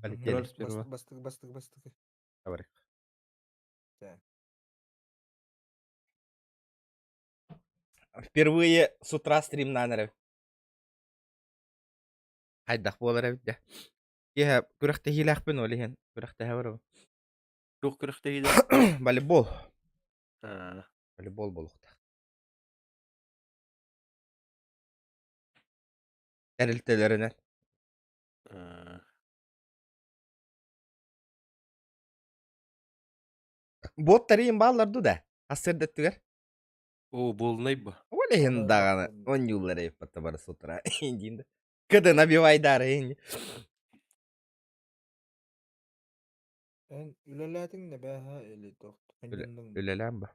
Полетели Бастык, сперва. бастык. Давай. Так. Впервые с утра стрим нанырып. Хайдах болар әбит. Я күрәхтә хиләхпен ол иһен. Күрәхтә хәбәр. Yok kırıktaydı. Волейбол. Ha. Волейбол болукта. Әрилтелеринен. Ha. Боттарин балларду да. Ассердеттигер. O bolunay bu. Ол иһин Олай даганы. баккан. Он юллар эппатта бар с утра. Индинде. Кыды набивайдар инде. En ülelәтиң дә бәһә эле тохт. Хәндәндәң. Өлеләм ба.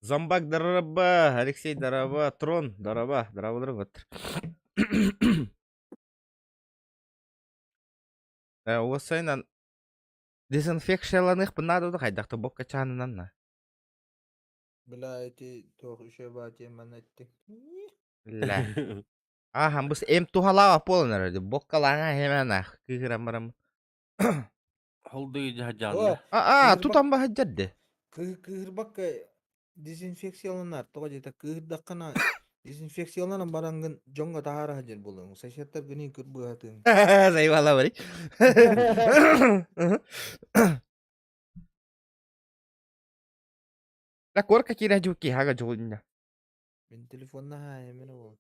Зомбак дараба, Алексей дараба, Трон дараба, дарабалар вот. Осайнан дезинфекцияланых надо да хайдакта бокка чанынан. Била эти тох үше бате манатты. Ля. Хам бус эм тухалава полнер боккалаңа хеменах кыгырамарам. Oldu jajan О, da. Тутам ба хаджадде. кыгыр бакка дезинфекцияланар. Тога жета кыгырдаккана дезинфекцияланан барангын жоңга тахара хаҗыр булың. Сәшәттәр гыни күр буятың. Зайвала бari. La корка кира жуки хага жуинна. Мен телефонна хая мен ол.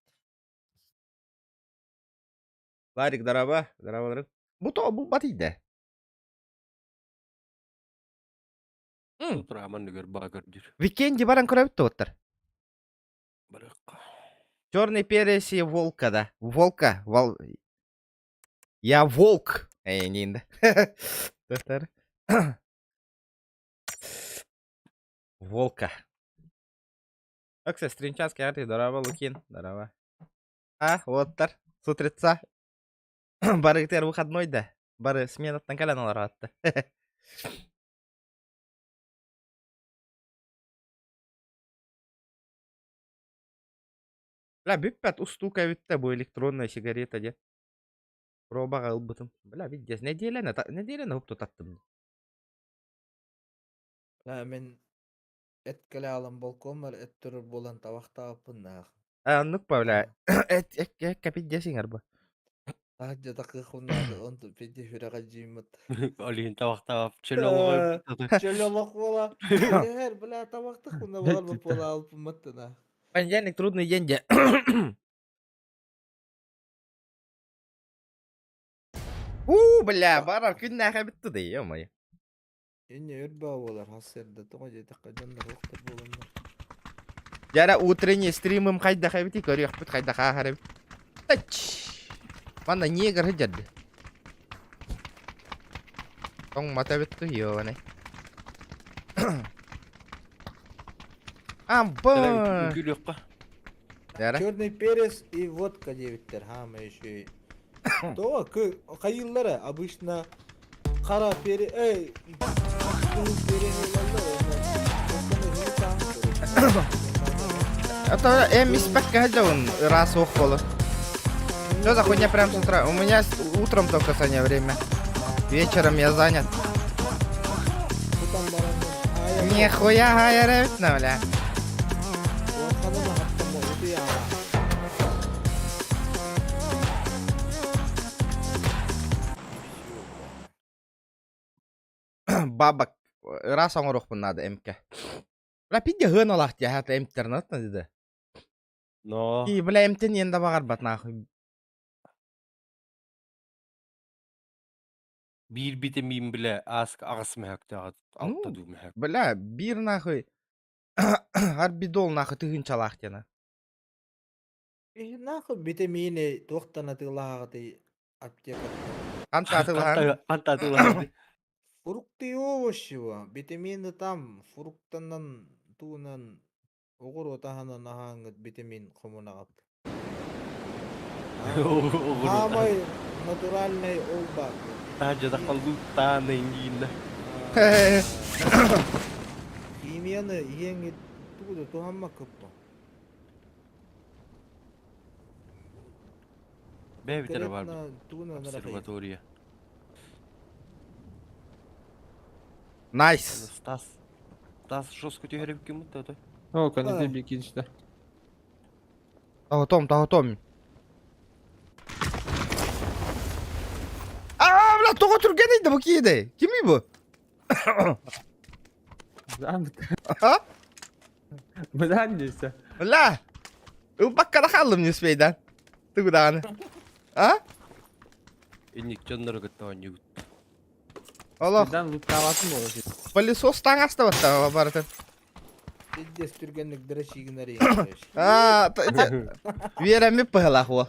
Ларик дараба, дарабалар. Бу батиде. Oturamın da gör bagırdır. Викенди баран көрөбүттү оттар. Bırak. Черный перец и волка, да. Волка. Я волк. Нинда. Доктор. Волка. Аксе стринчаски арти, дараба лукин. Дараба. Оттар. С утреца. Бары тер выходной, да. Бары сменаттан каляналар атты. Бля, биппет устука витте бу электронная сигарета де. Пробага ылбытым. Бля, виддес. Неделені хуп тутаттым. Ла мен эт келе алам болком бар, эт турur болан табакта апын нах. Аннык па, бля. Капит десиңер бу. Таһаджа такы хуннады, онту педи хүрага жимат. Alihin tabakta çöl Чөлөмак бола. Her бля табакта хунна болар бу пола алып маттына. Понедельник трудный день, де. Бля, барар күннә хәбитте де, ё-моё. Эне өрбә болар, хасерде тога жете каҗандар октыр болгандар. Жара утренний стримым кайда хәбити, көрөк бит кайда хәбит. Тач. Манда негр хәҗәд. Тong мата битте, ё-моё. Амба. Gül yok. Жара. Черный перец и водка дебиттер, хама еще. То кайыллары обычно кара перец, Это миспекка хәҗәун раз охолы. Что за хуйня прям с утра? У меня утром только Саня время. Вечером я занят. Нихуя гайрет, бля. Бабак раз оңорохпун надо эмке. Бля пидде хын алак я хата интернет надо. No. И бля эмтен енді багар бат нахуй. Bir vitamin bile ask ağası mehak da altta du mehak. Бля бир нахуй. Har бидол нахуй тыгынчалак жана. Нахуй витамины тоқтана тылагы аптека. Канта атылган. Anta atıldı. Фрукты и овощи ва. Витамины там, фруктанан туунан огур отаханан ахаңыт витамин комунагат. Хамай натуральный олба. Taca da kaldı ta nengin. Химияны иеңе тугуду тухамма көппү. Бәбитер бар. Тугуна Обсерватория. Найс. Стас. Стас жестко тегереп кем это? О, конечно, бекинчтер. Тағытом. Бля, тоға түрген ейді бұл кейді. Кемей бұл? Бұдан несі? Бля, бұл баққада қалым не успейді. Тұғыдағаны. Инник жаннары кеттаған егіт. Олақ, Бұдан луттаватын болу. пылесос таң асты баттаға барытын. Дес түргенлік дырашигінер Верәмеп пығылақ ол.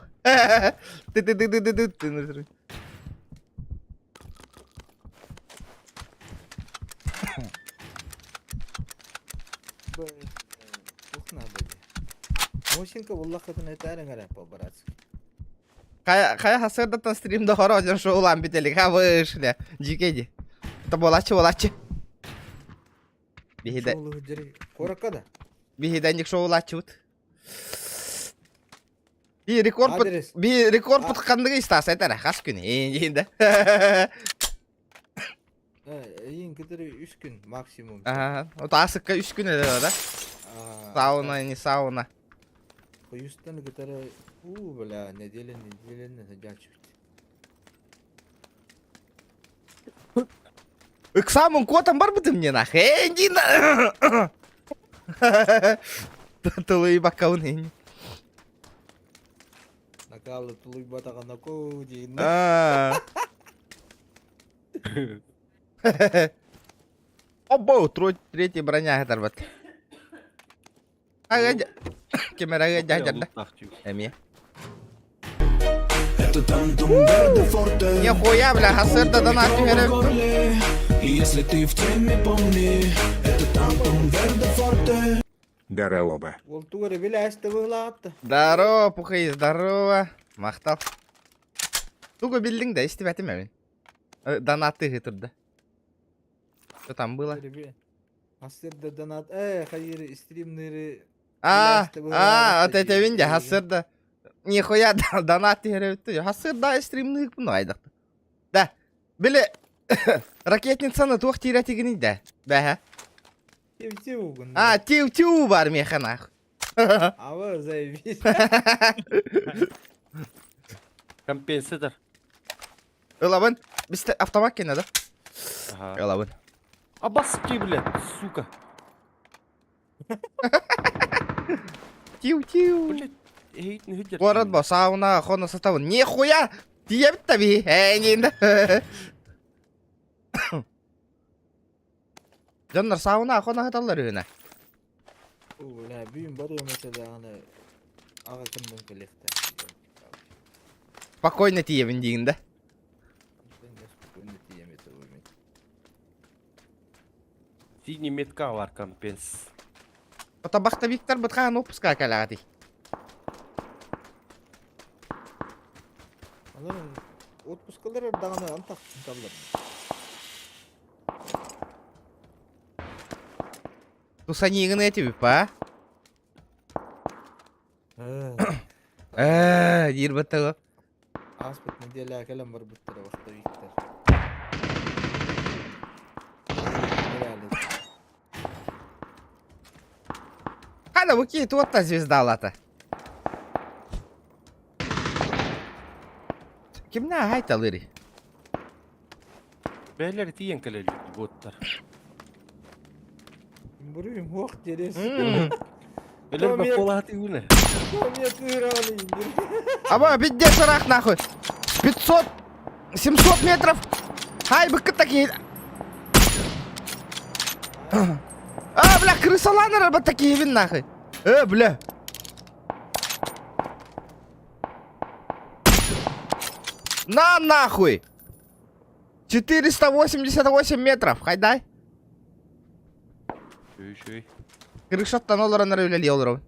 Тухна бәді. Мошинка бұллақытын әтәрің әрәп барацк. Қая хасырдаттан стримді хорожын шоулан бітелік. Ха вышля. Жикеді. Это болачы. Бихида. Шоулығы жүрі. Қораққа Бихидәнік шоулачы бұд. Би рекорд Адрес. бұтқандығы истасы әтәрі. Қас күні. Енді. Ең кітірі 3 күн максимум. Ота асыққа 3 күн әді да. Сауна, не сауна. Қойыстан кітірі бля, неделен жалчы бітті. Иксамын котам бар бұдым не нах. Дина. Тылы баққауын ені. Накалы тұлый батағана көу дейін. Обо, третий броня гатар бат. Кемерага дядя. Эми. Нихуя, бля, хасырда донат тюгерек. Если ты в теме, помни, это Тантум Верде Форте. Здорово. Ол туғыры білі әсті бұғылағатты. Здорово, пухай, здорово. Мақтал. Туго билдing да, исти бәтім әмін. Донаты ғытырды. Что там было? Хасырда донат, хайыр стримнері. Вот это винде, хасырда. Нихуя, донат тюгерек. Хасырда стримнік бұны айдақты. Да, білі, ракетницаны туқ тиретігін да. Бәхі. Тев-тев ұғын. Тиу-тиу бар механах. Ава, заебись. Компенсатор. Элабын, бізді автомат кені да? Элабын. А баски, блядь, сука. Тиу-тиу. Блядь, ейтін хүйдер. Город ба, сауна, хона сатауын. Нихуя! Тиебіт таби, әйнейді. Жаннар сауна, хона хаталар үйіне. Бля, бүйін бар өмесе дағаны аға кімдің кілекті. Спокойно тиебін дейін да. Синий метка var компенс. Отабақта биктар бұтқан опуска кәліғати. Анарын отпускалар дағаны антақтың табылар. Тусанигын эти па? Дир баттығы. Аспет неделя кәлем бар бұттыры вақты виктер. Қада бұки туатта звезда алаты. Кімна айталыры? Бәлер тиен кәлелі боттар. Бұрым оқ дерес. Бәлер бә қолаты үні. Комет үйраны индір. Аба, бидде сырақ нахуй. 700 метров. Хай, быққыт такие. Бля, крысаланыр ба такие вин нахуй. Бля. На нахуй. 488 метров. Хайдай. Шөй. Крышаттан оларанар өлелі оларау.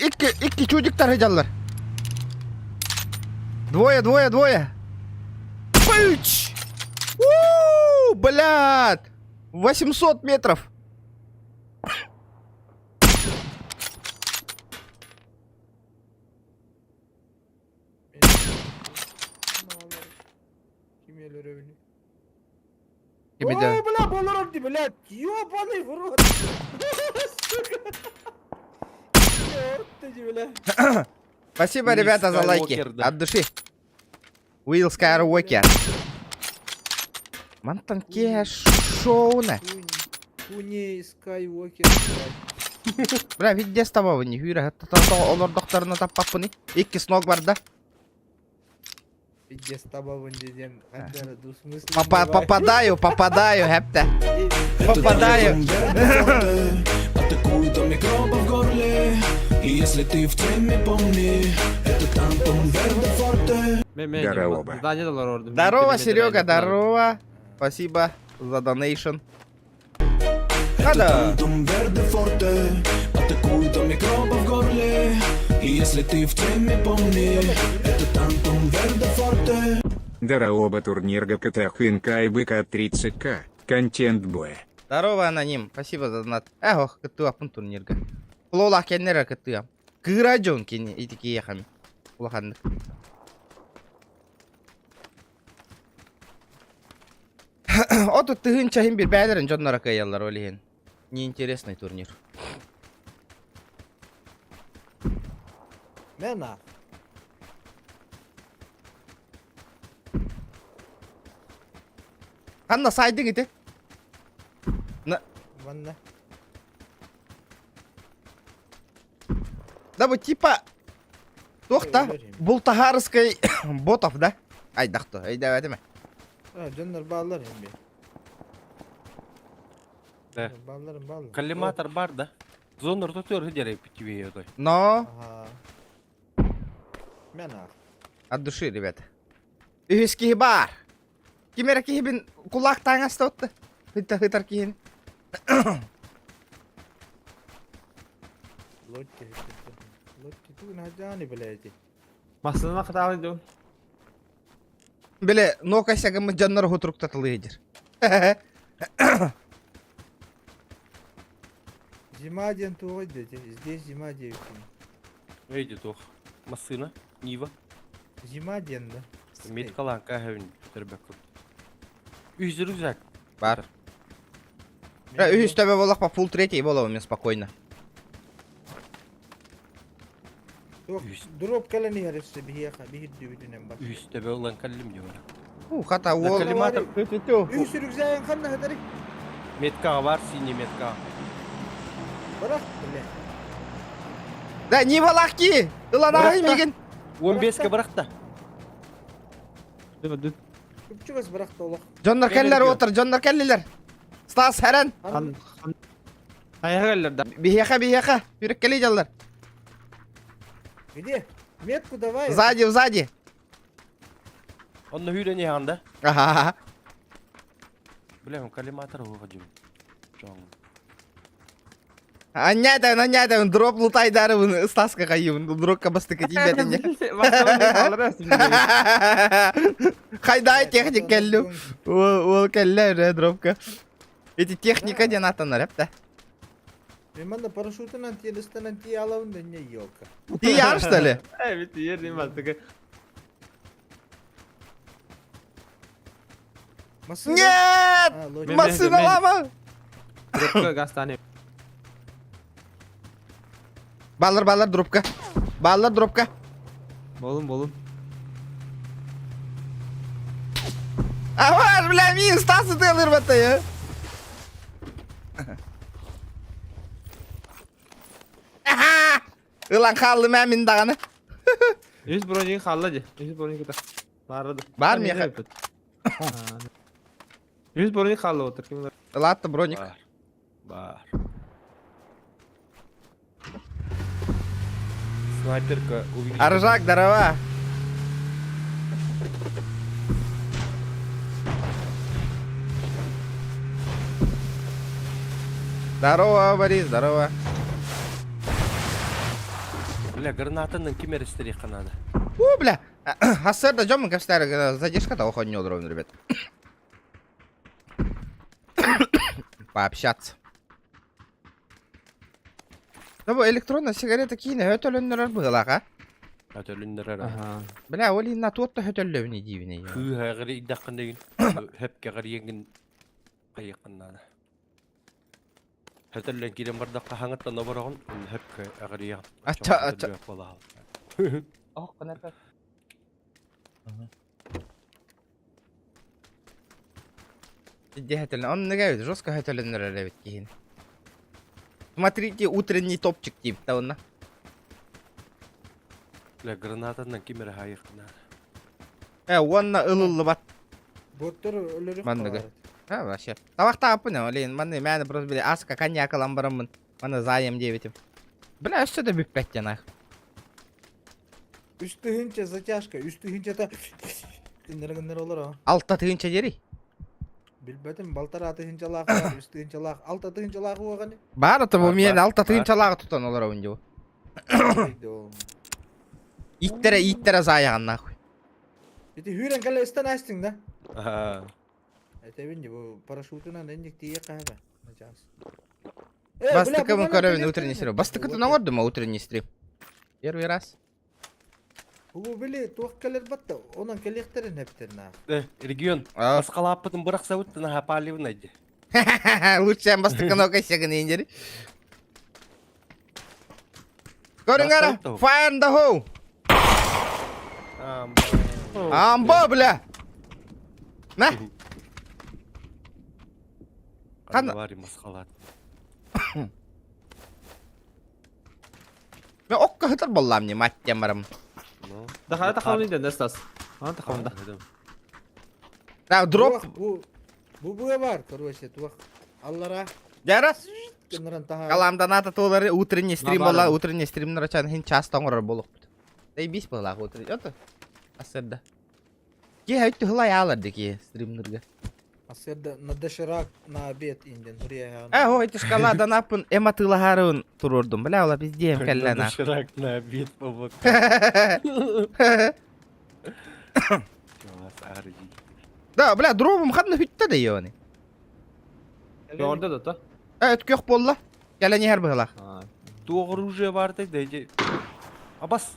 iki çocuklar hıcalar. Двое. Пыч! Блядь! 800 метров. Kim öyle? Gibi de. О, бля, Баларон, блядь, ёбаный в рот. Чёрт ты, бля. Спасибо, Уилл ребята, за лайки. Скайуокер, да. От души. Уилл Скайуокер. Мантан ке шоуна. Хуни Скайуокер, блядь. Бля, видде става не хүйрі. Олар доқтарына таппап бұны. Екі сног бар да. Пиздец, табавын деден. Андары, ду смысле. Попадаю, хепте. Это Попадаю. танком Верде Форте, атакует до микроба в горле. И если ты в теме, помни, это танком Верде Форте. Здорово. Зданиялар orada. Здорово, Серега, здорово. Спасибо за донейшн. Это танком Верде Форте, атакует до микроба в горле. И если ты в теме, помни, это танком Верде Форте. Здорово, турнир ГКТ Хинка и БК 30К. Контент боя. Здорово, аноним. Спасибо за донат. Ох, кытты апын турнирга. Улаулах кеннер кытты. Кыра жон кенне итики яхами. Улаханды. Отут тыгын чахин бир бәдерін жоннара каялар олихен. Неинтересный турнир. Мена. Ханна сайды гите. Ванна. Да bu типа Тоқта, бұл тахарыскай ботов, да? Айдақты, айда әдеме. Canlar bağlar hem Да. Bağlarım. Коллиматор бар, да? Зонор тотор хыджарай питивей той. Но, Ага. Мена. от души, ребята. Үйіскейі бар. Кемері кейбін құлақ таңасты отты. Хытар кейін. Лотти. Ту нажаны, блядь. Масына катагы ду. Біле, нокайсягымы жаннар ғутруктатылы едер. Зима ден туғай деді. Здесь зима девять. Эйди тох. Масына, Нива. Зима ден, да? Меткалан кахевин тербек. Үйзір үзак. Бар. Үйіс төбе болақ па фул третий болау мен спокойно. Дроп калани харысы бихияқа, бихидді бүтінен бар. Үйсті бөлан каллим жевар. Хата ол. Коллиматор. Үй сүрікзайын қанна хатарик. Меткаға бар, синий меткаға. Барақ, бля. Да, не болақ ки! Илан ағай меген. 15-ке барақта. Düt. Күпчігіз барақ та олақ. Жаннар кәлілер отыр, жаннар кәлілер. Стас хәрән. Аяга geldi. Бихеха. Үрік кәлей жаллар. Где? Метку давай. Сзади. Онны хүйрен яғанда. Аха. Білем, коллиматор оға жем. Жоң. Аннятайын, дроп лутайдары бұны Стасқа қайымын. Дропқа бастықы дейбәтінде. Қайдай техник кәлі. Ол кәлі дропқа. Эти техника ден атанар, әпті. Мен манда парашютынан телестынан тие алауын да не елка. Ти яр, что ли? Evet, yerim artık. Нет! Масына лама! Dropka gastane. Баллар дропқа. Bolun. Авар, бля, мин, Стасы ты алырбатта, я. Илан қалды мәмін дағаны. 100 bronzing xallaji. 100 bronzing kita. Bardı. Бар ма еқа? 100 bronzing xalla отыр. Kim Ладно, броник. Бар. Снайперка увеличена. Аржак, здорово. Здорово, Борис, здорово. Бля, гранатаның кем ерестерек қанады. У, бля. Хассырда жомын кәпстәрі задержка-то охот не удровен, ребят. Пообщаться. Да bu электронная сигарета кейіне hötölönнөрөр бұғылаға. Өтөліндер әрі. Бля, ол инна туотта hötölөвіне дейвіне. Күі ғағыры иддаққын деген. Хөпке ғыр еңгін қайыққыннады. Хөтөлін келен бардаққа хаңыттан обырағын, хөпке ғыр еғын. Ача. Ох, қанапа. Иди hötölön, он нагавит, жестко hötölönнөрөр ребят кейіне. Смотрите, утренний топчик типа онна. Бля, гранатаның кем ері қайыққынады. Онна ылылы бат. Боттор өлөрүп Мандыгы. Вообще. Табақта апыны, олейін, маны мәні просто біле аска коньяк аламбарамын. Маны заем дебетім. Бля, үсті де бүппәттен ақ. Үсті хынча затяжка, үсті хынча та гыннер олар а. Алтта тыгынча дери. Билбетим, балтар аты хынча лағы, үсті хынча лағы, алта хынча лағы оғаны. Бар аты бұл Бар, мен бар, алтта бар. тыгынча лағы тұтан олар өңде бұл. Дейді ол. Иттері заяған нахуй. Бити хүрен кәлі істен әстің да. Әтебін де бұл парашютынан әндік тие қағыда. Бастықы мы көрөвін утренний стрим. Бастықы ты нағырды ма утренний стрим? Первый раз. Бұл білі туақ кәлер батты, онан кәлектерін әптерін ақ. Регион, А. басқалаппытын бұрақ сауыттын апаливын әйді. Лучше бастықы наука сегін ендері. Көрің ара, Бастық та fire in the hole. Амбо, бля. На, Қанда бар масқалады. мен оққа хытыр боллам не, маттен барым. Дахара тақауын еден, дәстас. Ана тақауында. Да, дроп. Бұл бұға бар, короче, туақ. Аллара, Жарас. кенеран таға. Каламдан аты толары утренний стрим Набарым. болла, утренний стримнер açan хин частан орар болуп. Заебись была утренний. Это асырда. Ки хайтты хылай аларды ки стримнерге. Асерді надашырақ на обед инден, хүрия О, эти шоколадан апын эматылахарын турурдум. Бля, ола пиздеем каллана. Шырак на обед побок. Да, бля, дробым хадны хүтті да йони. Орда да та. Өткөк болла. Калани хер быгылах. Тоғыр уже барды дейді. Абас.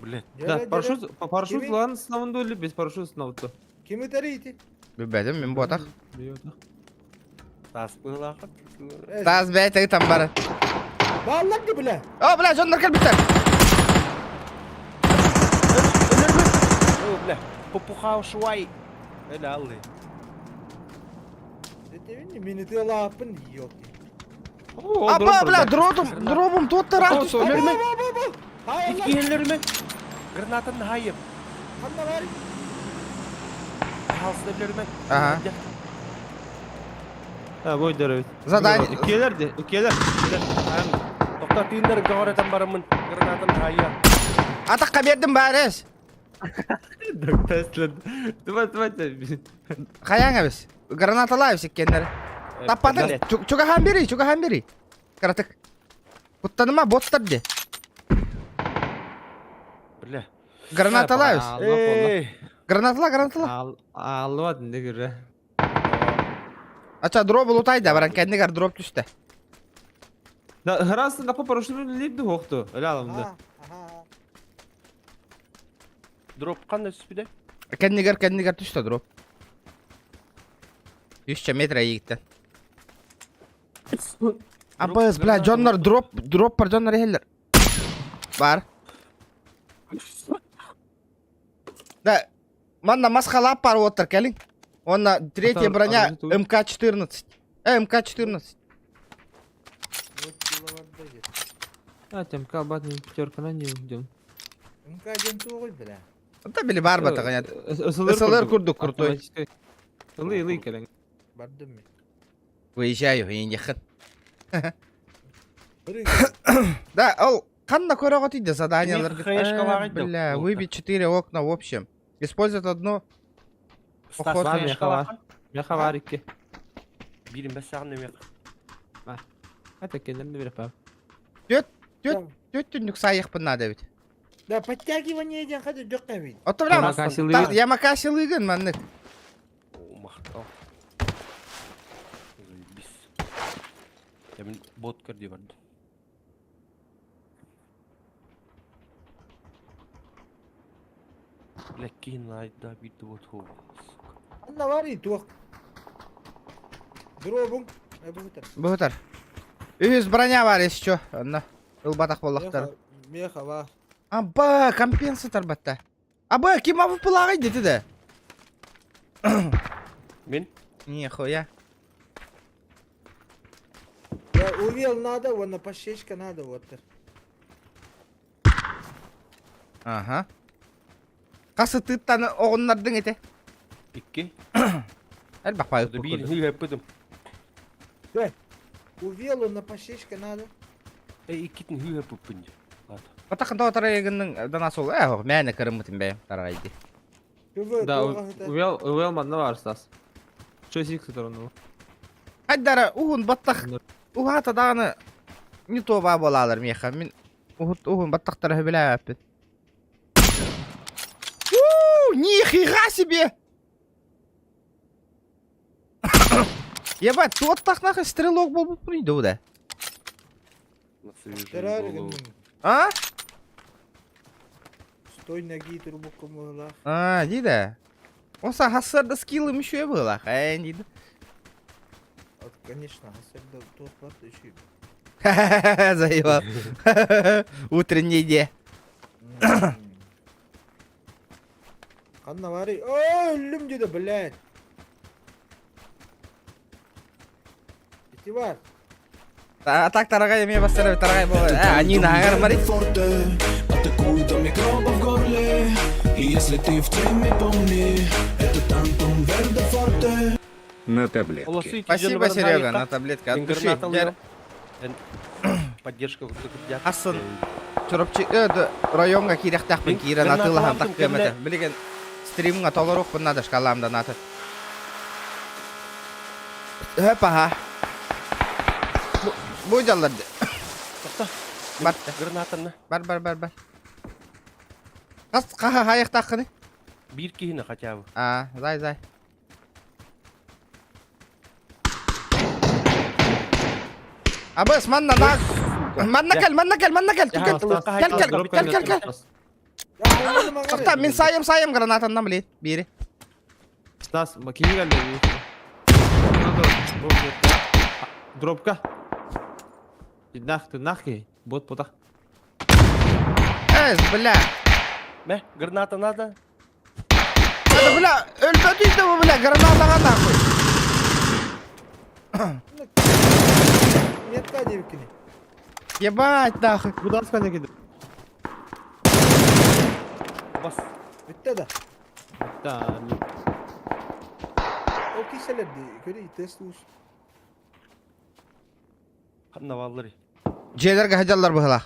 Блядь. Да, парашют лан сынавында өлі, без парашют сынавында. Кемі тәрейті? Бүбәдім, мен ботақ. Тас бұғылақы. Таз бәйтігі там бары. Bağlandı bile. О, бля, жондар кел біттер. О, бля. Попухау шуай. Öyle aldı. Dedim miniti lapın yok. Апа, бля, дробым тоттар артыш. Ölürme. Hayır lan. İki ölürme. Granatın hayır. Kanla var. Halsın ölürme. Ага. Ha, boy der evet. Задание. Ükkeler. Doktor tüyünleri gavretten barımın. Granatın hayır. Атаққа бердім бәріс. Tesla. Давай. Қаяңа біз. Гранаталай секкендер. Таппадың. Чугахан бери. Каратық. Құттаныма боттар де. Бля. Гранаталай біз. Эй. Гранатала. Алладın ne göre. Ача дробы лутайды, баран кәндігер дроп түсті. Da haransın kapı paraşütünü lipdi hoqtu. Öyle alımdı. Drop қандай түспейді? Кәндігер түсті дроп. 300 метр егіттен. Абыз, бля, жонлар дроп бар, жонлар ехелдер. Бар. Да, манда масқалап бар отыр, кәлің. Онна третья броня МК-14. МК-14. Ha temka batın pütörkana ne diyorum. Мкаден туғыл бля. Да, били бар бата, ғанят. Isılır Isılır kurduk, kurtoy. Ilı kelen. Бардым мен. Выезжаю, ең жақын. Бір Да, ол қанда көреға түйді заданиялар. Хаешка бағайды. Бля, выбить 4 окна в общем. Использовать одно. Поход. Var mı yaka? Yaka var iki. Birim ben sağım demek. Hatta kendilerini bir yapalım. Төт түндүк сайықпын нада бит. Да, подтягивание ден хады жоқ қабин. Отурам. Ямакасилыгы. Ямакасилыгын маннык. Мақтал. Заебись. Я мен бот кірді барды. Леккейін айда биді бот хоу. Анна var ya туақ. Дробың. Бұғытыр. Бұғытар. Үйіз броня бар есі чо. Анна. Ылбатақ болақтар. Меха var. Аба, компенсатор батта. Аба, кем авып бұлағай деді де. Мен? Не, хуя. Я увел надо, вон на пашечка надо вот. Ага. Қасы тұттаны оғынлардың еті. Икки? Әл бақпай Ды бейін өкпі. хүй әппедім. Увел он на пашечка надо. Иккетін хүй әппіппінде. Отақын тоғытар егіннің данасы ол. Мәні кірім мұтын бәйім. Тарағайды. Да, увел мадна бар, Стас. Что сиксы тұрын? Айдары, ұғын баттақ. Ұғата дағыны не тоба болалар меха. Мен ұғын баттақтары білі әппет. Нихера себе! Ебать, тот так нахуй стрелок был бы приду, да? А? Стой ноги трубу кому А, дида. Он са хасарда скиллом еще и было, дида. Конечно, хасарда тот плату еще. Ха-ха-ха, заебал. Утренний день. Қанна var ya. Aa ölüm dedi блядь. Бити var. Так, дорогая, мне поставили, дорогая, они на гармаре. Атакуй до микроба в горле. И если ты в теме, помни, это Тантум Верде Форте. На таблетке. Спасибо, Серега, на таблетке. От души. Поддержка күтіп Асын. Чурапчы, районга кирехтақ пен кирен атылахан так кемете. Билеген стримға толыруқ бұн надо шкаламда наты. Höpа. Bu jallardı. Бар. Гранатаны. Бар. Қас қаха хаяқ таққыны? Bir кейіні хотя бы. Зай. Абыс, манна кел. Кел. Тоқта, мен сайым гранатаннан білейін. Бері. Стас, макини geldi. Дропка. Нахи. Бот потақ. Бля. Мә, граната надо. Бля, өлпөтүйді бұл, бля, гранатаға нахуй. Метка девкини. Ебать, нахуй. Бұдан скане кеді. Бас. Bitti da. Да, O kişilerdi. Köre test uç. Қанна баллары. Желерге хажалар бұғылақ.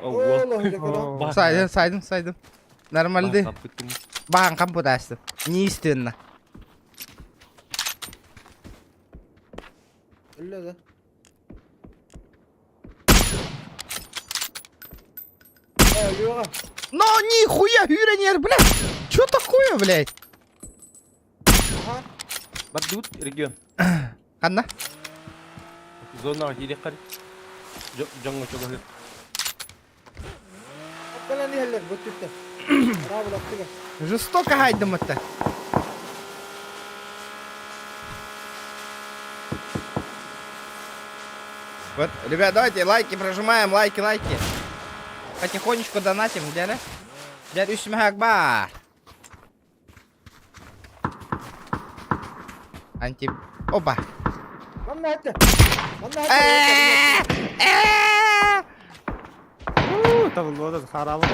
Ого. Сайдым. Нормалды. Бағын қампы да ашты. Не істенна? Öyle da. Yok. Но нихуя, Хюренер, блядь. Чё такое, блядь? Aha. Бадут, регион. Қанна? Зонаға келек қари. Жоңға чоға хыр. Bana ne haller bu tüpte. Bravo laktıga. Жестоко хайдым это. Вот, ребят, давайте лайки прожимаем, лайки. Потихонечку донатим, дядя. Дядя Усмехак бар. Опа. Lan ne hatta? Тағылды, қаралы.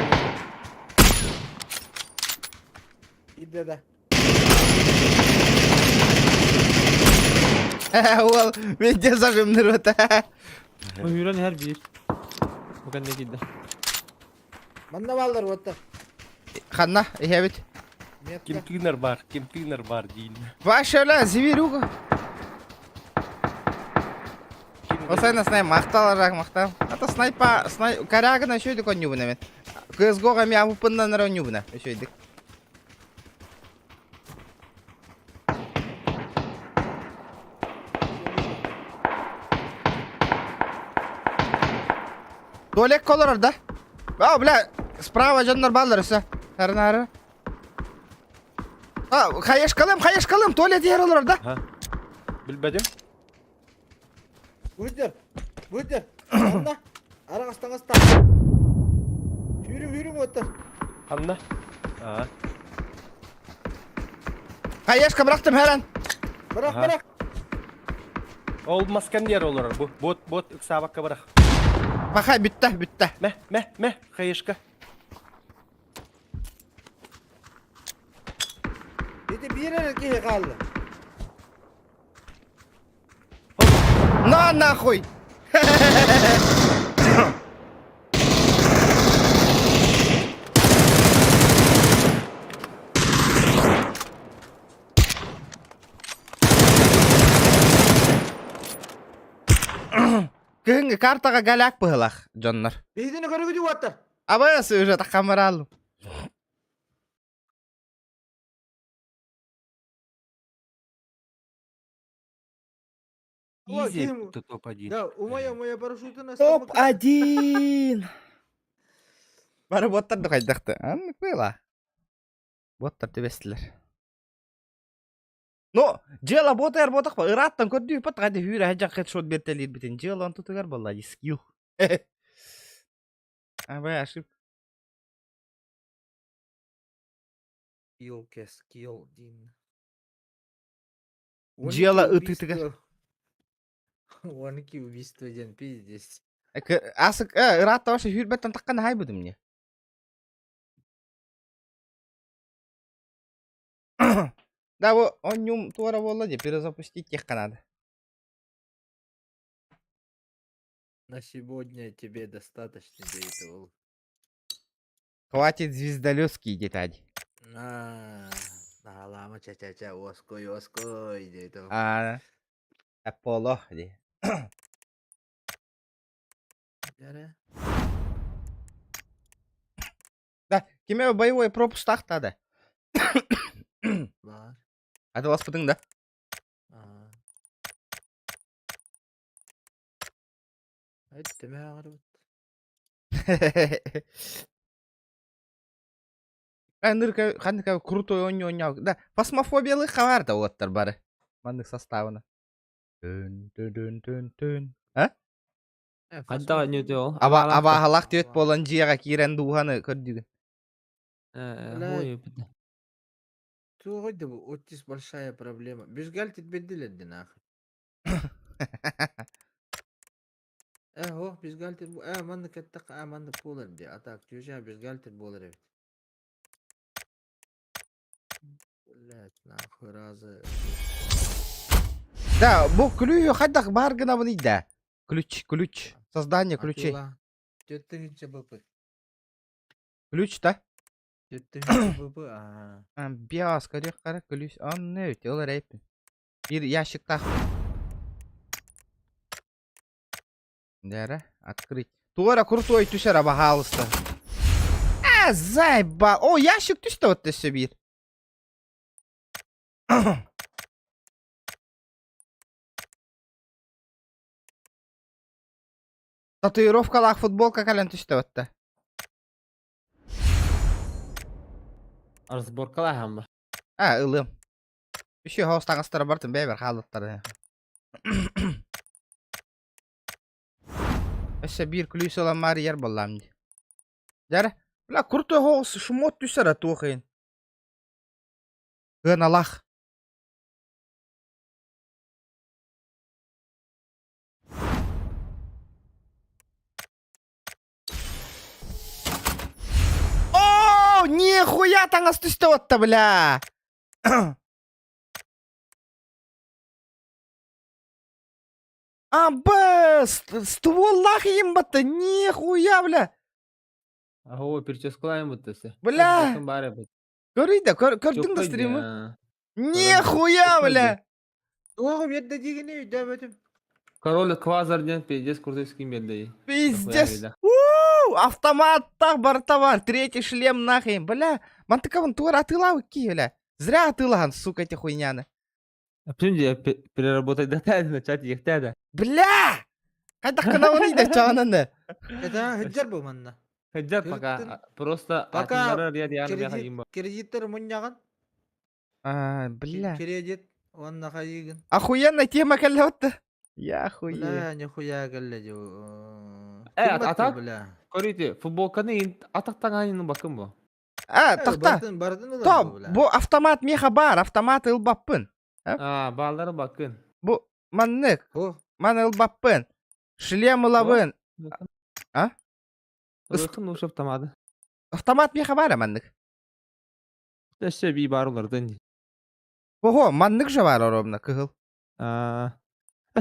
İdde de. Ол, мен де зажимдыр өті. Үйрен әр бір. Бұқан не кеді. Bana vallar vatta. Қанна, ехебет. Кем түйінер бар дейін. Ваша ля, зверюга. Осайна снайп мақталарақ мақтал. Ата снайпа карагына шөйдік он юбына мен. CSGO-ға мен апыпындан ара он юбына шөйдік. Туалет колор орда. Ау, бля, справа жандар балдар өсі. Әрін. Қайеш қалым, туалет ер олар орда. Ha. Bilmedim. Өздер. Анда. Арағастан. Үйрің өттір. Anla. Ha. Қайешқа бірақтым әрін. Бірақ. Olmazken yer olur bu. Bot ıksabakka bırak. Бақай, бүтті. Meh. Kayışka. Ете бір әрекеге қалды. На, нахуй. Күйінгі картаға галак бұғылақ, жонлар. Бейдені көрі көдеу аттыр. Абасы уже таққамыр алым. Изи. Ким? Топ-1. Да, умая парашютын Топ-1. Бары боттарды қайдақты. Анны қойла. Боттар төбестілер. Но, жела ботар ботақ ба. Ираттан көрді үпат қайды үйрі әжақ хедшот бертелейді бітін. Жела он тұтығар болла. Скилл. Абай ашып. Скилл дейін. Жела ұтытығар. 12 убийства ден пиздец. Асық, Иратта башы үйрбеттен таққан хай бұдым не. Да, он нем туара володе, перезапустить тех канада. На сегодня тебе достаточно для этого. Хватит звездолётский деталь. Лама ча-ча-ча, оской, для этого. Аполло, де. Да, кеме боевой пропуск тақтады. Бар. Ады вас бұдың да? Әйттіме ағырып. Қандық крутой ойнау. Да, фасмофобиялы қавар да оттар бары. Мандық составына. Түн. А? Қаддаға не өте ол? Абағалақ дөт болан жияға керен дуғаны көрдігін. Ой, бітті. Туғойды бұл, отис большая проблема. Бюстгальтер беділеді нахуй. Бюстгальтер бұл. Манды кәттіқ, манды болар де. Атақ, жөжа бюстгальтер болар әбет. Блять, нахуй разы. Да, бұл ключ қайдақ барғына бұны да. Ключ. Создание ключей. Төттігінші бұпы. Ключ, да? Төттігінші бұпы, Биас, көрек қара ключ. Не өте, олар әйпін. Bir ящик тақ. Дәрі, открыть. Туара крутой түшер аба халысты. Зайба. О, ящик түсті өтті сөбір. Татуировкалақ футболка кәлін түсті өтті. Разборкалай хамба. Ылым. Үші хоустаңыстары бартын бәйбір қалдықтары. Өсі бір күліс olan мар ер болам. Дәрі, біла күрті хоғысы шумот түсір әті оқиын. Ғын алақ. О, нихуя таңыз түсті өтті, бля. Стволлах ембатты, нихуя, бля. Ой, перческалайын бұттысы. Бля. Көрдің да стримі? Нихуя, бля. Оғым, ерді дегені өйді әбетім. Король Квазар ден пиздец крутой скин белдей. Пиздец. Нахуя, Автомат бар товар. Третий шлем нахрен. Бля. Мантыкавын тура атыла ки, бля. Зря атылаган, сука, эти хуйняны. А почему я переработать датайды начать ехтады? Бля! Кайдак кына оны иде чағанынды. Это хыджар бу манна. Хаджар Кредиттен- пока. Просто Пока атынлары ряд ярым яха Кредит имба. кредиттер муньяган. Бля. Кредит онна хайыгын. Охуенная тема кәлләтті. Я охуе. Бля, нихуя галле жо. атак? бля. Көрейте, футболканы атақтағанының бакын бұл. Тақта. Бардын Топ, bu автомат меха бар, автомат ылбаппын. Балдары бакын. Bu маннык, О, ман ылбаппын. Шлем ылабын. А? Рыхын ушып тамады. Автомат меха бар, маннык. Дәшсе бей барулардан. Ого, маннык же бар оромна, кыгыл.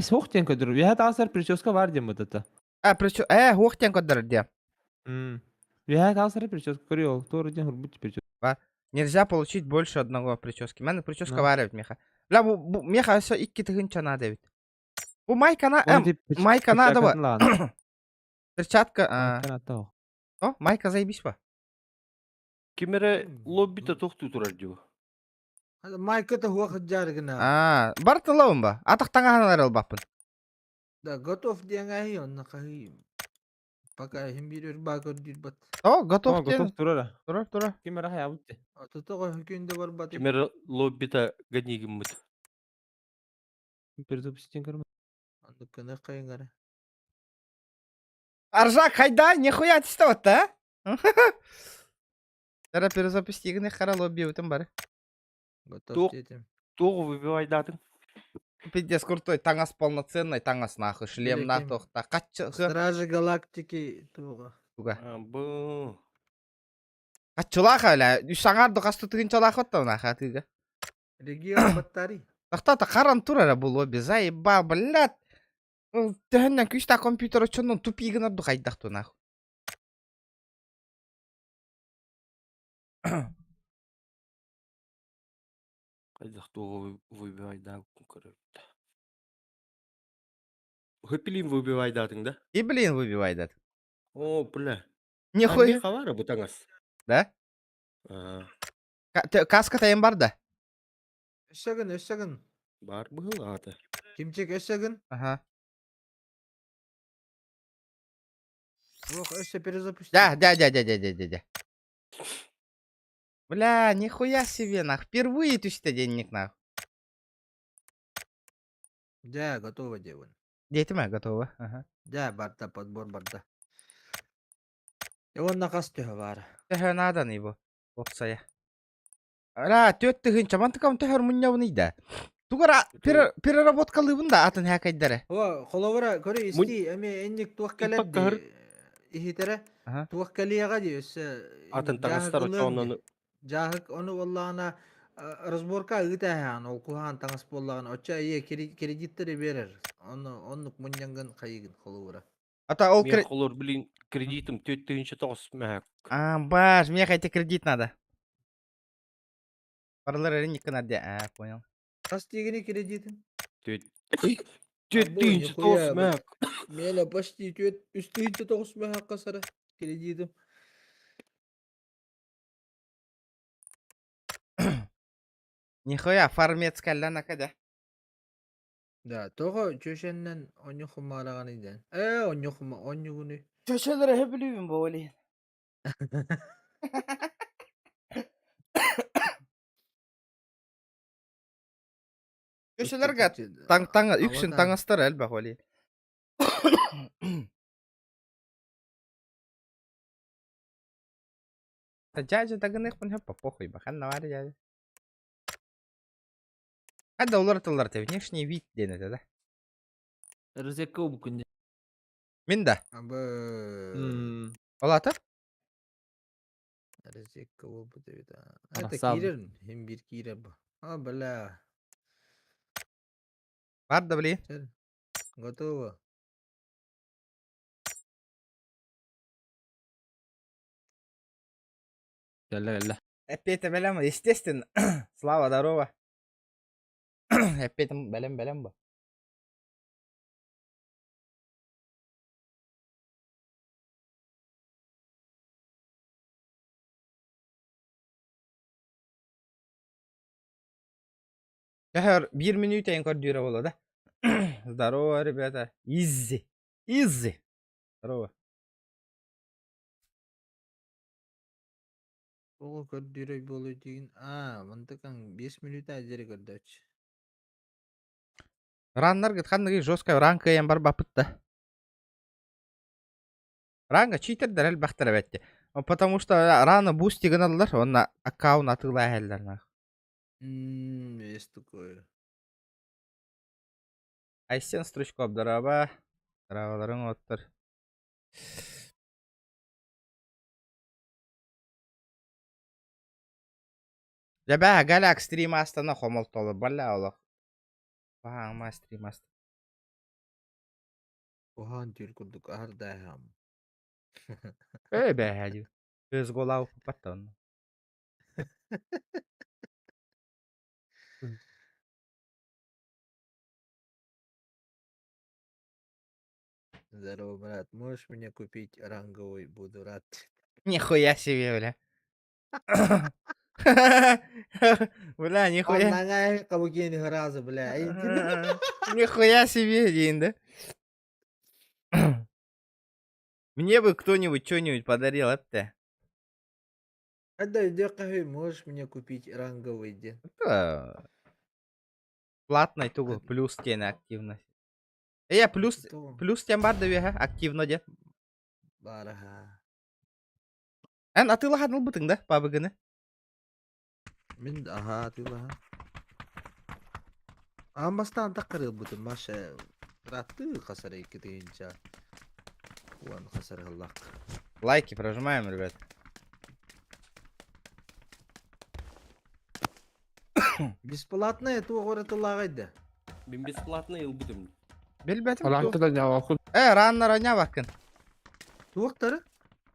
Соқ тен көдір. Вяхат асар прическа бар дем бұдыты. Хоқтен көдір де. Вяхат асар прическа көрі ол. Торы ден хұрбыт прическа. Нельзя получить больше одного прически. Мәні прическа Да. бар әбіт меха. Бля, bu меха все икки тыгынча надо әбіт. Bu майкана, майка надо ба. Перчатка, о, майка заебись ба. Кемере лоббита тоқту турар диу. майката хуа хыджар гына. Бар тылауын ба. Атақтаңағанлар ылбаппын. Да, готов диңай онна кахи. Пока хим бирер бакыр дирбат. О, готов Готов кен. тұрара. Тура. Кемер ағай абытты. Тутого хүкүндө бар бат. Кемере лоббита ганигим мыт. Перезапустен көрмі. Анды кына кайынгара. Аржак, хайда, нихуя тісті отта, а? Тара перезапусти егіне қара лобби өтім бары. Готов Тук. детим. Тоғы выбивайдатын. Пиздец крутой, таңас полноценный, таңас нахуй, шлем на Великий. тоқта. Қатчы, Стражи галактики туга. Бұл. қатчылаға әлі, үшаңарды қасты түгін чалақ отта ұнаға тыға. Регион баттари. Тақта қаран тұр әрі бұл лобби, заеба, блядь. Тәхіннен күшті компьютер өчіннің тупигін ұрды қайдақты нахуй. Қайдақ тоғы выбивайдан көріпті. Хөпілін выбивайдатын да? И блин выбивай, О, бля. Нихуя. Хавара бұтаңас. Да? Каска тайын бар да? Өссөгүн. Бар бұл аты. Кимчек өссөгүн. Ага. Ох, өссө перезапусти. Да. Бля, нихуя себе, нах. Впервые тусите денег, нах. Да, готово девон. Детиме готово. Ага. Да, барда подбор барда. Он на кастыга бар. Төхөр надан его. Опсая. Ра, төт тыгын чамантыкам төхөр муньявын ида. Тугара переработкалыбын да атын хакайдары. О, холовара көрө исти эме энник туаккалет. Иппаккар. Ихитере. Ага. Туаккалияга ди өссө. Атын таңастар очауынан. Жахык onu валлана разборка ыгытахан ол кухан таңас боллаган оча ие кредиттери берер. Оннук муньянган кайыгын холовара. Ата ол Мен қолыр білін кредитім төттігінші тоғыз мәк. баш, мне хотя кредит надо. Парлар рынок надо. Понял. Кастигини кредитин. Төттігінші тоғыз мәк. Меле почти үстүнчө 9 мега касара кредитим. Нихуя, фармец каллана када. Да, того чөшеннен онюхумалаган иден. Онюхума, онюгуни. Чөшелер hep biliyim bu oli. Köşelerge yüksün tаңастар әлбә oli. Дядя дагынык пун hep похуй бахан на вари дядя. Хәдә улар тыллар те внешний вид дене да. Рызекка обукунде. Мин да. Абы. Алата? Резекка болбу дейт. Это Арасам. кирер, хем бир кирер ба. Бля. Бар да били. Готово. Гелла. Опять белем, естественно. Слава, здорово. Опять белем ба. Тахар 1 минутайын көрдүрө боло да. Здорово, ребята. Easy. Easy. Здорово. Ого көрдүрөй болуу деген. Мындыкаң 5 минут ажыры көрдөч. Раннар гыткандыгы жесткая ранка ем бар бапытта. Ранга читердер элбахтар бетти. Потому что рано бустигин алдар, онна аккаунт атыла хелдер. Есть такое. Айсен стручкоп дараба. Дарабаларың оттыр. Жаба галак стрим астана хомол толы балла олақ. Баама стрим аста. Охан тюр курдук ардахам. Бәхәди. Өз голау паттан. Здорово, брат. Можешь мне купить ранговый? Буду рад. Нихуя себе, бля. Бля, нихуя. Нагай кабукени раза, бля. Нихуя себе, Дин, да? Мне бы кто-нибудь что-нибудь подарил, это. Отдай, дякую, можешь мне купить ранговый день? Платный тугу, плюс тена активность. Я плюс тем бар да веха, активно де. Бараха. А ты лаганул бутың да, пабыгыны? Мен, атыла. Амбастан тақырыл бутын, маша. Ратты қасары екі дейінча. Уан қасары ғыллақ. Лайки прожимаем, ребят. Бесплатное, то город лагайды. Мен бесплатно ел будем. Белбетим. Ранкада не алакын. Ранна роня бакын. Туақтары?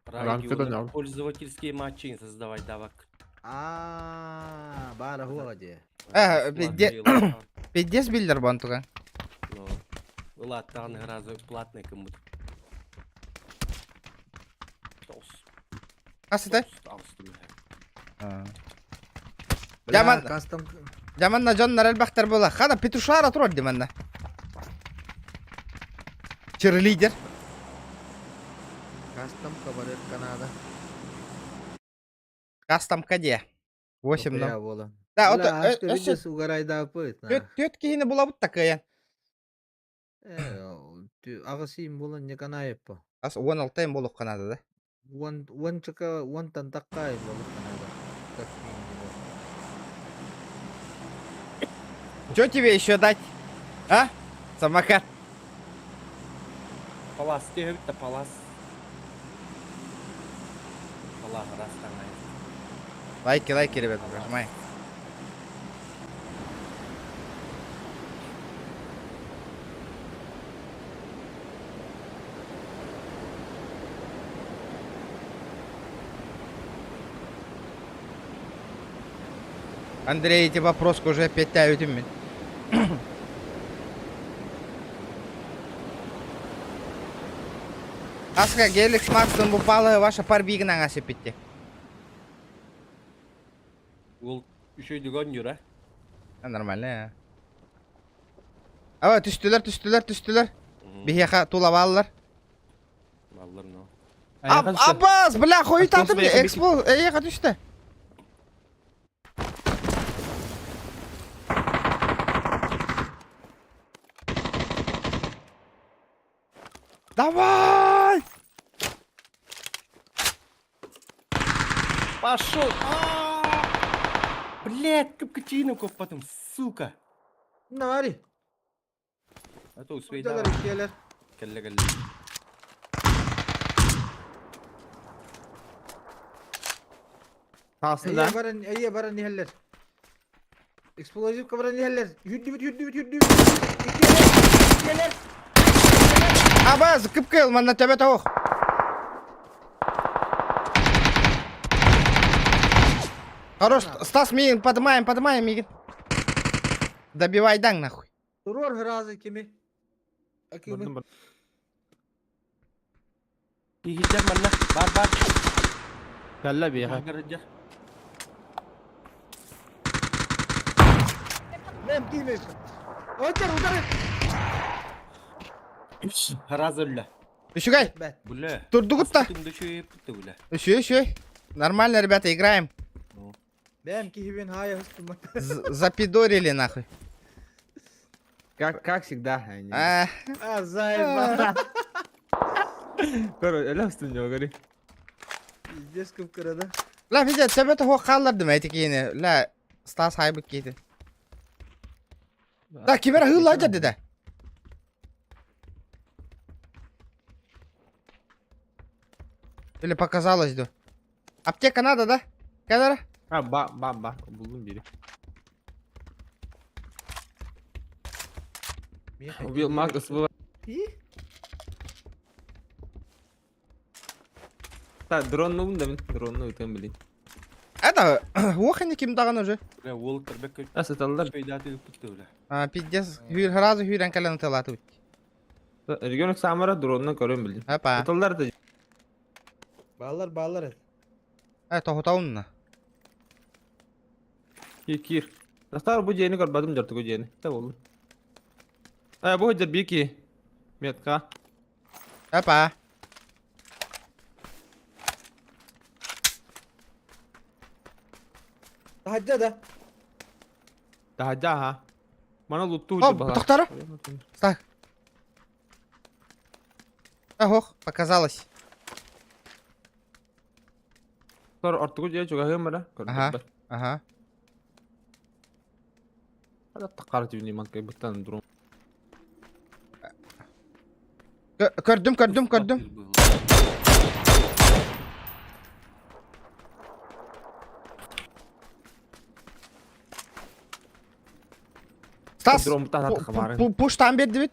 Рамкада не ал. Пользовательские матчи создавать давак. Бара хуаде. Пиддес билдер бантуга. Ну, латтан разы платный кому-то. Касыты? Яман. Жаманна жоннар элбахтар бола. Хана петушара турор деманна. Чирлидер. Кастом кабарет Канада. Кастом каде. 8 Я но. вола. Да, Ашты видес угарайда апыт. Төт кейіні бола бұт такая. Ағысыйым болан не канайыппа. Ас 16 болып қанады да. Вон чыка, вон тантаққай болу Канада. Как минимум. Что тебе еще дать? А? Самокат. Палас, тебе палас. Палас, раз там. Лайки, ребята, прожимай. Андрей, эти вопросы уже опять тают ими. Аска, Геликс Максом упала ваша парбигна насыпите. Ол еще и дуган юра. Нормально. Ава, түстілер. Бихеха тулаваллар. Маллар, ну. Аббас, бля, хуй татым, экспо, эйеха түшті. Давай! Пошел! Блять, капкатину потом, сука! Нари. А то успей Жагар давай. келер. Келле. Aslında. Eye baran niheller. Explosive kabaran niheller. Yüddü. Geler. Абаз, кып-кыл, манна төбе тауық. Хорош, Стас, мигин, подымаем, мигин. Добивай дан, нахуй. Турор разы кеми. Акими. Hijab mana? Barbar. Kalla bir ya. Garajjar. Ben kime? Otur udarı. Haraz öyle. Düşükay. Bet. Бля. Дурдугут та. Астыгында шөйеп бітті, бля. Еще. Нормально, ребята, играем. Ben kime haya hıstım. Запидорили нахуй. Как всегда. они. А, Azayma. Короче, öyle üstün yok gari. İzleyeceğiz kıpkırada. لا في جد ثبت هو خالد دمعتك يعني لا ستاس هايبك كده لا كبيرة هي الله جد ده или показалось да аптека надо да кадра Ha ba buldum biri. O bir markası bu. Ta drone'unu bunda ben. Drone'unu öten bileyim. это هو خليني كим даган уже Бля, ол кірбек көй. Ha satallar. Шөйді атылып бітті, бля. пиздец хүйр сразу хүйрен калан тылатып Region samara drone'unu görüyorum bileyim. опа Satallar da. Bağlar. это хотаунна Kir. Dastar bu jeni görmedim jartı bu jeni. Ta oldu. Bu hocam bir ki. Miyatka. опа Hacca da. Daha ha. Bana loot'tu Оп, hocam bana. тоқтар так ох показалось Sonra artık hocaya çok ahım bana. Aha. ага Hadi takarıcı bir nimet kaybettan drone. көрдүм Астыгы был. Стас Drone bir tane takamaren. пуштан берди бит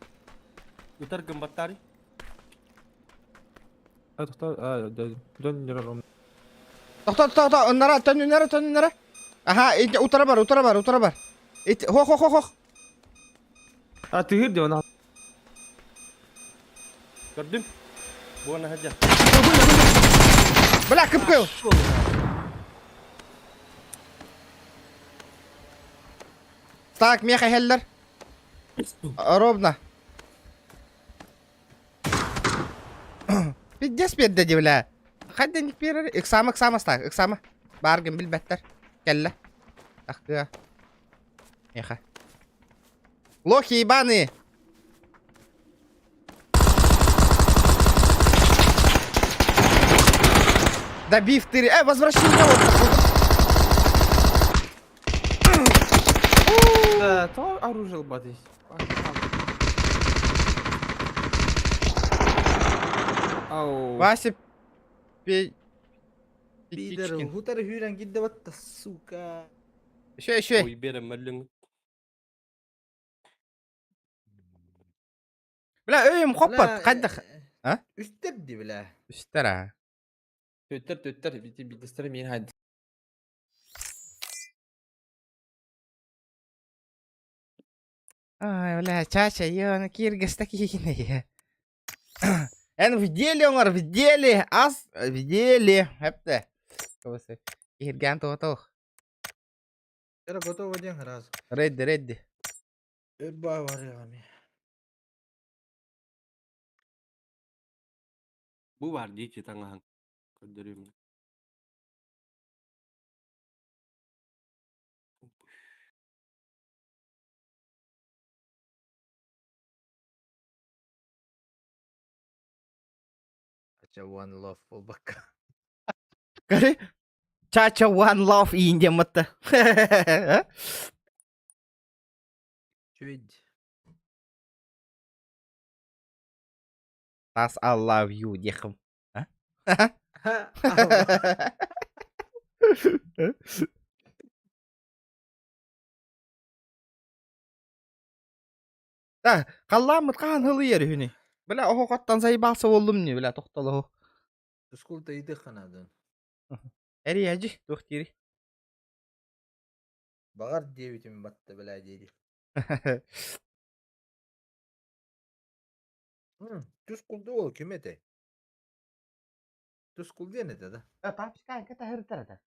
Өтір гымбаттары. Hadi tutar. Dön yürü. Тохта, нара, төнүнөрө. Аха, утара бар. Хох. Ha tühür diyor ona. Көрдім. Бұғана хәджа. Бля, кып. Так, меха хеллер. Ровно. Пиздец берди, бля. Хадden берер. Иксама стак, иксама. Баргын билбеттер. Келле. Ахтыга. Меха. Лохи ебаные. Добив ты. Возвращай меня вот. Да, то оружие батись. Ау. Вася Bider Пичкин. hutarı hüren gidde batta suka. Еще. Ой, берем мәлің. Бля, öğüm хоппат. Кайдах. Ha? Üstlerdi bile. Üstera. Tötter bir destere min hadi. Ай, бля, чача, ёна, киргас такие. En в деле, Омар, в деле. В деле. Hepte. Ковасы. Кирган тотох. Yara goto vajan haraz. Reddi. Öbba var ya ami. Bu var diye ki tangahang. Kördürüyorum. Acha one love o bakka. Kari. Чача one love ince mıttı. Çöyd. That's I love you diyekım. Да, қалламыт қан хылы ері хүні. Бля, оғы қаттан сайбасы болдым не, бля, тоқталы оғы. Tuskul da yedi kanadın. Әрі әжі, тоқтері. Bağır diye bitim battı bela dedi. Tuskul da ol kümete. Tuskul diye ne dedi? Тапшкай, ката хыртырады.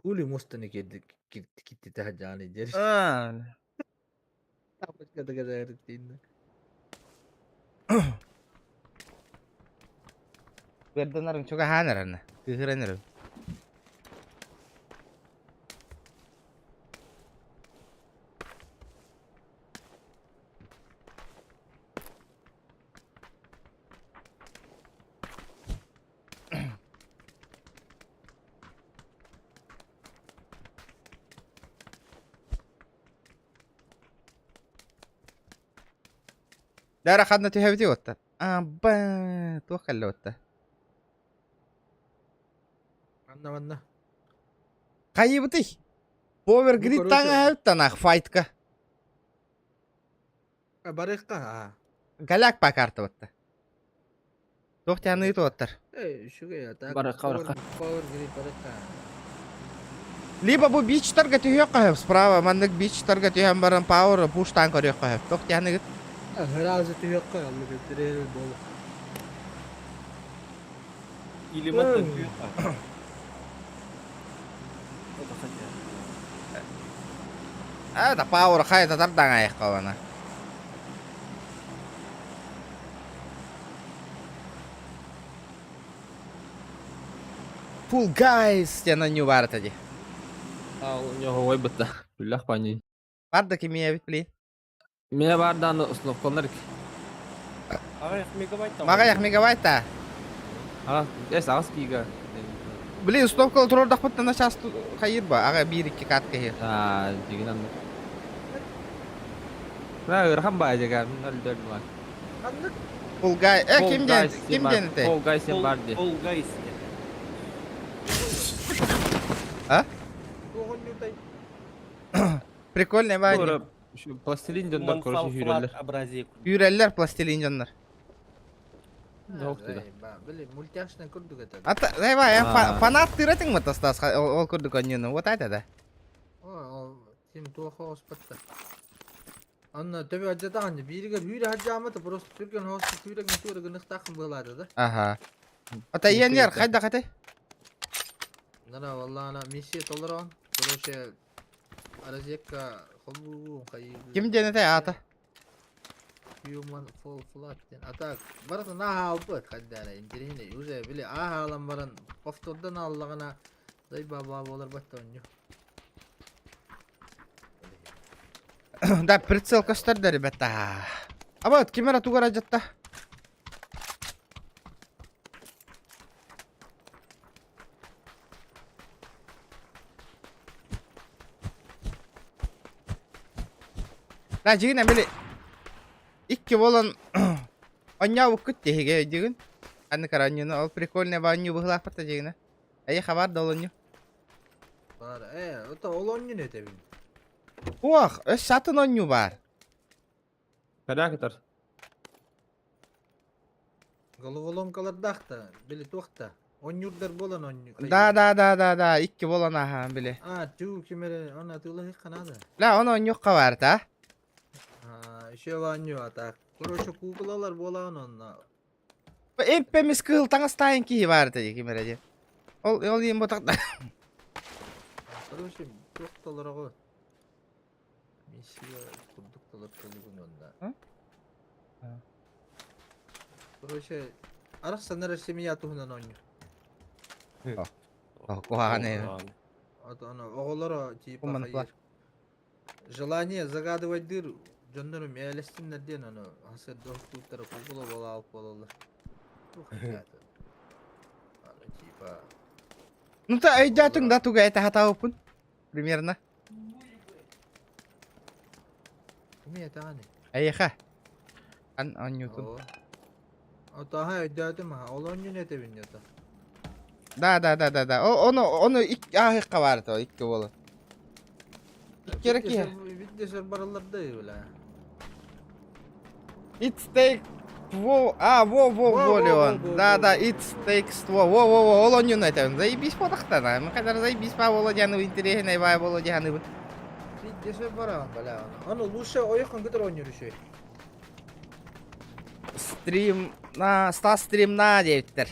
Хули мостаны китти тәһә жаны жер. Aa. Başka da kadar öğrettiğinde. Verdanların çok hanerin. Kıhıranırım. Där أخذنا تهاوتي وتا. با توكل وتا. Anla. Kaybıtı. Power Bu grid короче- tanga hevtanaq fight'ka. Barıkka ha. Galak pakartı вата. Tohtiyanı yut ваттар. Şu ya. Barıkka. Power grid barıkka. Либо bu beach targa tüyüyor hep sprava. Mandık beach targa tüyüyen baran power push tank arıyor hep. Tohtiyanı yut. Herhalde tüyekka yallı götürür bol. İlimat da Hmm. diyor. O da kaçar. Ada power kaya tatar tanga kawana. Full guys ya new var tadi. Aa, nyoho way bata. Billah panji. Var da kimya bitli. Mine bardan ısınıp konlar ki. Aga megabayt da. Maga yak megabyte ta. Ha, as giga. Beli stop control dapat tanda chas kayır ba. Aga 1-2 kat kayır. Ha, jiginan. Nah, rekam ba aja kan. Nalder man. Anlık. Full guy. Kim denete? Fall guys yang bardi. All guys. Doğun yutay. Прикольный var. Doğru. Şu plastilin canlar koruşu hüreller. Образие. Yüreller plastilin canlar. Yok dedi. Böyle multiaction kurduk etti. Ata, saya var ya Ah. fanat tirating mata stas ol kurduk anyun. What ada da? O tim tuha hospital. Anna tabi acı da anca biri gel hüre hacı amata prosto Türkiye'nin hospital hüre gün şura günlük takım buladı da. Aha. Ata yan yer kayda kate. Nana vallahi ana misiye toleran. Proje aracıka hobu kayı. Kim denete ata? Human fall flat den atak. Barata na ha upet kaddana indirine yüze bile aha alan baran poftordan Allah'ına dayı baba olur batonyu. Да, прицел gösterdi ribetta. Ama kamera tugar ajatta. Nah, jigin ambil ikki болон оня укут теге жигин. Аны караньюну ол прикольный ваню быхлак пата жигина. Ай хабар долоню. Var o da olan ne tabi. Уах, өс сатын оню бар. Kada ketar. Головолом kalır dağda bile tuğda. On yurtlar bolan on. Да, ikki болон аха биле. Tu kimere ona tuğla hiç kanada. Ла, оны оню бар та. Şey var nyu atak. Короче kuklalar bolan onna. Эмпемис кыл таңыстайын ки бар та камера же. Ол ем ботакта. Короче tuğdalara koy. Misiye kurduk dalar kılıbın onda. Ha? Короче arak sanır resmi yatuğundan onyu. Куагане. Ata ona oğullara tipa Aman hayır. bak. Желание загадывать дыру. Жандарм ялестинler diyen onu. Hasır dostlukları kukula bola alıp bolalar. Типа. Ну та айдатың да туга это хатаупун. Примерно. Кime tane? Айха. Ан онютун. O. O daha ödedi mi? Olan yine de biniyordu. Да. Onu ahıkka vardı o ikki bolu. Gerek ya. Videosu baralarda öyle. It takes во, Леон. Да, it takes во, ол онюн айтамын. Заебись подақтан. Мы kadar заебись па Володяны интересный бай Володяны. Videosu bara bala. Onu лучше oyakın kadar oynuyor şey. Стрим на, Стас стрим на 9'тер.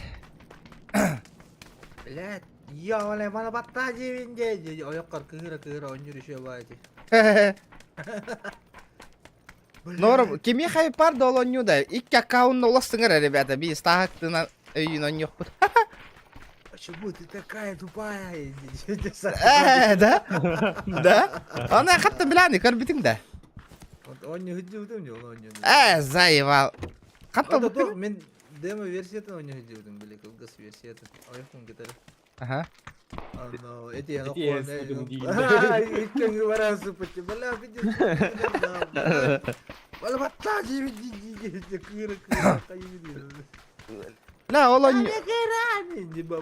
Блядь. Ya oleh mana batta jebin je oyokkar kıhıra on yürüyüşe baydı. Норм, кеми хайпар да олонью да. Икки аккаунна уластыңар, ребята. Би стахактына өйін он yok бут. Почему ты такая тупая? Да? Да? Аны хатта билани, көрбитиң да. On hıcıvdım ya on yürüyüşe. Зайвал. Хатта Hatta бут. dur men demo versiyatın on hıcıvdım bile kılgıs versiyatın. Oyokkun gitarı. Ага. Ano, eti ya Eti ya, sıkıntı değil. İlkan güveren sıpıcı. Bala bir Bala batta jebin je kıhıra kayıyor. لا олонью.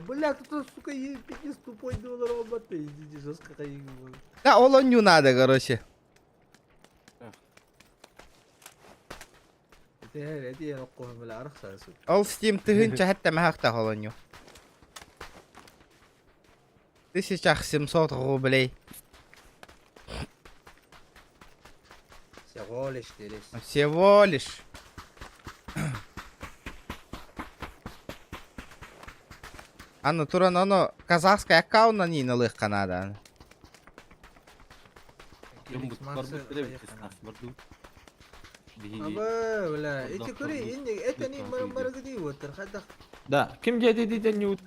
Бля, кто, сука, пиздец тупой доллар работает, иди, жестко кайгу. لا олонью надо, короче. Это я нقوم بلا رخصة سوق. Ол Steam тыгынча хатта махакта олонью. 1700 рублей. Всего лишь дерись. Всего лишь. Анна туран оно казахская аккаунна не налыгка надо. Аба, бля, эти кури, инди, это не маргди вот, хадах. Да, ким жеди дейден ют.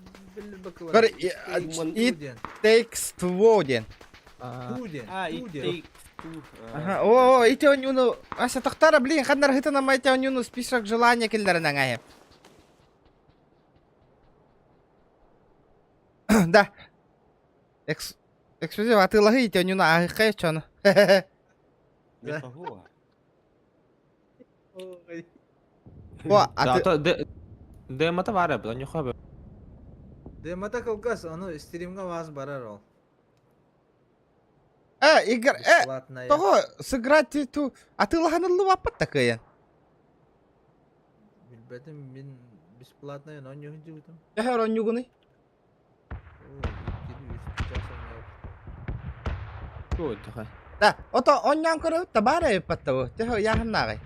Көр it takes two ден. Туден, ит Ага, о, ите он юну. Аса тохтара, блин, хаднар хитана майте он юну список желания киллера нангае. Да. Эксклюзив, а ты лагите он юну, а хай чон. О, а ты... Да, демата бар ya, ben yok abi. De mata kılgas, onu streamga vaz barar ol. Игорь, Бесплатная. того, сыграть эту... А ты лаганылы вапат такая? Bilbedim, ben бесплатная, но не hıcıvdım. Я говорю, он югуны. Ой, такая. Да, ото он нянкору табара епаттавы. Тихо, я хамнагай.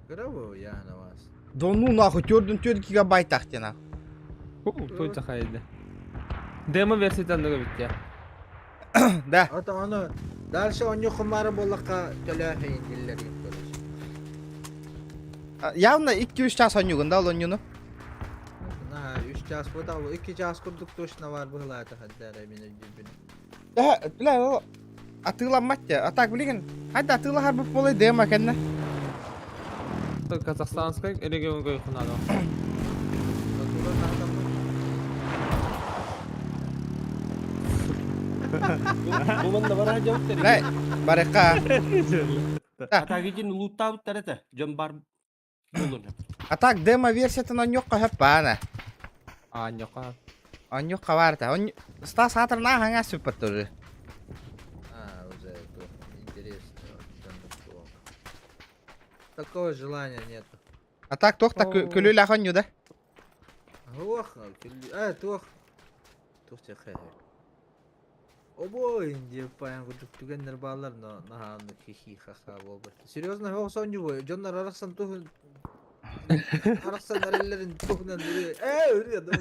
Граво, я на вас. Да ну нахуй, төрдün 4 гигабайт ахтена. Ой, такая да. Demo versiyondan da bitti ya. Да. Ata onu, дальше он не хумары болаққа төләхейін диллер ептеріш. Явно 2-3 час он югун, да, он юну. На, 3 час bu da 2 час kurduk точно var bu hılata haddara meni cibini. Да, бля, атыла матча. А так, блин, хадда атыла харбы полы дема кенне. Это казахстанская регионга хунада. Батула нахтам bu. Буманда бара жауап берейін. Лай, барека. Атак için луттабыт тарата. Жон бар болун. А так, демо версиятын он юкка хэппана. А, yok abi. Он юкка варта. Он ста сатыр на ханга супер туры. А, уже это интересно. Такого желания нету. А так, тохта күлү лахон юда. Ох, тух. Тух те хэ. Обо инде паян гудук түгендер балар но наханды хихи хаха болбы. Серьезно, о сонju бой. Жондар араксан тух. Араксан арелерин тухнан бири. Үрү да.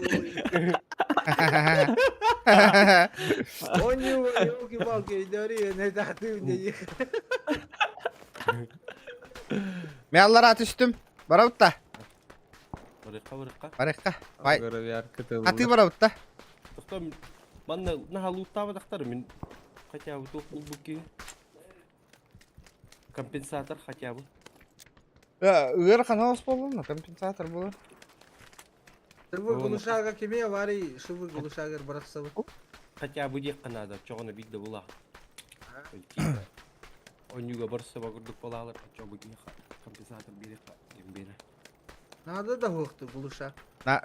Онju yoki балки дори не тахты не. Мен аллара түстүм. Барабытта. Барыкка. Барекка. Бай. Görev yer kötü А ты барабытта. Тоқтам, манна наха луттабыдактар мен хотя бы тоқ булбуки. Компенсатор хотя бы. Ыгыр каналс болду, компенсатор болду. Тырбы гулушага кеме вари шыбы гулушагар бараксабы. Хотя бы дек канада, чоғына бидді була. Онюга барса багырдык болалар, чоғы компенсатор берек бері. Надо да вахты гулушак.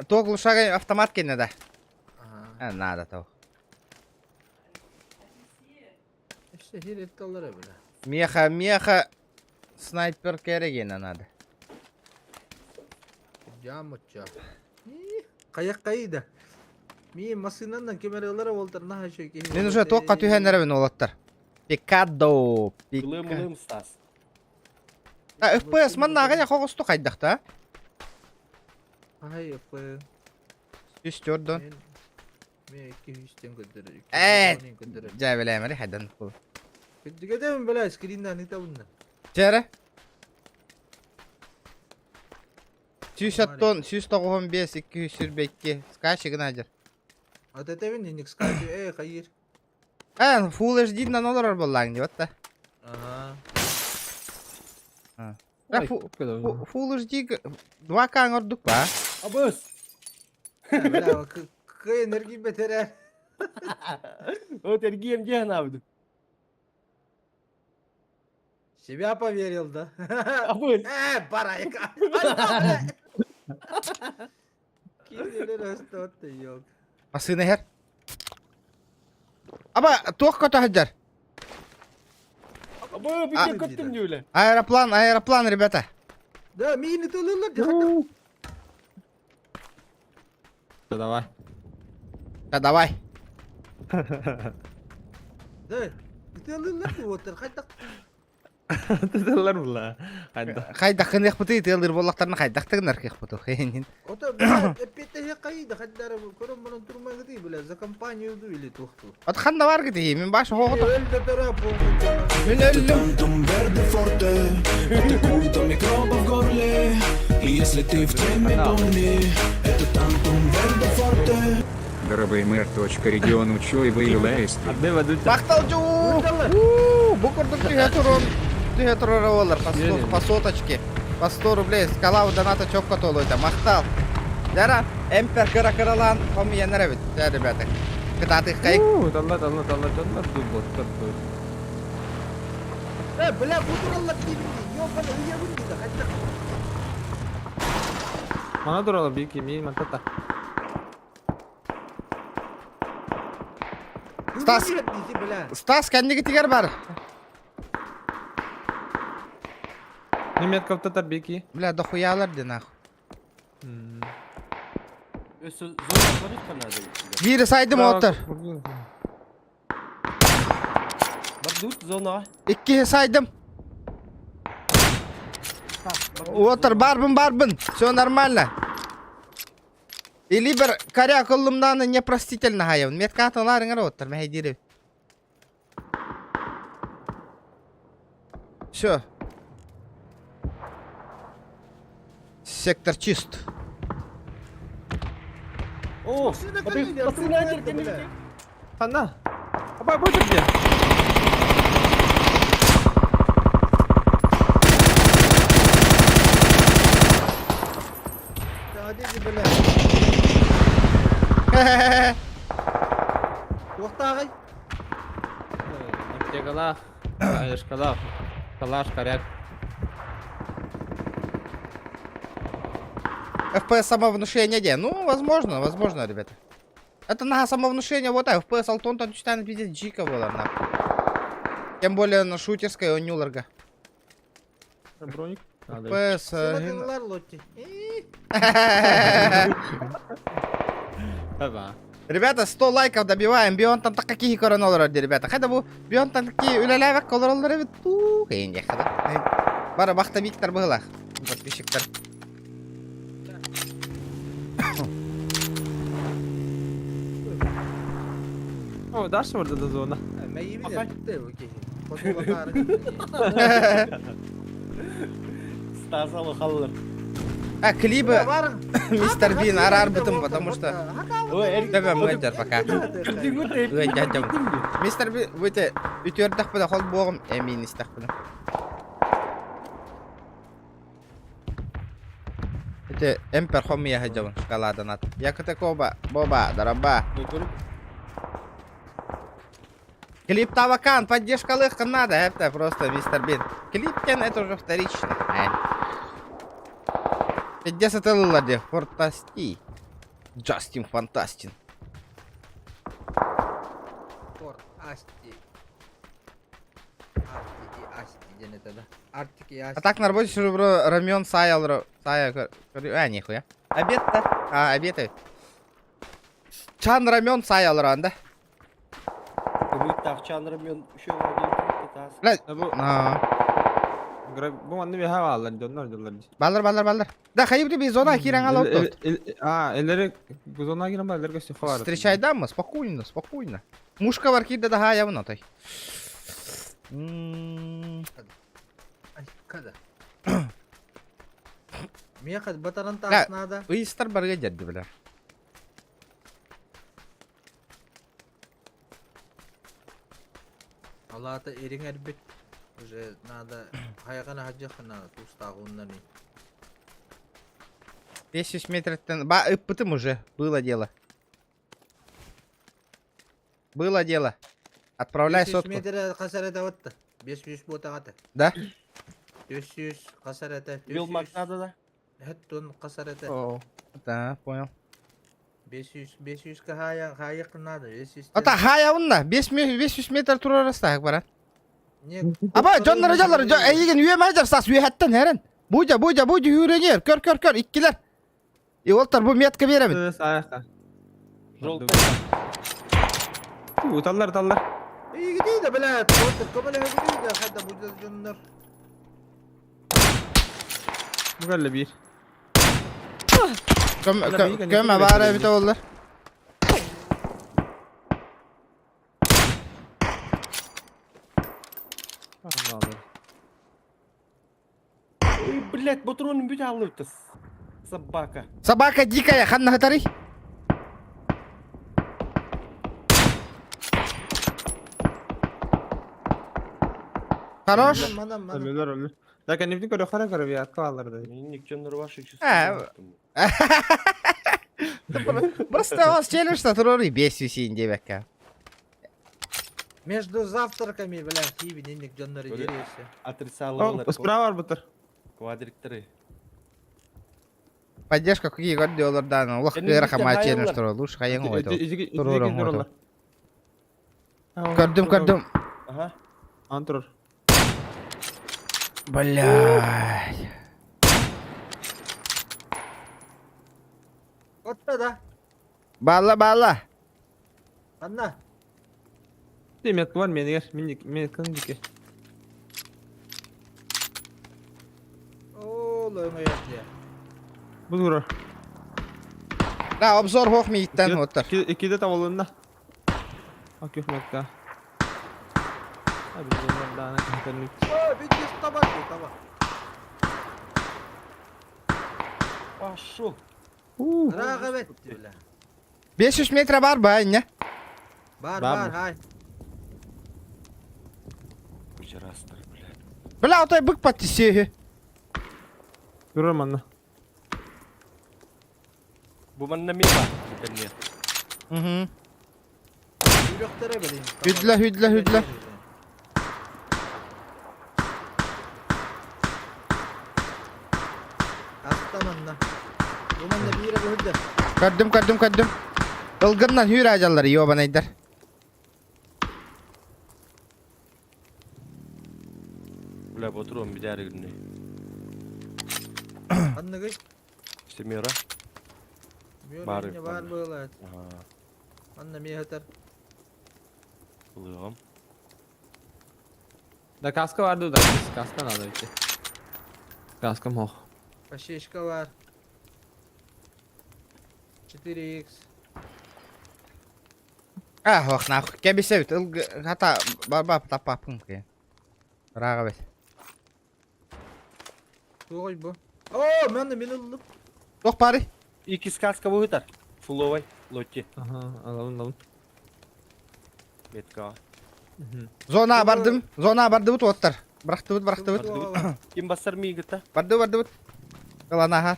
То глушага автомат кенне да. Ага. Надо то. İşte hirettallara bile. Меха снайпер керегене надо. Camutça. Kayak kaydı. Mi masınandan kameralara voltar naha şöyle. Мен уже тоққа түйәнеребен олаттар. Пикадо. Гылым стас. FPS манна ағаня қоғысту қайдақта. Ay yapı. Үстөрдөн. Мен 200'ten götürür. Jay bilemeli haydan bu. Kötüge de mi böyle screen'den ita bunlar? Jere. 210, 195, 222. Kaçıgın acır. ATT'nin indik skacı hayır. Full HD'den olur bollan diyor da. Aha. Ya Full HD 2K orduk ba. Abos. Böyle kı enerji beter. O tergiyem cihan abi. Şimdi apa verildi. Abos. Parayı Kimseler hasta yok. Masını her. Ama tok kötü hacer. Abo bir şey kötüm diyor lan. Aeroplan rебята. Да, мини тулулар дихата. Давай. Да давай. Да. Тулулар вот хайта. Тетелер була. Хайда. Хайда хынық бұты етелдер болақтарына хайдақтығын арқиқ бұты. Хейнин. Ота бля, эпете кайда хаддар көрөм менен турмай кети бля, за компанияду или тохту. От ханна бар кети, мен башы хоғыты. Өлдө тарап. Мен өлім. Тантум верде форте, атакует микроба в горле. И если ты в теме, помни, это тантум верде форте. Дробаймер.регион Учоева и Лаэстри. Адне вадут. Бақталчу! Бұқырдық түйе тұрыр олар. По соточке. По 100 рублей. Скалау доната чокка толойда. Мақтал. Жара, эмпер кыра-кыралан. Коми янара бит. Да, ребята. Кытатых кайык. Талла дубот. Бля, бутураллар кийди. Ёбан үйе бүнди да хайта. Мана турала бики мен мантата. Стас. Стас, кәндегі тигер бар. Немет каптатар бики. Бля, дохуялар де наху. Ösü zor kanada. Biri saydım otur. Bardut zona. İki saydım. Otur, barbın. Все нормально. Или бір коря колымдан непростительно хайым. Меткатыларыңар отыр, мәй дирев. Все. Сектор чист. О, Ханна. Апа бой түрде. Hadi bля. Тоқтағай. Аптекалах. Айшкалах. Калаш коряк. FPS самовнушение где? Ну, возможно, ребята. Это на самовнушение, вот так, FPS Алтон там читает пиздец джика было, нахуй. Тем более на шутерской он Нюларга. Броник. FPS... Сыладыңлар лотти. Таба. Ребята, 100 лайков добиваем. Бион там так какие коронолы, ребята. Хотя бы бион там такие үлелевек колороллары бит. Ту, хейн яхада. Бара бахта биктер было. Подписчиктер. О, дальше вот эта зона. Мәйі бі де окей. Фотолақары. Стасалы халлар. Клипы Мистер Бин арар бытым, потому что... Давай, мойдер пока. Мистер Бин, выйте, үтердік бұда қол боғым, әмейін істік бұда. Үте, эмпер хомия хаджавын, шоколадан ат. Якыты коба, боба, дараба. Клип Тавакан, поддержка легко надо, это просто Мистер Бин. Клип Кен, это уже вторично. 50 ллади, фантасти. Джастин Фантастин. Форт Асти. Асти денеті да. Артик и Асти. А так на работе сижу, бро, рамен саял, нихуя. Обед-то? Обед. Чан рамен саял, да? Ümit takçanlarım yon şu var diye. Блядь. Bu mandı bir hava alır onlar diyorlar. Ballar. Da hayıp bir zona kiren al oldu. Elleri buzona giren ballar göster fare. Встречай дамы, спокойно. Мушка var ki de daha yavun atay. Ay kada. Miye kad bataran Ya. tasnada. Iystar barga jaddi biler. Allah'ta erin erbit. Уже надо hayakana hacıkana tustağundan. 500 метров. Ба, ыппытым уже. Было дело. Отправляй 500 сотку. metre kasarete vattı. 500 bota katı. Да? 500 kasarete. Бил макнада да. Hettun kasarete. Oo. Да, понял. 500 ka hayakana da. 500. Ата хая унна. 500 метр тура растак баран. Ne? Aba canları canları. Eygin üye macar sas üye hatten heren. Buca hürenyer. Kör. İkkiler. Oltar bu metka veremin. Sayaka. Жолтой. Tallar. İyi gidiyor da bela. Otur kabul gidiyor da. Hatta bu canlar. Bu galle bir. Köme bari bir de olur. Allah. Ой, блядь, патроны бить алып-то. Собака. Собака дикая, ханна хатарый. Хорош. Manam. Ölür. Lakin ne bileyim kara bir atka alırdı. Мен никчемдер ваши чувства. Просто у вас челлендж туроры бесюсин девяка. Между завтраками, бля, хиби, денег canları Öyle. geriyorsa. Отрицалывал Справа var butur. квадрикторы. Поддержка какие годы олардан. Улах Senin кыра bizde хама hayal челлендж var. турор. Луш хайын ойду. Dururlar. Көрдüm. Ага. Antırır. Блядь. Otta da. Бала. Anla. Demet var mı yer? Minik kan dike. Oğlum ya. Bu durur. Да, обзор хох миттен отыр. İkide tavalığında. Bak yok mekka. Abi bunlar daha ne kankanlık. Bir kez tabak. Пошел. Rağbet bile. 500 metre var ba anne. Var hay. Пожирастер, блядь. Бля, отой бык паттиси. Durur manna. Bu bana mi var? Belli. Hı. Yürüklere bileyim. Hüdle. Astamanla. Bunun da bir yere hüdde. Kördüm. Ilgından hür ajalları yoban eyder. Бля, патрон bir daha günü. Anla gıç. İşte mira. Var, Var var. böyle. Ага. Anla mi hatar. Kılığım. Da kaska vardı da. Kaskan aldı işte. Kaskım hoş. Kaşişka var. 4x. Ah, hoch nach. Gebisevit. Hata barba tapapın ki. Rağbet. Tuğuy bu. Oo, ben de minildim. Yok bari. İki skaska bu hüter. Fullovay. Lotti. Aha alalım. Betka. Zona bardım bu otlar. Bıraktı bıt. Kim basar mı gıta? Bardı. Колонага.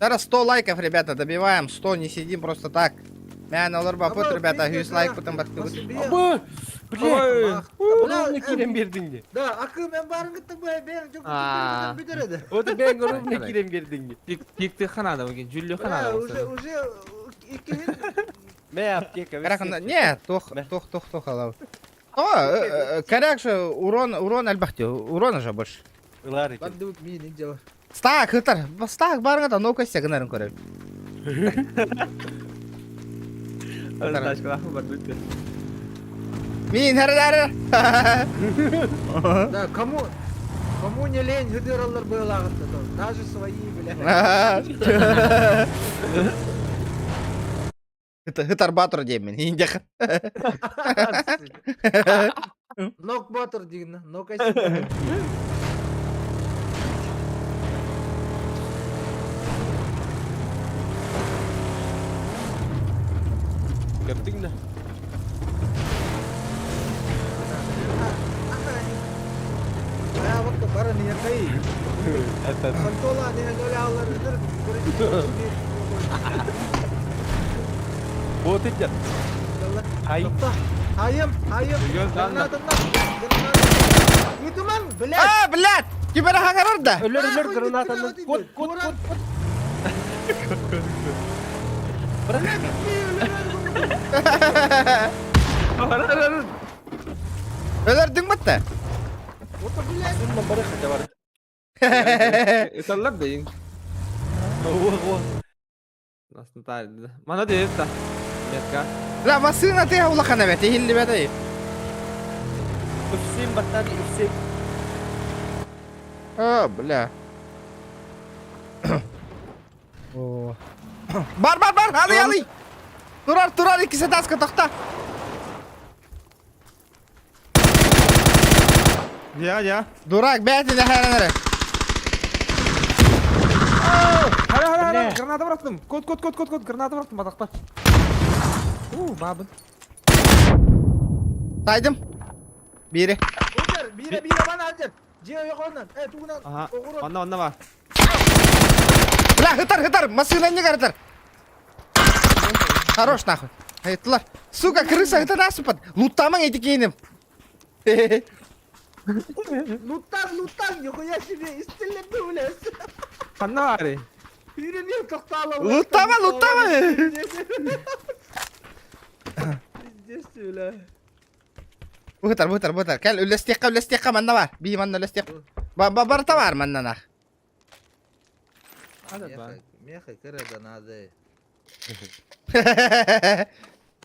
Зараз 100 лайков, ребята, добиваем. 100, не сидим просто так. Мяна олорба пот, ребята, 100 лайк потом бартыбыт. Aba! Блядь! Bak. Ne kirem verdin de. Da akım ben barın gittim bu ben çok Aa. bir derede. O da ben görüp ne kirem verdin de. Pikti kanada bakın. Jülyo kanada. Уже iki hin. Ne yaptı ki? Караканда, нет, тох, алау. О, коряк же, урон әлбәхте, урона же больше. Ular ekin. Ben de bir ninja var. Стак, хытар, стак барыңа да наука сегінерін көрем. Taşkala var lütfen. Min herler. Da kamu Кому не лень, гыдыралар быйлагытты. Даже свои, бля. Гытар батыр деймін мен. Инде. Нок батыр деген, нок айсың. Gördün mü? Ya waktu bara niya kay. Evet. Kontola niya dole allar gıdır. Bu tecet. Hay. Hayım. Göz anla. Itu man, bela. Aa bilat. Gimana hangar orada? Ölür granatanın. Kut. Öldürdün mü de? Bundan bari kaca var. Sallar deyin. Wah. Nasıl tarihli? Mana değil ta. Metka. La masına teh ulah kana bete hilli bete. Üfseyim battari üfseyim. Aa bla. Бар алый. Турар ikisi таска тохта. Ya. Дурак бәті де хәрәнәрі. Hadi. Granata bıraktım. Kod. Granata bıraktım batakta. Babın. Saydım. Biri. Ucar, bire bana acar. Ciyo yok ondan. Tuğunan. Aha. Onda var. Бля, хытар. Масына не гаратар. Хорош нахуй. Айтылар. Сука, крыса это насыпат. Луттамаң эти кейінім. Luttan yok ya şimdi istillet mi ulan? Kanna var. Biri niye toktağla? Луттама. Desti ulan. Бұтар. Кәл үлестеққа манна бар. Бей манна үлестеқ. Барта бар манна нах. Hadi be. Меха кырада надо.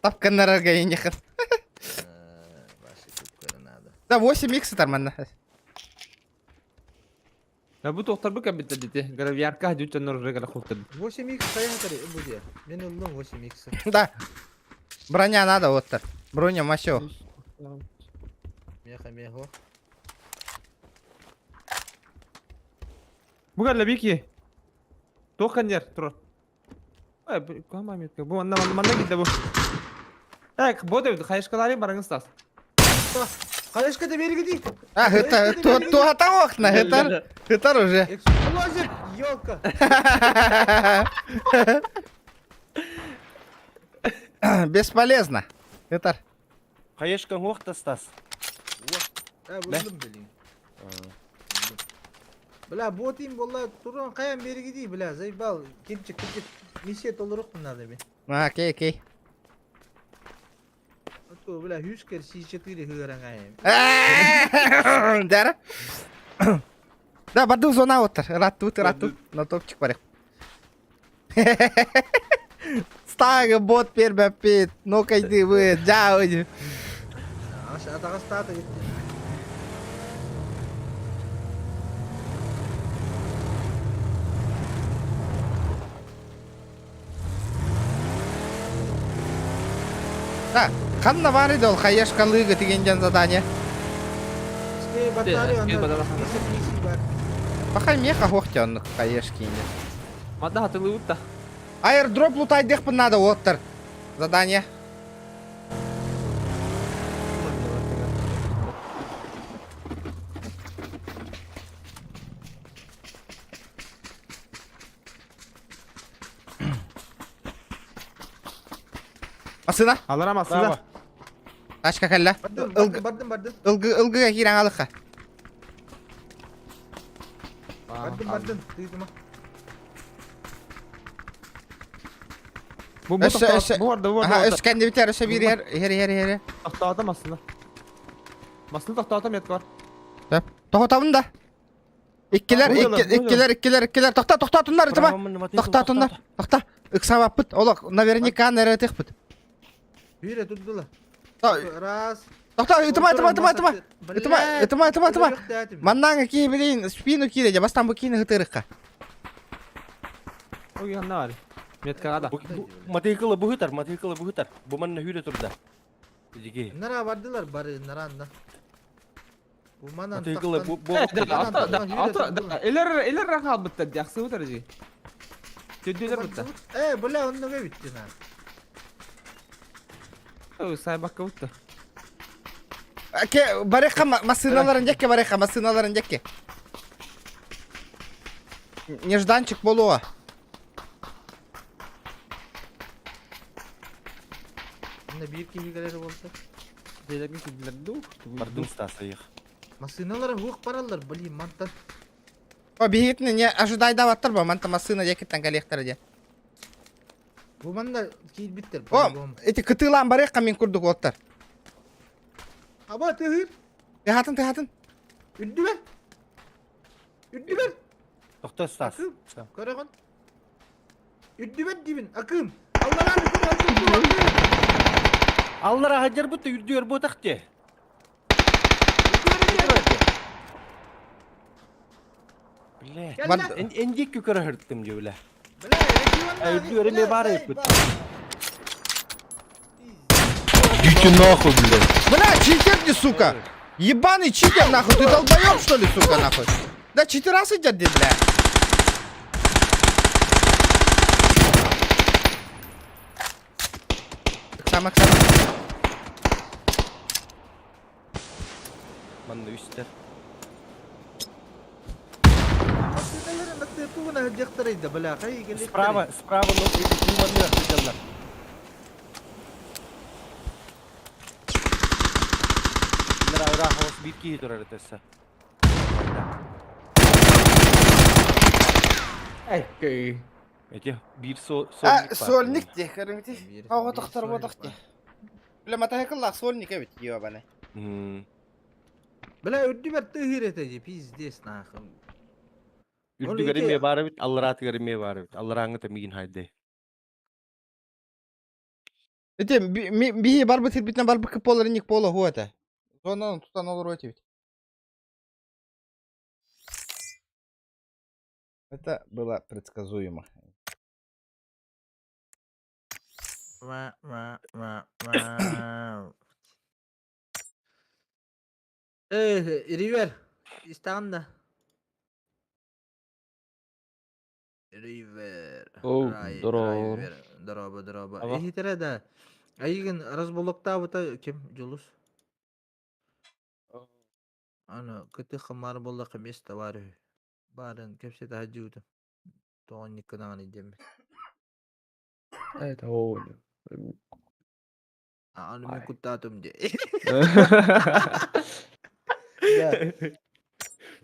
Тапқанларға енеқін. Başı kupkara надо. Да 8 икс тар манна. Ya bu doktor bu kabitte dedi. Gara yarka hadi uçan nur regala khutad. 8x saya tadi bu dia. Ben uldum 8x. Да. Броня надо вот так. Броня масё. Меха. Bu galla biki. Tokan yer tur. Ay bu kama metka. Bu manna gitti bu. Bu da kayışkaları barangın stas. Kalışka da beri gidi. А, это то хата окна, это уже. Эксплозив, ёлка. Бесполезно. Это Kayışkan hoqta stas. Buldum bileyim. Bla botim vallahi turun kayan beri gidi bla zaybal kimçik misiyet oluruk bunlar da bir. окей. Atko bla 100 kere C4 hıran kayan. Дара. Да, баду зона отыр. Рату. На топчик барек. Стага бот пербапет. Ну-ка иди вы, джауди. Aşağıda stata gitti. Да, қанна бар еді ол қайешқалығы тегенген задание. İşte batarya onda. batarya. PC var. Бақай меха хоқты оны қайешкенде. Madda hatırlı utta. Аирдроп лутайдық бұн надо оттыр. Задание. Масына? Alırım aslında. Тачка кәлі. Bardım. Үлгіге керен алыққа. Bardım. Duydum ha. Bu Öşe. bu arada. Aha, öşkende biter. Öşe bir yer. Heri. Tahta adam aslında. Aslında tahta adam yetkar. Тоқтауын да. Иккелер. Тоқта тұндар, итіма. Тоқта тұндар. Тоқта. Үксабап бұд. Олық, наверняка нәретек бұд. Hüre tuttular. Ras. Тоқта, итіма. Ытыма. Маннан ки билин спину кире, бастан бу кини гытырыкка. Ой, yanına var. Metkada. Матыкылы бұғытар. Бұ манна хүйре тұрда. Жеге. Nara vardılar bari naranda. Bu manan Матыкылы Eller rakal bitti. Yaksı bu tarafı. Tüdüler bitti. Bula onu ne bitti lan? Oy, say bakka bitti. Ке барыка масыналарын жекке барыка масыналарын жекке. Нежданчик болуа. Ne bir iki hikayeleri olsa. Delerge tüdüler ду. Бардым стасайық. Masinalara hukuk paralar bileyim mantan. О бигитни не ожидай даваттыр ба, манта масына жекеттен коллектор же. Bu manda kil bitter. О, эти кытылан барыка мен курдук оттар. Aba tehir. Тыхатын. Üddü ver. Тоқта стас. Akım. Karakan. Üddü ver dibin. Akım. Allah'ın akım. Аллара хажар бұтты үрдігер бұтақ де. Біле. Әндек көкірі хүрттім де біле. Үрдігері ме бары еп бұтты. Дүйті нахуй, біле. Бля, читер не, сука. Ебаный читер, нахуй. Ты долбоёб, что ли, сука, нахуй? Да 4 раз идет, бля. Максам. Манна үстер. Masinaların da tepuguna hıcaktarıydı bela. Справа, но эти туманлар хыжалар. Bunlar ayra havası bir ki durar ötesi. Ey. Эти bir solnik var. Сольник де, көріңті. Ау, отықтар. Бля, матахекаллах сольник evet, yiyor bana. Bela üddü ver tehir eteci. Pizdes nakım. Үрдігері ме бары бит, алларатығары ме бары бит. Аллараңы да миін хайды. Эти, бихи бар бітір бітіне бар бікіп болар, ник пола хуата. Зонан тұтан олар өте бит. Это было предсказуемо. River. İstanda. River. Оу, здорово. Здорово. Ага. Хитре да. Айгын разболокта бута кем жолус? Ана кыты хамар болла кемес товары. Барын кепсе да жууда. Тоник кынан идем. Evet, o. Аны мен куттатым де.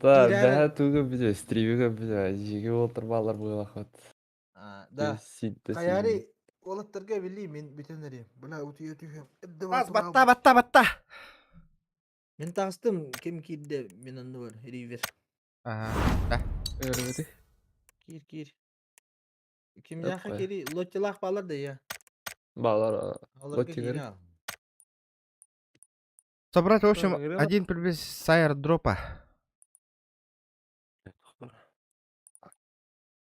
Да, Реально. бәрі туғы біде, стримігі біде, жеге отырмалар бұйла қат. Да. Ситті Каяри олаттарга билли мен бүтенери. Бula утуя түйем. Бас, батта. Мен тағыстым кем кирде мен анды бар. River. Ага, Өрбіде. Кир. Ким Yok жаққа be. кери лоттилақ балар да я. Бағлар, Аларга Лоттигер? кири ал. Собрать, в общем, Говорила? один приблизь с аирдропа.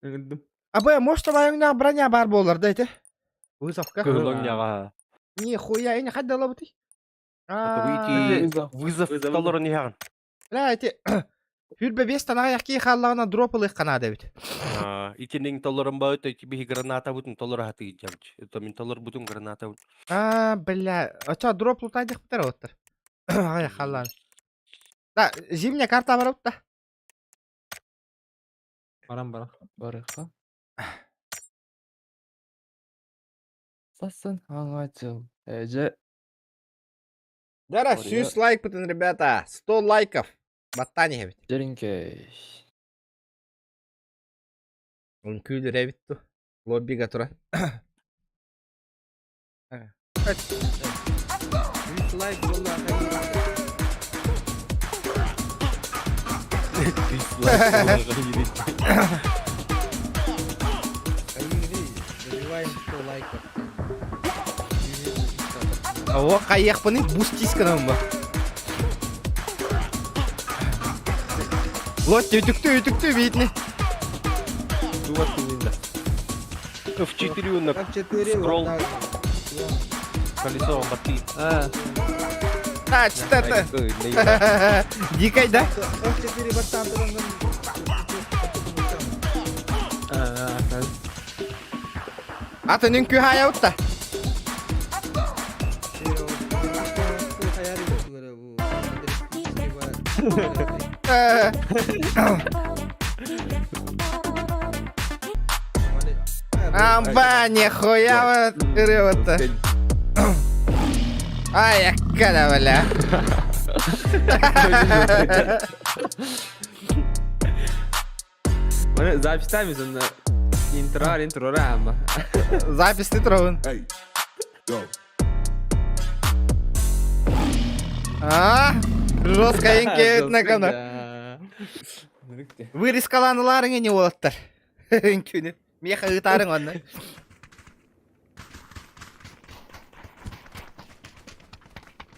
Үндім. Абай, может, твоя броня бар болар, дайте? Вызовка. Кылың яға. Нихуя, я не ходила бы ты. Вызов толыры не яғын. Бля, эти... Хүрбе бестан аяқки қаллағына дропылық қана дәбіт. Итенің толырын ба өті, бейі граната бұтын толыры хаты жабыч. Это мен толыр бұтын граната бұтын. Бля, ача дроп лутайдық бітер оттыр. Аяқ қаллағын. Да, зимняя карта бар отта. Барам. барыққа. Сасын аңачыл. Әже, Дара, Ой, 100 лайк бітін, ребята. 100 лайков. Баттани хебит. жерінкей. Он күйлі рәбітту. Лоббиға тұра. Лайк болла. Забиваем 100 лайков. О, қайық бұны бустисканым ба. Лотти ütüktü битни. Туват тузинда. F4 на Как 4 Скролл. вот так. колесо бати. А, читата. Дикай, да? F4 баттан туранган. Аты нүнкү хаяутта. Амба, нихуя вот рыва-то. Ай, якада, бля. Запись ставим на интро рама. Запись ты троун. А? Жесткоенький на канал. Вырез каланыларың не болаттар. Күні. Меха ытарың онна.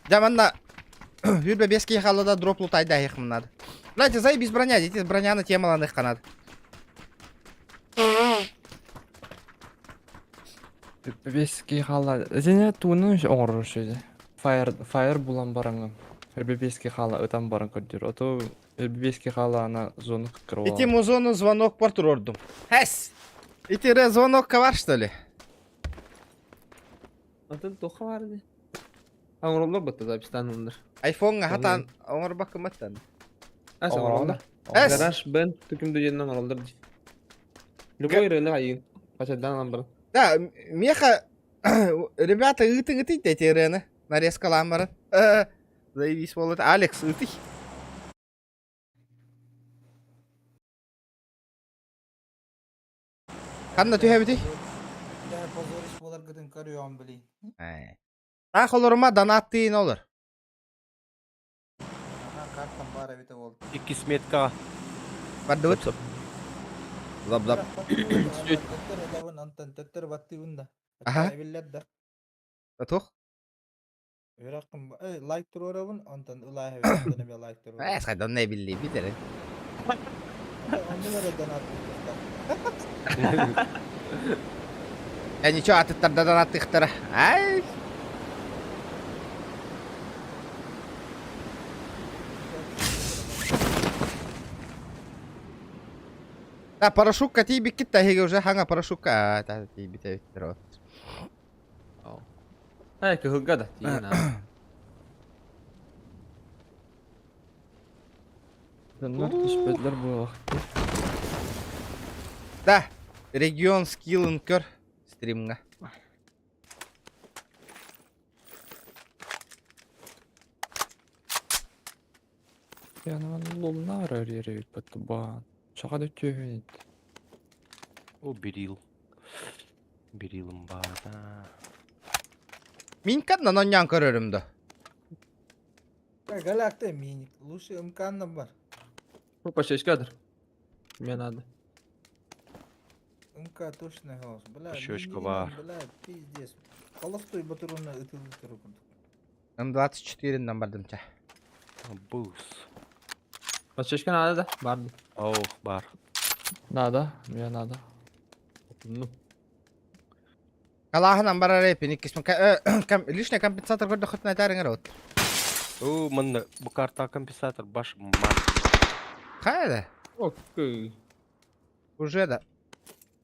Жаманна. Юрбе бески халада дроп лутайда ехм надо. Блядь, зай без броня, дети броня на темаланых канад. Бески хала. Зене туны оңыр шеде. Fire булан бараңы. Бески хала ытан баран көрдür. Ото бески хала ана зону кырып. Ити музону звонок портур ордум. Хэс. Ити звонок var что ли? Атын тоха var di. Аңыроллар бытты запистан ондар. Айфонга хатан оңор бакыматтан. Ас аңыроллар. Эс. Гараж бен түкүмдү жөнүнөн аңыроллар ди. Любой реле айын. Пачадан ламбар. Да, меха, ребята, ыты эти рены. Нарезка ламбара. Заебись, вот Алекс, ыты. Kanna tühebitik. Ya pozoriş bolar gidin karıyorum bileyim. Ta koloruma danattığın olur. Aha karttan bari bite oldu. 2 метка. Badut. Zap zap. Tettir edavın antan tettir batti bunda. Aha. Evilled da. Atuh. Örakım like turorabın antan ulahi ve ne like turor. Es kadar ne billi bilir. Onlara donat. Ya ничего, а ты тогда донатых тара. Ай. Да, парашютка тебе кита уже ханга парашютка, та тебе тера. Ай, кыгылга да. Bunlar düşbedler bu vakti. Да, регион скиллын көр стримга. Yani lollar öyle bitti ban. Çaka da tühün. О, берил. Берилым бар да. Min kadna nonyan körürüm de. Galakta minik. Luşu imkanım var. Bu пачечкадыр. Мен ады. Имка точно хаос. Бля. Щёчка бар. Бля, пиздец. Холостой батаруна ытылы тұрып. M24'den bardım ça. Бус. Пачечка ады да. Барды. Ох, бар. Nada, ya nada. Ну. Калахынан бара репин иккис лишний компенсатор көрдө хотна тарыңар от. О, мында бу карта компенсатор баш бар. Хайда. Окей. Уже да.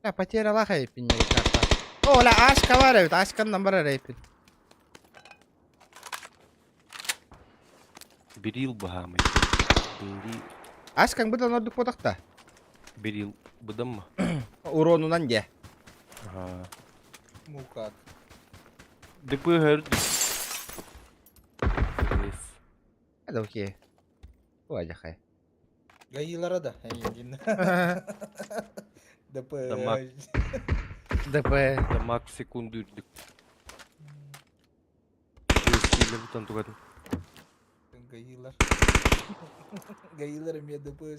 Я потеряла хайпин не карта. О, ла ашка варают, ашкандан бара репин. Берил багамы. Берил. Ашкан бұдан ордық бодақта. Берил бұдан ма? Уронунан де. Ага. Мукат. ДПГР. Hadi okey. Bu acak hay. Gayılara da. Heyingin. Dıpı. Damak. ДП. Дамаг в секунду үрдік. Шесть бұдан туғадым. Gayılar. Gayılarım ya dıpı.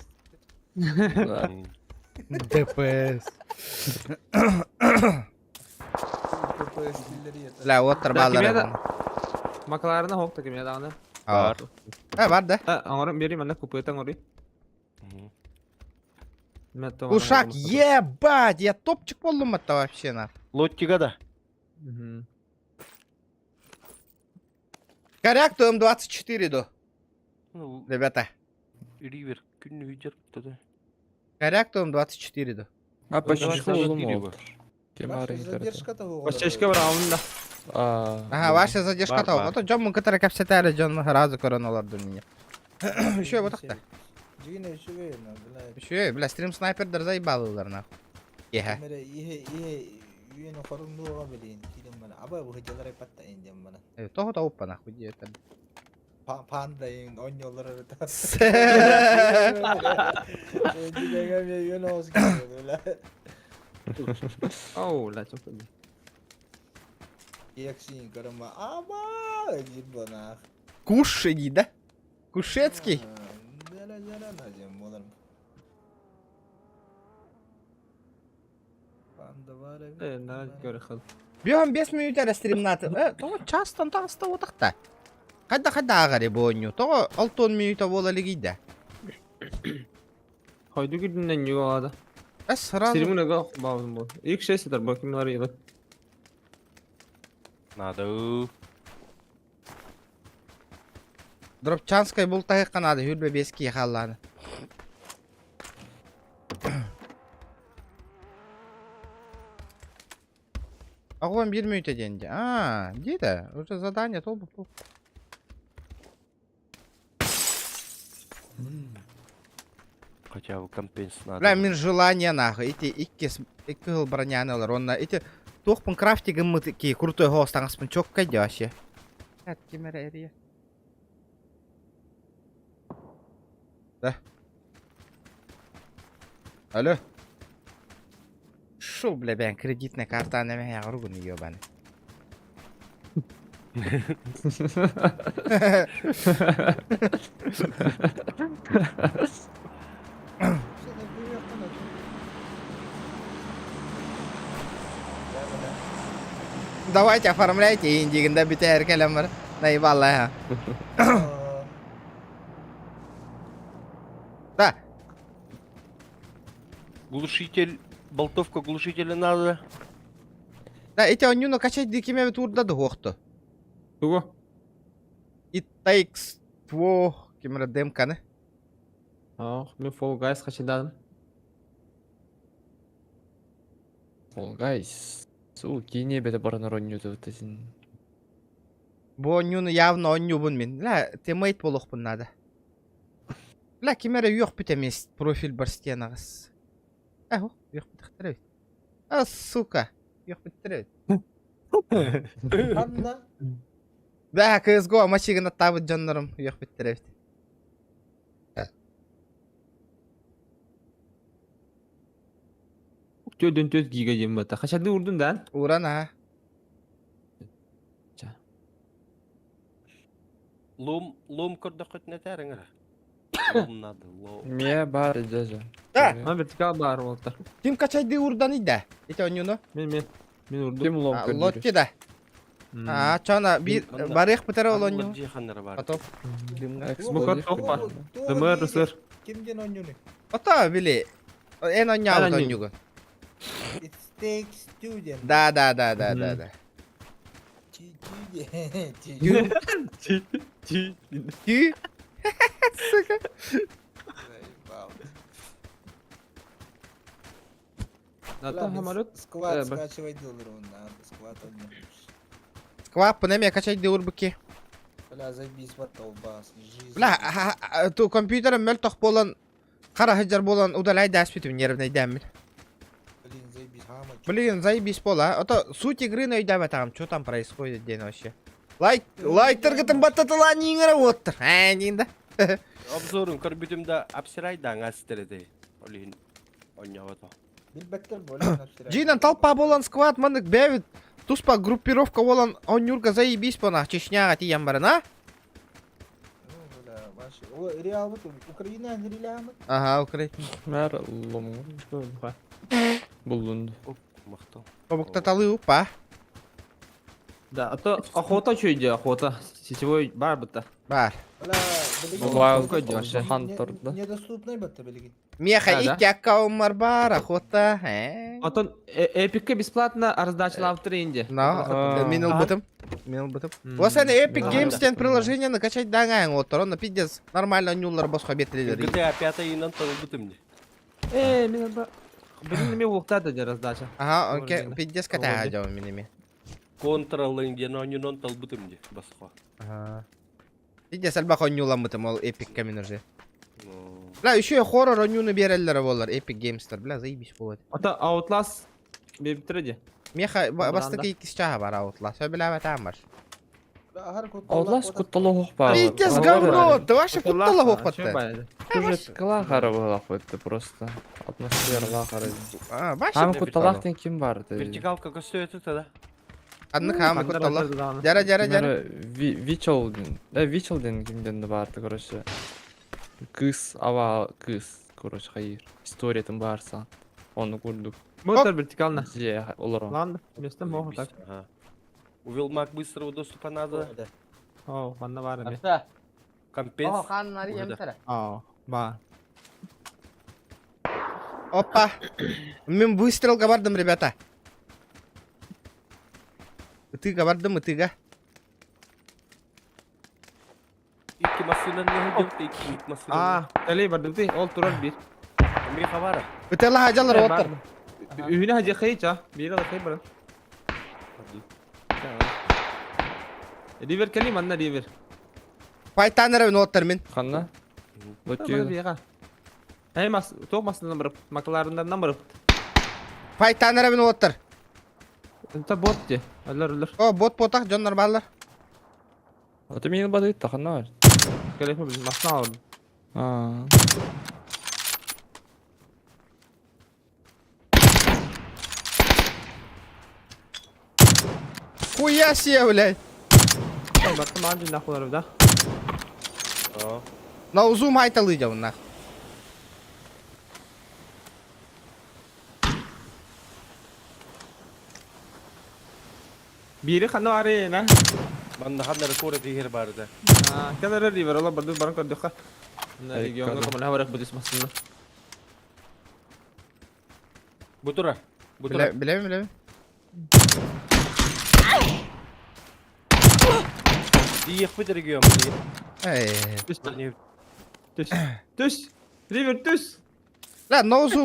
ДПС. Dıpı skilleri yeter. La otur ballara. Макаларына хоқ та кеме дағаны. Var. Ha var da. Аңырым берейм, әлі көпетің ұрый. Ушак, ебать, я топчик болдум это вообще на. Лоттига да. Коряк то М24 до, Ну, ребята. ривер күнү үйдер туды. Коряк то М24 до. А почти давай олум задержки ол. бар. Кемарин Задержка-то Чешке бар ауында. Ага, ваша задержка бар, то. бар. Вот Джон Мункатара капсетары Джон разы короналар дуния. Еще вот так-то. Жигине үшіге, блядь. Еще, бля, стрим снайпердер заебалылар нахуй. Еха. Mere үйені қорындуға білейін. Кейден бана. Абай бұл хыджалар айпатта енден бана. Того то опа нахуй, где это. Пандайын, он yollar arada. Дигеге мен үйені осы келеді, блядь. Оу, ла çok iyi. Екшин кырыма. Аба! Дейді бана. Кушай, да? Кушецкий? Жара назем болар. Панда бар. Ne göre kıl. Bir 15 minut ara стримнаты. Того частан тағыста отақта. Қайда ағари бойню. Того 6-10 минута бола лигиде. Haydi güdünden yok ada. Сразу. Stream'ine kalk bağımın bu. İlk şey seter bakayım var ya da. Надо. Дропчанскай бұл тағыққан ады. Хүрбе бескі қалланы. Ағуан 1 минут еденде. Дейді. Уже задание толбы бұл. Хотя бы компенс надо. Бля, мен желание нахуй. Эти екі ғыл броняны олар. Онна, эти тоқпын крафтигім мы такие крутой голос таңыспын. Чок кайды вообще. Кемері әрия. Да. Алло. Шо, бля, бән кредитная карта неме яғырғын ебаны. Давайте оформляйте индигінде бітер кәлемір. Наебалла. Да. Глушитель, болтовка глушителя надо. Да, эти он юно качать дикими вид урдады хоқты. Туго. It takes two кемері демканы. Мен Fall Guys kaçırdım. Fall Guys. Су кейне беті баранар ойнуды өтесін. Бу онюны явно онюбун мен. Ла, темейт болуқпын надо. Ла, кемері үйоқ бітемес профиль бар стенағыз. О, үйоқ бітіқтірі. Сука. Үйоқ бітірі. Панда. Да, CSGO мачигін аттабы жаннарым. Үйоқ бітірі. Tödün töd giga yem bata. Kaçadı vurdun dan? Уран, а. Лом көрді көтіне тәріңір. Лом надо, лом. Мия бар даже. Да. Ha vertikal bağır oldu. Ким качайды урдан иде? Эти онюны. Men vurdum. Кем лом көрдір? Лотти да. Чана, барық бітірі ол оню. Жиһаннары бар. Потом. Bu kart çok var. Dımır ısır. Kimden oynuyor? Ото, били. Эн онявы Аноним. онюгы. It takes two then. Да. Тю. Сука. Zaten hamarut. Сквад бak. скачивай доллар он надо. Сквад он. Сквап, неме качайды урбуки. Бля, заебись батал бас. Жизнь. Бля, ту компьютерім мөл тоқ болан, қара хыджар болан удалай дәспетім нервный дәмін. Блин, заебись. Хама. Блин, заебись пола. Ото суть игры найдем там, что там происходит день вообще. Лайктер гытым баттатыла неңірі оттыр. Дейін да. Обзорын көрбүтімді апсирайдан әстереді. Олейін ойнауыды. Билбектер болен. Джинан толпа болан сквад, мандык бәвит. Туспа группировка болан, он нюрга заебись пона, Чечняға тиен барын, а? Бля, вообще. О, реал вот Украина, реал. Ага, Украина. Мәр лом. Бұлдынды. Мақтал. Побукта талы упа. Да, а то охота что иди, охота. Сетевой бар быта. Бар. Wild вообще Hunter да. Недоступный бата белгин. Меха Да, да. икки аккаумар бар, охота. Отон Эпикке бесплатно раздача инде. Минул бытым. Вот sen Epic Games'тен приложение накачать даңайың отыр, оны пиздец нормально нюллар босқа бетілер. GTA 5-ынан тылбытым не. Мен Блин, мне уқтады де раздача. Ага, окей, Оригинал. пиздец ката ажау минеме. Контролын ден онюнан тылбытым не. Басқа. Ага. Пиздец албақ онюлан бытым ол Epic каминерже. Бля, еще хоррор онюны берелер болар, Epic Games'тер, бля, заебись болады. Ата Outlast бебитреди. Меха Буранда. бастыки иккис чаға бар ауытла, сөй білә бәтәм бар. Outlast кутталы хук бар. Пиздец говно, ты вообще куттала хук бітті. Сюжеткала харабылақ бітті просто. Атмосферала харабы. Башым Хам кутталақтен ким бар? Вертикалка көстөйті да. Адны хамы куттала. Жара. Вичелден кимден барды, короче. Кыз, ава кыз, короче, хайыр. Историятын барса. Оны көрдік. Мотор вертикально. Же, олар. Ладно, вместо мого так. Ага. У Вилмак быстрого доступа надо. О, ванна бар эми. Компенс. Ханнары Burada. емтері. О, ба. Опа. Мен выстрелға бардым, ребята. Ытыға бардым, ытыға. İki masının ne hücumda iki masının. Тали бардыгы, ол турар бир. Bir хабара. Үтелі хажалар отыр. Үйүнө хажы хейча, бир ала хей баран. Ривер кели манна ривер. Пайтаныры отыр мен. Қанна? Түйі. Лөтүйі. Бияға. Эй, тоқ масынан барып, макларынан барып. Пайтаныры отыр. Та бот де, өлөр. О, бот ботақ, жонлар балар. Оты мені бады итті, қанна бар? Келесме біз масына алып. Хуя себе, блядь. Баттым ан жинақ болар да. На узум айталы жауын нах. Бири қанна бар ена. Banda hanları kore dihir barda. Келер ривер, ола барды баран көрдіққа. Регионға қомына барақ бұдыс масында. Butura. Butura. Білемін. Diyek bir region bu değil. Эй. Түс. Ривер түс. Ла, на узум.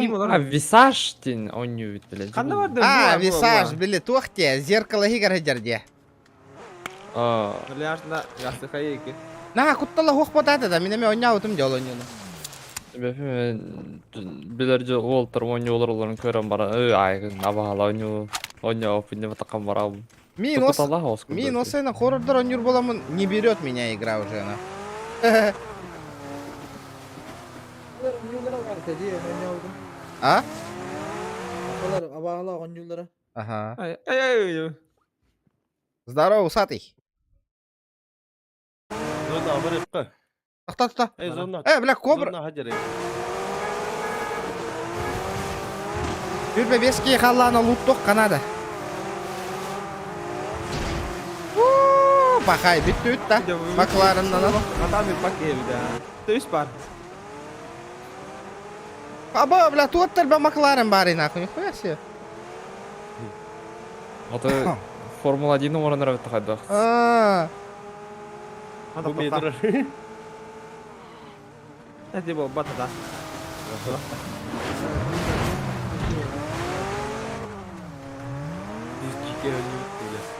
Висаж ден оню бітілі. Қанна барды? Висаж, білі, туақте, зеркало хигар хеджерде. Ляшна, ясы хайеки. На, куттала хуқ ботады да, менеме оня утым жол онюны. Білерді олтыр оню оларларын көрім бара. Айғын, абағала оню опынды батаққан бара. Мен осыны хоррордор онюр боламын, не берет меня игра уже, на. А? Абағала онюлдары. Ага. Ай. Здорово, усатый. Zona bırakı. Та. Ey zona. Бля, кобра. Zona hacer. Үрбе беске қаланы луттоқ қанады. Бақай, бітті өтті. Макларынан. Атам bir bak evde. Түс бар. Аба, бля, туаттыр ба Макларен бар нахуй, нихуя себе. Оты Формула 1 орын рәвітті қайдақ. Bu medir. Hadi bu batıda.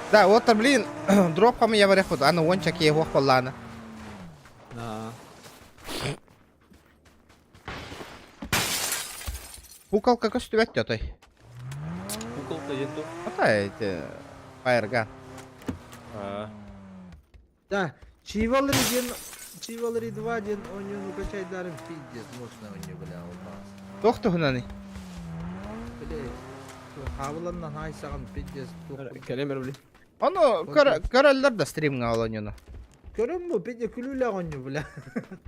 Да, отыр, блин, дропқа мы я барех буду. Аны ончак ие хоқ болланы. Пукалка көстү бәтті отой. Kukul da yendu. Отай, фаерган. Да, Чивалри 2 ден онюну качайдарын пиздец мощно оню бля олмаз. Тоқты хүнәні. Бля, хавыланнан айсаған пиздец тоқ. Kelimler bile. Оны көрәлдер да стримға ол онюны. Көрім бу, пиздец күлілі оню бля.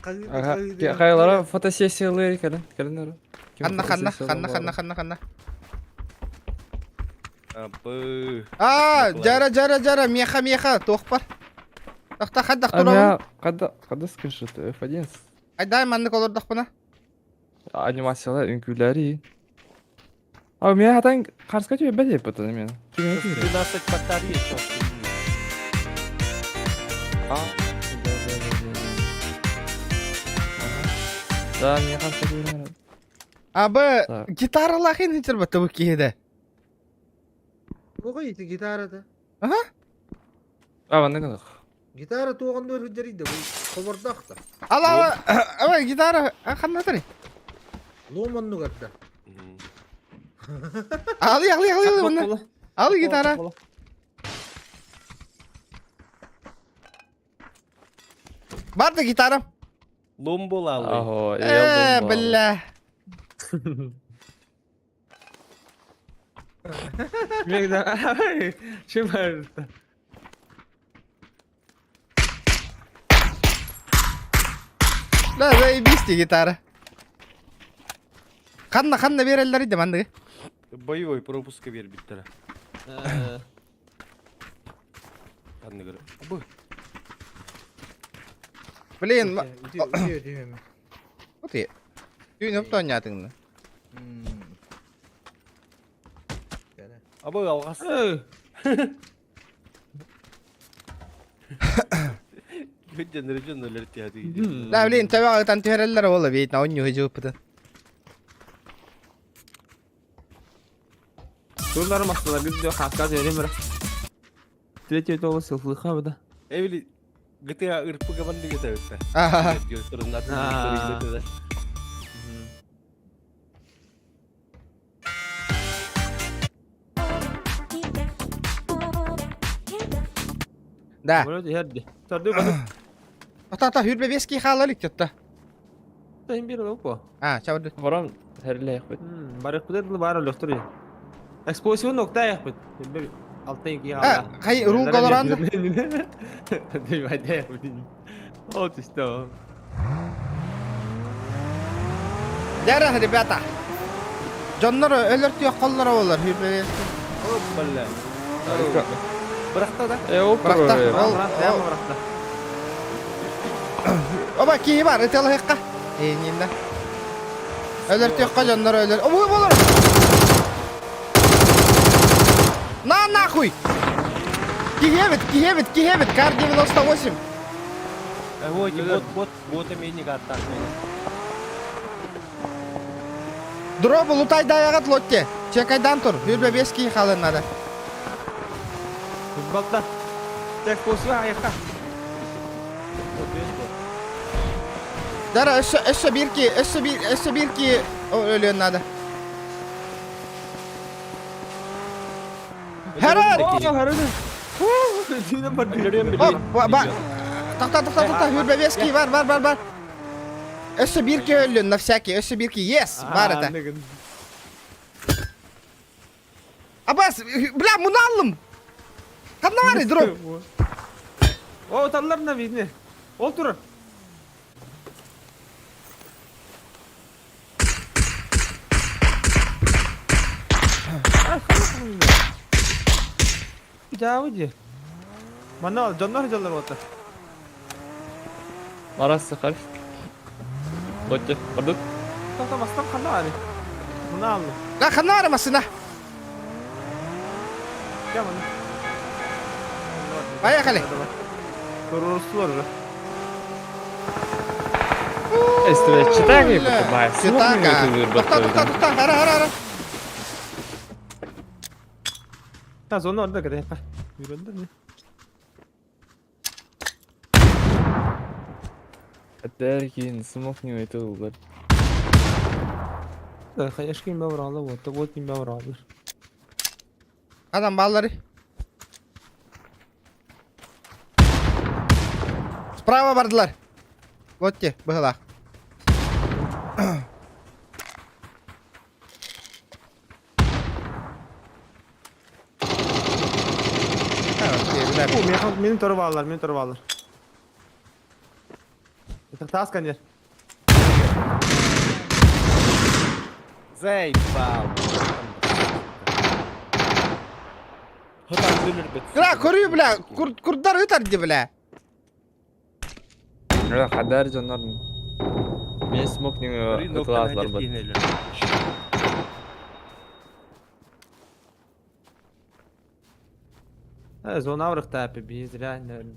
Қайлары фотосессиялы келіндер. Ханна. Абы. Жара, меха, тоқ бар. Тахта хаддах А турабын. меня когда скриншот F11 Айдай маннык олордах бuna. анимациялар үңкүләри. А у меня хатан карска тебе бәле потом мен. 12 батарея сейчас. Да, мне карска тебе. Абы Так. гитаралар хин хинчер бата бу киһиде. Буга ити гитарада. А, ванны гына. Гитара туган дөр хыджарыйда бу. Хобордакта. Ала ава гитара ханнатыры. Ломанну гадда. Алы бuna. Алы гитара. Барды гитара. Ломбол алый. Ахо, Билля. Мегда. Чем это? Да, заебисти гитара. Ханна берелдер иде мандыгы. Боевой пропуска бер биттер. Ханны көрө. Бу. Блин, Үтү. оти. Үйнөп тоонятыңды. Абы алгас. Жөнөлөр тияды. Да, блин, төбөгө тан төреллер болу бейт, на онню жыппыты. Турlar masada biz de hakka verim bırak. Tretye tolu sılflığa bu da. Evli GTA ırpı kapandı gete ötte. Aha. Gösterunlar. Да. Böyle hadi. Tardı bak. Ата хүрбе бески халалык тетта. Тайм bir lopo. А, чабды. Ворон херлех бит. Barık bu da baro löktür ya. Exposition nokta yapıp. Bir alttan ki А, хай рул колоранды. Değil hadi yapıp. От işte o. Дәрә, ребята. Жоннор өлөртү коллары болар хүрбе. Hop balla. Bıraktı da. Оп, Быракта. Bırak devam bırak da. Оба ки бар, этел хакка. Эйнинде. Өлөртү ка жоннор өлөр. Ой, болор. На нахуй. Киевит, кар 98. Вот вот имени карта. Дробу лутай даягат лотте. Чекайдан тур. Хүрбе бески халынады. Balta. Exposition ayakta. Дара, эше бирки өлөнады. Herhalde. Herhalde. Dine bak. Такта, хүрбе бески бар. Эше бирки өлөн, на всякий, эше бирки, yes, бар это. Абас, бля, муну алдым. Кандай бар дроп? O tallar ne bizne? Oturun. Jauh je. Mana jonlar oldu. Арасы харф. Лотте, бардык. Tamam kanda var. Bunu aldım. Ла, кандай арамасына? Gel bana. Поехали. Kuruluşlar. Эстебе читаги бай. Такта, ара. Ha sonra orada kadar. Yüründün mü? Деркин смог не это угод. Hayır kim var Allah bu. Tabii kim var Allah. Адам баллары. Справа бардылар. Лотте, быгыла. Beni torbalar. Tas kan yer. Заебал. Хатан дөлөр бит. Ла, көрүү, бля, курдар ытарды, бля. Hader canlar. Men smokning ıtılazlar bud. Zona avrak tabi biz lan.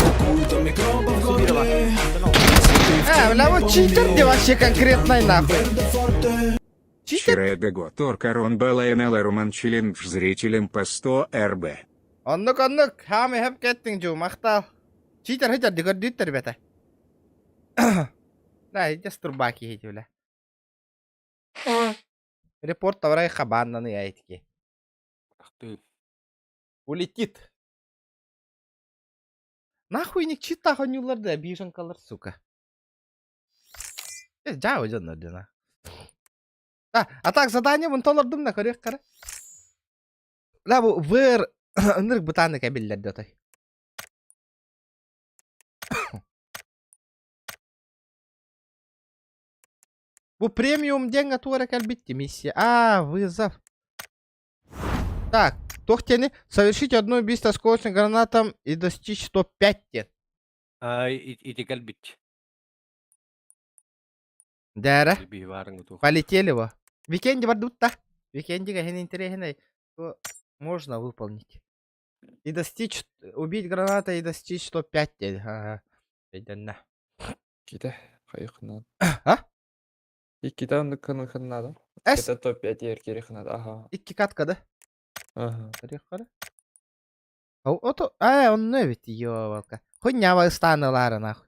Какую-то микроба в горле. Бля, вот читер где вообще конкретный нахуй. Читер? Шредего Торкарон Балайнала Роман Челлендж зрителям по 100 РБ. Оннук, хами хеп кеттің жу, мақтал. Читер хитер дегөр дүйттер бәті. Да, идес турбаки хети, бля. Репорт таврай хабаннаны айтки. Улетит. Нахуй ник чит тахонюларды обиженкалар, сука. Жау жоннор жана. А так задание вон толордум на корек кара. Ла бу выр ынырк бутаны кабиллер дотой. Бу премиум деньга туара кальбитти миссия. Вызов. Так, тохтени совершить одно убийство с колочным гранатом и достичь 105 тен. İti kalbit. Дара, Bir varın tuh. полетели во. В викенде бардут-то. В викенде гахен интересный, то можно выполнить. И достичь, убить граната и достичь 105 тен. Ага. Иденна. Ките. Хайхнат. А? Ките онды кынады. Эс, Ките топ-5 еркери хынады. Ага. икки каткады. Ага. Тарихкады. Ото, он не ведь, ёвалка. Хуйнява станылары, нахуй.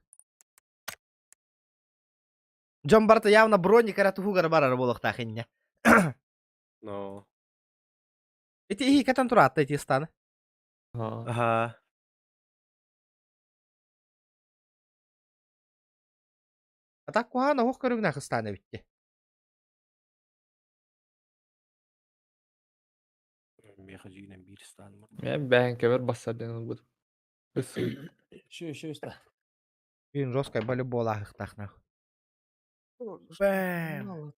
Джон Барта явно броник, а тугар барар болох тахиння. No. Эти ихи катан туратты эти станы. Ага. Aha. А так кухана хохкарыгнах станы битти. Mehajinen bir stan. Men бәңке басар денен буд. Şu usta. Блин, жесткая волейбола ахтах нахуй. Бэм.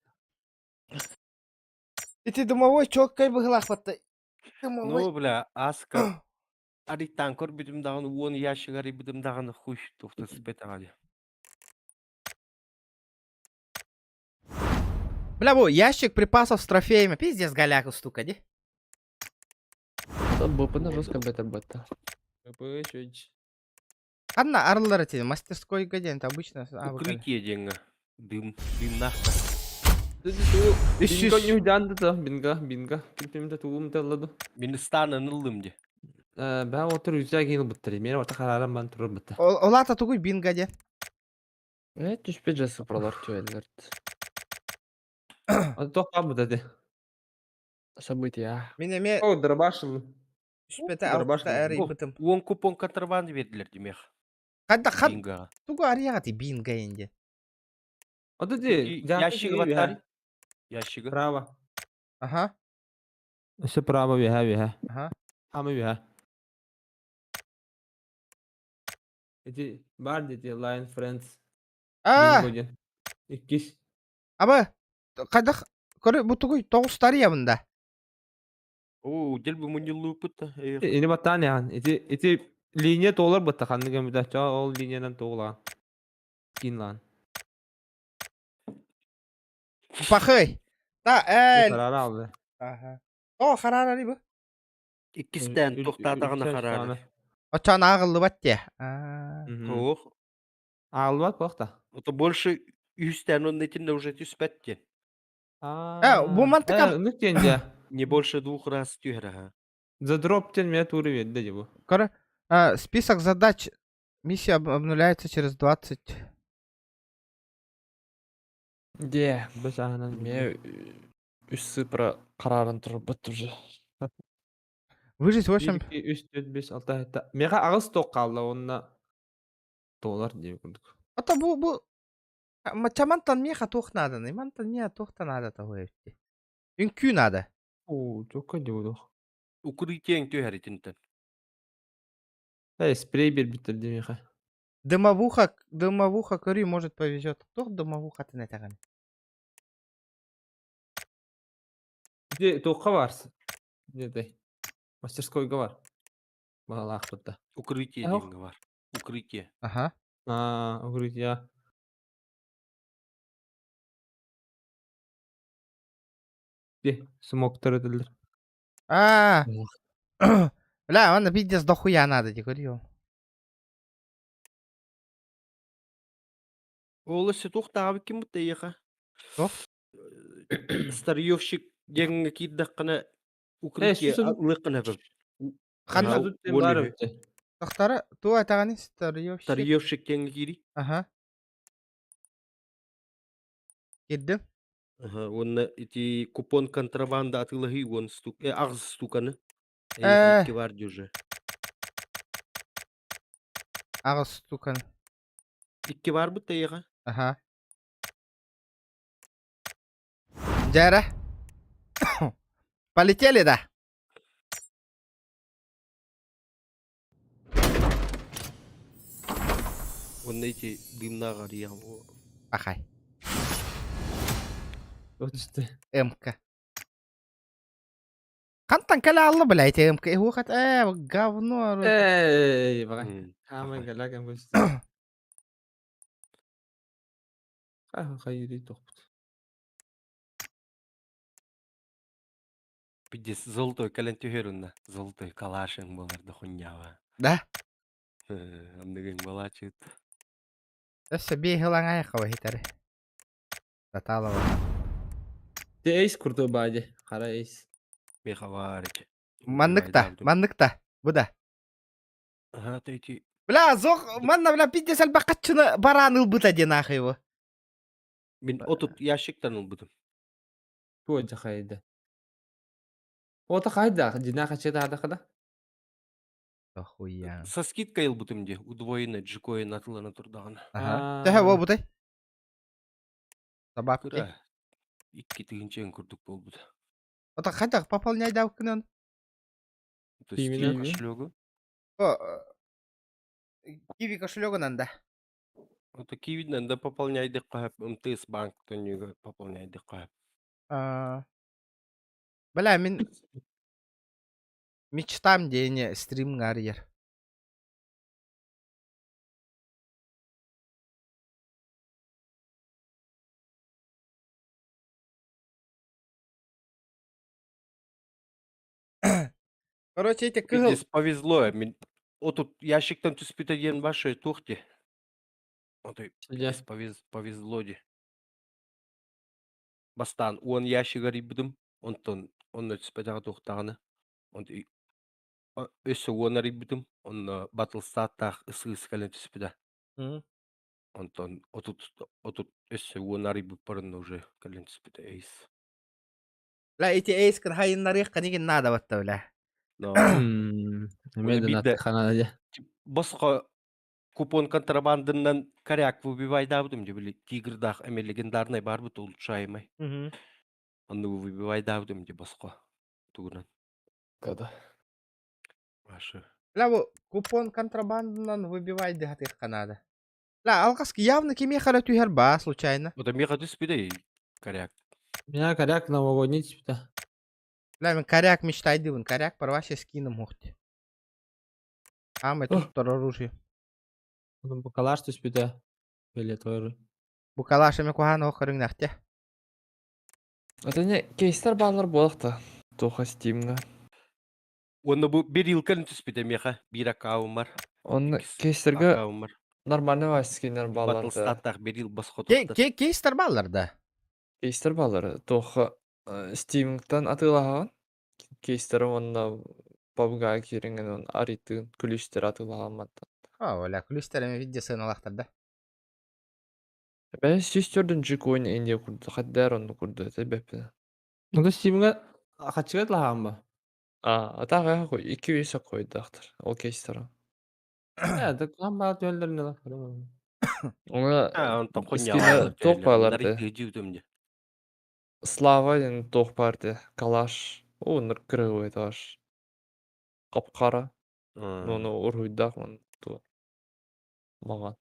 И ты домовой чок кай бы глахваттай. Домовой. No bla aska. Adik tankor bidim dağını 10 yaşıgari bidim dağını huş tuhta spet ağalı. Бля, во, ящик припасов с трофеями. Пиздец, голяку стука, ди. Бупына жестко бетер бетта. Бупы чуть. Одна арлары тебе, мастерской гадент, обычно. Укрытие деньги. Дым нахта. Бинго не уйданды да. Бинго. Килпимде туğum telladı. Beni stanın ıldım di. Ben otur yüzeye giyinip bittiri. Meni orta kararım ben turur bitti. Олата тугуй бинга, ди. Evet düşpece sıfırlar tüyeler. Hadi tohtan mı dedi. События. Минеме O dırbaşıl. шпете Dur, алта başla. әрі Oh, бітім. 10 kupon kontrabandı verdiler demek. Қадда Binga. тугу арияғати бинга енді. O dedi. Yaşıgı batar. Yaşıgı. Prava. Ага, İşte prava viha. ага. Ama viha. Dedi. Var dedi. Lion Friends. Bingo diyen. İkiş. Абы, қадда көрі бұ тугуй тоғыстары я бұнда. Oo, gel bu munyulluğu pıtta. Ini batan yani. Iti linye toğlar batta. Kandı gemide. Çoğu ol linyeden toğlan. Skin lan. Пахой. Да, Kararı aldı. Ага. О, харарары бұ. İkisinden tohtadağına kararı. Очан ағылы бат де. Oh. Ağlı bak bak da. Это больше 100 тен, он этим уже 105 тен. Bu mantıkam. Ünlük diyince. Не больше 2 раз тюгера, ha. За дроп тен меня туры ведь bu. Коры, список задач. Миссия обнуляется через 20. Де. Beş ahınan. Мен үш sıfıra kararın turur bitti уже. Выжить 8. 1, 2, 3, 4, 5, 6, 7. Mega ağız tok kaldı onunla. Dolar diye kurduk. Ата bu Чамантан меха тох надо. Имантан не тохта надо того эфти. Үнкü надо. Oo çok kötü bu. Укрытиең тюгер итинтен. Hey sprey bir bitirdi Mega. Дымовуха, кори, может повезет. Кто дымовуха ты на таган? Bir de toka varsın. Неде. Мастерскойга бар. Балаах бутта. Укрытие Ох. деньги бар. Укрытие. Ага. Укрытия. Де, смоктар эдилер. А. Бля, он пиздец дохуя надо, ти говорю. Олысы тухтабы ким бутыйха. Тух. Старьевщик деньги киддаккана укрытие Сусун. лыккана беп. Ханна Ханна тут бар Уоллиһи. өтте. тохтары ту атаганы старьёвщик. Старьевщик деньги кири. Ага. Кирдим. Ага, онна ити купон контрабанда атылыһы он стук. Агыз стуканы. Э. Икки бар дюже. Агыс тукан. Икки бар бутыйха. Ага. Жара. Полетели, да? Онна ити дымнага риян. Ахай. Өтсті. МК. Кантан кала алла, блядь, МК. Его хат, говно. Эй, бағай. Хамай галаган көсті. Хайри тоқпыт. Пидес золотой калентюхерунна. Золотой калашын боларды хуйнява. Да? Амдыгын балачыт. Өссө бейхылаң аяққа хитары. Таталова. Де эйс күрді байды. Қара эйс. Мехаварыч. Мандыкта. Буда. Ага, тайти. Бля, зох, манна, бля, пиздец албақатчыны баран ылбыта де нахуй его. Мен отут ящиктан ылбытым. Туоджа қайды. Ота қайда? Жина қачеда адақыда? Охуя. Со скидкой ылбытым де. Удвоено джикоин атылана турдаган. Ага. Тэхэ во бутай. Собаки. Кыра. Икки тыгынчен курдук болбут. Ота қайда пополняй давкынан. То Киви. есть кошелёгу. Киви кошелегынан да. Это кивиден да пополняй деп кайып. МТС банк төнүгө пополняй деп кайып. Бля, мен мечтам дене стрим гарьер. Короче, эти кыгыл. Здесь повезло. Мен отут ящиктан түспүт деген башы тухти. Отой Сидя. повезло де. Бастан он ящик арибдым. Онтон онны түспетага тухтаганы. Онт өссө он арибдым. Он Battlestat-тах ысы кален түспеда. Онтон отут өссө он арибып барында уже кален түспеда эйс. Бля, эти эйскер хайын нарых канеген надо батта, бля. Но Меден биде- атқанада де. боско купон контрабандынан коряк выбивайдабдым же били тигрдах эме легендарный барбыт улучшаемый. Онны выбивайдабдым же боско тугунан. Када. Ашы. Бля, бу купон контрабандынан выбивай де хатых канада. Бля, алгаски явно кеме хара түйер ба, случайно. Вот меха түспиде коряк. Меня коряк новогодний типа. Бля, мен коряк мечтайдыбын, коряк парваще скином хухти. Амай туттар оружие. Onun bu kalaş tüspüde. Böyle toyru. Бу калашами кухан охырың нахте. Это не кейстер балар болықта. Тоха стимга. Онны бу бир илкен түспиде меха бир аккаум бар. Оны Икис кейстерге аккаум бар. нормальный вайскинер балар. Battlestat-тах бир ил боско тоқтар. Кейстер баллар да. Кейстер балар. Тоха стимгтан атылаған. Кейстер онна пабга керенген он аритын күліштер атылаған маттан. Оля, күлістеріме видео сыналақтар да. Ben süstürdün cik oyunu India kurdu. Haddar onu kurdu. Sebep. Bu da Steam'e kaçıgat lahan mı? Atağa koy. 200'e koydu aktır. O keistara. Ya da kan bağlı yollarına da. Ona Онтон Скине хуйня. тоқ баларды. Жүйдүм. Slava den тоқ барды. Калаш. О, ныр кірі таш. Қап-қара. Оны ұрғыдақ оны. Маған.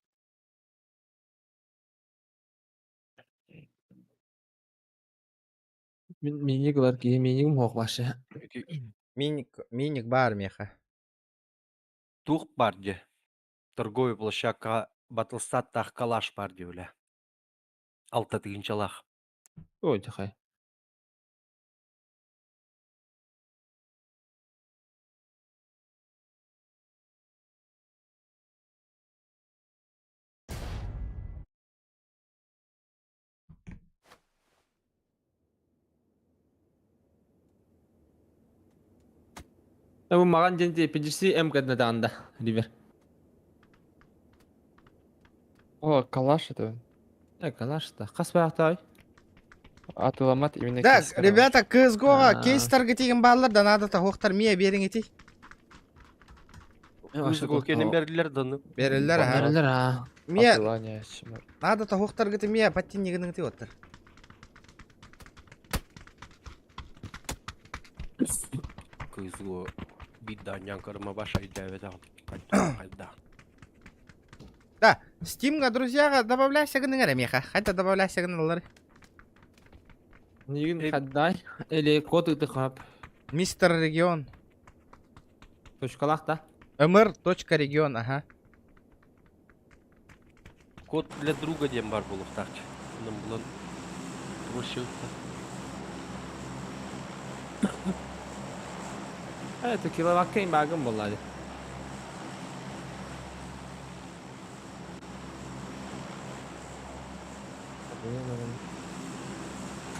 Minik var ki minik mi hoq başı. Миник бар меха. Тух бар же. Торговый площадка Батлстаттах калаш бар же үле. 6 тыгынчалах. Ой, тихай. Bu mаған женде пиджиси М кадна даганда, Ривер. О, калаш это. Калашта. Қас барақтай. Атыламат именно Да, кескара. ребята, CSGO-га А. кейстарға теген балларда надо тахуқтар мия берің ети. Кызгол кенен бердилер даны. Берілер, ага. Бәрілер, а. Мия, Атылание чимар. надо тахуқтар гіті мия паттин негінің ти оттар. Кызгол бидданьян кырма баша идәведә. Кайда. Да, Steam'га, друзьяға добавляйся гінің әрі меха. Қайта добавляйся гінің олар. Нигін қаддай. Или код ұтықап. Мистер Регион. Точкалақта. mr.region, ага. Код для друга дем бар булып тахчы. Оның бұлан проще ұтты. Это киловатт кейін бағым болады.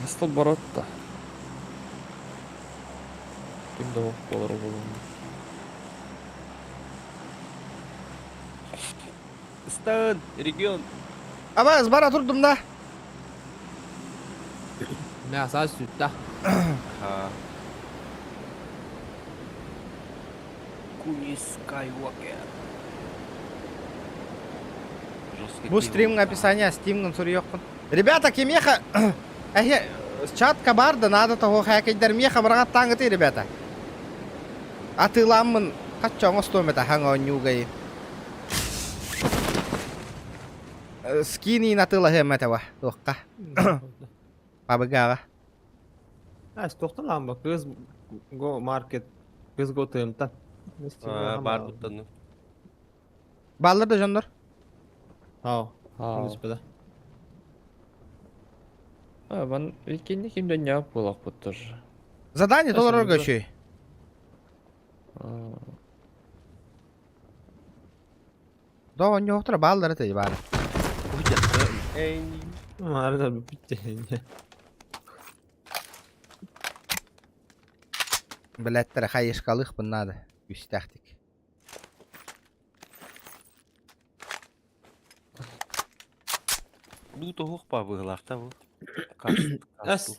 Кастыл баратта. Кимде ок болар болу. Стан, регион. Аба, бара тұрдым да. Мен асаа сүтті. Ага. Куни Скайуокер. Бұл стримнің описания, Steam'нің сұры еқпін. Ребята, кемеха... Әхе, чатка барды, надо того хәкейдер меха бұрғат таңғыты, ребята. Атыламын, қатчоң остомета хаңа онюгай. Скини натыла хемметева, тоққа. Пабыгаға. Әс тоқтан лamba. Кыз го маркет. Кыз го тыымтан. Бар бұттаны. Балларды жондар. Ау. Ау. Господа. Ман икенде кимде не болак буттыр. Задание толар Әсен, өргөшүй. Да, он не оқтыра баллары тәй бары. Арada bir bitti. Біләттірі қайышқалық бұннады. Үстәқтік. Бұл тоғық па бұғылақта бұл. Әс.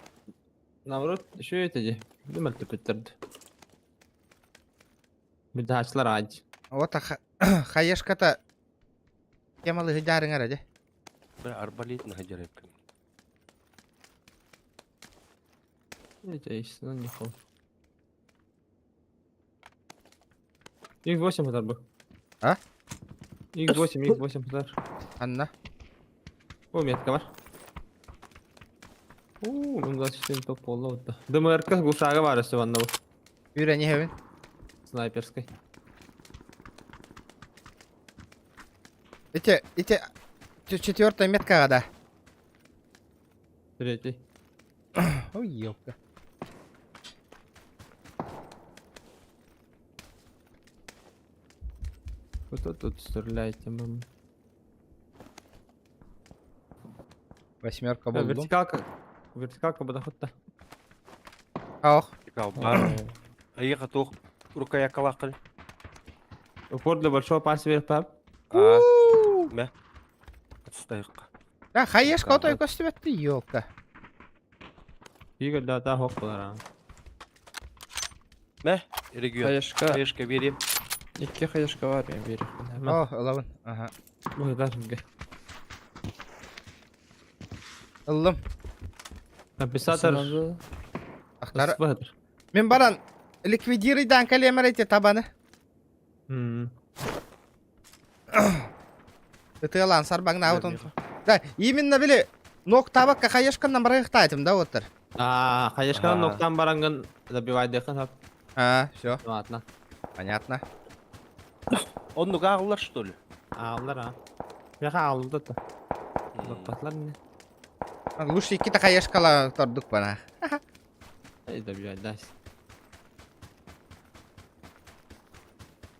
Наоборот, şu öteci. Değil tüpüttürdü. Bir de haçlar ağacı. Ота қайышқата кемалы ғыдарың әрі. Бір арбалетін ғадар өпкен. Это есть, ну не хол. X8 kadar bu. Ha? X8 kadar. Анна. Bu metka var. Bunda sistem top oldu. DMR-ка гусага var işte bende bu. Үйрәне хәвін. Снайперской. Ите, четвертая метка да. Третий. Ой, ёпка. Кто тут стреляет? Восьмерка болдum. Вертикалка подоходта. Ах, Кау бар. Айыға тоқ. Рукая қалаққыл. Упор для большого пальца вверх, пап. Мә. Отстайыққа. да, қайышқа отой көстібетті, ёпка. Игорь, да, хоп была. Мә. Регион. Қайышқа, Қайышқа берем. икки қайышқа бар мен берек. О, ылавын. Ага. Bu kadar şimdi. Ылым. Компенсатор. Ақтары. Спадр. Мен баран ликвидирайдан кәлемер әйте табаны. Тытылан сарбаңна аутон. Да, именно біле нок табакка қайышқаннан барайықта айтым да отыр. Кайышкан ноктан баранган забивай декан. А, все, Ладно. понятно. Он нугағылар, что ли? Ağlar ha. Яха ağıldı da. Doktorlar ne? Лучше икки тахаешкала тордук бана. Ey de bir ayda.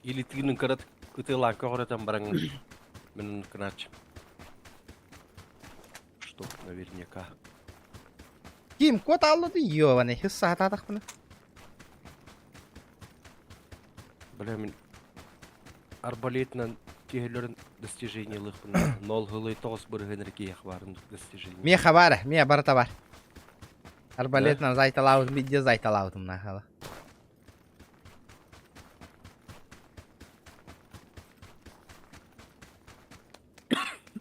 Или тигінің кірат күтілан көғыратан бараңын. Мен кінач. Что, наверняка. Ким, кот алды ёбаный, хысса атадық бұны. Бля, мен арбалетнан тегелерін достижениялық бұны. 0 ғылы 9 бір генеркеяқ барын достижение. Ме хабары, ме барыта бар. Арбалетнан зайталаудым, бидде зайталаудым нахалы.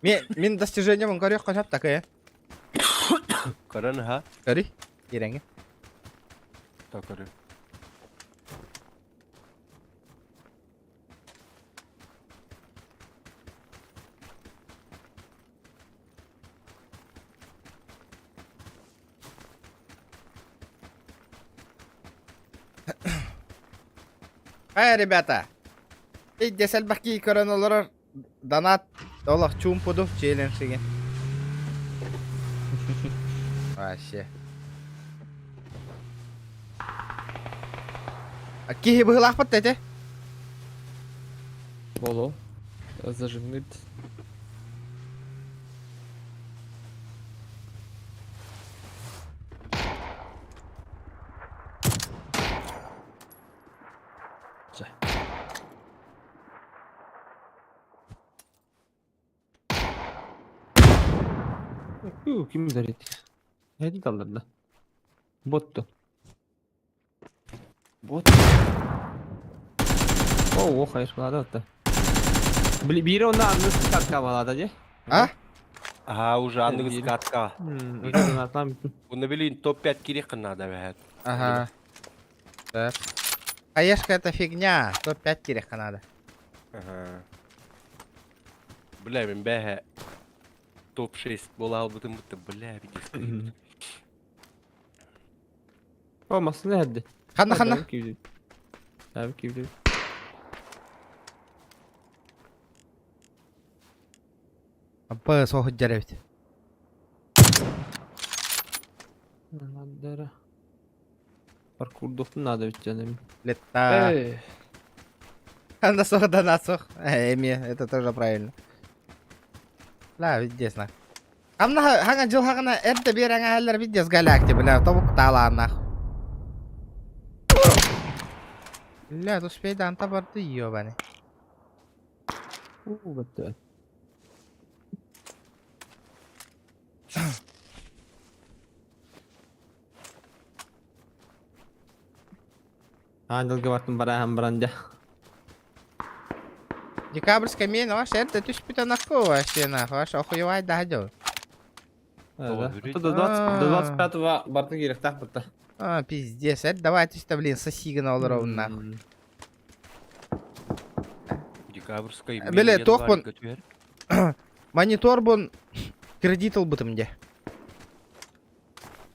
Мен достижением көрек қошап такая. Көрін, ха? Көрі, еренге. Так, көрін. Ребята. Идде сәлбәкки көрін олар донат олақ чумпуду челленджіге. Вообще. Кихи бұғылақ бұт дәте? Боло. Зажимнуть. Kim darıydı? Hadi dallardı. Bottu. Bot. Oh, hayır, bana da. Biri onu anlasın katka balada diye. А? Ага, уже аннығыз Білді. қатқа. Öyle atlam bittim. Бұны білейін топ-5 керек қынады бәхет. Ага. Так. Хаешка это фигня. 105 керек надо. Ага. Бля, мен бәхе топ-6 бола албытым бұтты. Бля, бейдес. Olmasın ne hadi. Ханна. Abi kivdi. Апа, соғыт жарабит. Надо. Паркур доктун надо ведь canım. Летта. Эй. Ханна соғы донат соқ. Эми, это тоже правильно. Ла, видес на. Хамна ханга жыл хагына эрте бераңа әллер видес галакти, бля, тобук таланах. Ля, успейді анта барды ёбаны. Betul. Handel geworden барахан бранда. Декабрьская мейн, ваш эрте түш пита нахуй вообще нахуй, ваш охуевай дадё. Говорит. До 25-го барды керек так бутта. А, пиздец, это давайте-то, блин, сосигана олровын нахуй. Декабрьской. Бля, тоқпын. Монитор бун кредитл бытымде.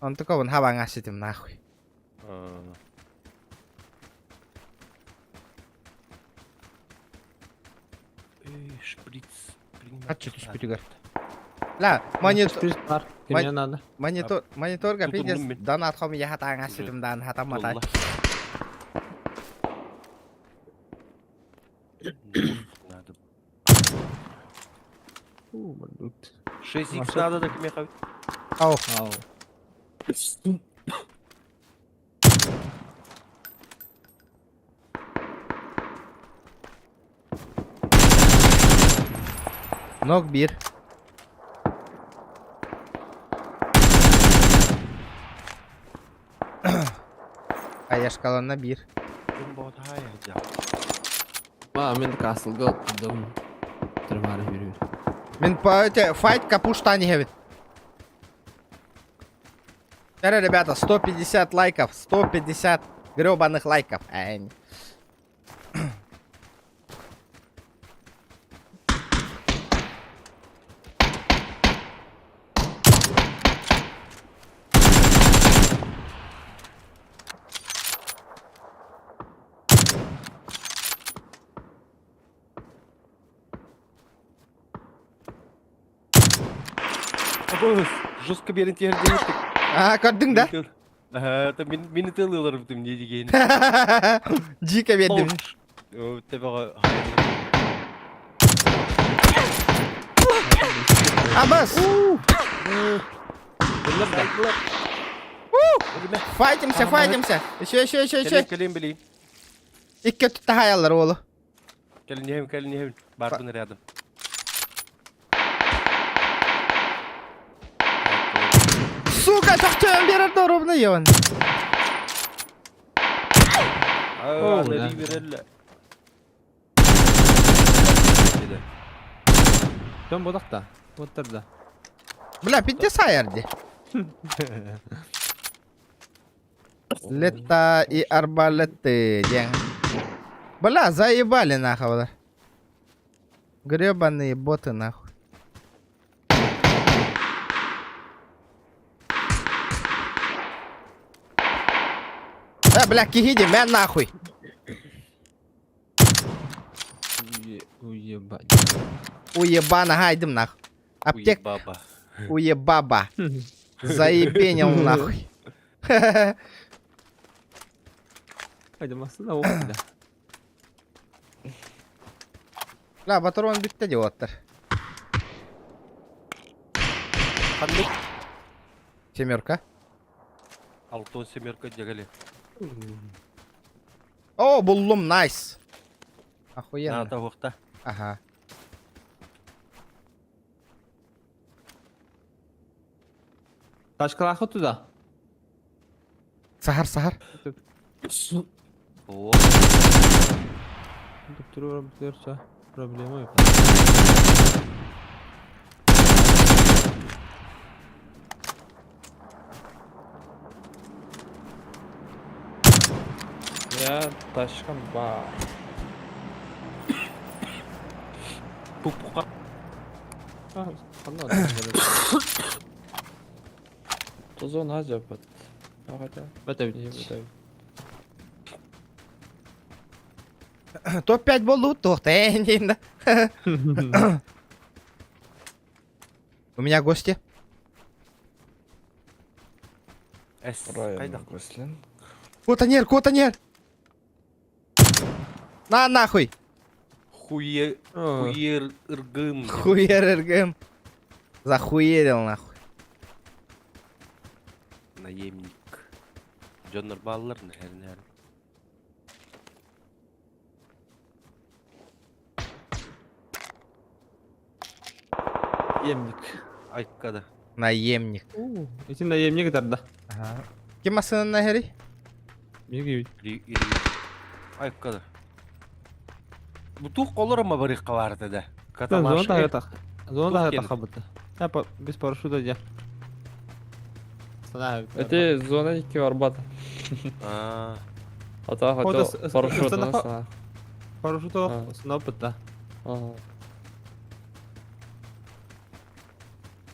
Он такой вон хаван асетим нахуй. Шприц. А что ты шпригар? Ла, монитор, Var. Kimye надо? мониторга Тут пиздец, умный. донат хоми я хатан асетим дан хатан матай. Надо. Бардут. 6х надо, так меха. Ау, Ау. ног бир. Аяшкалана бир. Мен касылга отдым. Тырмары берүү. Мен по эти файт капушта не гевит. Ребята, 150 лайков, 150 гребаных лайков. Kapağız. Juska bir intihar değil. Gördün de. Beni tığlıyorlar bütün ne diyeceğini. Jika verdim. Tabii. Abbas. Fight'imse. Şey. Gelin bileyim. İki tuttu hayaller oğlu. Gelin yevim. Barbın rядом. Сука, tahtım bir doğru yiyorsun. Nereye verirler? Dön bodak da. Otur da. Бля, пиздец sayardı. Лета и арбалеты, день. Бля, заебали нахуй. Гребаные боты нахуй. Бля, кихиди, мен нахуй. Уебать. Уебана, хайдем нахуй. Аптек, Баба. уебаба. Заебенил нахуй. Acımasın da o da. Бля, патрон bitti diyorlar. Kanlık. Семерка. Altın semerka cagale. О, buldum, nice. Охуенно. Nata vakta. Ага. Taş kılakı tuda. Sahar. Oo. Doktoru vurabilirse problemi yok. Ya taşkın var. Pupuka. Ah, anladım. Tuzun hacı bat. Hadi. Beter. İyi bu Топ-5 болду, дейін да. У меня гости. Es. Райан Kayda. Гослин. Котонер. На, нахуй. Хуер ыргым. Хуер РГМ. Захуерил, нахуй. Наемник. Джоннер баллар нәһәр. Yemlik. Айткада. Наемник. İçinde yemlik giderdi. Ага. Кем асының нахери? Bilgi. Айткада. Бутух колорама барыққа барды да. Zona da yatak. Zona da Tuh yatak geldi. kabıdı. Yap biz paraşütle gel. Sana abi. Это зона 2 var bat. Aa. Ata O da hata paraşütünü ısıtı- sana. Paraşüt Ha. o. Sınav bitti. Ага.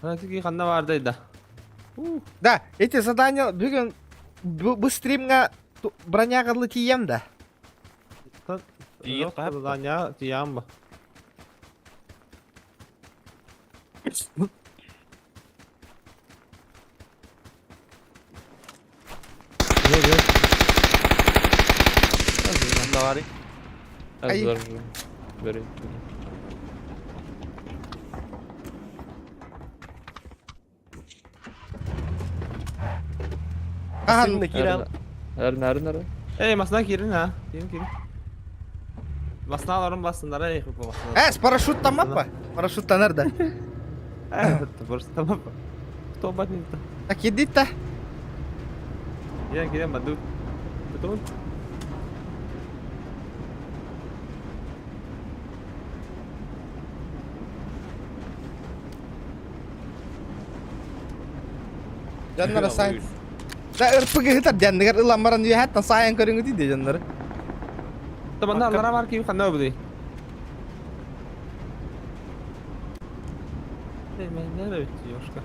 Hadi kanna vardıydı. Да, эти задания бүгін бұл стримға бронягалы тием да. Тиер қап. Lan ya tiyam bu. Bunda var. Ай. Hazır. Beri. Ага, Seninle kiral. Nerede? Masına girin ha. Girin. Masına alalım bassınlar. Ey bu masına. с парашюттан ба? Парашютта nerede? Evet, burası tamam. Tobat ne? Так иди та. Giren badu. Betul. Жаннары сайын. Да ырпыгы хытар жандыгар ыламбаран үйе хаттан сайын көрүңү дейді жаннары. Tabanlar Allah var ki kanna bu değil. Ne evet yoşka.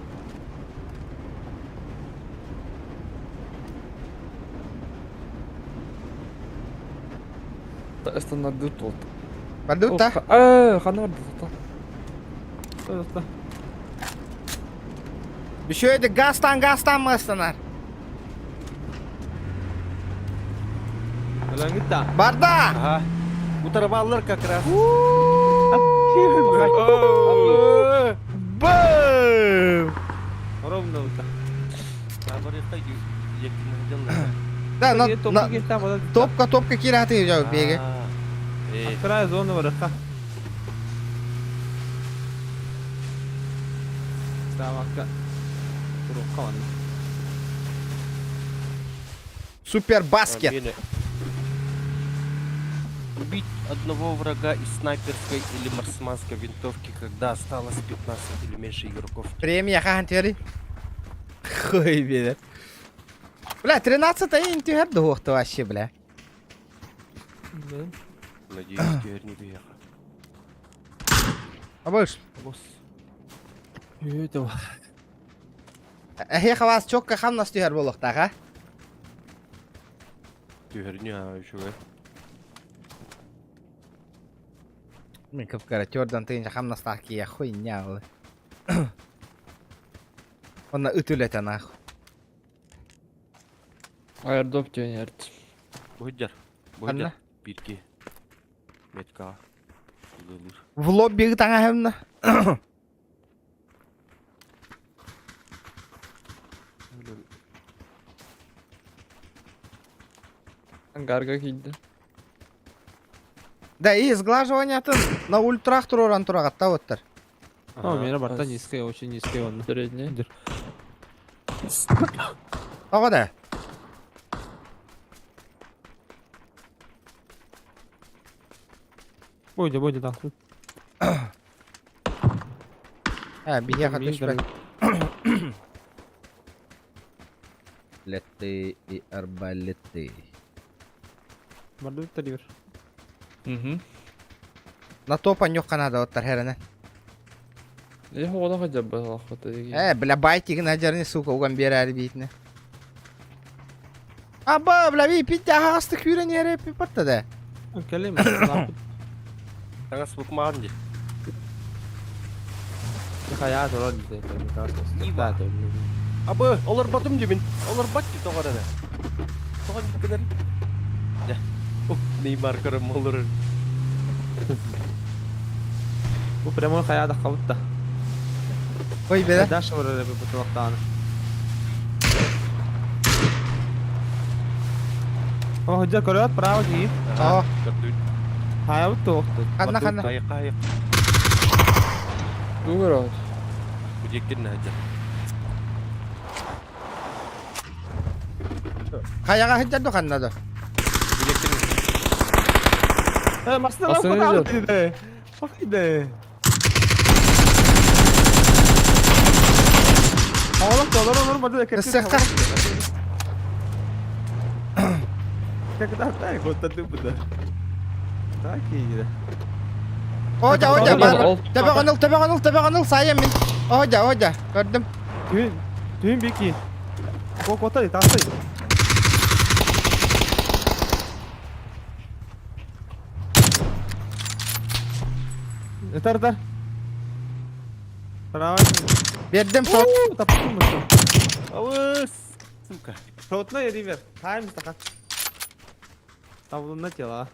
Остановил тут. Бадута. Хана. Просто. Bir şöyle gastan mı ıslanar? Ulan git da. Barda! Ага. Bu tarafa alır как раз. Bım! Ровно вот так. Табарыхта yakın Да, Топка гет там, вот так. topka kira atıyor cevap bege. Вторая зона врага. Ставка. Рука. Super basket. Убить одного врага из снайперской или марсманской винтовки, когда осталось 15 или меньше игроков. Премия хантери. Хуй беда. Бля, 13-й интю хеп дохты вообще, бля. Надеюсь, теперь не въехал. А больше? Босс. Этого. Хе хавас чокка хамнас тюхер болохта, ха? Теперь не еще. Мен кыпкара тёрдан тыйынча хамнас тахкия хуйня ол. Онна ütülete нахуй. Airdrop дөнерт. Будер. Анна? Будер. Бирки. Метка. Лылыр. В лобби таңа хемна. Ангарга килди. Да и сглаживаниятын на ультрах туроран турагатта оттар. А, у меня борта низкая, очень низкая он. Средний. Ага да. Бойда, да. Бияха düşme. Летты и арбалеты. Борда таливер. Мгм. На топа нюх канада оттар херене. Я хода хотя бы охота. Бля байтик наджарни сука уган берәр битне. Аба, бля ви пиття хасты күрен ере пипатта да. Калим. Таңас букмағын де. Хая турон де. Ива. Абы, олар батым демін. Олар бат де тоғар ана. Тоғар кедер. Да. Неймар кырым олар. Bu прямой хая да хавутта. Ой беда. Дальше вроде бы потолктан. О, ходжа көрөт, право ди. О, Хая утоқты. ханна ханна. Қайық. Дугрот. Будеккен нәді. Каяга хыджаду ханнады. Будеккен. Масына Масына потал идет. диде. Факиде. Oğlum dolar burada da kesin. Sıkı. Ne kadar da kontadı bu da. Daha iyi. Hoca Ol, ol. tepe kanıl sayayım ben. Hoca gördüm. Düğün bir ki. Bu kota tasay. Yeter. Bravo. Verdim shot. Taptın mı? Ауыз. Сука. Шотна и ривер. Тайм стакан. Тавлунна тела.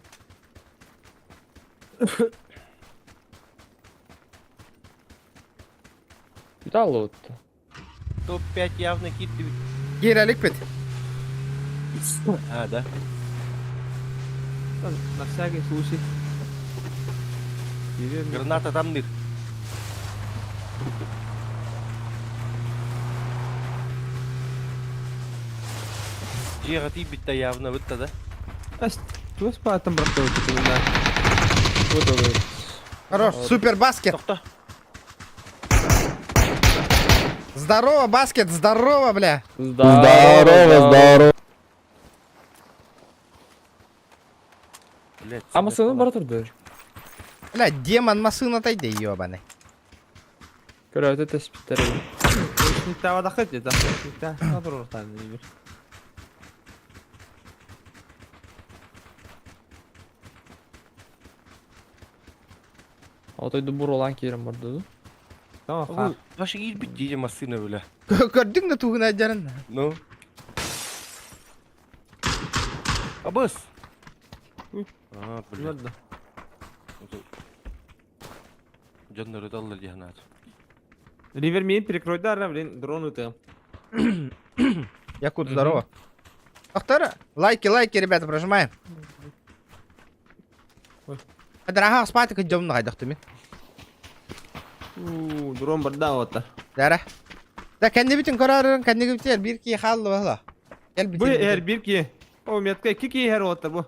Да лут. Топ-5 явно хит. Girelik bit. А, да? На всякий случай. Ривер. Граната там ныр. Жиға тибітті явно өтті, да? Туз по этом брату ты на. Выдавай. Хорош, супер баскет. Тоқта. Здорово, баскет, здорово, бля. Здорово. Блядь, А масını бар турду. Бля, демон масынатайды, ёбаный. Көрөтө теспиттери. Не того доходи, да. Да, добро там ривер. Отойду бурулан керим бар деді. Tamam. Ого, başı iyi bitti diyeceğim masasına böyle. Gördün mü tuğun acarın? No. Abas. Uy. Aa, böyle. Nerede? Canları da Allah cihanat. River меня перекрой, да, блин, дрон это. Якут, здорово. Доктора, лайки, ребята, прожимаем. Ой. Драха спать, как идем на гайдахтами. Дрон барда вот. Дара. Да, kendi bütün kararın, kendi biter. Bir ki hallı valla. Gel Bu bitir. her bir ki. O metka 2 ki her otur bu.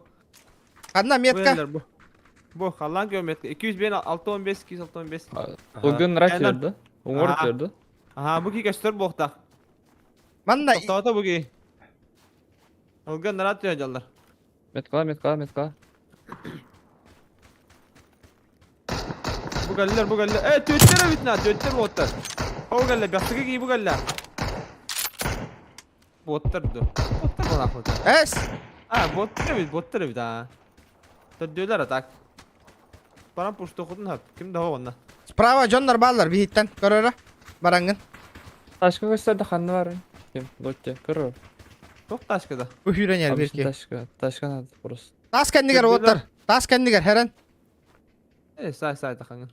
Kanna Bu metka. yerler bu. Bu halan ki o metka 200 bin 615 215. Ilgın rak Aynen. verdi. Umur Aha. verdi. Aha bu ki kaçtır bokta. Manna Tata bu ki. Ilgın rahat diyor canlar. Metka. Bu galler. Tüytler bitna tüytler botlar. O galler baktığı gibi bu galler. Botlar du. Botlar bana koydu. es. Botlar bir daha. Diyorlar atak. Bana push dokudun hep. Kim daha onunla? Sprava jonlar ballar bir hitten. Karara. Barangın. Taşka gösterdi kanlı var. Kim? Lotte. Kırır. Çok taşkıda. Bu hüren yer bir Abisi ki. taşka nerede burası? Tas kendiger Gördüler. otur. Tas kendiger heren. Say takanın.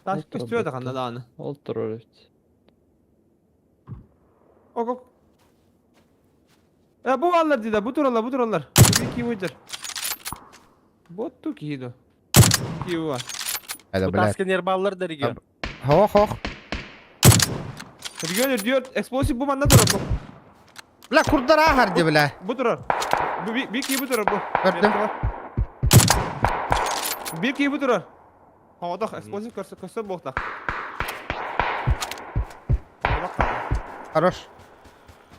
Taşkı Otur istiyor baktı. takanın dağını. Oldur öyle. Ok. Ya bu varlar dedi. Bu turallar. Bu bir iki buydur. Bot tu kido. Ki var. Hadi Bu bırak. tasken yer balları da rigiyor. Hoh. Diyor. Explosive bu bana durur bu. La kurdar ahar de bile. Bu durur. Bu bir ki bu durur bu. Gördüm. Bir ki bu durur. Havada explosive köse bokta. Хорош.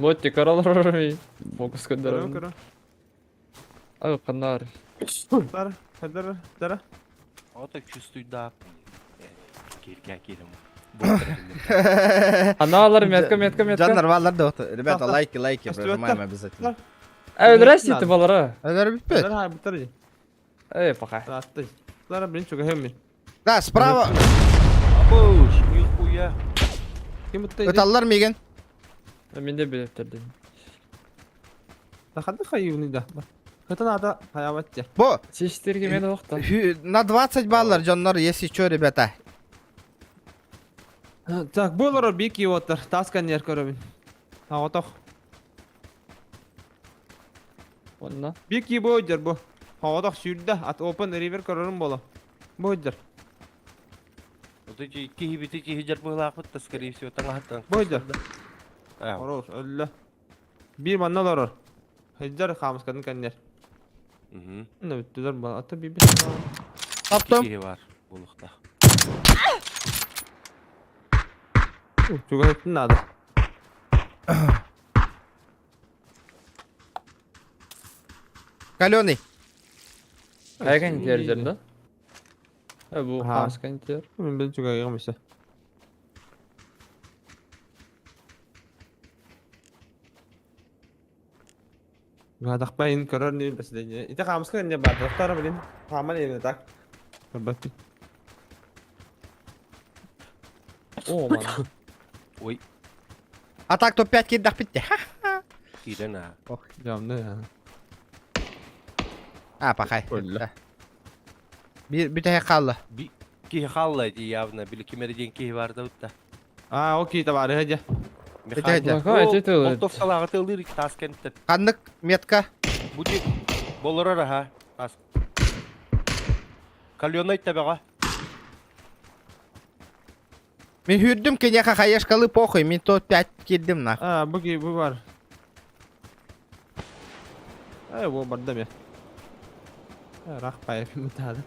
Lotte karalar. Fokus Kırın gönderelim. kırın. Ay kanlar. Dara. O da küstüydü abi. Gelin. Kanallar metka. Canlar vallar da otur. Ребята, Так. лайки, Остается. прожимаем обязательно. Öldürəs iti balara. Öder bitmez. Dara ha bitir. Ey pakay. Attı. Dara beni çok hem. Da, sprava. Abos, nihуя. Kim bitti? Ötallar mı igen? Мен де билеттердим. Da hadi hayvını da. Kata nada hayavatça. Bu. Чештерге мен оқта. На 20 баллар canlar, если что, ребята. Так, булар bir ki otur. Taskan yer körübün. Ha otok. Онна. Bir ki bu oydur bu. Ha otok şurada at open river körürüm bolu. Bu oydur. O da iki biti hijar bu laqıt da скорее всего tangahtan. Bu oydur. Ha. Oror ölle. Bir manna loror. Heccar xamis kadın kanyer. Mhm. Ne bittiler bana atı bir Taptım. İki var bulukta. Çok ettin adı. Каленый. Қайған тер жерінде? Бұл Ага. қамысқан тер. Ben çok ayırmışım. Gadak pain körör ni besdenya. Ita kamus kan ya bad doktor bilin. Paman ini tak. Berbati. О, мана. Ой, А так то 5 кидах bitti. giren ha. Camda ya. Ha pakay. Öyle. Bir tek kaldı. Bir ki hallaydı yavna. Bir kimerden ki vardı da. Aa okey tabii hadi. Hadi. Бака, эти ты. Otof salağı tılır taskentte. Kandık metka. Bu dik bolora ha. Tas. Kalyonayt tabağa. Ben hürdüm ki ne kakayaşkalı pohuy. Ben to 5 girdim nak. Aa bu var. Ay bu bardam ya. Rak payı bir mütade.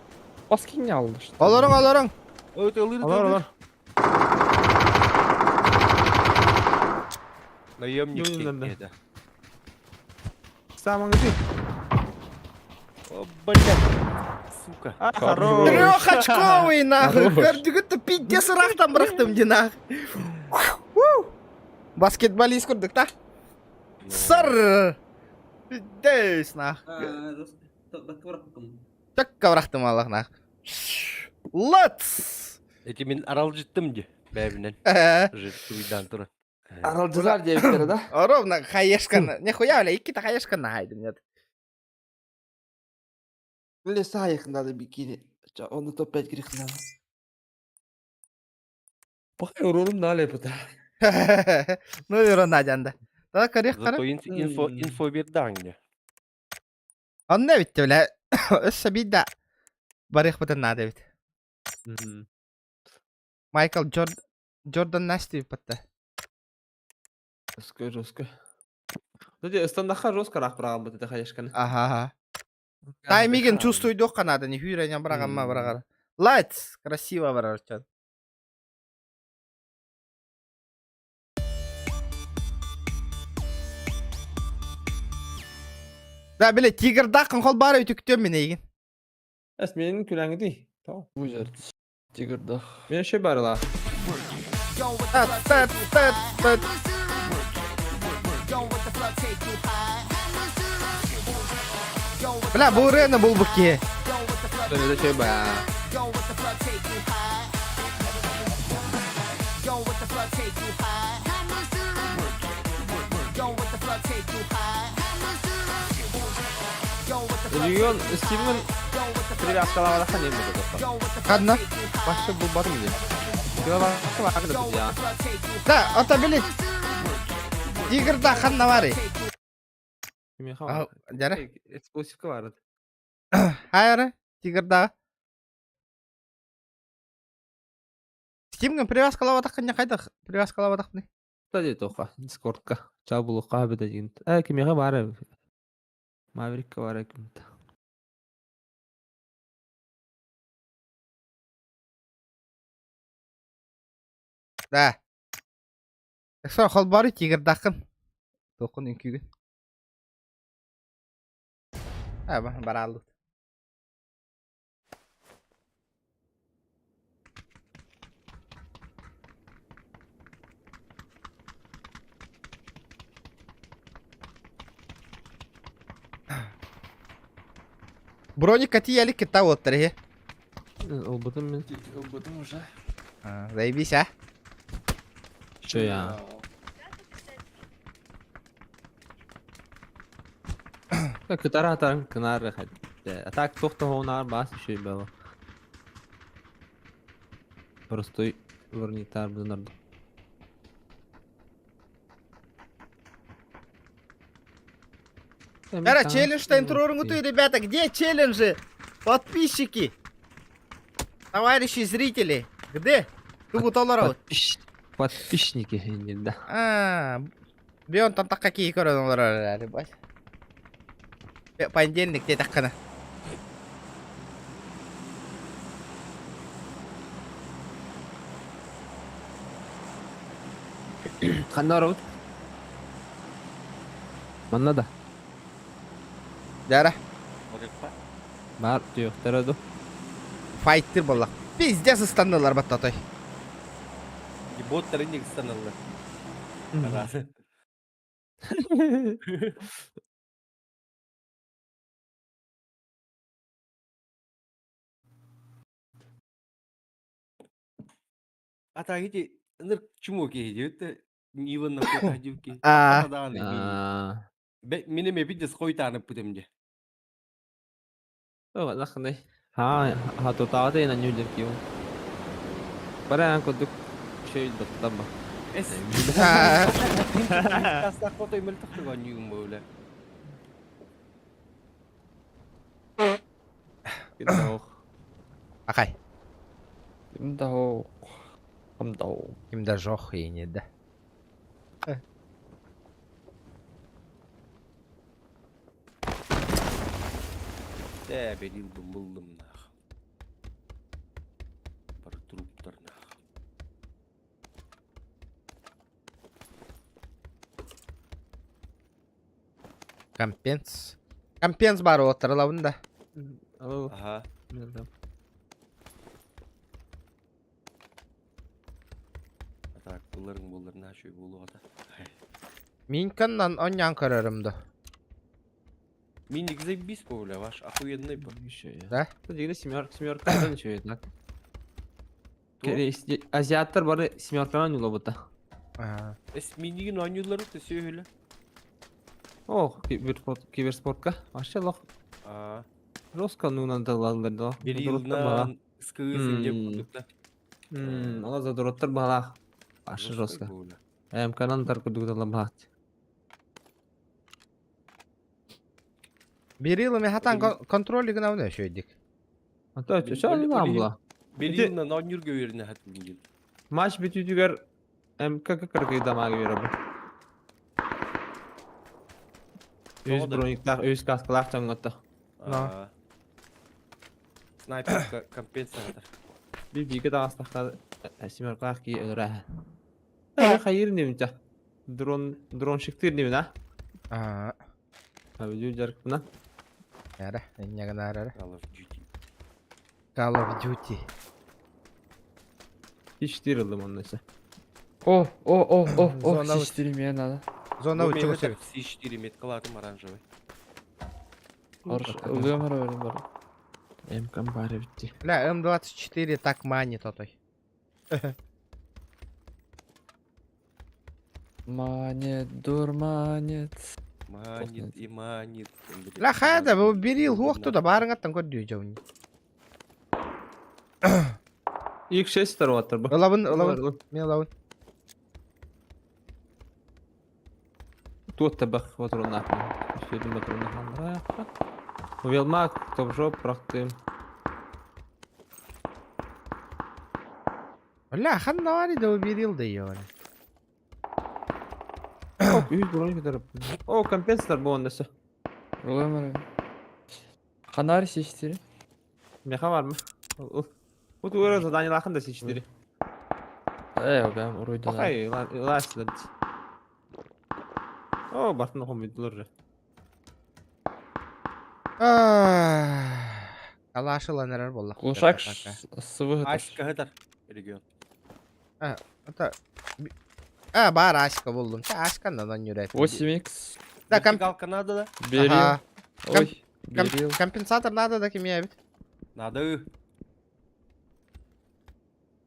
Баскин не алды. что ли? Olurun. Evet alır. Olur. Наемник Yolundan da. teknede. Самый ты. О, блядь. Сука. А, Хорош. хорош. Трехочковый нахуй. Хорош. Gördüğü pidde sıraqtan bıraktım di nah. Basketbolist kurduk da. Sır. Piddes nah. Çok kavraktım Allah'ına. Let's. Эти мен арал жыттым же, бәбінен. Жыттуйдан тұрын. Аралжылар дебиттер да. Ровно хаешканы. Нихуя, бля, икки-то хаешканы хайдым, нет. Биле саяк надо бикини. Onu top 5 girek надо. Bakay oğlum ne alep da. Ну, верно, Надянда. Да, корих, Зато корих. инфо берді аңне. Он не битті, бля. Өссі бейді. Барих бұтын нады бит. Майкл Джордан Насти бітті. Жестко. Люди стандартха жестко рах браган бут это хаешканы. Ага. Таймиген чувствуйды оқ қанады, не хүйренен браган ма брагар. Лайтс, красиво брагар чан. Да, біле, тигр дақын қол бары өтіктен мен еген. Es menin külengi değil. Tamam. Bu jert. Tigirda. Benim şey bari la. Тат. Бля, бұл рена бұл бұке. Böyle de şey baya. Юн Стивен привязкалava da hani mi bu? Қадна? Başka bu batı mı diye? Yo var da ya. Да, ата біле. Тигр дақын навари. Kimi хава? Жара. Эксклюзивка vardı. Хайры, тигр дағы. Стимген привязкалаватақ не қайдақ? Привязкалаватақ не? Kısa toqa. Discord'ka. Çabuluqa bir de jint. Kimi var? Maverick'ka var kim? Да. Эксон қол бары тигр дақын. Тоқын үнкүйген. Бар алды. Броника ти елі кита отыр, е? Olmadım mı? Обудum уже. Заебись, а? Что ya? Kıtara atarım kınar hadi. Atak tohta honar bas bir şey böyle. Простой варнитар бзнард. Кара, челлендж-то интрорнгуту, ребята, где челленджи? Подписчики! Товарищи зрители! Где? Тубутоллар. Подписчики не да. Бион там так какие короны, ребят. Понедельник, где так она? Kanarut. Mana da. Жара. Бар diyor. Terado. Файттер болла. Пиздец стандылар баттатай. Боттары негіз саналды. Ата гите ныр чумо кейде Ниван на кодадюки. Мене ме бидес койтанып бутемде. Oh, lắc này. Ha tụi tao thế là nhiều việc kiểu. Bà ra còn được chơi được tâm à? Таста котой мөлтөктөгөн юм боло. Kiểu Акай. Имдау. Амдау. Имда жох и не да. Берил буldum нах. Бар труптар нах. Компенс бар отырлауында. Ага. Так, буларың буларына шөй болуға да. Мен каннан оннян көрөрүмдү. Миник заебись, Пауля, ваш охуенный был. Еще я. Да? Тут жегде семеркадан еще так. Азиаттар бары семеркадан юла бұта. А, Эс минигин ойнулары да сөйле. О, киберспортка. Машаллах. Жестко нунан тағылалар да. Bir yıldan sıkıyorsun diye Hmm. bulduk da. Ала задороттар бала. Ашы жестко. МКнан таркыдуг да лабат. Берил эми хатан контролигин ауна шөйдик. Ата чөшөл мамла. Bir Bir de- yıldan oynuyor göğerine hat bilgin. Maç bitüdüger МК кыргый дамагы бере. Өз Doğru. брониктар, өз каскалар чаңгатта. Снайпер компенсатор. Bir biga da astaqta семерках ки өрә. Хайыр немчә. Дрон шиктир немена. А, Абы жаркына. яра, эннеген арара. Call of Duty. Call of Duty. Иштирилдим оннаса. О, Зона системе мен надо. Зона Bu учу meyve себе. C4 меткаларым оранжевый. Ылгамар бар. МК бары битти. Ля, М24 так манит отой. Манет, дурманет. Манит и манит. Ля, хайда, бу берил хуохту да барыңаттан көрдүү жауни. İlk şey starvattır bu. Ылабын, мен ылабын. Тут табак ватрона. Şöyle ватрона хандра. Велмак, топжоп, практым. Ля, ханна вари да берил да ёни. О, 100 броник кыдырып. О, компенсатор bu onнасы. Ылгамар. Ханар системе. Меха var mı? Bu tuğra zadanya lakın da seçtirir. Ben уройда. Bakay, lasted. O, batın komutlar. Калашыланар боллак. Кушак сывы. Aşk kadar. Регион. Ата бар ашка болдум. Ашкандан жүрөт. 8х. Да, Вертикал Канадa'da. Берил. Ага. Ой, берил. Компенсатор надо да ким ябит. Надо. Вертикал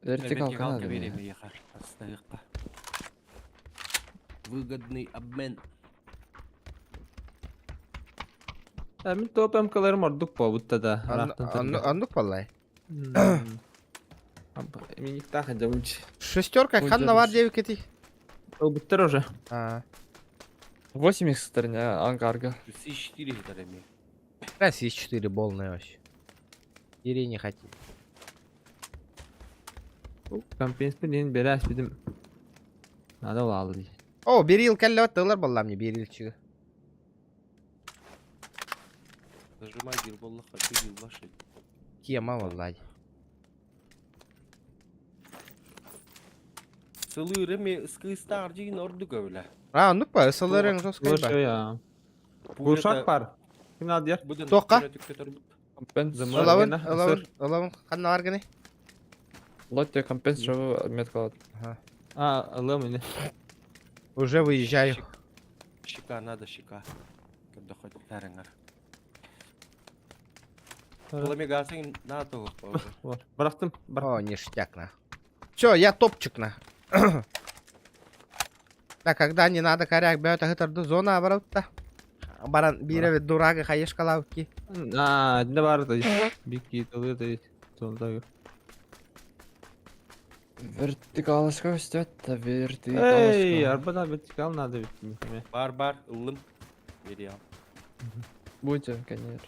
Вертикалка канал. vereyim yakar. Hastayıkta. Выгодный обмен. Min top MK'larım var duk bu da. Андук валлай. Min ilk daha da uç. Шестерка Ой, ханна бар дядя. деп кети. O bitti уже. 8х стороне ангарга. C4 kadar emiyor. Раз есть 4 полные вообще. Ири не хотим. Компенсатор den beraş bidim. Nada oldu. О, берил каллаттылар болла мне берилчиги. Нажимай гирболла хочу гирбаши. Тема валлай. Сылы реме ıskı arjigin ordu öyle. Андук па, ысылырың жоскай Boş ба. ya. Kuşak var. Kim adı yer? Тоққа? Компенс. Ылабын ханна бар гene. Лотте компенс жабы метка. Alım yine. Уже выезжаю. Щека надо, щека. Когда хоть тарангар. Evet. Кулами гасың надо уже. Var. Bıraktım. О, ништяк на. Чё, я топчик на. Да, когда не надо коряк бьет, а это зона оборот-то. Баран биреве дурага хаешкалавки. Ne vardı? Bir kit oluyor da sonunda yok. Вертикал скостет, вертикал. Hey, arabada vertikal надо bitmiyor. Бар, ылым. Veriyam. Будем, конечно.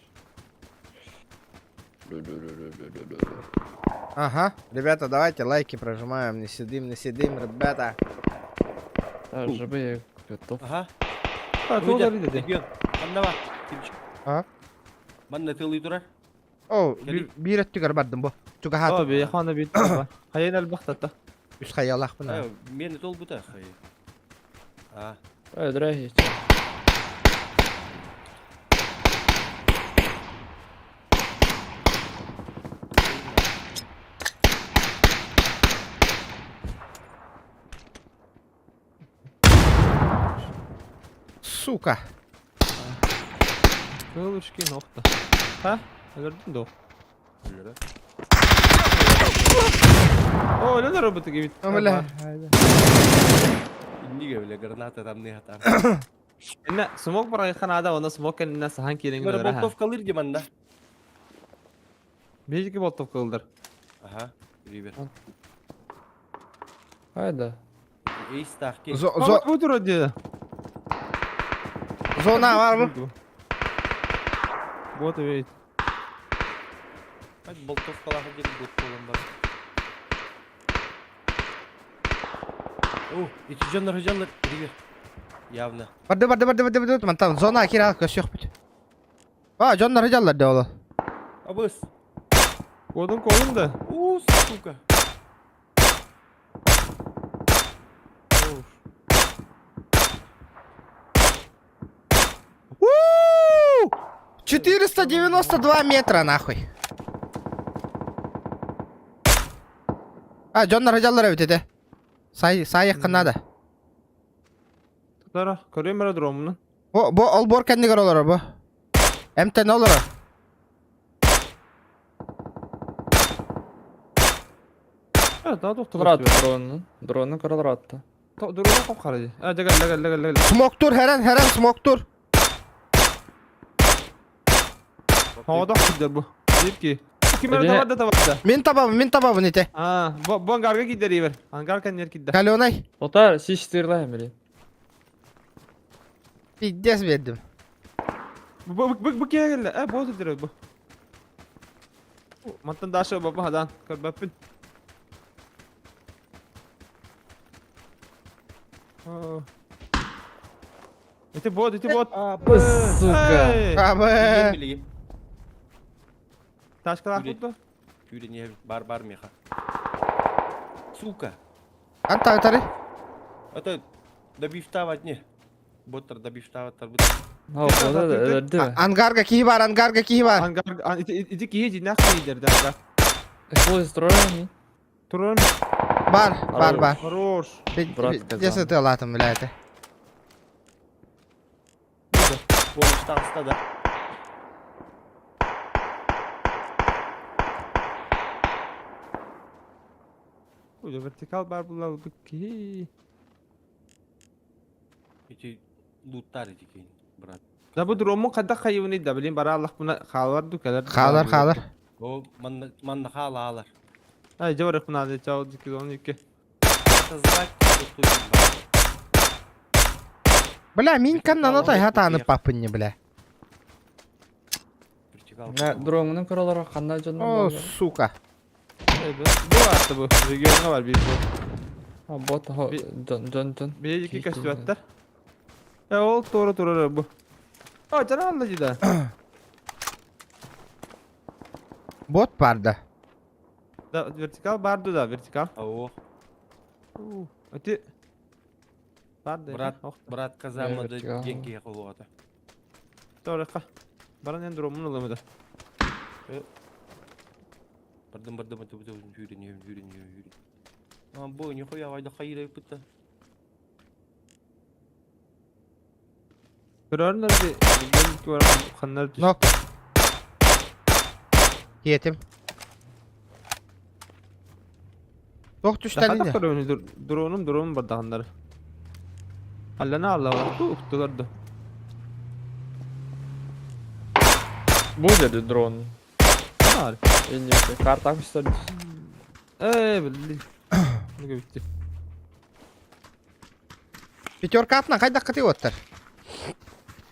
Ага, ребята, давайте лайки прожимаем, не сидим, ребята. Жабы я готов. Aha. Ha, doğru dedi. Регион. Banda var. Kimçi. Ha? Banda tığlı durar. О, биреттигер бардым бу. Чуга хату. Abi, yaxanda bir var. Hayır elbette. Үс хаялах бuna. Meni tol bu da. Ha. Драгич. Сука. Kıl üçgen nokta. Ha? Gördün de o. Öyle. O öyle de robotu gibi. Öyle. İndiğe bile granat adam ne hatar. İnne smoke var kanada onda smoke inne sahan kirin Böyle göre ha. boltov kalır gibi anda. Bejiki boltov kıldır. Aha. River. Hayda. Ace tahki. Bu dur diye. Zona var mı? Bu da evet. Hadi boltov kalır gibi bot olan var. Oh, iki canlar River. Явно. Bardı mantam zona kira köş yok bit. Jonlar hıcalar da oğlu. Abus. Kodun kolun da. Сука. Of. 492 метра нахуй. Jonlar hıcalar evet dedi. Say yakında da. Tutara. Görüyorum ben drone'unu. Bu ol bor kendi gar olur bu. MT ne olur? Evet daha doktor. Kırat drone'un. Drone'un kıralar attı. Drone'u kop karıcı. Ha gel. Smoke tur her smoke tur. Havada gider bu. Deyip ki. Kimere Öyle- de var da. Min tababı nite. Ha, bu hangarga gider iver. Hangar kan yer gider. Kalonay. Otar şiş tırla hemeli. Bir des verdim. Bu kaya geldi. Ha, bu da bu. Mantan daha şey baba hadan. Karbapin. İti bot. Сука. Abi. Bileyim. Taş kala Yürü. tuttu. Küre niye barbar meha. Сука. Anta yutarı. Это добивтавать не. Боттер добивтавать тарбут. Ha o da öldü mü? Angarga kihi var. Hangar iti kiye cinak gider da. Эксплозис строили? Turun. Var. Хорош. Брат казан. Ceset alatım vilayete. Помощь таста да. Uca vertikal bar bulalım ki. Эти лутар эти кейн, брат. Da bu drone'un kadar kayıvını da bileyim bara Allah buna kalvar du kadar. Kalır. О, манна хала алар. Ay javarık buna da çağı dikil onu yıkı. Это звать, что тут, брат. Bля, min kan nanotay hatanı papınni bля. Вертикал. Ne drone'un kıraları kanda canlı O var. suka. Evet. Bu attı bu. Regionda var bir bu. Ha bot ha dön. Bir iki Keyifli kaçtı. Ya ol doğru bu. Aa canı alıcı da. Bot barda. Da vertikal bardu da vertikal. О, Öte. Bardu. брат казамады вертикал. деньги кылуата. Doğru ka. Baran en drone'un alamı da. Бардым это жүрүн. А, бой, нихуя, айда хайра пытта. Kırarlar bir. Gelin ki var kanlar düştü. Nok. Yetim. Çok düştü Daha da neydi? kırıyor drone'um var dağınları. Allah'ına Allah var. Uktular da. Bu dedi drone. Var. En iyi. Kart takmışlar. Belli. Ne bitti. Пятерка atla kayda katı otur.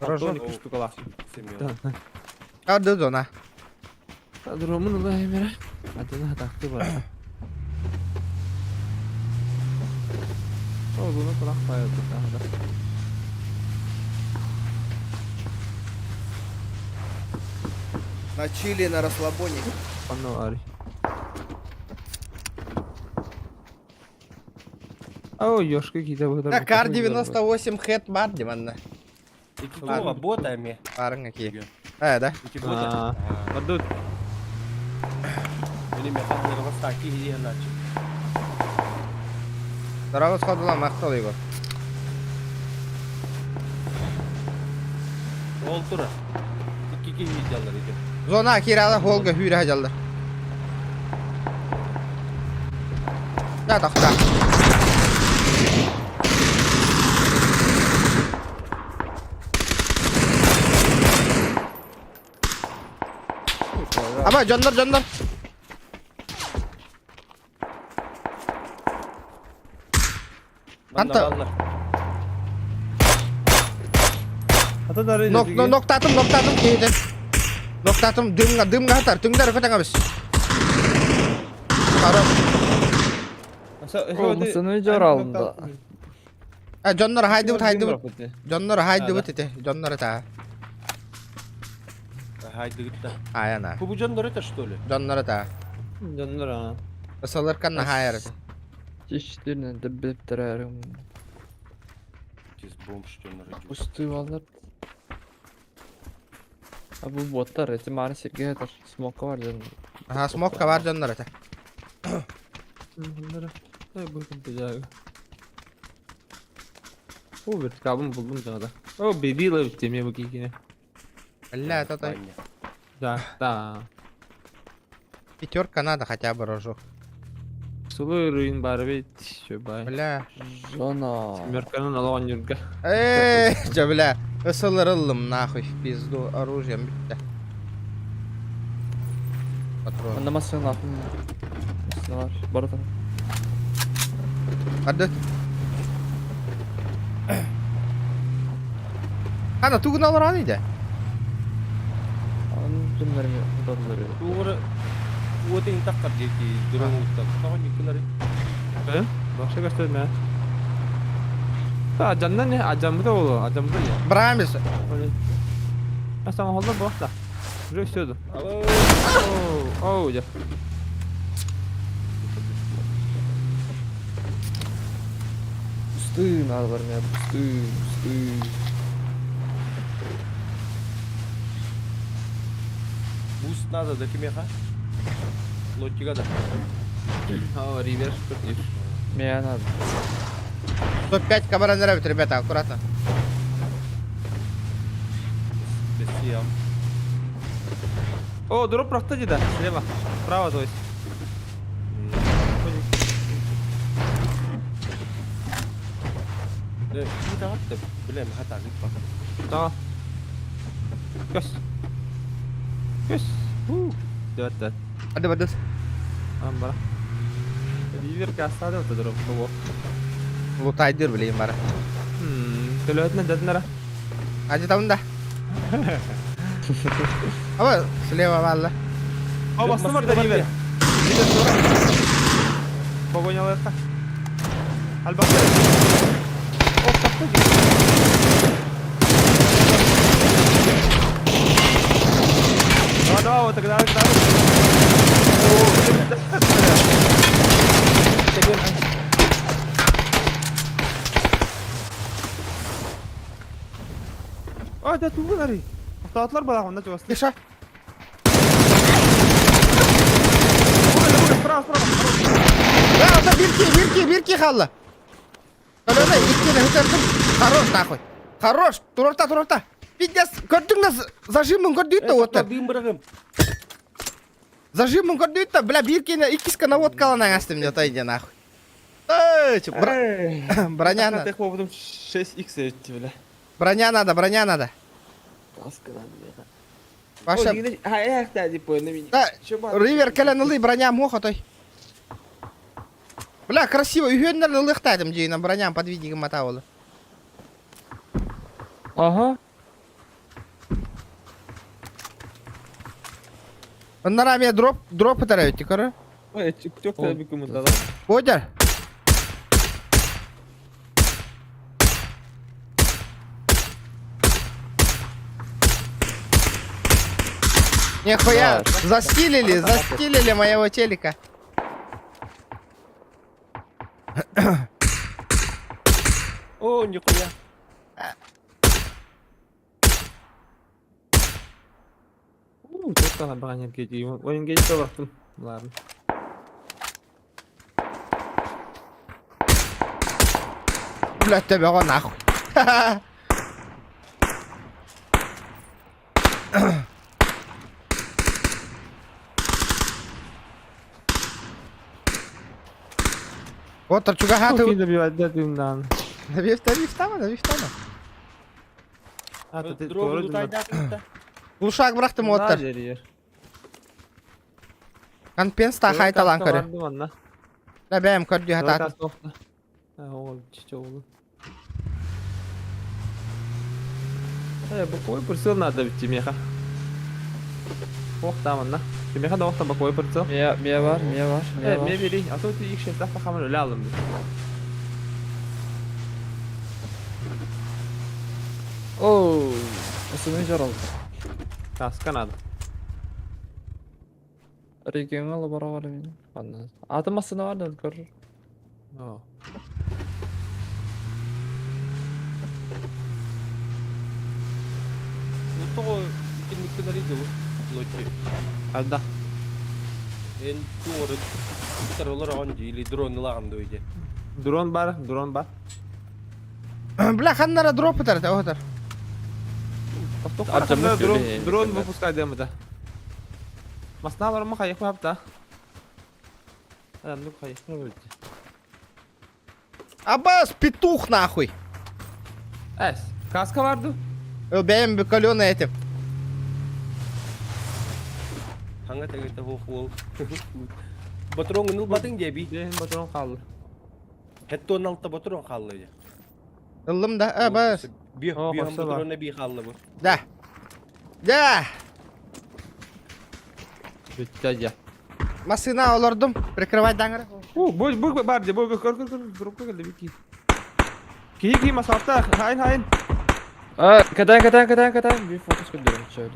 Хорошо. Ne kuştu kala. Семён. Kaldı zona. Drone'un Allah emre. Adına taktı var. O bunu kulak bayıldı daha da. На чили, на расслабоне. Anne var. Ау, ёшка киде bu На кар 98 хэт бар диманна. Эти тува ботами. Barın какие. Да. Эти бота. Badut. Или механизм расстаки и иначе. Здорово сходила, мақтал его. Ол тура. 2 yıllar idi. Zona kirala holga hüre hajallar. Ya takta. Ama canlar. Banda Hatta- ballar. Ata darı Noktadım kıyıdan. Noktadım dımga hatar. Tüngler kötü abis. Karam. Olmasını jor alında. Canlar haydi. Canlar haydi bu tete. Canlar ta. Haydi gitti. Ayana. Bu canları da что ли? Canlar ta. Canlar ha. Isılır kan hayır. Çeşitlerine de beptirerim. Siz bomş canları. Ustuvalar. Ha bu botlar ihtimali sirke atar. Smoke var canım. Ha smoke var canlar ta. Bunları. Bakın tecavüz. O bir kabım buldum sana da. O bebiyle bittim ya bakayım yine. Allah ta. Da. Пятерка надо хотя бы рожок. Sulu ruin barbet şöbay. Бля. Жона. Merkanın alan yurga. Че, бля. Ысылырылым нахуй в пизду оружием, бля. Патрон. Anda masasının altında. Masasında var. Baratan. Hadi. Ana tuğun alır anıydı. Onun tümleri mi? Odaları. Doğru. Bu da intak kap diye ki durum usta. Tamam yıkıları. He? Başka gösterme ya. Da ajandan ne? Ajan bu da oğlu. Ajan bu da ya. Брамис. Öyle. Ya sana oldu bu da. Buraya istiyordu. Oh ya. Pustyn alırım ya. Pustyn. Буст надо до кемеха. Лодчика да. Ha river. Kötü. Meyan abi. 105 камера нравится, ребята, аккуратно. Без сия. O drop bıraktı cidden. Слева. Право то есть. Да, не так, да, блин, хата липа. Tamam. Göz. Evet. Hadi. Tamam bana. River kasada da drop bu. Лутайдер, блин, бара. Tölötne dedin Hadi tamam da. Ama слева valla. O bastı var da river. Pogoniyalar tak. Al bak. O kaptı. Да, вот тогда. Aa da tuğ var. Atlar bana ondan çok. Тише. Да, да, бирки халла. Öyle ikini hüterdim. Хорош нахуй. Хорош. Турорта. Пиздец. Gördün mü? Zajimın gördün de otur. Бим братым. Зажимом гордый-то, бля, биркина и киска наводкала на гасты мне отойди нахуй. Броня надо. Tek povudum 6x etti bile. Броня надо. Kaskı lan ya. Ваша... Hayır tadi bu ne bileyim. Да, Ривер калянулы, броня моха той. Бля, красиво. Үйгендер ылыктадым дейін, броням подвидигім матауылы. Aha. Onlara bir drop atar ötü karı. Ой, çok da bir kumunda. Бодер. Нихуя, застилили моего телека. О, нихуя. Çok da ben gece oyun gece baktım. Ладно. Блядь, тебя его нахуй. Otur çuga hatı. Okey de bir vadde düğümden. Vifta. Hatta Дроу doğru лутайда атты. Uşak bıraktım otur. Kan pens ta haytalan körü. La benim kördü hata. Oğul çiçe oğlu. Bakoy pırsil nada bitti miha. Tamam lan. Miha da vakta bakoy pırsil. Mia var. Evet, ne biri? Atau ilk şey daha kamen öyle aldım. Oo. Isını jaraldı. Kaskan aldım. Regional bara var benim. Anladım. Atmasını var da kör. Oo. Нутоо киникнери дөө. Лочи. Alda. Эн тууры таролар он жили дронлаган дөөje. Drone var. Bla kanlara drop atar otur. Atacağım Drone bu pускай демода. Масна var mı kayık yaptı? Adam ne kayık ne böyle? Abbas pituh nahуй. Es. Kaska vardı. Benim bir kalyon etim. Hanga tagta ho. Batrong nul batın jebi. Dehin patron kaldı. Hetto nalta batrong kallı. Illım da Abbas. Bir Oh, bir hoşça bak. batrong bir kallı bu. Da. Bitti ya. Masına olurdum. Прикрывать даңгыры. Bu var diye bu kır grup geldi bir ki. Ki masafta hain. Katan. Bir fokus kırıyorum şöyle.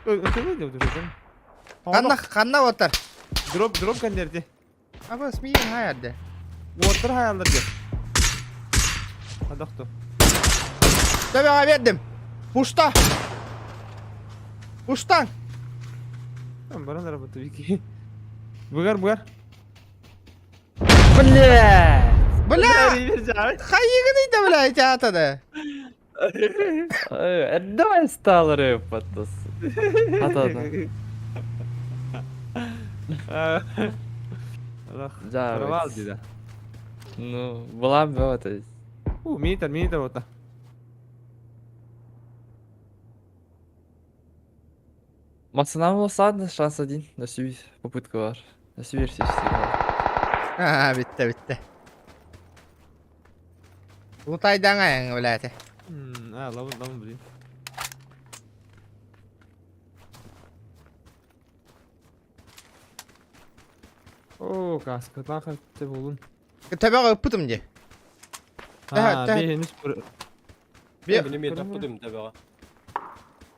Ötürü de ötürü. Kanna otur. Drop gönderdi. Abbas miyim hayalde. Water hayallar diyor. Adakto. Tabii verdim. Puşta. Puştan. Tamam bana da rabatı bir ki. Bugar. Bля! Bla. Hayıgını da bla çatada. Давай стал патос. Атада. Allah. Да. Провал dedi. Ну, была бы вот это. Минитер вот. Максимум ладно, шанс один. На сюи попытка var. На сюи версии Ha bitti. Lutaydan ayağın öyleydi. Lavun bileyim. Oo, kaskıdan kaçtı oğlum. Tabii öpüdüm diye. Ha, evet. bir henüz Bir- Benim yetapdım tabii.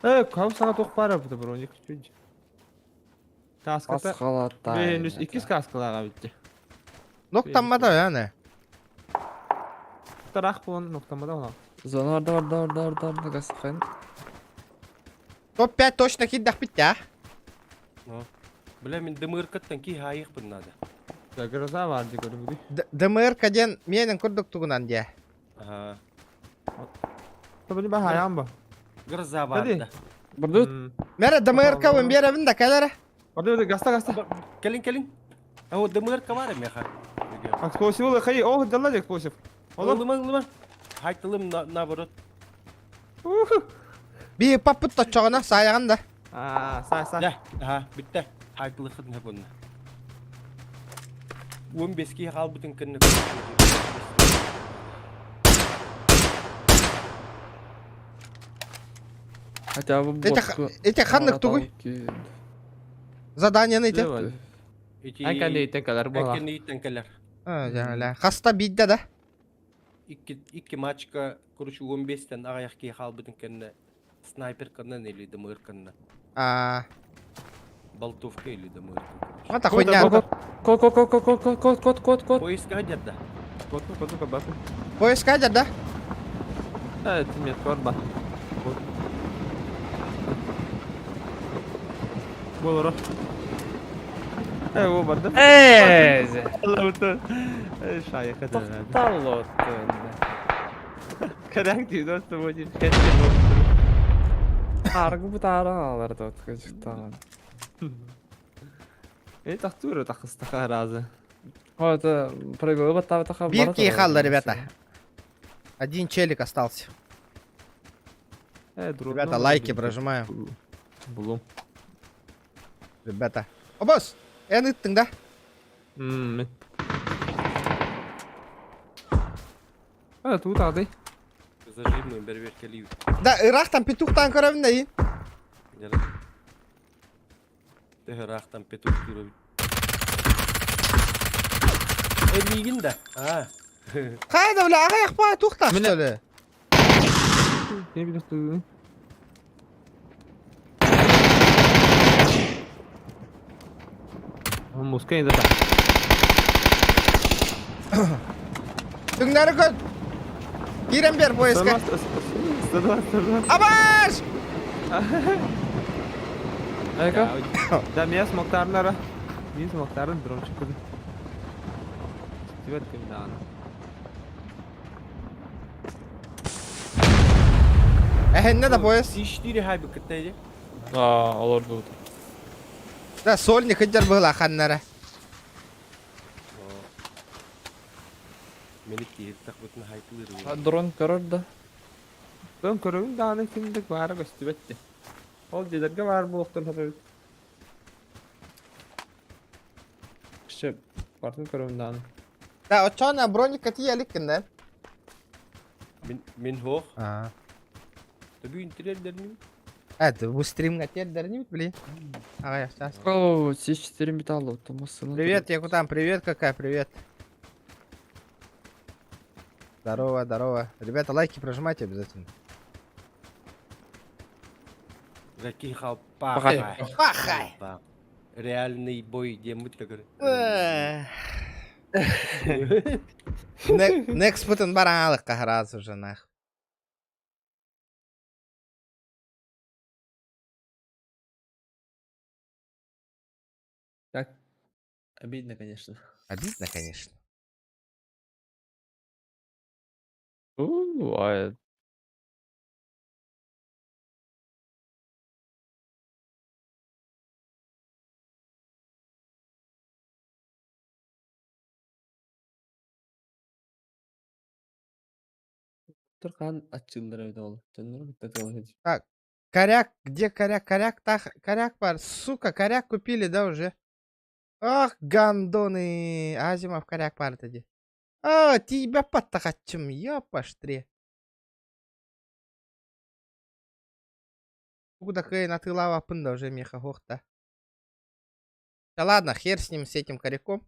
Evet, kav sana tok para bu da bro, ne küçücük. Kaskıda Асхалата. bir henüz ikiz kaskılar bitti. Noktanmada yani. Tarak bu noktamada ona. Зона орда гасхан. Top 5 точно kiddak bitti ha. Бля мен дымыркаттан ки хайык bunlarda. Gagırza vardı görüldü. Dımır kacan miyenin kurduk tuğunan diye. Aha. Tabii ben hayam bu. Gırza Hadi. vardı. Бардут. Mere dımır kavun bir evinde kalara. Orada gasta. Келин. Ау дымырка var mı ha? Eksplosif olur, hayır, oh dalacak eksplosif. Oğlum. Haytılım naborot. Bir papıt toçağına sayağın da. Say. Da. Aha bitti. Haytılıkın ne bunlar. 15 ki hal bütün kınık. Хотя бы ботку. Эти ханнык тугуй. Задание нейти. Enken de tekrar bana. Enken iyi tenkeler. Жаңа хаста бидде да. İki maçka kuruşu 15'ten ayak ki hal bütün kınık. Снайпер kannan eli dımır kannan. Болтовка или дымыр. Мата хуйня. Кот. Поиска гадят. Kodu bakın. Поиск кадер да? Evet, met korba. Olur. O vardı. Allah utan. Şayet kadar. Талот. Karak diyor dostum hocam. Аргы бутара аларды çıktı. Taktıyor takısta razı. О, это прыгал, вот так так. Бирки халда, ребята. Один челик остался. Ребята, лайки прожимаю. Булум. Ребята. О, босс! Эныттың да? Мен. Тут ағдай. Зажимный бербер келиу. Да, Ирақтан петухтан көрөмүн да дейін. Рахтан петух көрөбүт. Эмигин да. Қайда біле, аға яқпа тухта, Міне. что ли? Не білесің? Муска енді да. Түңдері көн. Кирем бер поездка. Абаш! Айка? Да, мен смоктарын ара. Мен смоктарын дрон çıkdı. Стивет кім дағаны. Әхенне да поезд. C4 хайбы кіттейді. Олар тут. Да, сольник хыджар был аханнара. Мені кейттақ бұтын хайпылыр. Дрон көрөр да. Дрон көрігін дағаны кімдік бары көстібетті. Ол дедерге бар бұлықтың хабары. Кіші бартын көрігін дағаны. Да, очона броника тияликкен да. Мен хоқ. А. Таби интерьердерін. Это, вы стримга тердернит, блин. Ага, я сейчас. О, C4 металла, томасына. Привет, Якутам, привет, какая, привет. Здорово, здорово. Ребята, лайки прожимайте обязательно. Раки хал Пахай. Пахай! Реальный бой, где мы так говорим. Next бүтін бараңалыққа разы уже нах. Так. Обидно, конечно. Обидно, конечно. Бывает. Тұрқан атчылдыр өйді ол. Жонлар бүттәті ол хеджі. Так, коряк, где коряк? Коряк бар. Сука, коряк купили, да, уже? Ах, гандоны. Азимов коряк бар тоді. А, тебя подтахачым, я поштре. Куда хай на ты лава пында уже меха хохта. Да ладно, хер с ним, с этим коряком.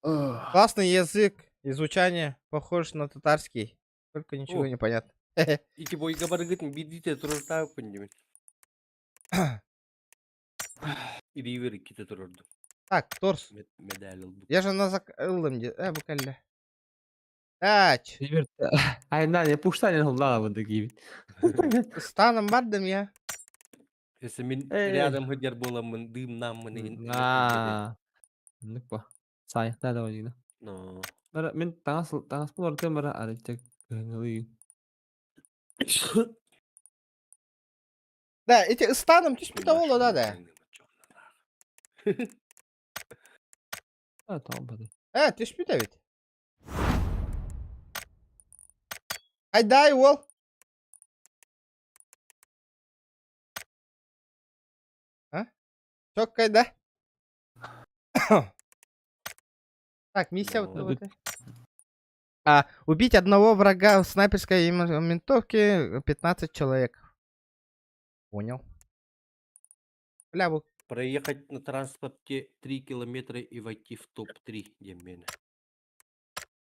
Классный язык, изучание, похож на татарский. Только ничего О. не понятно. İki boy kabarıgıtın bir dite tururta yapın. İri ver iki de tururdu. Так, торс. Medal oldu. Я же на закрылым. Букально. Тач. Aynen ya puştan oldu bunda gibi. Станом бардым я. Esemin Ey. rядом hıcar bolamın dım namını. Nük bu. Sayıkta da oyunu. No. Men tangas bu orada mara arayacak. Да, эти станом тüspüt oldu da da. Ha tamam hadi. Evet, tüspüt evet. Hayday ol. А? Çok kayda. Так, миссия вот Ну, вот. Убить одного врага в снайперской винтовке 15 человек. Понял. Бля, вот. Проехать на транспорте 3 километра и войти в топ-3 демена.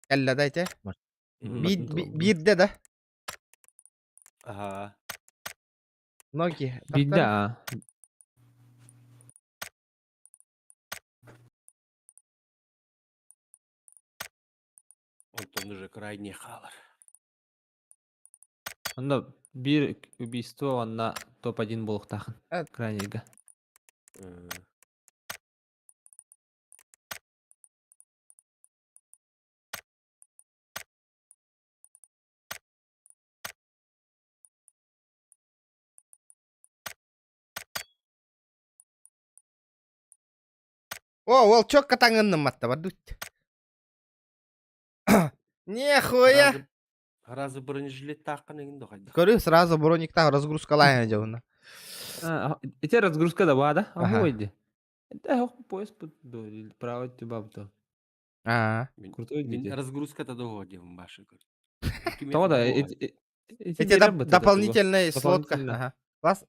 Кәллә дайте. Мгм. Bir de de. Ага. Ноги. Bir daha. Он уже крайне халар. Onda bir убийство onda топ 1 болып тақын. Evet. Крайнегі. Ол чокка таңынным матта бар дут. Нихуя. Разы бронежилет таққан егінді қайда. Көрі, сразу брониктағы разгрузкалайын жауына. Эти разгрузка да бада, а Ага. бойди. Да, хох поезд право тюба бто. Крутой Мен диде. разгрузката да одевым башы көр. Того да, Эти дополнительная слотка. Ага. Класс.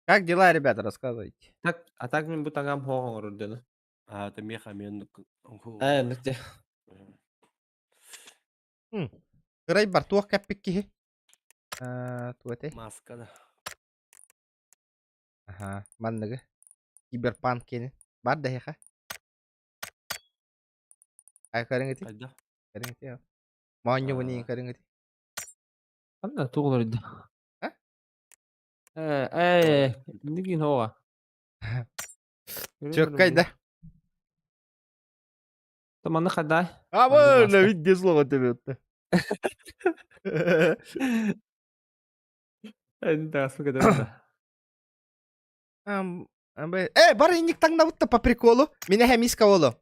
Как дела, ребята, рассказывайте. Так, а так мен бутагам хогон роддена. А, это меха мен. Ныкте. Кырай бар туақ кәппекке. Туэте. Маска да. Ага, маннығы. Киберпанк кені. Бар да хеха. Ай, көрің еті? Қайда? Көрің еті, Маоньо мұнейін көрің еті. Анда туғылар иде. А? Нигин хога. Чөк қайда? Таманны қайдай. Абы, на видде слова тебе өтті. Энда сука да. Бар инник таңда бұтты по приколу. Мене хемиска олу.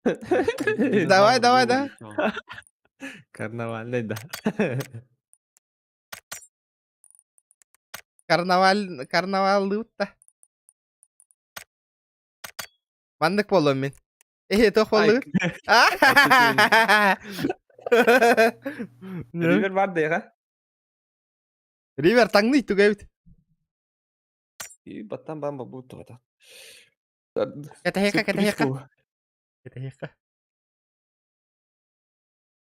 Давай, да. Карнавальный да. Карнавалды бұтта. Мандық болуым мен. Тоқ болу. Ривер бар дейга. Ривер таңды итту көйбіт. И баттан бамба бу тода. Кәтәхеқа.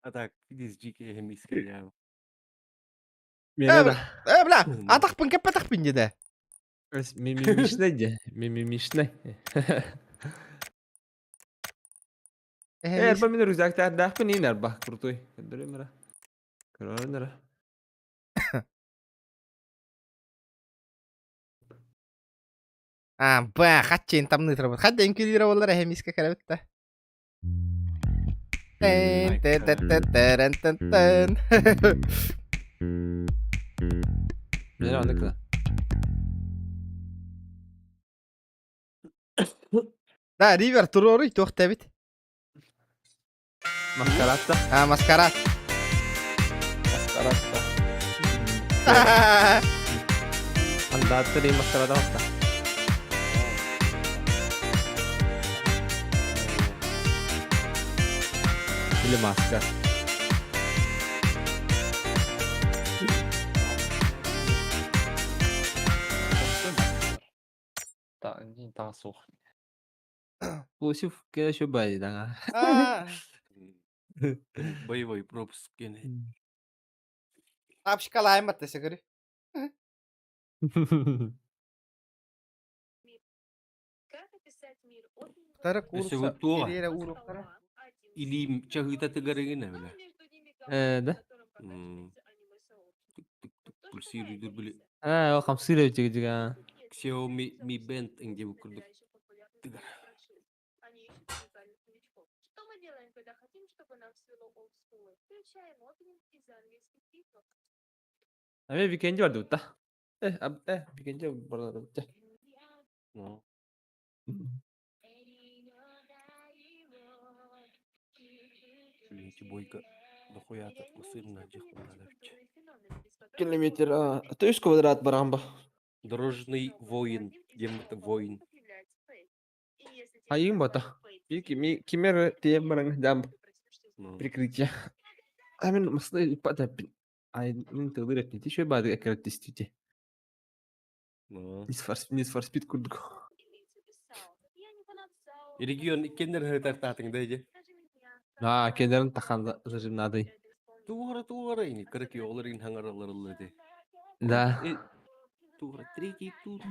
А так, видишь, дикие хемиски я. Мене да. Бля, атақпын кәп атақпын деді. Мимишне де. Мимишне. Эрба мен рюкзактар дахпын инер ба крутой. Көндөрөмөр. Көрөнөр. Хатчейн тамны тұрабыд. Хатта инкюлировалар хемиска кәрәбітті. Мене андыкла. Да, Ривер турору тоқ тәбіт. Маскаратта. Маскарад. Маскаратта. Андатты дей маскарада бакта. Или маска. Та сух. Лосив кеда еще байди дага. Боевой пропуск. Апшкалайм баттысы көрі. Тары курса. Керері уроқтары. Или чагыта тыгарыгына бля. Да? Пульсируйдур бля. О, хамсырып жига. Xiaomi Mi Band где вы курдук. Тыгар. Что мы делаем, когда хотим, чтобы нам свело олдскулы? Включаем опенинг из английских титров. Ами викенди vardı utta. Викенди vardı utta. Блин, бойка. Дохуя-то усырна дихуналевич. Километр, 3 квадрат барамба. Дорожный воин. Где-то воин. Айым бата. Кимер тем баранг дам прикрытие. Амин маслы падапин. Ай, мин тылдырат не тишой бады акартистите. Нис фар спид курдук. Регион икендер хытартатын дайже. Кендерин тахан зажим надый. Тугара ini кырки оларын хаңаралары де. Да. Тугара третий тут.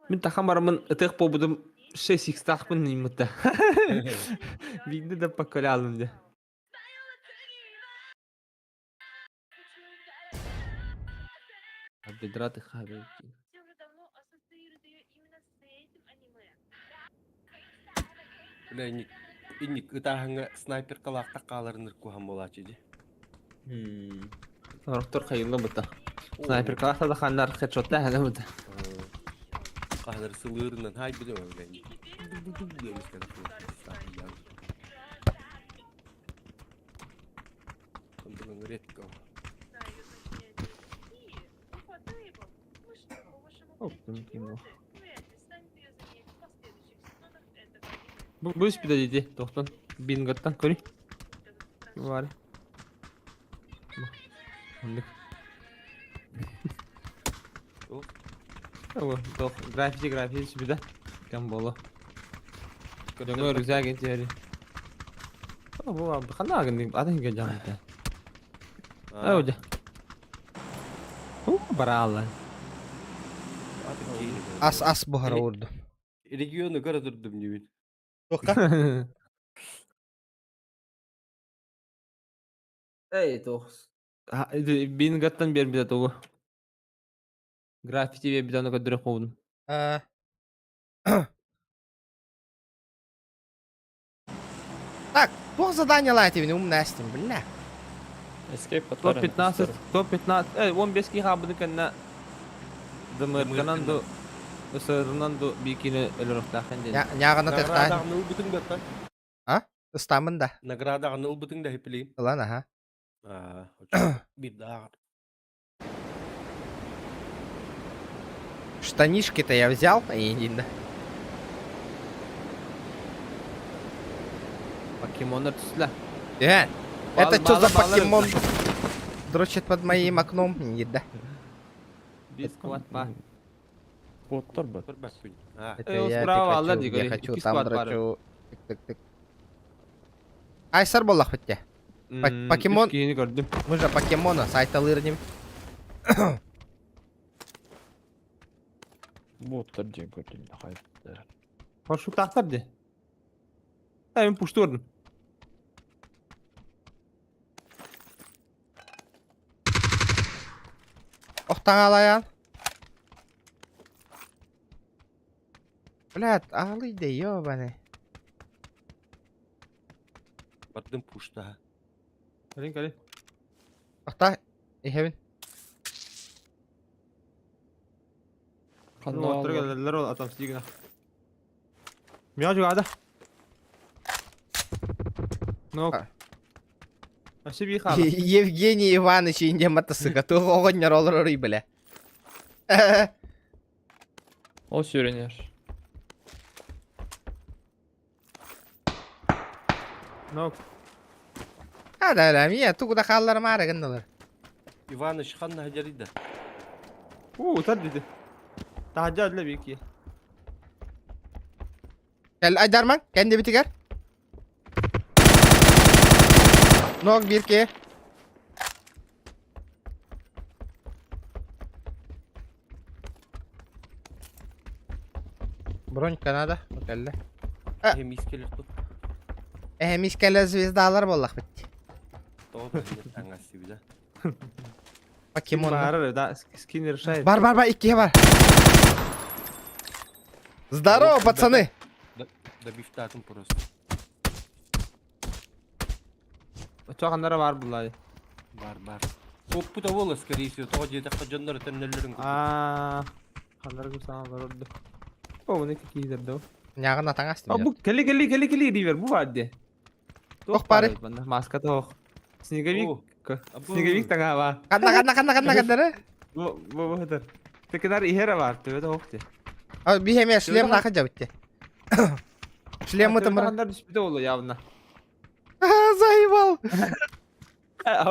Мен тахан барамын ытык болбудум 6x тахпын нимытта. Бигде да поколя алдым де. Бедраты хабы. Все уже давно ассоциируют ее именно с этим аниме. Бля, иник ытахаңа снайпер калакта каларыныр кухан болачы де. Рохтор хайылы быта. Снайпер калакта да хандар хедшотта хана быта. Kahları sılığırından hay bir de öyle. Контроль редко. Bu ispide dedi doktor. Bin gattan kori. Var. Anlık. Oh, dok grafici ispide. Kan bolo. Kadang güzel geçeri. Oh, bu abi kana gani adın gecam ya. Oh, ja. Barallan. As bu hara vurdu. Regionu karadırdım gibi. Yok ka? Ey tohs. Bin gattan bir de togu. Grafici bir tane kadar kovdum. Так, плохо задание лайт, именно умная стим, бля. Escape Top atarım. 15, top 15. 15 ki habını kanna. Demir kanan do. Sırrından do bikini ölürükten dedi. Нягана Nagrada теттай. kanıl bütün da. Стамын да. Nagrada kanıl bütün da hepileyim. Ладно, ага. Bir daha. Штанишки-то я взял, да. Pokemonlar tüsler. Это что за Bağlı- bağlı- покемон? Дрочит под моим окном? Да. Biz kuat var. Botlar bot. Dur bak gün. Ha. Это Эй, я справа, Пикачу, Алла, я Дигори. хочу, Iki там squad var. дрочу. Тык-тык-тык. Айсар боллах бітте. Покемon- Yeni gördüm. Мы же покемона, сайта лырнем. Botlar diye gördüm. Hayır. Hoş tahtar de. Ben puşturdum. Охтан алаян. Блядь, ağlıydı ёбаный. Battım puşta. Gelin gelin. Охта, ihevin. Kanlı otur geldiler o atam signa. Miyacı ada. No. Ha. Aşı bir kala. Евгений Иванович инде мотоцикл. Оғыннар олар орый біле. O sürünür. No. Hadi öyle mi ya? Tuğda kallar mağara gındalar. Ivan Işıkhan'la haceriydi. Tar dedi. Tahacı adla bir iki. Gel Aydarman, kendi bitiger. Nok bir ki. Бронь Канада, bakalım. Hem iskelet tut. Miskele звездалар боллах бит. Doğru ben tangası bir de. Покемон. Bağırır da skinner şey. Бар, ikiye var. Здорово, пацаны. Da biftatım просто. Çok anlara var bunlar. Бар. Bu da vola скорее всего. Того где-то ходжанları tennellerin. Aa. Kanlara kusama var orada. O ne ki gider do. Ñağın atan astım Aa ya. bu kelli river bu vardı. Tok pare. Maska tok. Снеговик. Oh. Снеговик tanga var. Kanna. Bu kadar. Tekrar ihera var. Tövbe hokti. Abi bir hemen шлем nakınca bitti. Шлемы там. Kanlar düşmüş oluyor yavna. Заебал.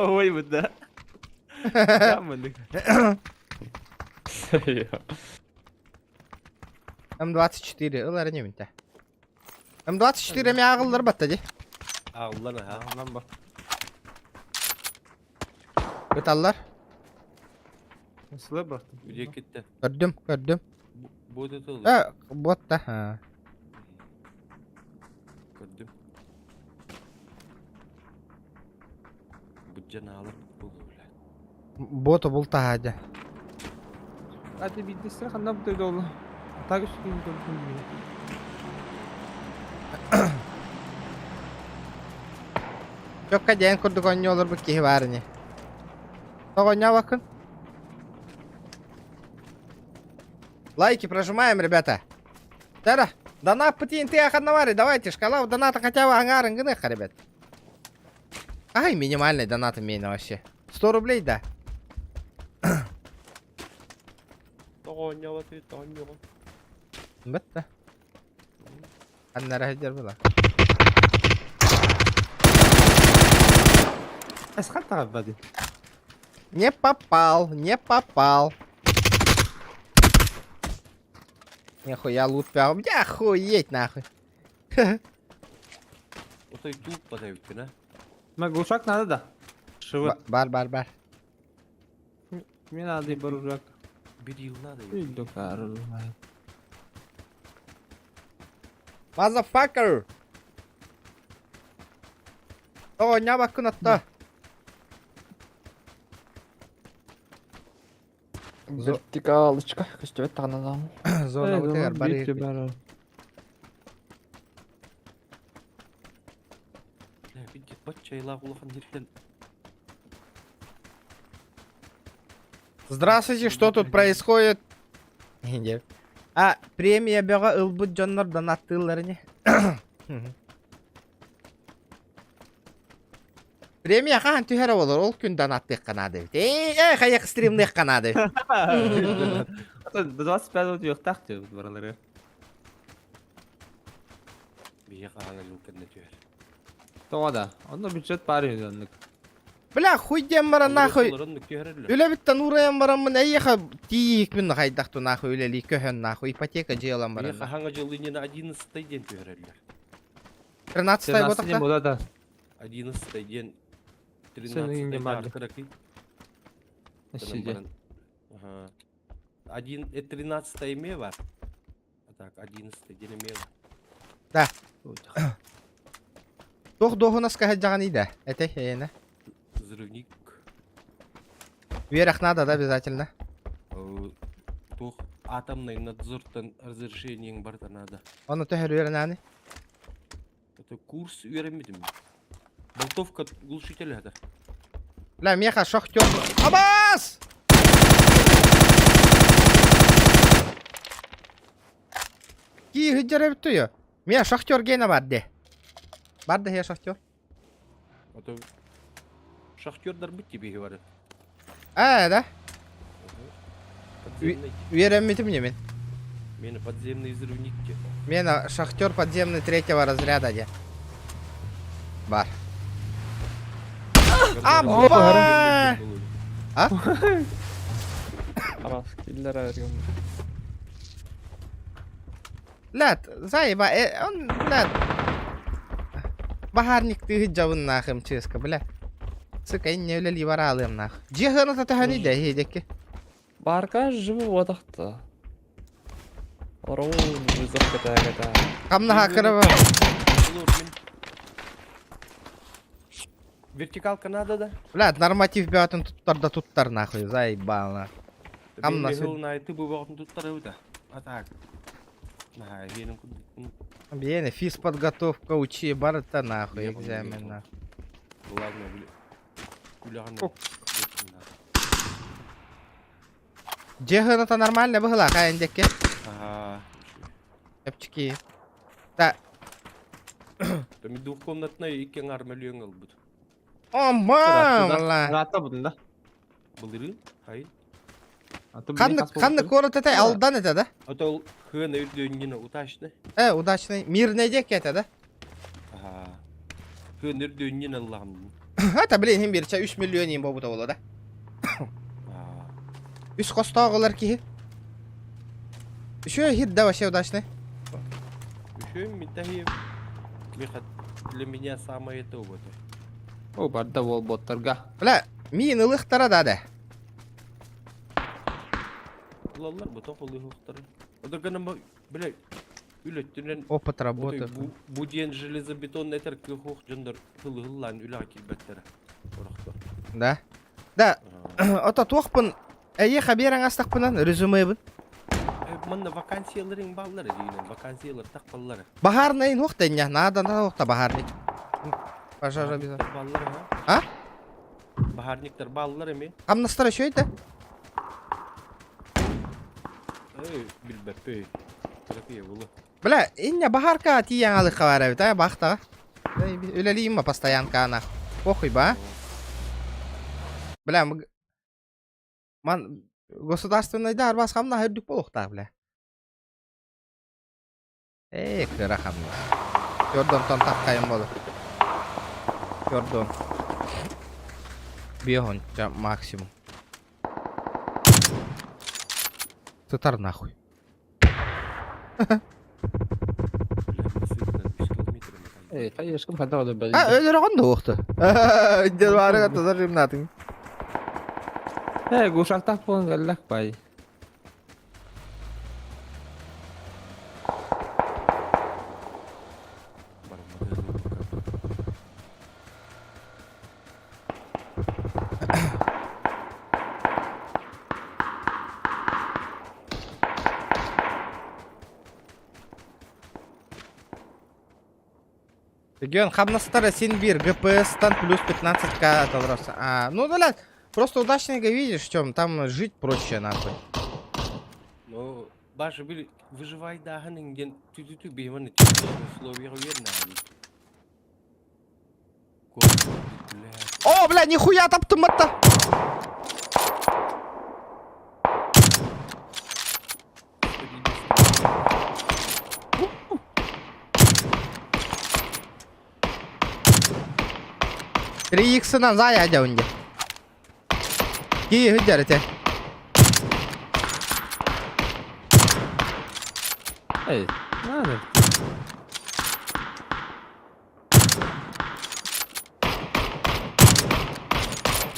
Oy bu da. Yapmadık. М24, ылар не минте. М24 ми ağıllar battadı. Ağlan ha. Lan bak. Gıtallar. Nasıl bıraktım? Güce gitti. Gördüm. Bu da olur. Bot da ha. Gördüm. Bu canavar bu böyle. Botu bul ta hadi. Hadi bir destek kandan bu da oldu. Tak üstü gibi döndüm. Yok hadi en kurduk onyu olur bu ki var ne. Onya bakın. Лайки прожимаем, ребята. Да, донат по ТНТ Аханавари, давайте, шкала доната хотя бы ангарын гынеха, ребят. Ай, минимальный донат имею вообще. 100 рублей, да. Бітті. Аннары хәдер була. Асхат бади. Не попал, не попал. Нихуя лут прям. Я охуеть нахуй. Отой туп подают, да? Глушак надо, да? Шивы. Бар. Мне надо и баружак. Берил надо. Иду, кару. Motherfucker. О, не бакунатта. Вертикалочка. Көстөбөт тагынан. Зона бутер бари. Видите, подчайла улахан нерден. Здравствуйте, что тут происходит? А, премия бега ылбут жоннор донаттыларыне. Премия хан түһәрә болор, ол күн донаттык кана деп. Хаяк стримдык кана деп. 25 минут yo'q деп баралар. Бия қағаңа жүмкінді түйер. Тоғада. Онда бюджет бар еді. Бля, хуй дем бара нахуй. Үле биттен ураям барамын, әйеха тиік мін қайдақту нахуй үлели көхен нахуй, ипотека жеялам Бия барамын. қағаңа жылынен 11 ден түйерелер. 13 ботақта? Болады. 11 ден 13 Сенің ден барды. арқырақи. Сиде. 13 еме бар. Так, 11 ден еме бар. Да. Тоқ доғынас қағад жаған иді. Әтей, әйені. Взрывник. Верах надо, да, обязательно. Тух атомный надзортан разрешениең барда надо. Оны төхір верін әні. Это курс үйренмедім. Болтовка глушителя да. Бля, меха шахтер. Абас! Ки хыджар әбітті ё. Мен шахтер гейна барды. Барды хе шахтер. Это шахтердар быть тебе говорят. Да. Подземный. Вереммитім не мен. Мені подземный взрывник те. Мен шахтер подземный 3-го разряда де. Бар. Абба! А? Арас киллер әргім. Ләт, заеба, он, ләт. Бахарникті хыджабын нахым ческа, бля. Сыкай не үлелі бара алым нах. Жеханы татаханы да хедекі. Барка живы одақта. Орау вызов ката. Камна хакыры бар. Вертикалка надо да? Ләт, норматив бәтін туттар нахуй, заебал нах. Камна Мен сыл. мехыл ты бы бағытын туттар өйді. А так. На, венің күн. Бейне, физподготовка учи барыта нахуй, Я экзамен помню, нахуй. Главное, Гуляганы. Жеханы-то нормально бұғыла, қайындеке. Ага. Әпчіки. Да. Там двухкомнатная и кенгар миллион албыт. Омба! Рата бұдын да. Былырын? Хайын. Қанды көріт әтай алдан әті да? Это ол хына үрдөніне уташны. Удачный. Мирный дек әті да? Ага. Хына үрдөніне аллағым. Әті білейін берча 3 миллион ең бобыта болу да? 3 қоста оғылар кейі. Еще хит да вообще удачный. Еще Митахиев. Для меня самое это вот. О, барда ол боттарға. Бля, миін ылықтара да да. Лалар bu тоқылы ұқтары. Это гана, блядь, үлеттінен. Опыт работы. Буден железобетонный тәркі хуқ жындар хылы-хыллан үлі акелбәттері. Да. Да. Ота тоқпын. Әйе хаберің астақпынан резюме бұн. Мында вакансияларың баллары дейінен. Вакансиялар тақпалары. Бахарный оқтайын я. Надан оқта бахарный. Пожар обязан. Баллары, А? Бахарниктар баллары ме? Қамнастар еще еді? Билбеппей. Терапия булу. Бля, инне бахарка тияң алы кавара бит, бахта. Өлелийим ма постоянка ана. Похуй ба. Бля, ман государственный дар басқамна хөрдүк болуқта, бля. Кырахам. Көрдөн тон тапкайым болу. Көрдөн. Бегон, максимум. Тутар нахуй. Кайышкым хата ода бәлі. Өлөр оғын да оқты. Дел барыға тузар жимнатын. Гушақтақ болын кәлләк бай. Регион, Хамнастара Синбир, ГПС, стан плюс 15к толраса. Ну да, просто удачненько видишь, в чем там жить проще, нахуй. Ну, башы бил выживай даханын ген түтүтү бейманы условия верно. О, бля, нихуя таптым это! Три иксынан зая önce. Ки hüccarete. Надо.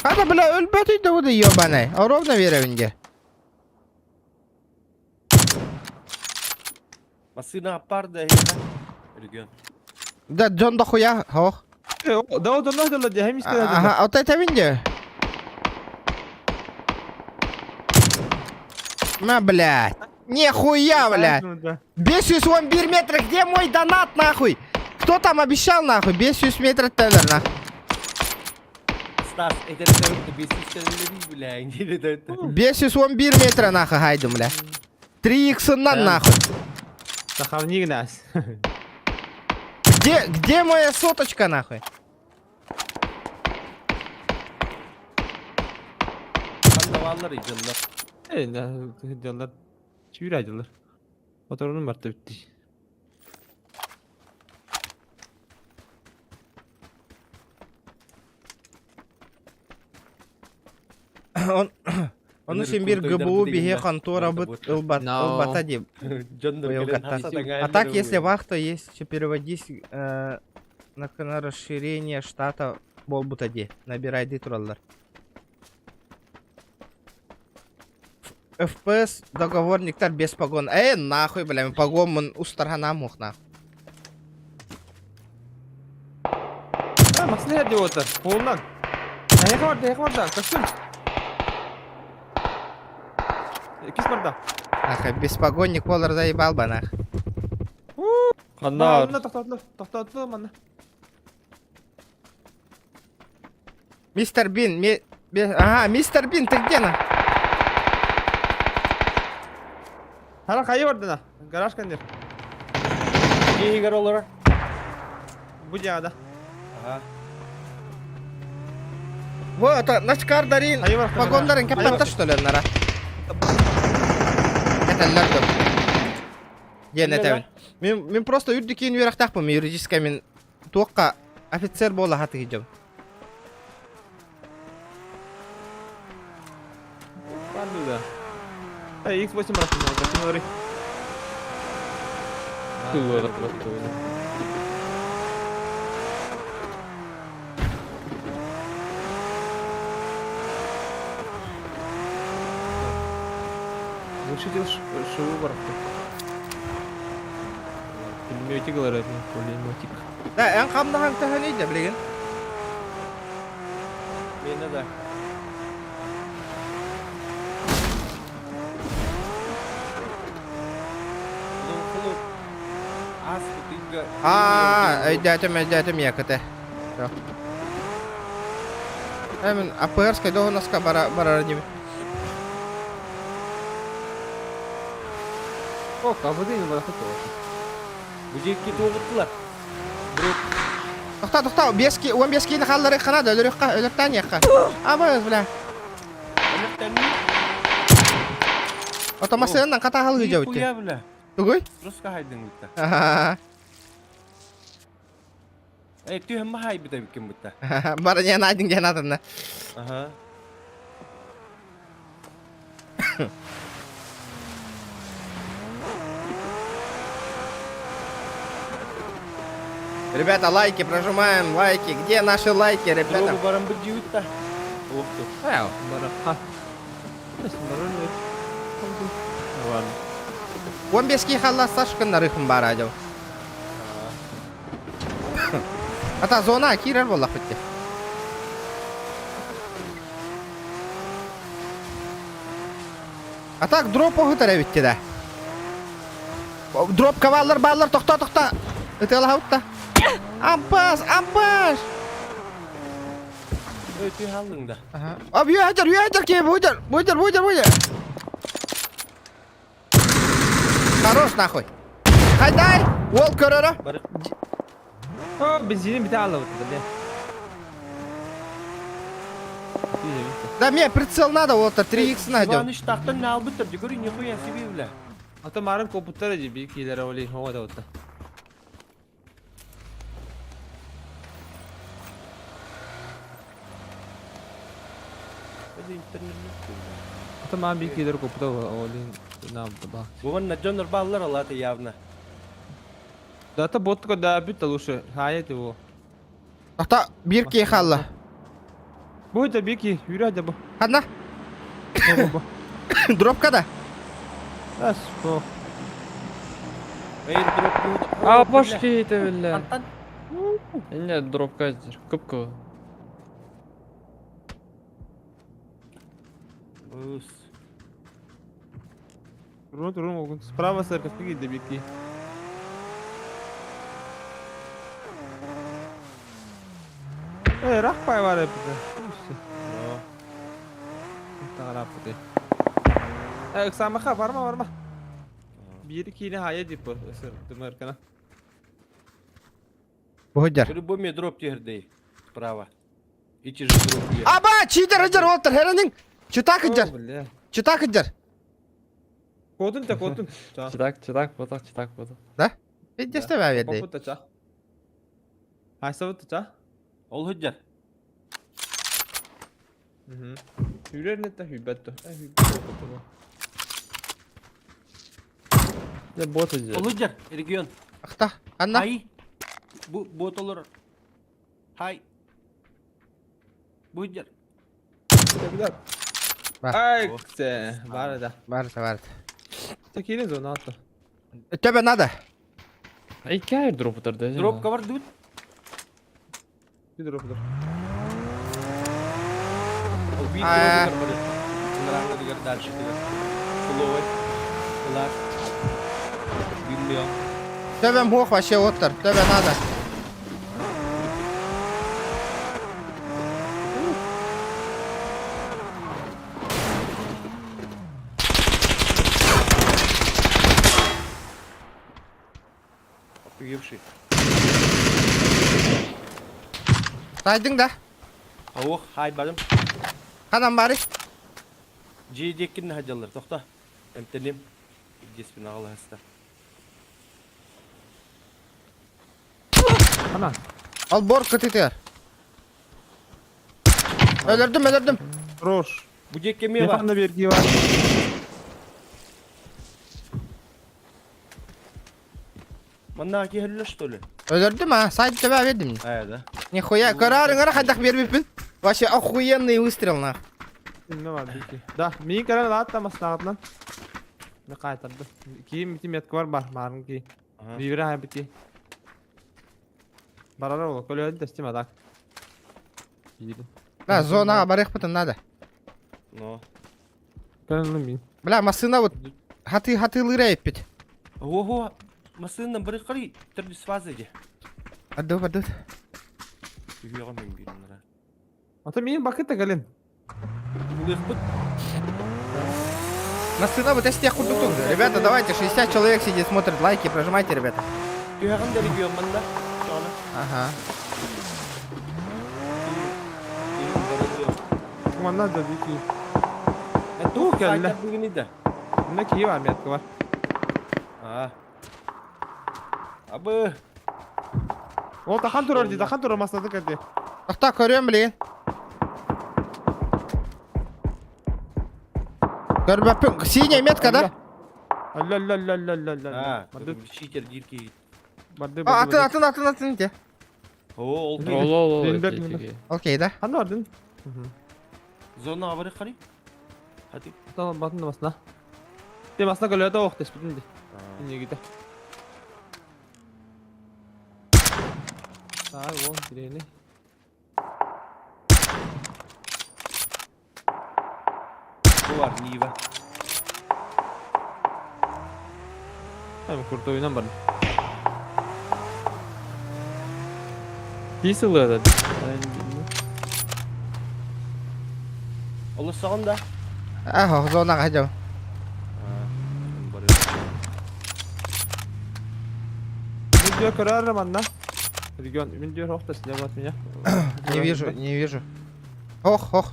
Hadi bля, ölbetiydi bu da yobanay. A ровно веревинге. Масына апар да регион. Да, Джон дохуя, хох. Да одан нахуй да хемис кәләк. Ага, вот это винде. На, блядь. Нихуя, блядь. 511 метра, где мой донат, нахуй? Кто там обещал, нахуй? 500 метров тендер, нахуй. Стас, это ты бесишь бля, не да. 511 метра, нахуй, хайдum, бля. 3 икса нахуй. Сахавник нас. Где моя соточка, нахуй? Kandavallar icanlar. Canlar çivir aydılar. Motorunun var da bitti. Он үшін бір ГБУ беге контора быт ылбата деп. А так, если вахта есть, что переводись на расширение штата болбута де. Набирай ди тураллар. ФПС договорниктар без погон. Нахуй, бля, погон мын устаргана мох, нахуй. Масына деп отыр. Қолынан. Аяқ барда, касын. Кис барда. Нахуй, без погонник болар заебал ба, нахуй. Қандар. Тоқтатылы мана. Мистер Бин, ага, мистер Бин, ты где, на? Хара қайы барды на? Гараж кәндер. Егер олар. Бұ жағада. Вот, начкар дарин. Погондарын каптатта, что ли, нара? Кетеллер dur. Ген этебин. Мен просто үрдүкейин үйрактакпын, юридическая мен туокка офицер бола хаты кижем. Барды да. X8 барасың, качын ори. Тулары просто ойна. Лучше делаешь шоу барақты. Пулеметик алар этин, пулеметик. Да, en камдаган таханейди, билген. Meni de. Az kutuga. Öydätüm yakıtı. Yok. Hemen APR-скай до нас барар gibi. О, кабудин бара хото. Bu jekki to'g'ritdilar. To'xta, 15 kini xallari qanada, o'lirdan yaqqa. Abaz bilan. Otomasından qata hal gıca bitti. Qo'ya bilan. Tuguy? Rusqa haydin bitta. Tu hamma hay bitta bikin bitta. Bara yana aydın gene adını. Aha. Ребята, лайки прожимаем, лайки. Где наши лайки, ребята? Дорогу барам bir jiwitda. O'qdi. Ha, bora. Ha. Bora ne? 15 ки халла Сашканы рыхым бар адjau. Ата зона кирер боллақ бітті. Атак дроп оғытыр әбітті да. Дроп каваллар баллар тоқта. Үтел хаутта. Ампаш. Tu halыңda. Abi yüğedir ki buydur. Хорош нахуй. Хайдай. Ол көрөрі. О, бензин bir tane alıp da. Да мне прицел надо, вот 3х найдем. Иваныч тақтан нал bitirdi. Görün nихуя себе бля. Ata marın koputlar acı bir kiler oli havada otta. Hadi internet. Ata marın bir kiler koputa oli ne yaptı bak. Bu najonlar ballar alata явно. Data bot ko da bir taluşu hayat bu. Ата 1 ки халла. Bu da bir ki yürü hadi bu. Хадна. Bu. Дропкада. As bu. Airdrop bu. А башки ете беле. Антан. Эне дропка жер. Көп. Ус. Рун ogun. Справа сыркас gitti bir ki. Rahpay var hep de. No. Taraf bu. Sama kha varma. Bir iki ne hayat dipo sır demerkana. Бухудер. По-любому дроп тегердей. Справа. Ичи же дроп є. Аба, чидер отыр, херенин. Чута кыджар. Kodun ta kodun. Читак, поток. Да? Видишь, тебя веди. Koput ta. Haysavat ta. Ол hüccar. Hürer ne ta hübet. Я бот жер. Ол hüccar. Region. Акта, Анна. Hay. Bu bot olur. Hay. Bu hüccar. Ay kse. Var da. Барт. Takinin zona atla. Тебе надо. Эки airdrop турда. Dropka var dude. Bir drop dur. Ол bir А. dropka var. Bunlar diğer dальше diyor. Flow. Bunlar. Bilmiyorum. Тебе мох вообще отыр. Тебе надо. Uyuşu. Сайдың да. Oh, hay badım. Қанан бары? J-Deck'in hacalar. Toxta. Emtelim. Gesbin ağla hasta. Ana. Ал бор кытытыр. Өлөрдүм. Roş. Bu Jack kemiğe var. Yakında bir erkeği var. Manna ki hello что ли? Өлөрдүм, а? Сайд тебе вердим. Да. Нихуя, карарыңара қайдақ бербеппін. Вообще охуенный выстрел на. Ne var bir ki? Da. Min karan rahat da maslahatlan. Ne kaytardı. Ki mitim yatkı var marın ki. Bir hay biti. Barara ol. Kolay hadi teslim adak. Да, зонаға барайық бұтын, надо. No. Kanalım min. Бля, масына вот хатылыра еппет. Ого. Масыннан бір қыры түрді свазыды. Адып. Үйеға мен берінлера. Ata min bakıt da gelin. Bu ıspıt. На сына вот эти худотун. Ребята, давайте, 60 человек сидит, смотрит, лайки, прожимайте, ребята. Түйәғын да регион мында. Шаны. Ага. Kumanda da bir ki. Тух geldi. geldi. Bugün de. Bunda ki var metka var. Ha. Abı. O takan turar di, takan turar masada kadar. To'xta, ko'ryapman, bilin. Ko'ryapman. Siniya metkada. Allah Allah Allah Allah Allah. Ha. Bardı Şeker girki. bardı. Atın de. Ho, oldu. Ol. Döndür, Okey, döndür. okey. Okey da. Hani vardın? Zona avırı qarayım. Hadi. Tamam batın da masna. De masna kalıyor da vakti spidin de. Yine gider. Ay o direğini. Bu var Niva. Hemen kurtu oyundan barın. Diesel'ı da. Allah sağında. Ah, zona aja. Video karar manna. Регион, видео рохта слева от меня. Не вижу. Ох.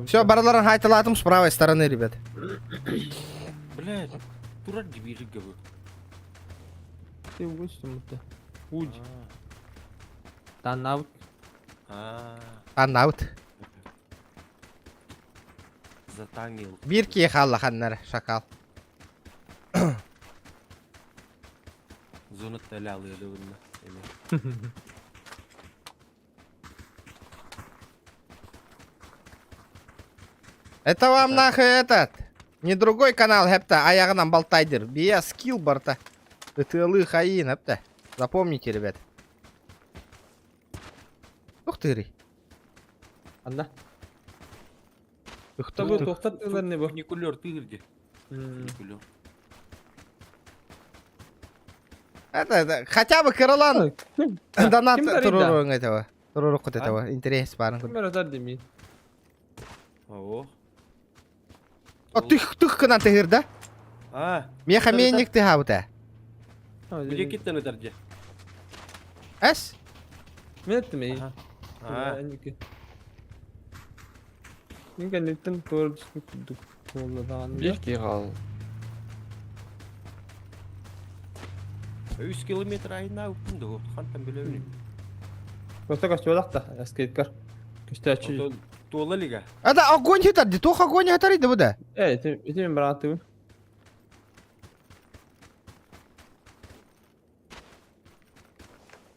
Все, барларын хайталадым с правой стороны, ребят. Блядь. Турар gibi bu. Ты вышел это. Уж. Танаут. Аннаут. Затаңил. Bir ki халлаханнар, шакал. Zona tele alıyor bununla. Это вам нахуй этот. Не другой канал, хепта, аяғынан балтайдыр. Бия скилл барта. ТТЛы хаин, хепта. Запомните, ребят. Ух ты, Ри. Anda. Ух Tabii toxtatdılar ne bu? Никулер тыгырди. Никулер. Это, хотя бы Каролан донат Kim var турурун этого. Турурукут этого. Интерес барын. Kim atar demeyin. О. О, тых кынан тыгыр да? Меха менник ты хаута. Где киттен öderdi? Эс? Ne ettim iyi? Ha. Ne gelitten doğru düzgün kurduk. Kolladan. Bir ki qal. 3 kilometre ayına upundu. Xantan bilevni. Просто kaç yolak da askeritkar. Köşte açıyor. Tola liga. Это огонь хитарди, тох огонь хитариди буда. Evet, etim bıraktım.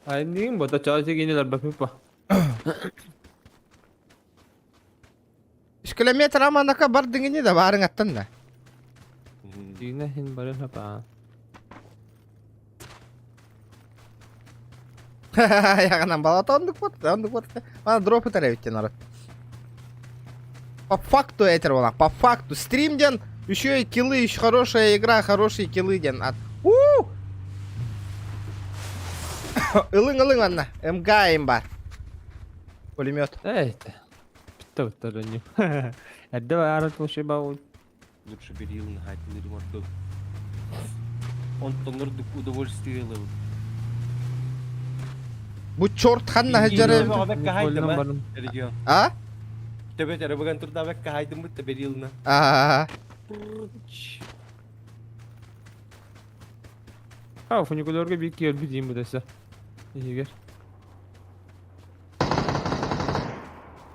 Ay diyeyim bu da çalışacak yeniler bakıp bak. 3 километр аманака бардыңыне да барың аттан да. Düğüne hin barın hapa. Аяғынан балата ондық вот. Мана дропы тарабитте народ. По факту этер болақ, по факту. Стримден еще и киллы, еще хорошая игра, хорошие киллы ден. Илың анна, МГ бар. Пулемет. Evet. Bitti bitti dönüyor. Hadi var artık şey bağlı. Лучше бери на хатин ремонт. Он тонор удовольствие ловил. Bu çort hanna hacare. Bekka haydım Rегион. А? Тебе тера баган турда bekka haydım bu beri yılına. Ha funikularga bir iki yer bileyim bu dese. İyi gel.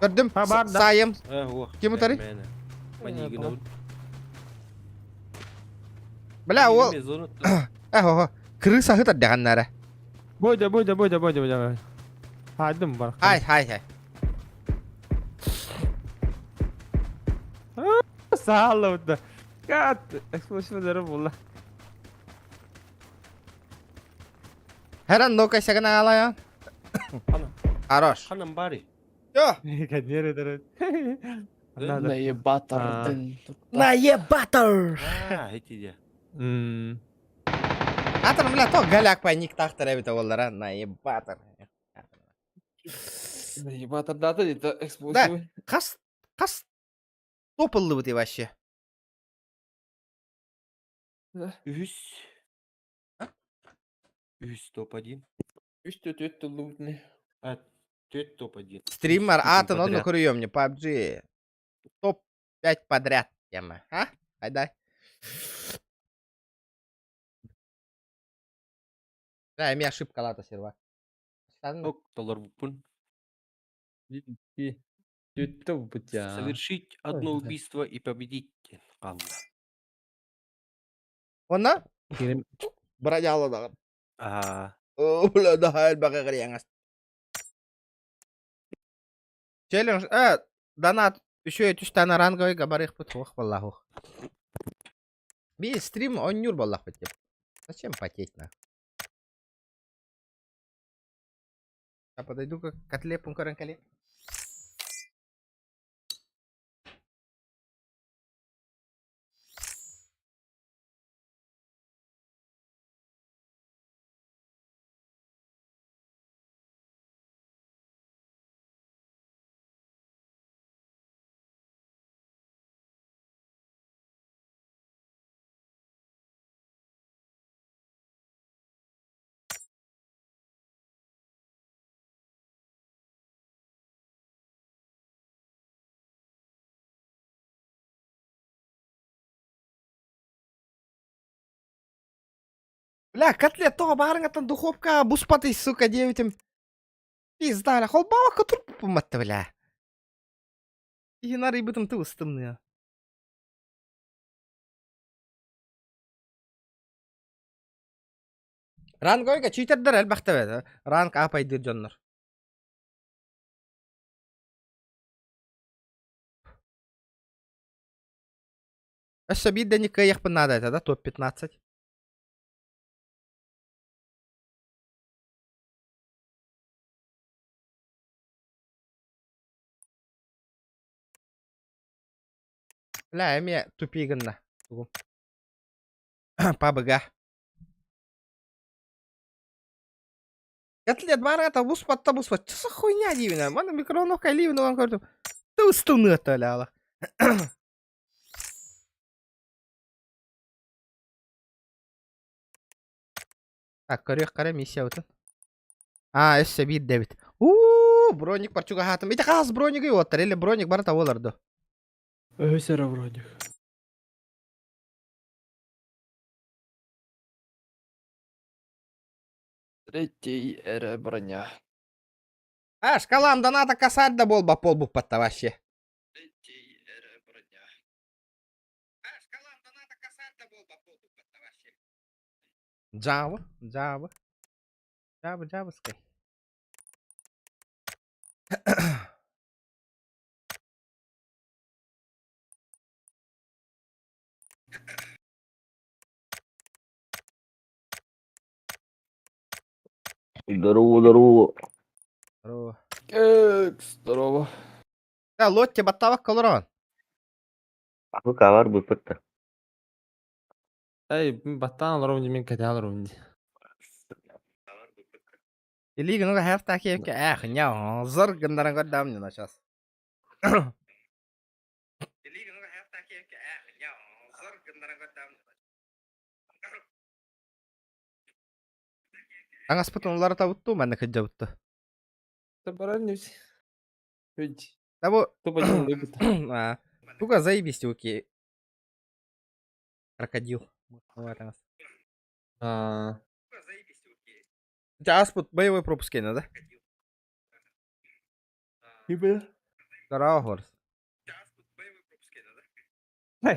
Gördüm. Ha, var da. Sayım. Kim utarı? Mani gino. Бля, ол. Крыса хытар дегеннәре. Boyda. Hadi mi var? Hay. Sağ ol da. Kat. Eksplosiflerim valla. Her an no kaşa gana alaya. Хорош. Hanım bari. Yo. Kadniyer eder. Наебатардын. Наебатор. Ha, heti de. Атыр бля, то галяк паник тахтар бит оллар, наебатор. Наебатардады это эксплозивы. Кас Топылды быты вообще. Үс. Үс топ-1. Üstü töttü lütni. А, тет топ-1. Стример атын onu көрüyorum не PUBG. Топ 5 подряд тема. А? Айдай. Да, эми ошибка лата серва. Ок, толар бупун. Töttü bu ya. Совершить одно да. убийство и победить. Қалды. Ona Kirim брадялы да. А, Бля, да, бага гряңас. Челлендж, донат еще 3 тана ранговый габарых путох валлаху. Би стрим оннюр баллах потеп. Зачем потеть на? Я подойду к котлепу каранкале. Бля, котлет то барыңатан духовка буспаты, сука, девятим. Пизда, ля, холбава катур поматта, бля. И на рыбытым ты устымны. Ранговыга читердер әлбәхтә бәді. Ранг апайдыр жоннор. Эшсе бидде не кыйық надо это, да, топ 15. Бля, эме тупигінна. Пабыга. Котлет барыңата буспатта буспат. Что за хуйня дивина? Мана микроволновка ливна вам көрдім. Ты устыны это, ляла. Так, көрек қара миссия өтін. Эшсе бит дебит. Броник парчуга хатым. Ите қағыз бронигі оттар, или броник бар таволарды. Өсері вроде. Третий эра броня. Шкалам доната косарь да бол ба пол буппатта вообще. Третий эра броня. Шкалам доната косарь да бол ба пол буппатта вообще. Джава. Джаваскай. Здорово. Здорово. Лотте баттавак колорон. Aku kabar bupet. Ey, battan alırım diye, men kete alırım diye. Или ну хеф таки няу. Зор гындаран годдам не сейчас. Или ну хеф таки няу. Зор гындаран годдам. Аңас путун улары табытту, мен кыджабытты. Да барар не все. Ведь, Табу. кто пойдём любит. Туга заебись окей. Крокодил. У тебя аспут боевой пропуск да? Здорово, Хорс.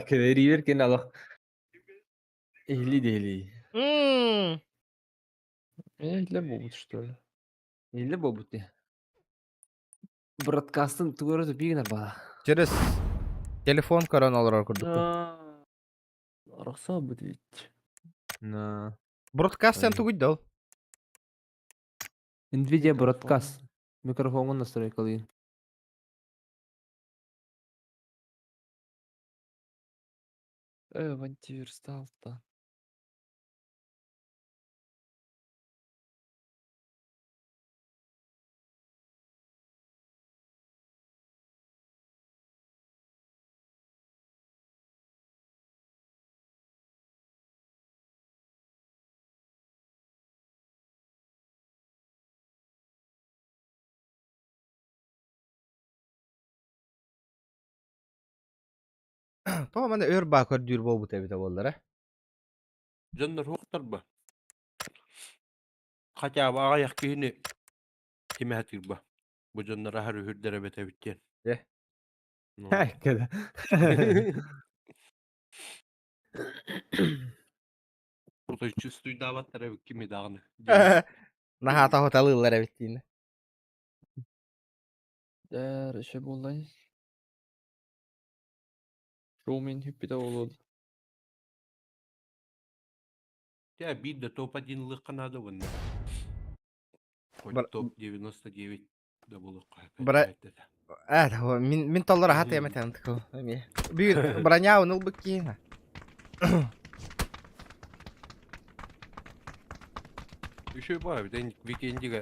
Кede river ken Allah. Ehli deli. Ehli bobut что ли? Ehli bobut ya. Broadcast'ın tuğrası bir güne bana. Через телефон короналар курдук. Аракса бут ведь. На. Бродкастен тугуй дал. Nvidia broadcast. Микрофонун настрой кылыйын. Антивирус стал. Tamam mana ör bakır dür bol bu tabi bollara. Jonlar hoktar ba. Kaça ba ayak kini timatir ba. Bu jonlara har hürdere bete bitten. Eh. كده Burada üstü davat tarafı kimi dağını. Nahata hotalılar bittiğinde. Der işe bolay. Romin hüppide oldu. Ya bir de topa Kanada bunlar. Bra- Top 99 da bulu. Bra- هو من طلع حتى يا متى انتكو بير برانياو نو بكينا Еще бар, день викендига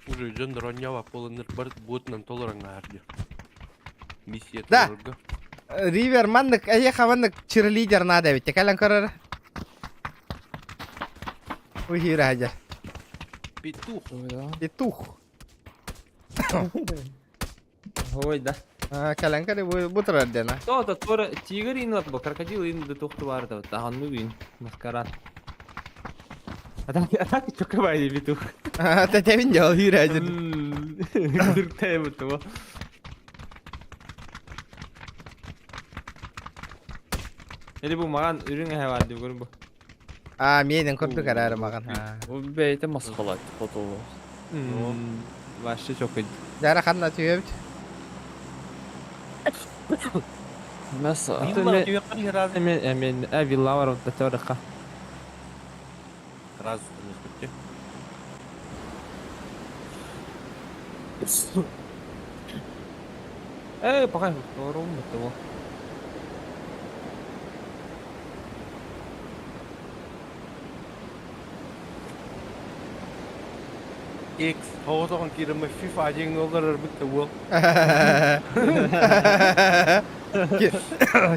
уже jonlar oynayap bolunur bar botnan tolaran hardı. Misiye Da. tolarga. ريفر منك اي خمنك تشير ليدر نادا بتكلم كرر وهي راجع Pituh. Öyle. يتوخ هو ده كلام كده بتردنا то тора тигр инлап ба крокодил инде тохту бар да таганну ин маскарад атак чока бай биту تتابين جو هي راجع дуртай буту Eli bu magan ürün hayvan diye görün bu. ميدن كنت كرار مغن O beyte maskalaydı foto. Başta çok iyi. جارا خدنا تيوبت Mesela. Villa diyor kan raz. Emin villa var orada teorika. Raz unuttu. Bakayım doğru mu bu? X havadan kirme FIFA jeng dolar bitti bu.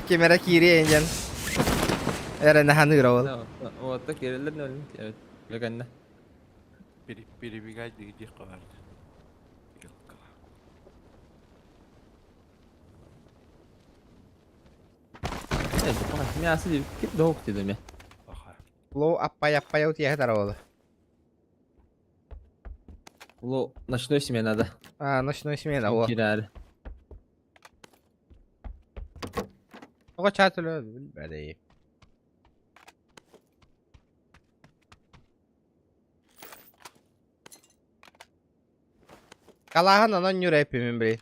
كاميرا كيري انجن era نحن نقرأ O da geriler ne öyle? Evet. Veganla. Biri bir gayet diye kavardı. Evet, bakayım. Miyası değil. Git doğuk dedim ya. Aha. لو apa ya utia ترى Ulo ночной смена да. نشنو اسمه هو Girer. هو شاتلو بعدين Kalahan non nyure epimin bre.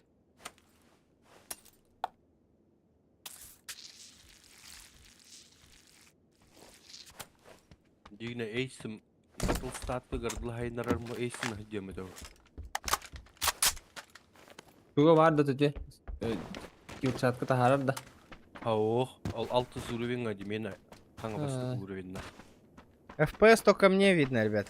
Yine Ace'im Battle Start'ta gardılı haynarar mı Ace'im hediye de. Kuga vardı tüce. Yurtsat kata harar da. Ha oh, altı уровень hadi mena. Kanka bastı уровень. FPS только мне видно, ребят.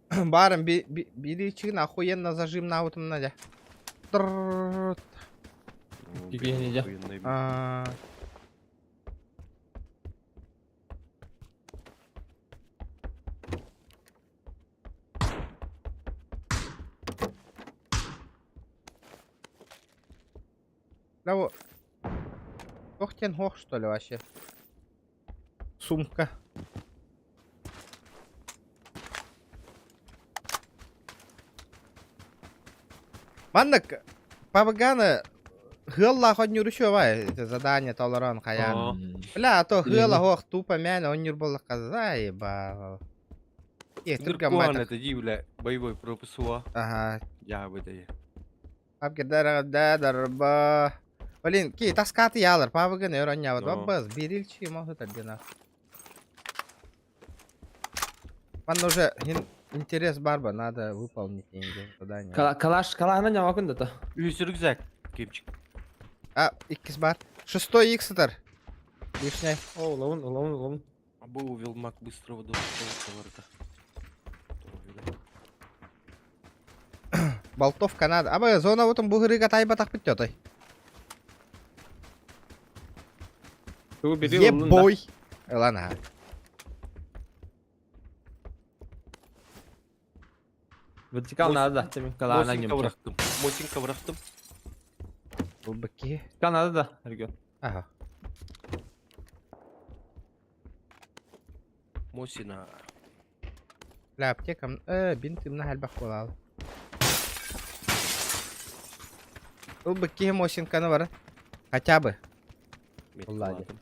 Баром бери чихна охуенно зажим на вот Надя. Gigiyenice. Да вот. Охтен хох, что ли, вообще? Сумка. Мандак, Пабагана, Хылла хоть не ручевая, это задание Толерон Хаян. Бля, а то Хылла хох тупо мяна, он не был заебал. Только мана это дивля, боевой пропусуа. Ага. Я бы да. Абгедар дарба. Блин, ки таскаты ялар, Пабагана юранья вот баббас, берильчи могут отдена. Ман уже интерес барба, надо выполнить задание. Kalahına ne bakın da ta. Üstü rüzak. Kimçik. А, икс бар. 6 иксатор. Лишняй. О, ловун. Абу увел маг быстрого до товарка. Болтовка надо. Абы зона вот он бугырыга тайба так пытётай. Kuga biri olun da. Ебой. Ладно. Vertikal nada da. Temin kalağına Мосинка yumuşak. bıraktım. Мосинка bıraktım. Ул бикки. Vertikal nada da. Ergün. Ага. Мосина. لا аптекам. Бинтим на хәлбәк була. Ул бикки мошинканы бар. Хотя бы. Met Vallahi. kıladım.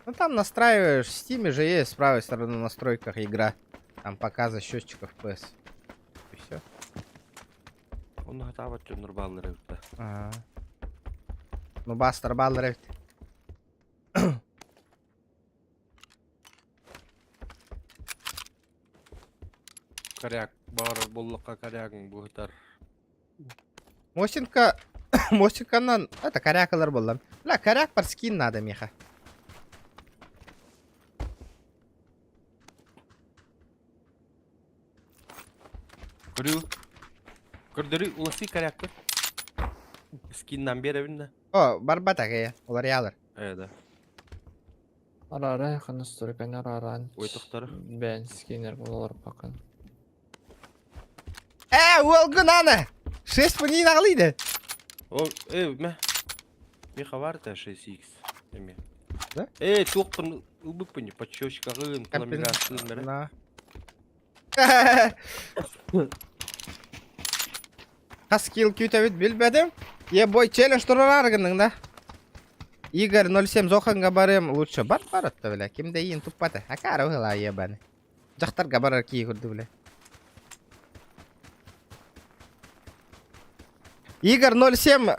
Ну там настраиваешь, в Steam же есть с правой стороны в настройках игра. Там показывает счетчик FPS. И все. Onu hata var Jönür balları evde. Ага. Ну бастар баллар evet. Karyak бар боллыққа карягың бұғытар. Мосинка... Мосинканан... Это корякалар болам. Бля, коряк под скин надо, Миха. Көрүү. Көрдөрү уласы каряктыр. Скиннан бер evinde. О, барба такая. Олар ялар. Evet. Ара-ара яқын настройканы ара-аран. Ойтықтары. Бән скинер болалар бақын. Олгун ана! 6 пuni нағлиды. О, мә. Меха var da 6x. Еме. Да? Тоқтын ұлбыппын, подшёшкағын, пламегасын бәрі. На. Қас кил күйті білбәдім. Бой челлендж тұрар арғының да. Игорь 07 зоқанға барым лучше бар баратты біле. Кімде ең тұппаты. Акары ұғыла ебәні. Жақтарға барар кей көрді біле. Игорь 07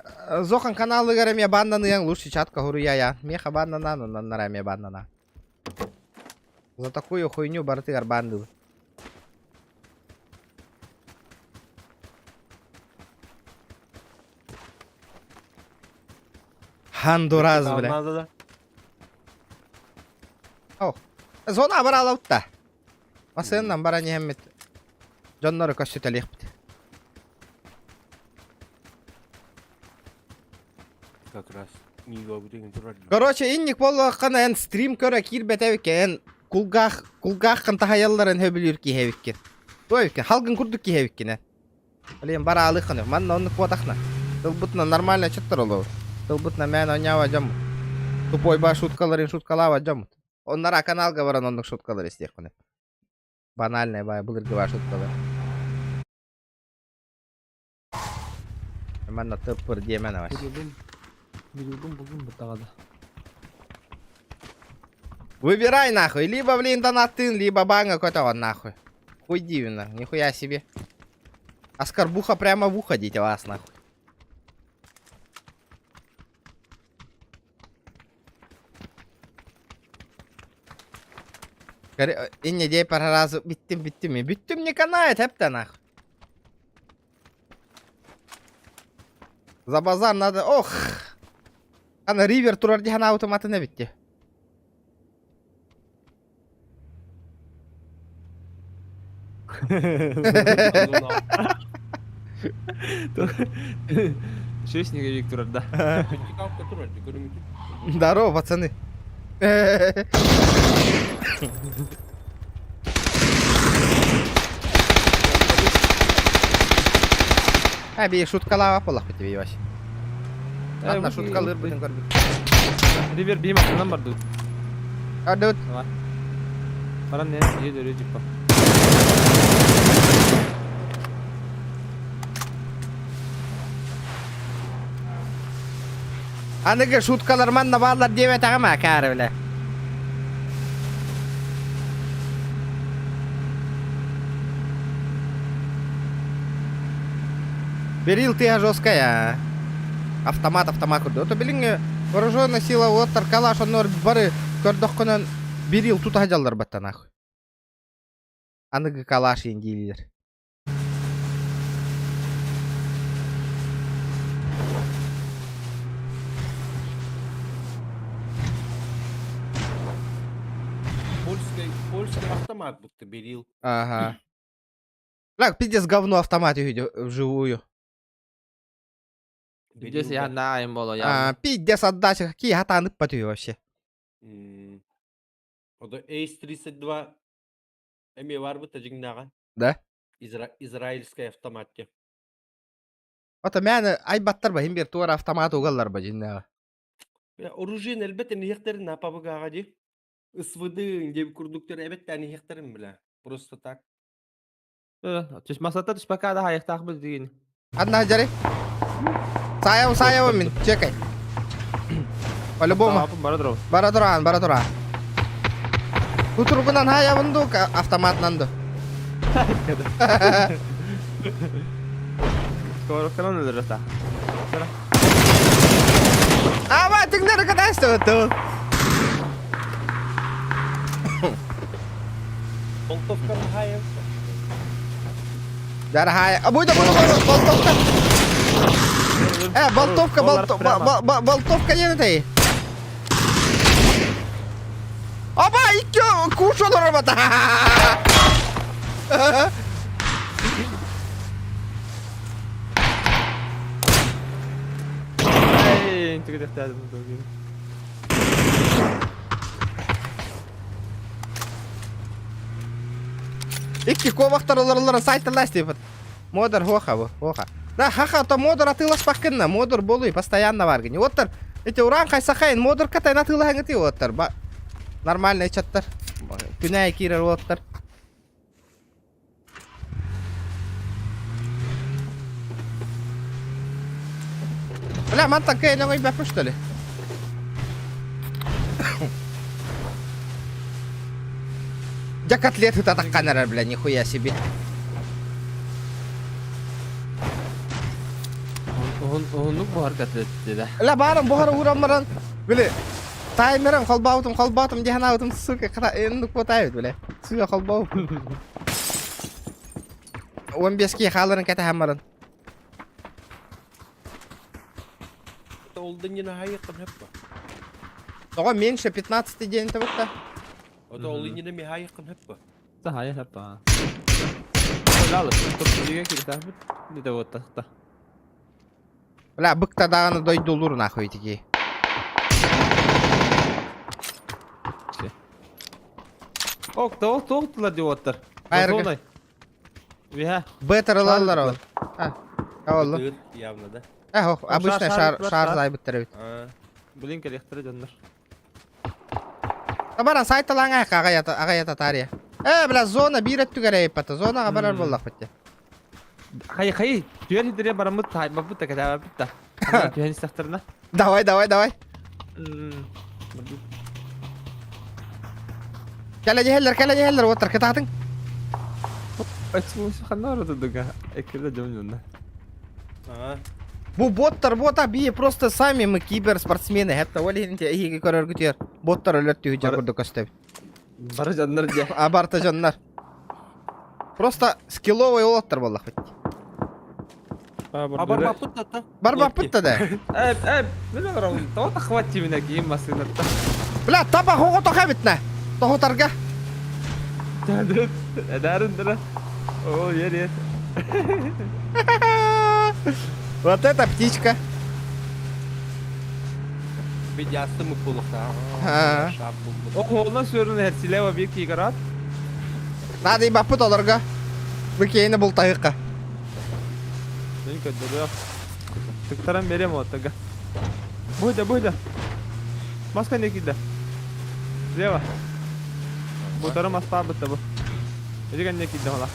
зоқан каналы гараме банданы яң лучше чатка хуру я. Меха бандана, но на раме бандана. За такую хуйню бартыгар банды. Хондурас, бля. Almazda da. Зона бар алаутта. Масыннан бара нехеммет. Жоннору көсүтелек бит. Как раз. Ниго бүгін тұрар. Короче, инник болуаққана эн стрим көрі кирбетевик эн кулгақ тахаялларын хөбілір кихевиккен. Тойвиккен, халгын күрдік кихевиккен. Блин, бара алыққаны. Манна онны квотақна. Тылбытна нормально чыттыр олу. Тылбытна мен онява жамут. Тупой ба шуткаларын шуткалава жамут. Оннара каналга баран оннық шуткалар істеққаны. Банальный бай, бұлырғы ба шуткалар. Манна тыппыр демен аваш. Biliyordum bugün bu dağda. Выбирай нахуй, либо, блин, донатын, либо банга какой-то он нахуй. Хуй дивно, нихуя себе. Оскорбуха прямо в ухо дите вас нахуй. Инне дей пара разу биттим ми. Биттим не канает hep нахуй. За базар надо, ох. Ана ривер турар дихана автоматы не битти. Что снеговик турар, да? Здорово, пацаны. Abi şutkala polak bitti bir Ладно, шуткалыр будем görmek. River beam aklından var dur. Hadi. Paran ne? İyi de öyle ciddi. Anıgı şutkalar manna bağlar diye takama kârı bile. Берил ты жесткая. Автомат курду. То билинге вооруженная сила оттар калаш оннор бары көрдөхкөнөн берил тута жаллар баттан нахуй. Аныгы калаш индилер. Польский автомат будто берил. Ага. Бляк, пиздец говно автомат вживую. Здесь я наем было я. Пиздец отдача, какие гатаны потую вообще. O da Ace-32 эме бар бу тажиңнага. Да. Израильская автоматка. Ата мәне айбаттар ба химбер туар автомат угаллар ба жиннага. Оружие әлбәттә не хектерин напабыгага ди. Ысвыды деп курдуктар әлбәттә не хектерин белә. Просто так. Түш масата түш бакада хаяктак бил деген. Одна жари. Саяу мин, чекай. По-любому. Бара дро. Бара туран. Утургунан хаябынду автоматнанду. Скоро канал өлөрөтө. Ама тиңдер кадасты өтө. Болтовка хая. Жара хая. А буйда болтовка. Болтовка енетей. Аба икки куш олор бата. Эй, интегре дефтер бу. Икки ковактар олорларын сайтталас деп. Модер хоха. Да, хаха то модер атылас паккынна. Модер болуй постоянно баргыни. Оттар эти уран кайсахайн модер катайна тылахаңыти оттар. Нормальный чаттар. Күнәй кирер оттар. Бля, ман так кейн оңой бәпі что ли? Я котлеты татакканар, бля, нихуя себе. Онлук бар котлет dedi. Ля барым бухара урамаран. Бля, таймерам қалбаутым деханаутым, сука, қата ендік потайбет, бля. Суя қалбау. 15-ке қалырын кәті хамаран. Олдың ені хайықын хеп ба. Оға менше 15 ден табықта. O da olun yine mi hayıkın hep bu. Та хая хапа. Лалы, топ диге киртә бит. Диде вот та. Бля, бықта дағаны дойды олур нахуй теге. Ок, тоқтылар деп отыр. Айрғы. Виха. Бетер алалар ол. Олу. Dur явно да. Обычно шар зайбыттыр бит. Блин, коллектор жандар. Табаран сайтталаң ағаята тария. Бля, зона бирет түгәрәйіп бата. Зонаға барар боллақ бітті. Хай. Түйер хидре барамыт тай бабыт та када битта. Түйен истахтарна. Давай. Кәлі жехелдер, отыр, кітатың. Açmış xanar отыдыга. Экерде жөнүнда. Бу бота бие просто сами мы киберспортсмены. Хәтта олинте иге көрөр күтер. Боттар өлөттү хүҗә күрдү көстөп. Бары жандар же. Абарта жаннар. Просто скилловый олоттар боллак бит. Бар бапытта та. Бар бапытта да. Мен барам. Тота хватти менә кийим масынатта. Бля, тапа хого тохабитна. Тохотарга. Дарындыра. О, ер. Вот это птичка. Bir yastı mı bulukta? O koluna sürün her sileva bir kigarat. Надо и бапыт оларга. Бикейни бул тайыкка. Мен көдөрөк. Тыктаран берем отага. Бойда. Маска не кида. Слева. Ботарым аспа бытты бу. Эдеген не кида ала.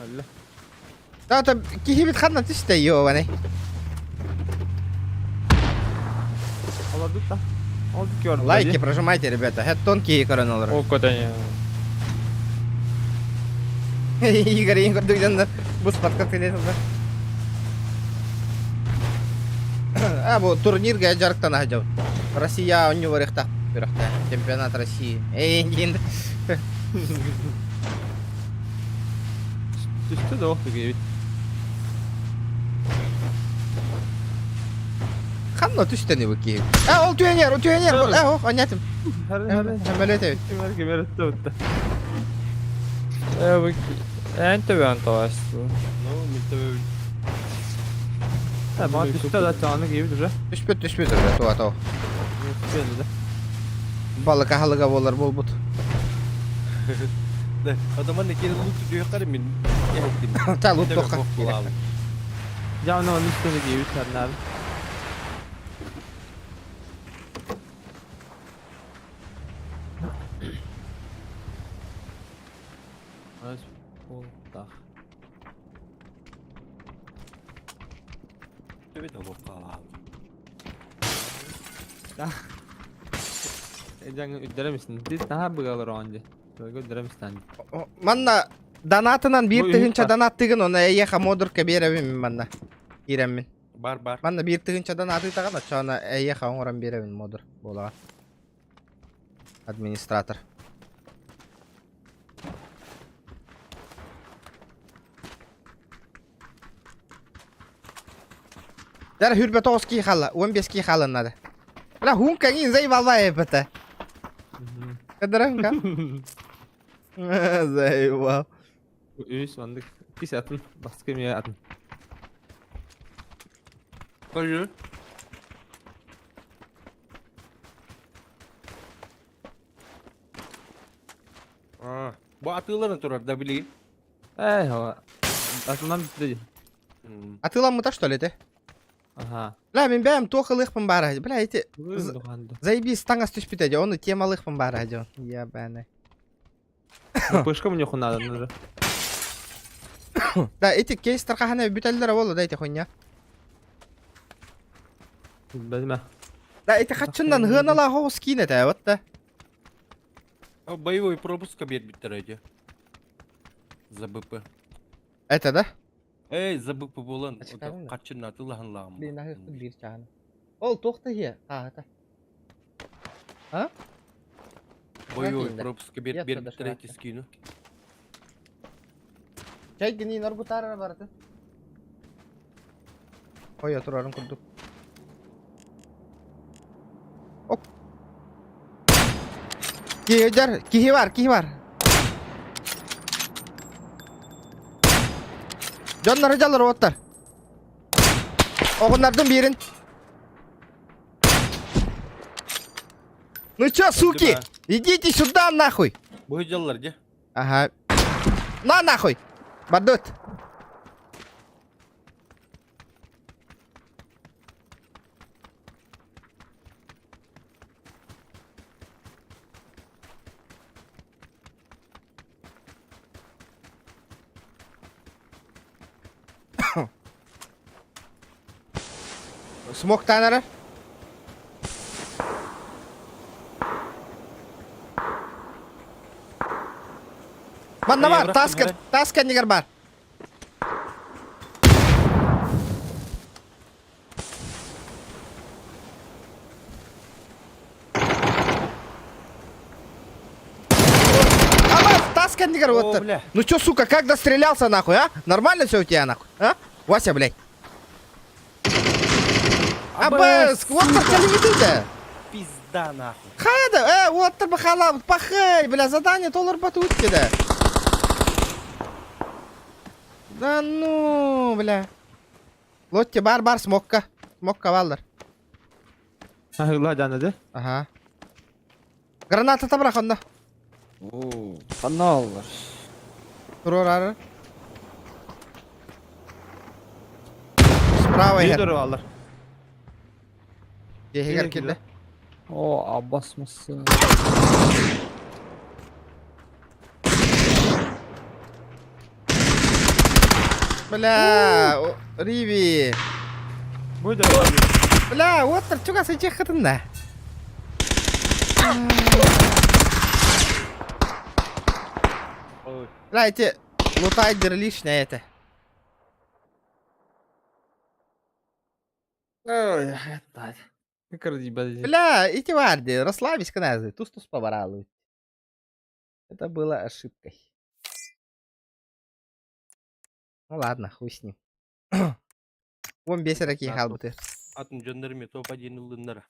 Алла. Да, это кихибит ханна тиште ёваны. Аладыта. Алды кёр. Лайки прожимайте, ребята. Это тонкие коронолары. О, кодanya. Игорь дүйденler. Бұл спортқа келесіңдер. Бұл турнирге жарықтан ажау. Россия онны барықта. Чемпионат России. Енді. Düştü de oktu gibi. Қанна түстені бұл кейіп. Ол түйенер. Онятым. Әмәлет әбет. Kemer öttü öttü. Bu en tabii antalaştı. No, mi to Ha, bana düştü da canı gibi duruyor. Түспөт уже туа тоо. Belli de. Балык ахалыга болар болбут. Да, adamın ne kere loot diyor karım ben. Geldim. Та лут Demek тока. bok bulalım. Canı onun üstünde gibi sen abi. Az oldu. Evet de bok bulalım. Jangan üdderemişsin. Biz daha bıgalar önce. Böyle üdderemişsin. Манна донатынан бир Bu тыгынча ümit var. донат тыгын оны эйеха модурка беребин манна. Киреммин. Бар. Манна бир тыгынча донат таган ачана эйеха оңоран беребин модур болага. Администратор. Дара хүрбе 9 ки хала, 15 ки хала надо. Бля, хунка ин заебалва эпата. Кадрам ка? Заебал. Üç sandık. Pis atın. Başka bir yere atın. Koyu. Bu atıyorlar turar da bileyim. Hava. Atından bitti. А ты ламута что ли ты? Aha. Бля, мен бәм тоқылықпын бара. Бля, эти Dokandı. заебись таңас түспейт әде, оны темалықпын бара әде. Ябаны. Пышка мне надо, надо. Да, эти кейстер қахана бүтәлдер болу да эти хуйня. Bilmem. Да, эти қатшындан ғынала хоғыз кейінет ә, вот да. Боевой пропуск обед биттереди. За БП. Это да? Ey за БП болан. Açıkladın mı? Kaçın atılhan lağım. Bir nahı bir çağını. Ol тоқты hier. Ha, ta. Ha? Боевой Bakayım da. пропуск обед Yat бер da биттереди şuraya. скину. Çay gini narbutarına bardı. Koy oturarım kurduk. Hop. Kihi var. Canları calır otlar. Oğunlardan birin. Ну чё, суки? Да. Идите сюда нахуй. Bu hıcalılar ya. Ага. На нахуй. Бадут. Смок танера. Манна бар, таскер негер бар. Таскер негер О, вот. бля. Ну чё, сука, как дострелялся нахуй, а? Нормально все у тебя нахуй, а? Вася, блядь. Абэс, вот так не видите? Пизда нахуй. Хайда, вот ты бахала, пахай, бля, задание толар батутки, да. Да ну, бля. Лотти бар, смокка. Смокка валдар. Ha hırla canladı. Ага. Граната табырақ онда. Oo, kanallar. Тұрор ары. Справа İyi ехер. dur alır. Ехер İyi келді. O Abbas mısın? Бля, Риви. Buydu. Бля, оттыр, чуға сәйчек қытында. Ой. Бля, эти лутайдер лишнее это. Ой, hayat. Ne kadar iyi badeci. Бля, эти варды, расслабись, каназы, туз-туз побаралывают. Это было ошибкой. Ну ладно, хуй с ним. Вон бесераки халбуты. Atın gönderme топ один ылыннара.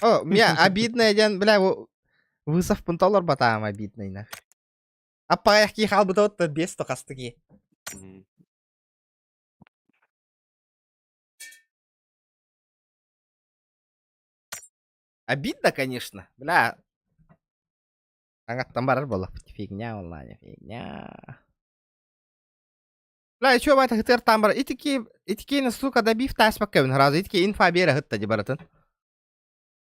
О, мне обидно, ден, бля, вызов пунтолар батаам обидный, нахуй. А паяхки халбуты вот без токастыки. Обидно, конечно. Бля. Аңаттан барар болуп. Фигня онлайн, фигня. Бля, чё байта хытыр там бар? Итикейни, сука, добив таспак кебин. Разы итикей инфа бері хытта де баратын.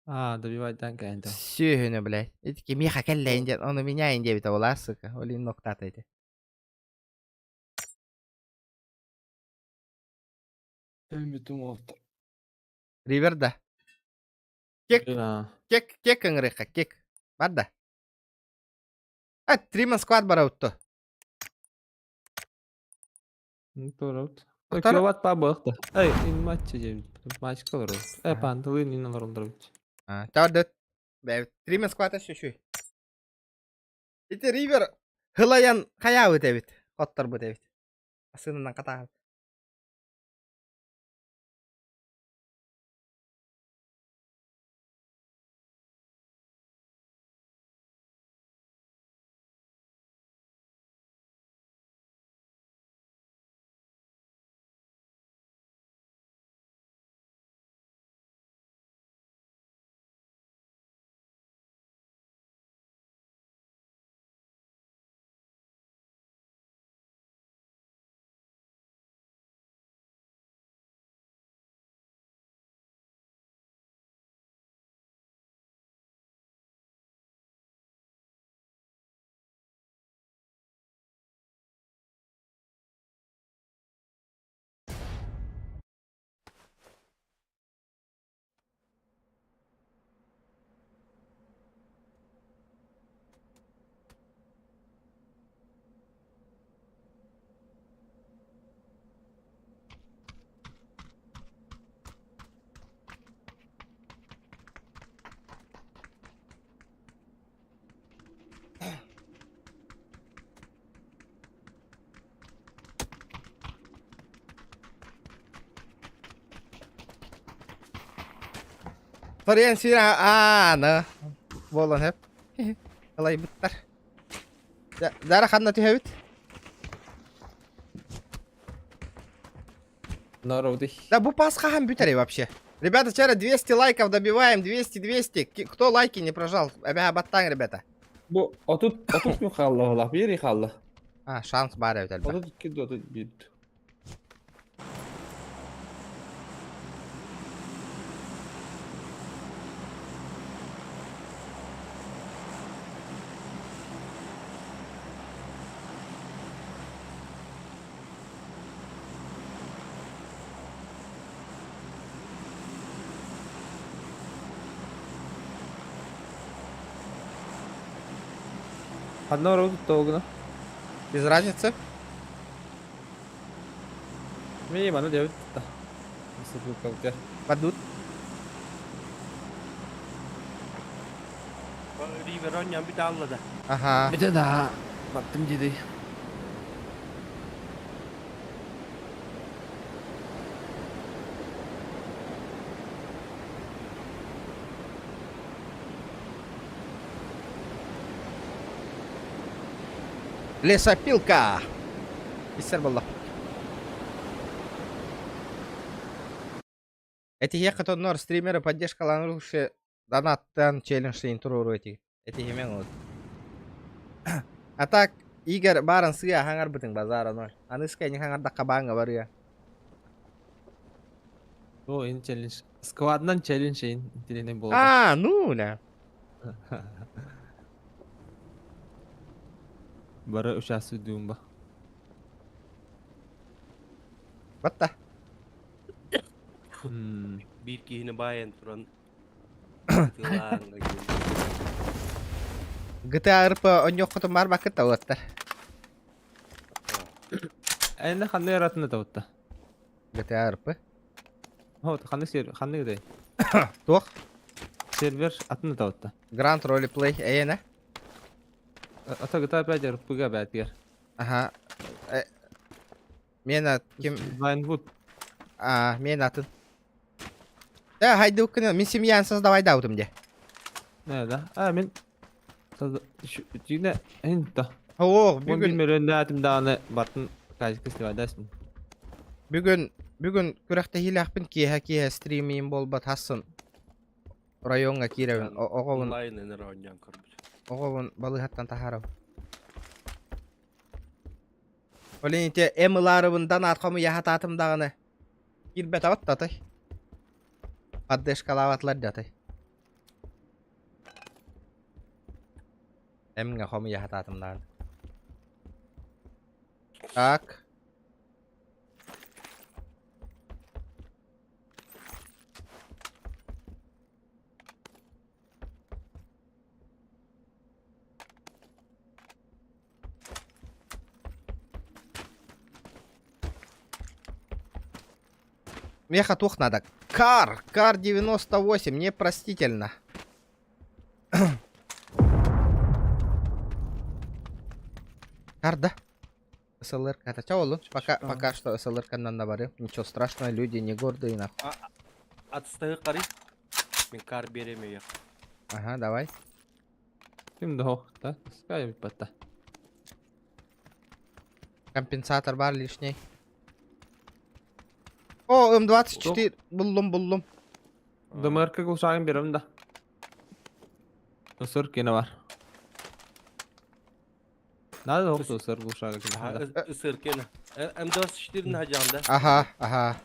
Добивайдан кайында. Сүйіні, блядь. Итикей меха келлейін дед. Оны меняйын дебіті ола, сука. Олин ноктат эти. Ölmütüm oldu. Риверда. Кек ыңрыйқа, кек. Барда. Триман сквад бара утты. Турут. Отар- Киловатт па бықты. Матчы жеп. Матч кылыр. Пантылы нина лорындырып. Тардыт. Триман сквад ашышуй. Ити ривер хылаян кая өтебит. Коттар өтебит. Асынынан ката. Soruyan sira ne? Bolon hep. Alay bitler. Dara ханна тühebit. Народы. Да bu пасха хам бютерей вообще. Ребята, вчера 200 лайков добиваем, 200. Кто лайки не прожал? Обяга баттан, ребята. Bu 30 mu kaldı ola? Bir kaldı. Шанс бар evet elbette. 32 31. Одна роду тогна. Без разницы. Ми mana dia ta. Masuk ke kau Падут. River oynayan bir dalladı. Ага. Bir de daha baktım dedi. Лесопилка. Иссер болла. Эти ехат нор стримеры поддержка ланруши донаттан челленджин туруру эти. Эти емен вот. А так Игорь барын сыя хаңар бытың базара ноль. Аныскай не хаңар дакка баңа бар я. O en challenge. Squad'dan challenge şeyin dilinin bu. Ну ля. Bara uçası düğümba. Батта. Bir kihini bayan turan. GTA RP оньок хотун бар бакыт таваттар. En kanlı yaratını da otta. GTA RP. Ha kanlı gidey. Тох. Server atını da otta. Grand Roleplay эйне. Ata gıta bir yer buga bir yer. Ага. Мен ким Vinewood. Мен атын. Да, хайду кына, мен семьяны создавай да утым де. Ne da? Men şu yine en da. О, Bugün бүгүн bilmiyorum atım dağını batın kaç kısmı adarsın. бүгүн күрәхтә һиләхпин киһә стрим им болбат хасын. районга киребин. Оговун Онлайн энер ойнан көрбүт. оговун балыгаттан тахарам. Олените эмыларыбындан арқамы яхататым дағыны. Кирбет ават татай. Поддержкалаватлар датай. Эмге хомы яхататым дағыны. Так. Меха тух надо. Кар 98, непростительно. Кар, да? СЛР. Это чё, Олун? Пока что СЛР канан наборы. Ничего страшного, люди не гордые, нахуй. Атыстағы қари. Мен кар береме яқ. Ага, давай. Kimde o? Da, skay bir patta. Компенсатор бар лишний. О, М24. Buldum. Dımarka kuşağın birim de. Isır kine var. Nerede oldu ısır kuşağı kine? Isır kene. М24'nin hacağında. Ага.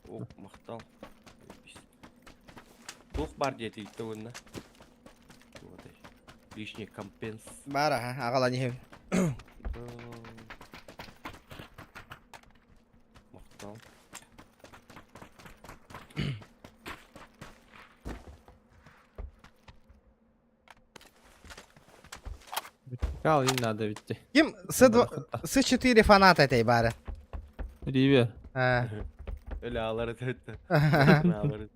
О, мақтал. Тух бар жетейді онна. Лишний компенс. Бар, ага, ағала не. Мақтал. Kal yine надо bitti. Kim? С4 фанат этой бары. Риве. Öyle ağları tüttü. Ağları.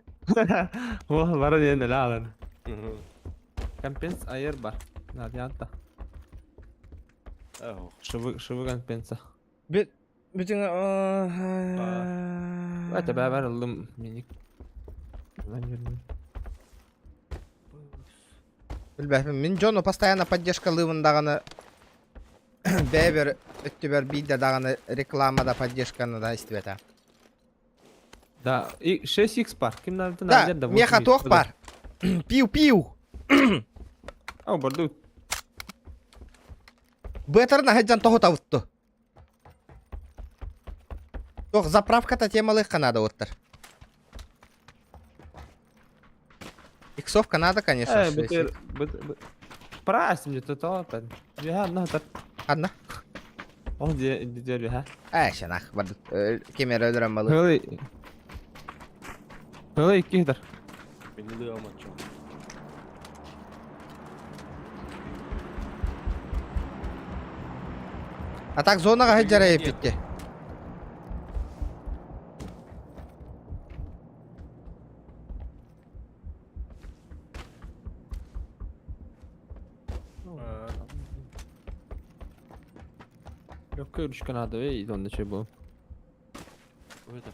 Oh, var ya ne lan? Компенс ayır бар. Надо янта. Шывы компенса. Bütün Hadi beraber aldım minik. Bilbäpim, min Jono постоянно поддержкалыбын даганы бәбер өттүбөр бийде даганы рекламада поддержканы да истебета. Да, 6x бар. Kimlerden Да, nerede? меха тох бар. Пиу. Ау, барду. Бетерна хаджан тоху тавытту. Тох заправката темалык канада оттыр. Иксовка надо, конечно. Битер. Прайс мне-то то. Я на так. Одна. Он где ha? Şanaq. Kemer öldüren balık. Öyle iki gider. Beni de ama çok. Atak zonaga hajjarayıp gitti. Yok görüşken adı ve onda şey bu. Öyle.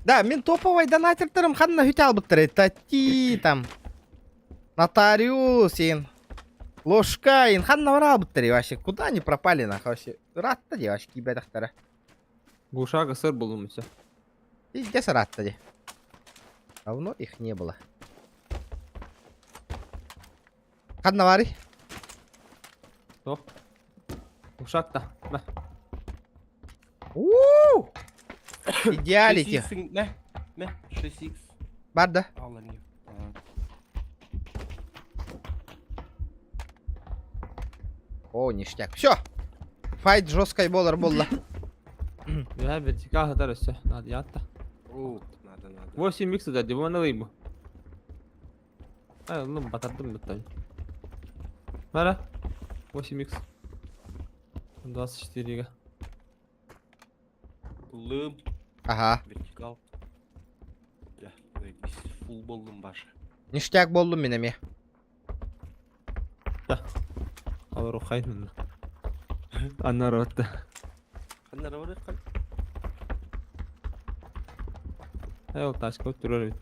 Да, мен топовый донатертерім қанына хүте албыттыр. Тати там. Нотариус, ложка, қанына бар албыттыр. Вообще, куда они пропали, нахуй, вообще. Ратта де, вообще, кибедақтары. Гушак ысыр bulunmuşsa. Пиздец ратта де. Давно их не было. Қанына бары? Yok. Uşak da. Bak. Ууу! Идеалити. 6x ne? 6x. Бар да. Алан. О, ништяк. Все. Файт жесткой болар болла. Ya bir çıkar atar üstü. Hadi yat da. О, надо. 8x da divan alayım bu. Ay oğlum batırdım da tabii. Bana. 8x. 24 Lım. Ага. Vertikal. Ya, full buldum başı. Ништяк болдум мен эме. Alır o kaynını. Anlar orada. Kanlar var kan. Ay taş koyturuyor.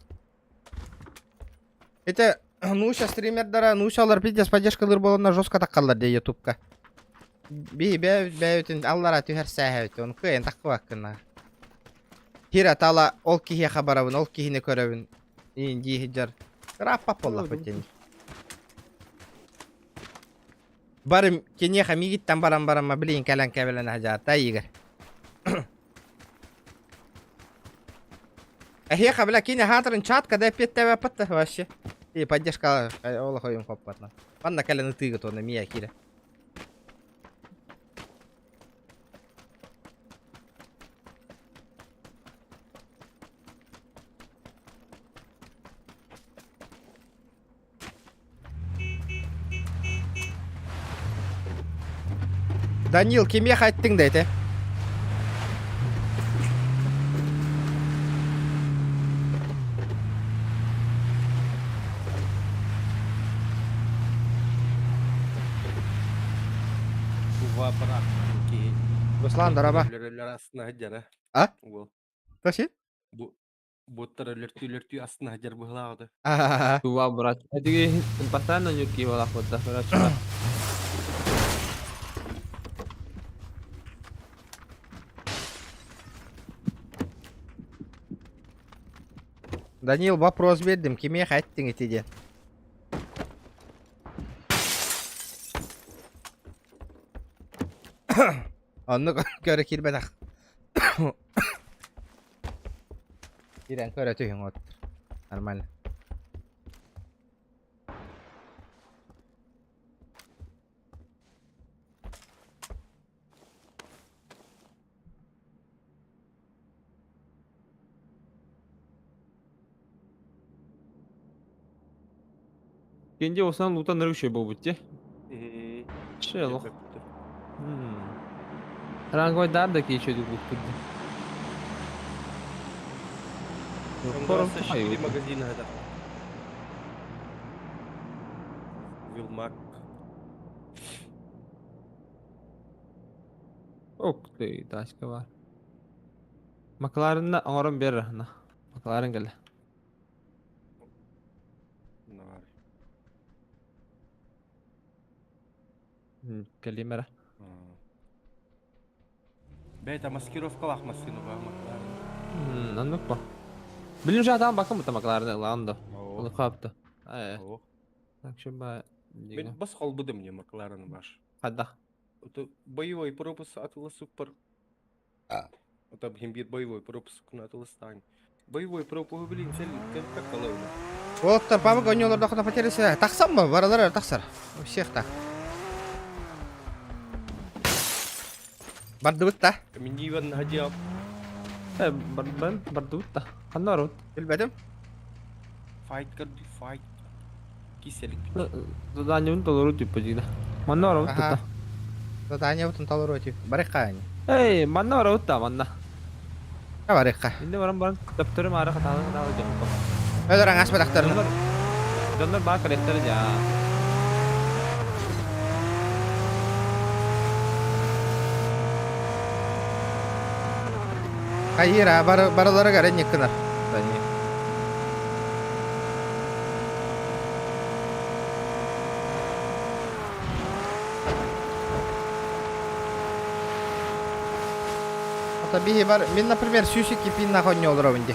Это Нуша стримердара, Нушалар пиздец поддержкалар болонна жестко таккалар де ютубка. Бәйтін аллара түһәр сәһәбет, оны кыйын таккы ваккына. Hira tala ol kihiye habarabın, ol kihini körevin. İnci hicar. Rappap ollah öteni. Barım keniye hami gitten baram bileyin kelen kevelen hacata yiger. Ахе бля, кине хатрын чат, когда пет тебе патта вообще. И поддержка Ола ходим хоппатна. Панна кален ты готов на мия кире. Данил, кеме хайттың дейді. Ува бірақ ки. Руслан, дараба. Өлер астына хаджара. А? Ол. Таши? Боттар өлертүй астына хаджар бұғылағыды. Tuwa брат. Эдиги постоянно нюки валах вот так врач. Данил, вопрос бердім, кеме хайттың етеде. Onu köre kirbedak. Kiren köre tüyün ot. Normal. Кенде осан лута ныргыше болбут же. Шелох. Рангой дар да кече ду бутты. Просто шили магазин это. Вилмак. Ок ты тачка var. Maklaren'da ağrım verir hana. Maklaren gel. Калимера. Бейта маскировка лах маскину var. Anlık bak. Bilim zaten bakın bu Maklaren landa. Onu kaptı. Так что ба. Мен бас қалбыдым не Макларен баш. Хада. Это боевой пропуск атылы супер. Это бир боевой пропуск на атылы стань. Боевой пропуск блин сел как колода. Оттар памык ойноларда құна потересе. Тақсам мı? Баралар тақсар. У всех так. Барды бұтта. Миниван хадиап. Бардутта. Ханарут. Білбедім. Fight кырды fight. Киселик. Задание толору типа жида. Маннара утта. Задание бұтын талыр өтіп. Барыққа әне. Эй, маннара утта манна. Барыққа. Инде баран даптырым ары каталы жок. Ödөрәң ас бадақтарыны. Донор бар коллектор жа. Кайыра, баралары гәрен некінар. Ата бихи бар, мен, например, сүйшік кипин нахонне олыр өңде.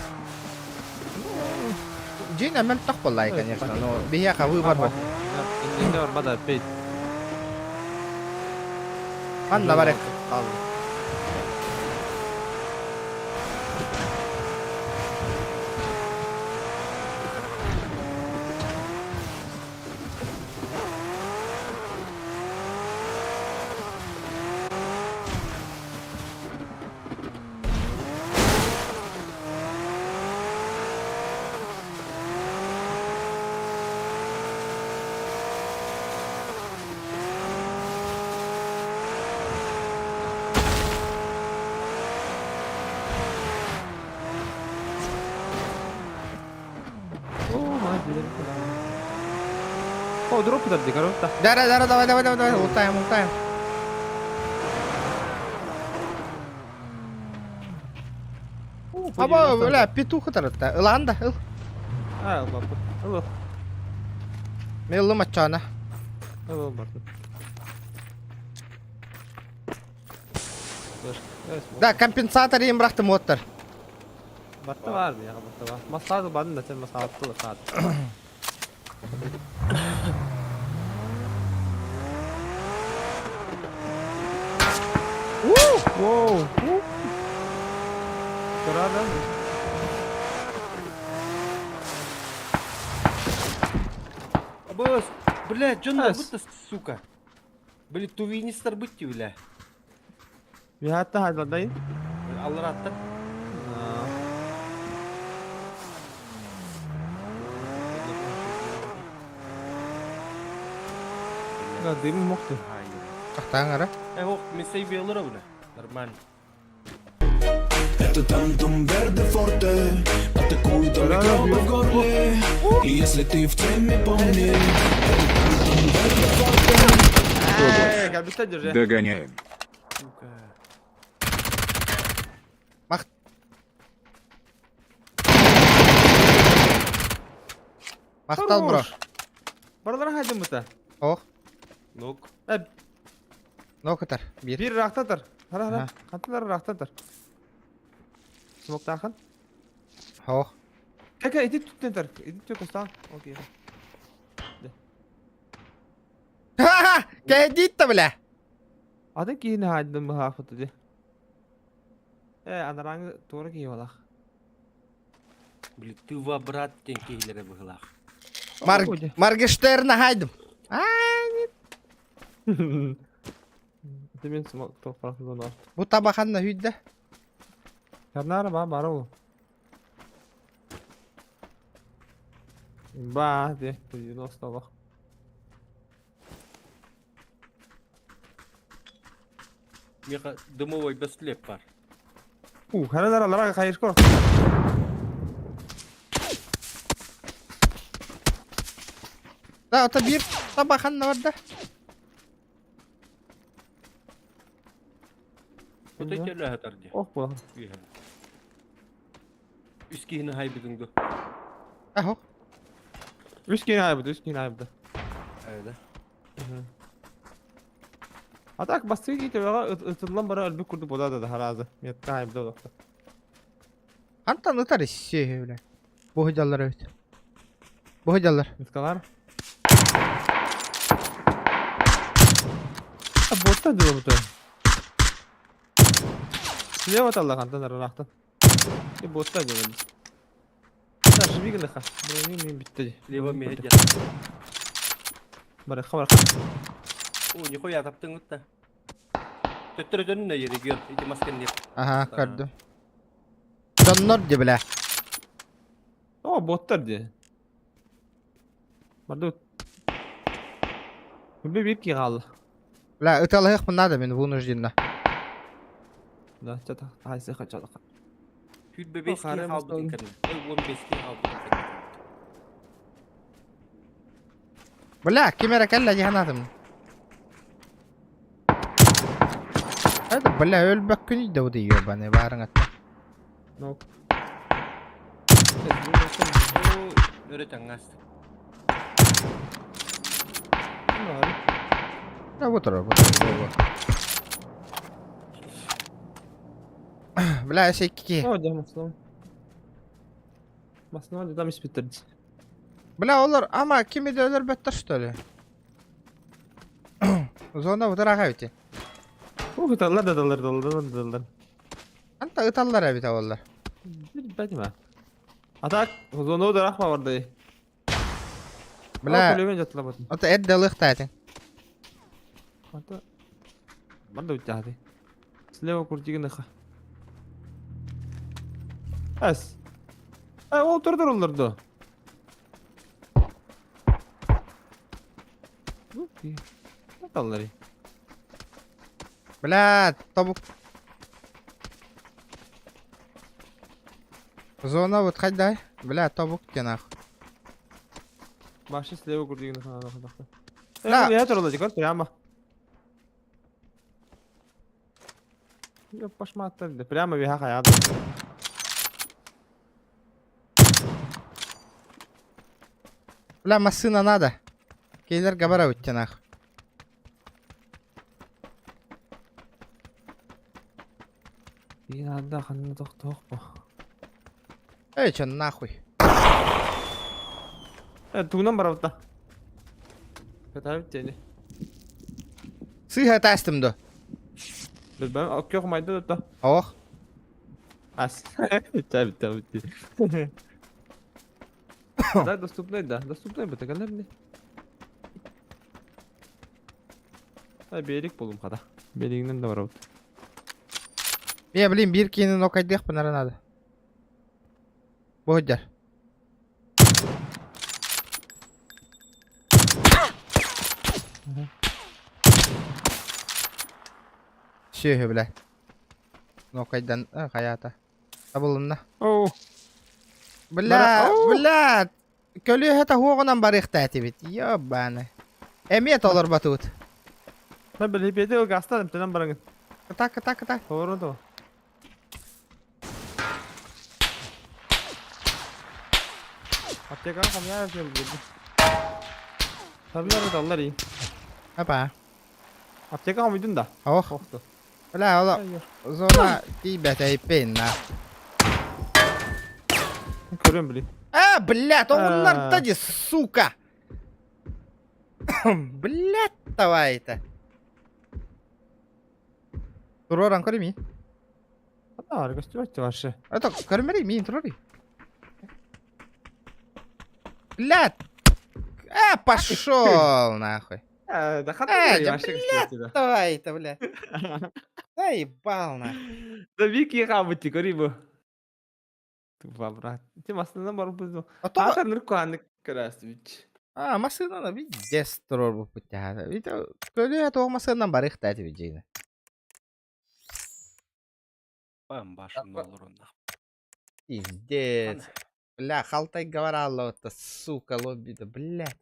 Джин әмәл тақ болай, конечно, но бихи қавы бар бұл. Инде бар бада пейт. Анна бар әк. О, дроп туда дикарота. Давай, ултаем. Аба, бля, петух таратта. Иланда, ил. Бапы. Алло. Меллы матчана. Алло, бапы. Да, компенсатор им брахты моттар. Batta var bir ya batta var. Masada badın da sen masada da saat. Wow. Kerada. Бос, бля, чё Ас. будто, сука? Бля, тувинистер быть, бля. Bir hatta haylandayın. Allah rahatlar. Ya değil mi moktu? Ақтаң ара. Ох, мен сейвелер, бля. Нормально. Это тантум верде форте, атакует микробы в горле. И если ты в теме, помни, это тантум верде форте. Gel bir tane ya. Догоняем. Сука. Мақтал, бро. Buralara haydın mı ta? Оқ, Ну-ка. но кітар. Bir. Bir raktadır. Hara hara. Ha. Kantıları raktadır. Smok takın. Оқ. Kaka edit tut nedir? Edit yok usta. Okey. Ха-ха! Кәдетті, бля. Adın ki yine haydın mı hafıtı diye. Anarangı doğru ki yola. Бля, ты во брат тенкейлері бұғылақ. Маргештерні хайдым. Demin smok topraklı donar. Бұл табақанна хүйді. Karnara ba bara o. Ba de, tu nosta bak. Меха дымовой бестлеп бар. Haralar alara kayış kor. Да, ота bir табақанна бар да. Ота келі хатар де. Oh bu. Үскейіні хайбыдыңды. Оқ. Üskün ayıbıdı, üskün ayıbıdı. Әйді. Atak bastığı gitti ve ıtırlan bara ölbük kurdu boda da harazı. Miyette ayıbıdı o doktor. Антан ытар isse, бля. Бұл хыжалар өт. Бұл хыжалар. Miskalar. Botta diyor bu da. Слева талла кантан арахтан. Botta diyor. Да, живи гнеха. Мне битти. Лева медиа. Bara хабар. О, нихуя таптың ұтта. Төттірі жөніне регион. Иди маскен деп. Аха, көрдім. Жоннор де, бля. O botlar diye. Barda bir ki kaldı. Бля, ыталы хық мұнады мен вынужденно. Da çata hayse kaçalım. Хүл бебеске Қарай қалбыдың бастадым. кірін. 15-ке қалбыдың кірін. Бля, кемера кәлі жиғанатым. Hadi bля, өлбәк күн үйді өді ебаны барың атта. Nok. О, өрі таңғас. Да, бұтыр. Бля, әсей ке. O da masno. Masno da mis bitirdi. Бля, олар, ама кемеде өлір бәттір, что ли? Зона бұтыр аға өте. Hıtallar da dallar. Анта ыталлар әбіт авалар. Bilmem ha. Atak zonu da rakma vardı. Бля, Kulüben jatla batın. ота әдді лықта әтің. Ata. Barda uçadı. Sleva kurcigi nıxa. Es. Oturdur olurdu. Okey. Ne dalları? Бля, тобук. Зона вот қайдай? Бля, тобук кен ақ. Başı sleva kurcigi nıxa. La. Ne tur olacak ortaya ama. Yok başıma attırdı. Prямо bir haka ya. Бля, машина надо. Кейлер габара өткен ақ. Bir anda kanını tok bu. Эй, чё нахуй? Тугунан барабыта. Катабыт тени. Сыйга тастымды. Билбем, окей кумайды да. Ох. Ас. Табит, табит. Да, доступный, да. Доступный быта галерни. Берик болум када. Беригинен да барабыт. Я, блин, биркини нокайдык панара надо. Богодjar. Все, блядь. Нокайдан, хаята. Табылынна. Оу. Бля, Ау. бля. Көлі это хоғынан барықты әтебет. Ёбаны. Әмет олар батут. Ben böyle hepiyete o gazlarım. Tenen barangın. Ката. Doğru da o. Apteka kam ya yapıyorum burada. Tabii Allah iyi. Апа. Apteka kam uydun da. Ох. Korktu. Бля, ола. Hayır. Зона тибет айпенна. Görüyorum bile. Блядь, onlar А. тади, сука. Блядь, давай это. Туроран көрмей. Hatta harika stüvert var şey. Это көрмей мин турори. Блядь. Пошел нахуй. Da kadar да, iyi başka bir şey. Давай это, блядь. Заебал нахуй. Da bir ki kabıttı görüyor bu. Tufa bırak. Tim aslında var bu. А то... Hatta nırk kuanlık kırası biç. Машинаны везде строр bu путяда. Ведь көлі это машинан барықты әтіп жейді. Бам башым olur onda. Пиздец. Бля, халтай говорала, это сука лобби-то, блядь.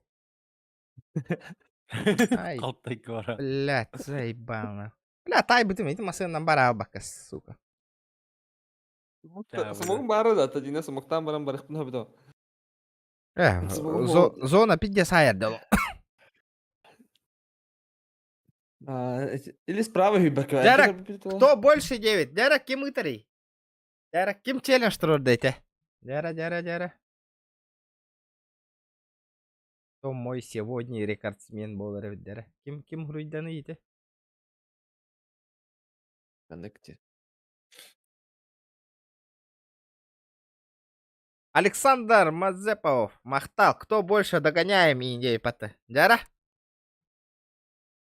Ай, Alttaki var. блядь, заебал нахуй. Бля, тай бы ты, эти машинан барабака, сука. Смогу бары da tadı yine smoktan baran barık bunu bir de. Зона 50 ayarda. Или справа hübek. Дярак, кто больше 9? Дярак, кем итари? Дярак, кем челлендж трудайте? Дяра. Кто мой сегодня рекордсмен был, Дяра? Кем грудяны ите? Connected. Александр Мазепов, Махтал, кто больше догоняем и идеи пата? Дяра?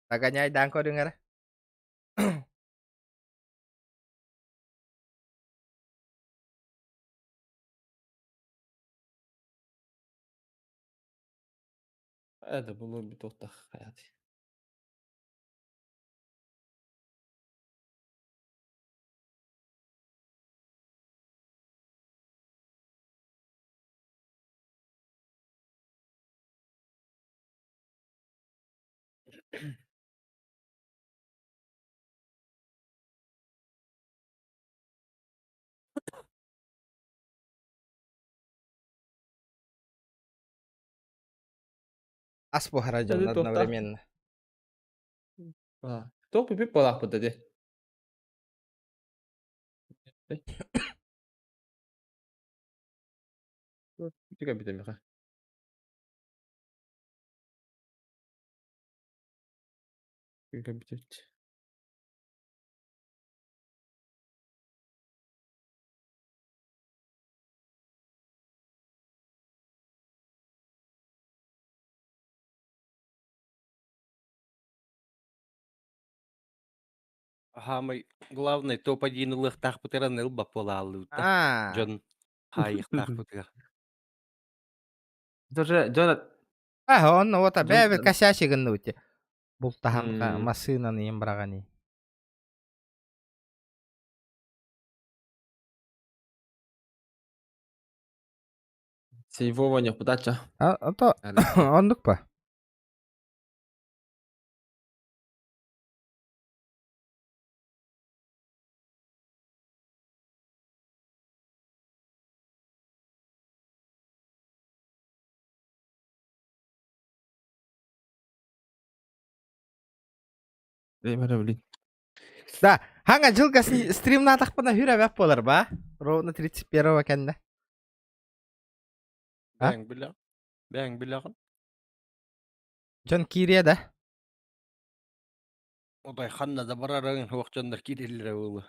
Догоняй, Данко Рюнгера. Hadi bunu bir totak hayatı. Аспу Хараджан Hadi totak. одновременно. Top bir balak bu dedi. Juga bir demir. Juga bir demir. Хамай главный топ-1 лыхтах путера нылба полалыта. Джон хайыхтах путера. Тоже Джона. Он вот бәбі Джон- косячигін өте. Бұл тағанға Hmm. машинаны ембірағаны. Сейвование подача. То ондық па? Деймер блин. Да, ханга жылға стримна атақпына хүрә бәп болар ба? Ровно 31 кәнді. Ha? Ben bile. Ben bileğin. Can kiriye de. O da hanna da bararın hoqcanlar kirillere oğlu.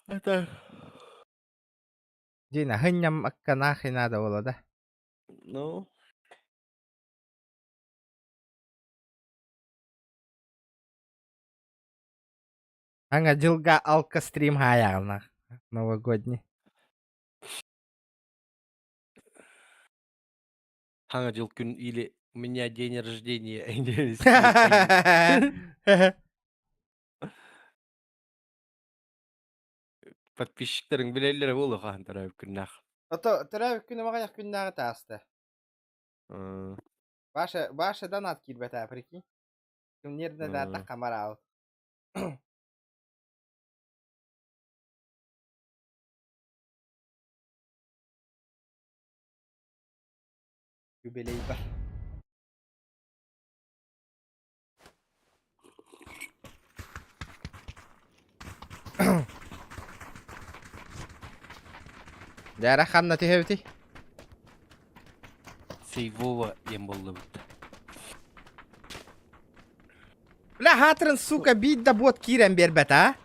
Hatta Dina hınyam akkana hina da ola da. no. Anga жылга алка стрим хаягна. Новогодний. Hangi yıl gün ile у меня день рождения. Подписчикlerin bilelere oğlu han taraf günah. Ото травик күнү мага як күннагы таасты. Ваша донат кирбета прикинь. Ким нерде да та камара ал. Юбилей бар. Дара ханна тихевти. Сейвова ем болду. Бля хатырын сука бит да бот кирен бербет а.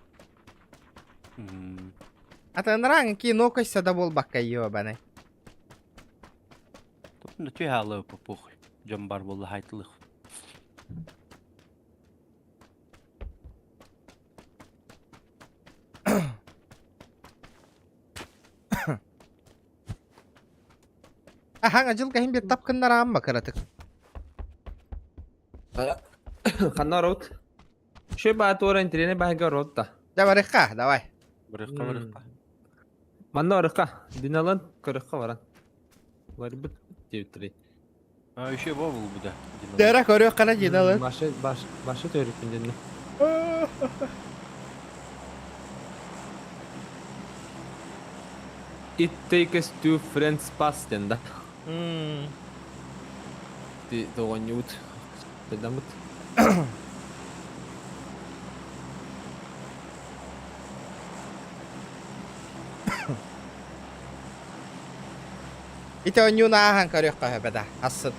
Атын ранг ки нокойса да бол бакка ёбаны. Топны түй халы пух. Жамбар болду хайтылык. Ага, жылга хим бир тапкындар амма кыратык. Ханна рот. Şu bat oran trene bahga rotta. Давай, давай. Бырыкка. Манна орыкка. Диналан кырыкка баран. Var bit diyor. Ha işe bu bu da. Дара көрөк кана жиналын. Başı törükünden. It takes two friends past den da. Det var en jord. Det där mot. Ito nyu na ahan körөк ka beda. Asıt.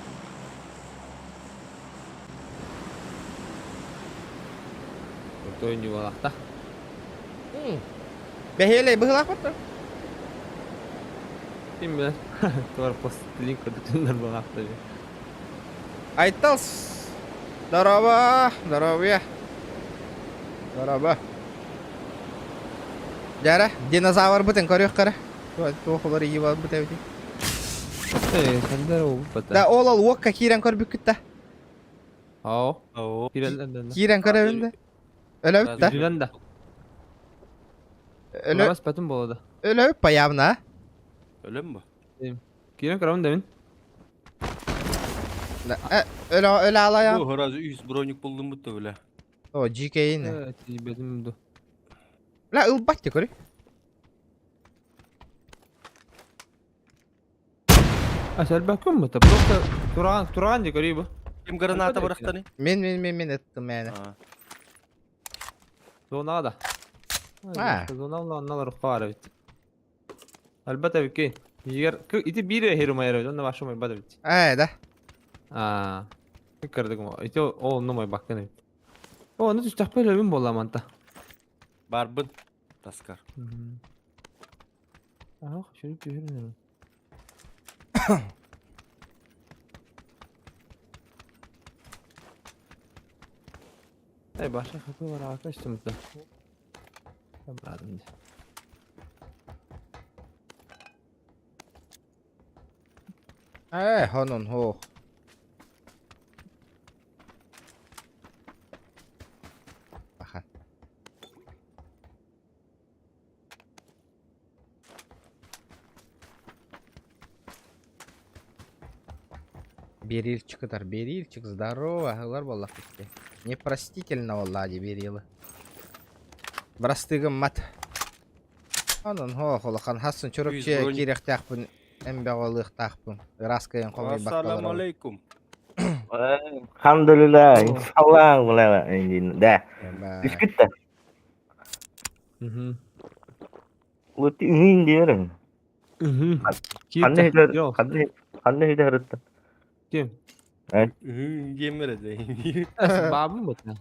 Det var en jord da. Behele bıhlak mı? Bilmiyorum. Doğru post link koyduklar bu hafta. Айталс. Здорово, здоровья. Здорово. Жара, динозавр бутын көрөк кара. Тоохолор ийип бут эбити. Sende o bata. Да ол уокка кирен көрбүккүт да. Ao. Oo. Pirelden. Кирен көрөбүндө. Өлөбүт да. Pirelden de. Өлө Ulamaz patın boladı. өлөбүт баябына. Öyle mi bu? Kiren kıramın demin. Өлө алайам. Bu harazi 100 bronik buldum bu da öyle. О, жикейин. Evet, iyi bedim bu. Ла ылбат көрө. Asal bakın mı? Просто Turan diye görüyor bu. Kim granata bıraktı Мен ыттым yani. Ha. Zona da. Ha. Zona onlar var evet. Elbette bir ki. Yer iti bir heruma yer. Onda başıma elbette bit. Да. Aa. Kırdık mı? İti o numay baktın evet. O ne tuştak böyle bir bolla manta. Barbın. Taskar. Ah, şunu görüyorum. Hey başka kapı var arkadaşlar da. Tamam. Honun ho. Bakın. Берильчик, здорово, глар боллак битти. Непростительно валлади берилы. Брастыгым мат. Анын хо холахан хасын чурукче Yüz керек тахпын, эмбе голык тахпын. Раскайын комой Assalamu баккалар. alaikum. Alhamdulillah, insyaallah boleh ini dah. Biskit dah. Uti ingin dia orang. Anne hider harita. Kim? Yemere de. Babam mı ta?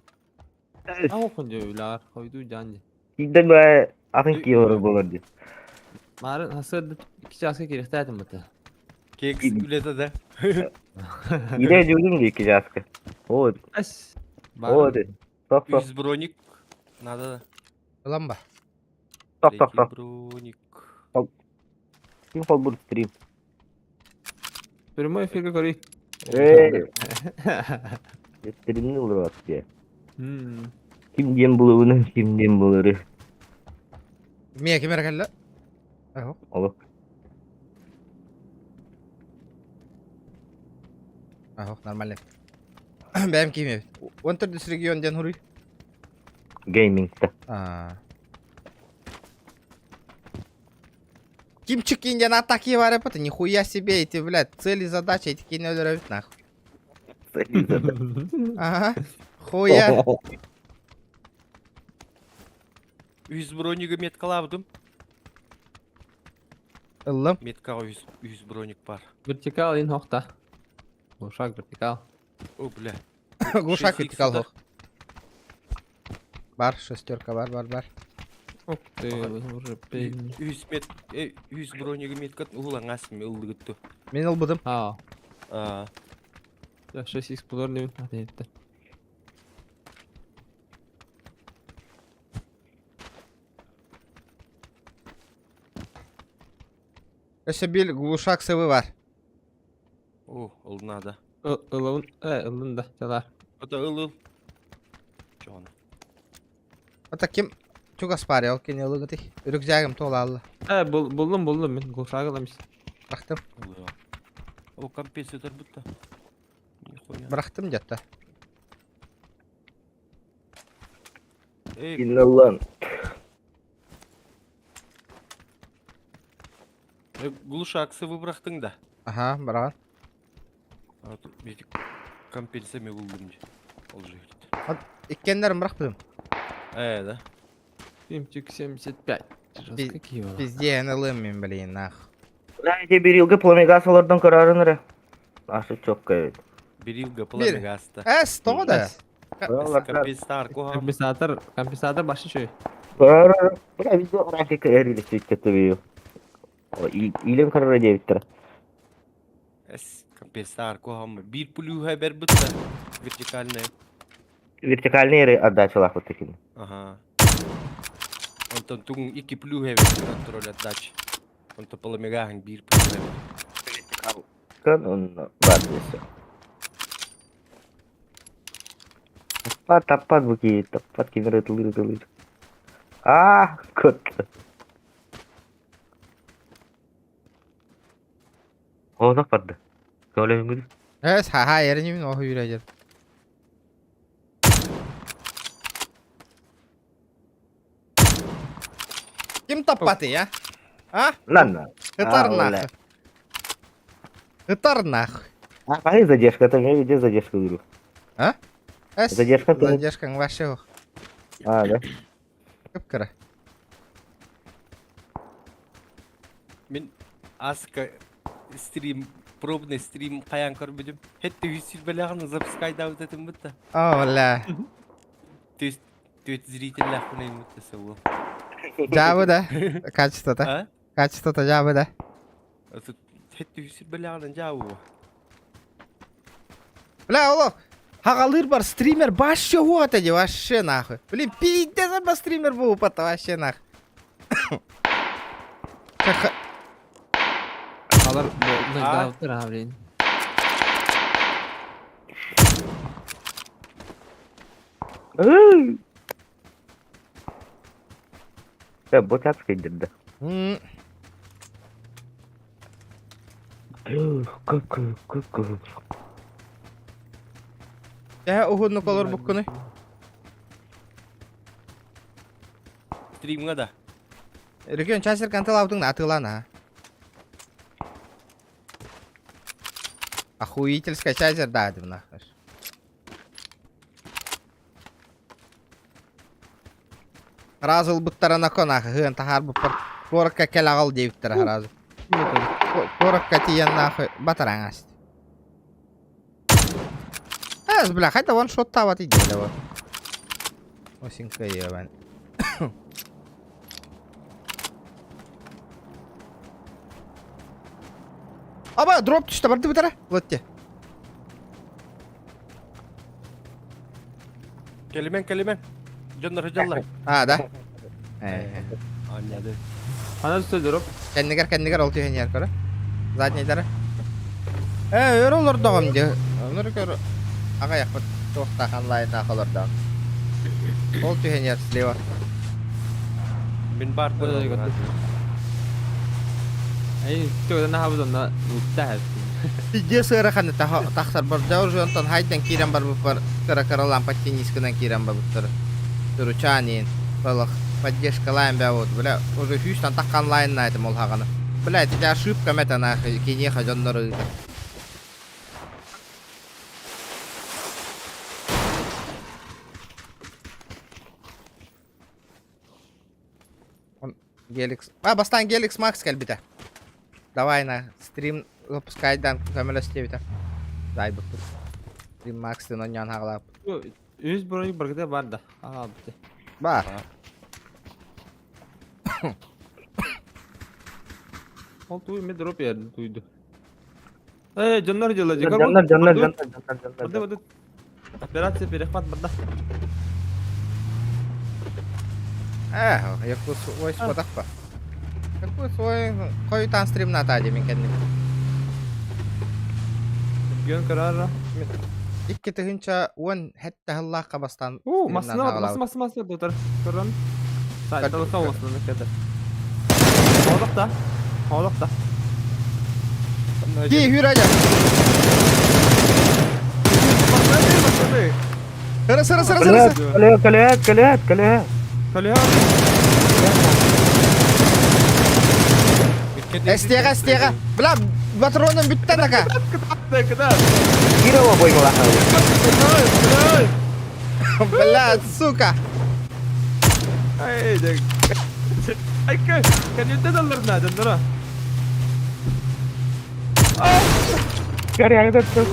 Ama okunca öyler. Koydu cancı. Tidak bah apa ki orang bolar dia. Marın hasırda iki çaska gerektirdim mı ta? Keks ülete de. İde diyorum ki jaska. O As. o de. Stop stop 100 bronik. Надо da. Ulan bak. stop stop stop. Bronik. Kim fal bu stream. Primo efirge koruy. Stream ne olur at ya. Hmm. Kim diyem bulunu kim diyem buluru. Mia kimera kalla? Aho. Allah. Aho, normal. Benim kimi? Winter District jan huri. Gaming ta. Ким чекинья на атаки варепота, нихуя себе эти, блядь, цели, задачи, эти кинолеры нахуй. Ага, хуя. 100 бронигі меткалабдым. Иллым. Меткаға 100 броник бар. Vertikal in hoogte. Uşak vertikal. О, бля. Глушак Шесть вертикал иксов, хох. Бар, шестерка, бар. Ох ты, уже пейн. 100 бронигі меткат улан асым ылдығытты. Мен ылбыдым. Ha. А, Ya 6x bulur ne bileyim. Hadi yeter. Еще бил глушак сывы бар. о, ылдына да. Ilın, ılın da. Çalar. Ата ыл. Жоғаны. Это ким? Чуга спарил, кене ылыгыты. Рюкзагым тола алла. Buldum ben. Kuşak alamış. Бырақтым. Ылы. О, компенсатор бұтта. Нихуя. Бырақтым где-то. Эй, İnanlan. глушаксы выбрақтың да. Ага, брат. А тут бетик компенсами бұлдым. Ол жерді. Иккендерім бырақ бідім. Да. Пимчик 75. Пи- Какие вала? Пизде, ылым мен, блин, нах. Найди bir yılga plamegасалардан kararınırı. Aşı çok kayıt. Bir yılga plamegasta. Сто да. Компенсатор koğam. Kompensator başı şey. Kararı. Bırak video grafik eriyle sürekli video. O ilim kararı diye bitir. Компенсатор koğam. Bir pulu haber bıtta. Vertikalne. Vertikalne yeri отдача вот таким. Ага. Онтон тугун 2 pulu haber kontrol отдачи. Онтон plamegahın 1 pulu haber. Kan onu var dese. Tepat begitu, tepat kira telir. Ah, kut. Oh, tepat dah. Kau boleh ngudi. Ха, еріне мен оқы үйрәдер. Ким таппаты, я? А? Ладно. Гытар А, нахуй. Гытар нахуй. А какая задержка? Это мне где задержка говорю? Задержка ты- Задержкаң вообще жоқ. А, да. Көп кірі. Мен аска стрим, пробный стрим қаян көрмедім. Хетті үйсіл бәліғаны запускайда өтетін бұтта. О, бля. Төт зритель құнайын бұтта сауыл. Жабы да. Качество-то. А? Качество-то жабы да. Хетті үйсіл бәліғаны жауы. Бля, олық. Хағалыр бар, стример вообще вот эти, вообще нахуй. Блин, пиздец, ба стример был упата, вообще нахуй. Alır bu Ha? dağıtır abi. Ya bu tak sıkıntı. Я угодно колор букканы. Стримға да. Регион часер кантыл аудың атылана. Охуительская чайзер дадым нахуй. Разыл бұттара на конах, ғын тахар бұппар. Коракка келагал дейбиттер харазы. Коракка тиян нахуй батараңас. Бля, хайда ваншот табат иде да вот. Осинка ебан. Аба, дроп түшті, барды бітірі. Лотте. Келемен. Жоннор жаллар. Да. Анняды. Ана üstü drop. Кәннігер ол түйен ер көрі. Заднейдары. Өр олар дағым де. Олар көр. Аға яқпыт. Тоқтақан лайын ақылар дағым. Ол түйен ер слева. Min бар. Böyle götür. Ey, üstü ne yapıyorsun onda? Usta Dia seueur kan taksar berdauр же онтон хайдан кирен бар бупар кара лампа тенискынан кирен бар буттар. Туручанин, балах, поддержка лайн бя вот, бля, уже фьюстан таккан лайн на этом олхаганы. Бля, это ошибка мета на кине хажонноры. Геликс. Бастан Геликс Макс кәлбите. Давай на стрим запускайдан көмөлөстебите. Дай бут. Стрим Макстын оньян хаглап. Yüz burayı bırakıda var da. Aha bitti. Бар. Ол туй мен drop yerdi tuydu. Canlar jalla Жандар, jalla. жандар. Burada. Операция перехват burada. Яку свой спотакпа. Яку свой кой тан стрим на таде мен кәдім. Gün kararı. Икки тыгынча он хәтта хыллакка бастан. Masına tutar. Kırın. Sayda olmasın ne kadar. Oğlak da. Ки хүрәҗә. Сыры. Кале. Kalıyor. Стега. Бля, патроным бітті така. Kadar. Кирова бойгала. Бля, сука. Ay, kan yunta dolar na canlara.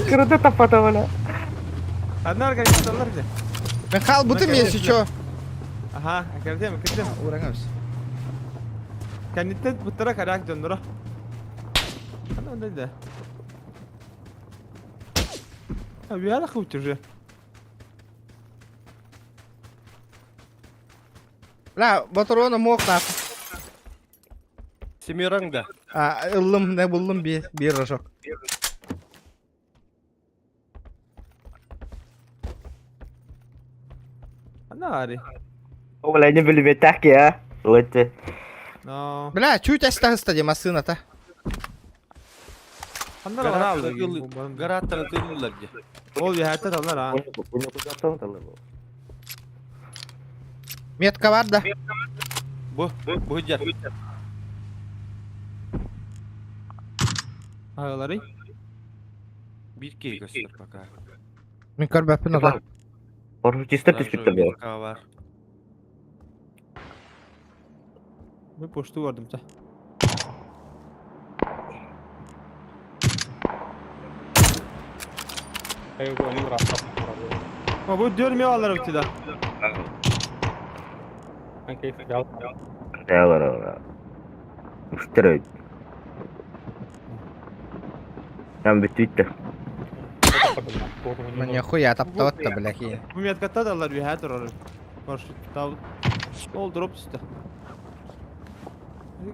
Кырды таппата бала. Anar kan yunta dolar je. Мен хал бутым мен сичо. Aha, kerja mi kerja. Урангамс. Kan yunta putara karak canlara. Ana ne de. Abi hala khutucu. Бля, патроны мок нахуй. Семираңда. Ылым не булдым bir рожок. Ana ari. Огола не били бетаки, а? Лоте. No. Бля, чуть астагыстади масыната. Ana ara aldı. Гараттан тылылар же. Ol bir hatta dolar ha. Метка бар да. Bu hüccar. Ağaları. Bir key göster baka. Мен көрбөппүн ага. Ору чисто түспүттө бе. Var. Bir poştu vardım ta. Ma bu diyorum ya alır ötüde. Яла. Үстөрөйт. Там битти. Мен нихуя таптаватта, бляхи. Bu metkatta da alır bir hatta alır. Var şu tav. Ol drop üstte.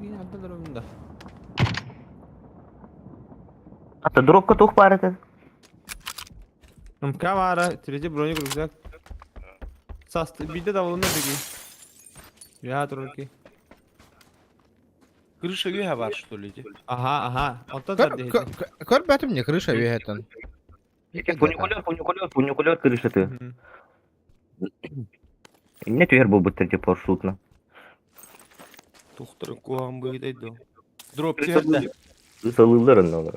Yine hatta drop'unda. Ата дропка тух парата. Камара, третий броник рюкзак. Bir de davulunda biri. Ya turki. Крыша üye var что ли? Aha. Ondan da değil. Көрбөтүм не крыша үйөтөн. Фуникулер крышаты. Не түйер бул буттерди парашютна. Тухтырын куған быйдайды. Дроп тиерді. Салылар аннала.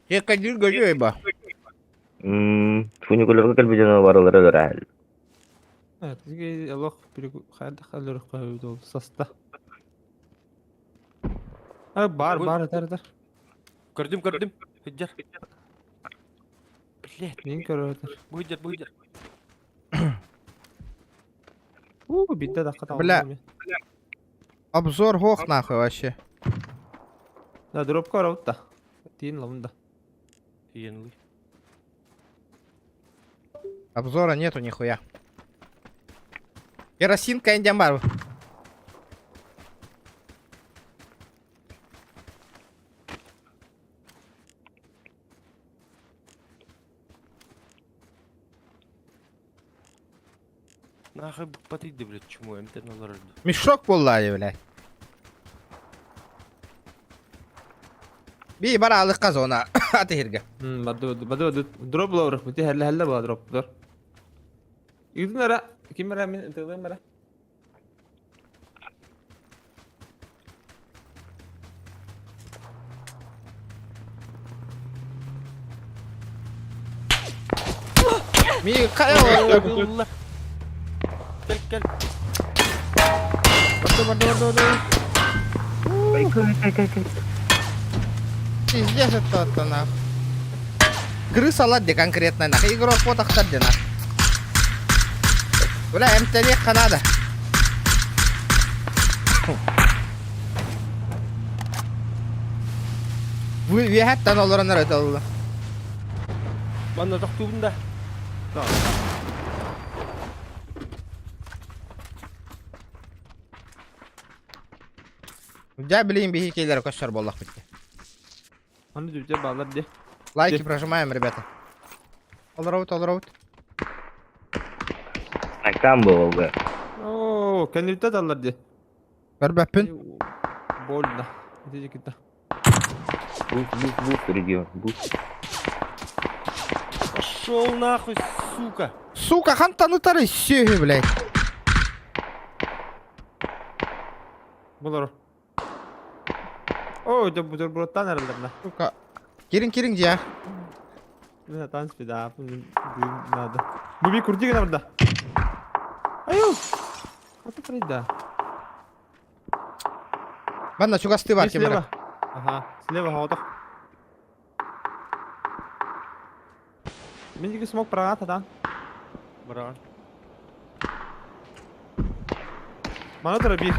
Текка жүргө жойба. Фуникулерга келбеден баралар эле. Evet, çünkü Allah bir hayal kalır koydu oldu sasta. Ha bar yeter. Gördüm. Hıccar. Bilet. Neyin körüdür? Bu hıccar. Bir de dakika Бля. tamam. Обзор хох нахуй вообще. Da drop kar out da. Tin lavunda. Yenili. Обзора нету нихуя. Керосинка индиамбар. Нахуй потыйды, блядь, чему? МТ наларады. Мешок буллайды, блядь. Bir bara alık kaz ona. Atehirge. Badu drop lower. Biti helle ba drop dur. Idin ara. Kim ara min tığdım ara. Mi kaya var. Allah. Gel. Waduh. Кай. Пиздец это нахуй. Крыса ладно конкретно нахуй. Игрок вот ахтадди нахуй. Бля, МТ не надо. Вы hatta олорон это oldu. Bana doktuğunda. Я bileyim bir hikayeleri koşar bollah bitti. Hani düzce bağlar diye. Лайки прожимаем, ребята. All out. Там был, да. Oo, kendilite dallar diye. Ver bapin. Bolda. Diyecek kita. Буст, регион, буст. Пошел нахуй, сука. Сука, хантаны тары сүйі, блядь. Bular. Oo, da bu buruttan herhalde buna. Сука. Kirin ya. Ne tanış bir daha. Nada. Bu bir kurdi gene burada. Ayo. Katı Frida. Bana şu gazete var ki bırak. Aha. Слева havada. Mingi smoke прагата да. Бран. Bana tara bir.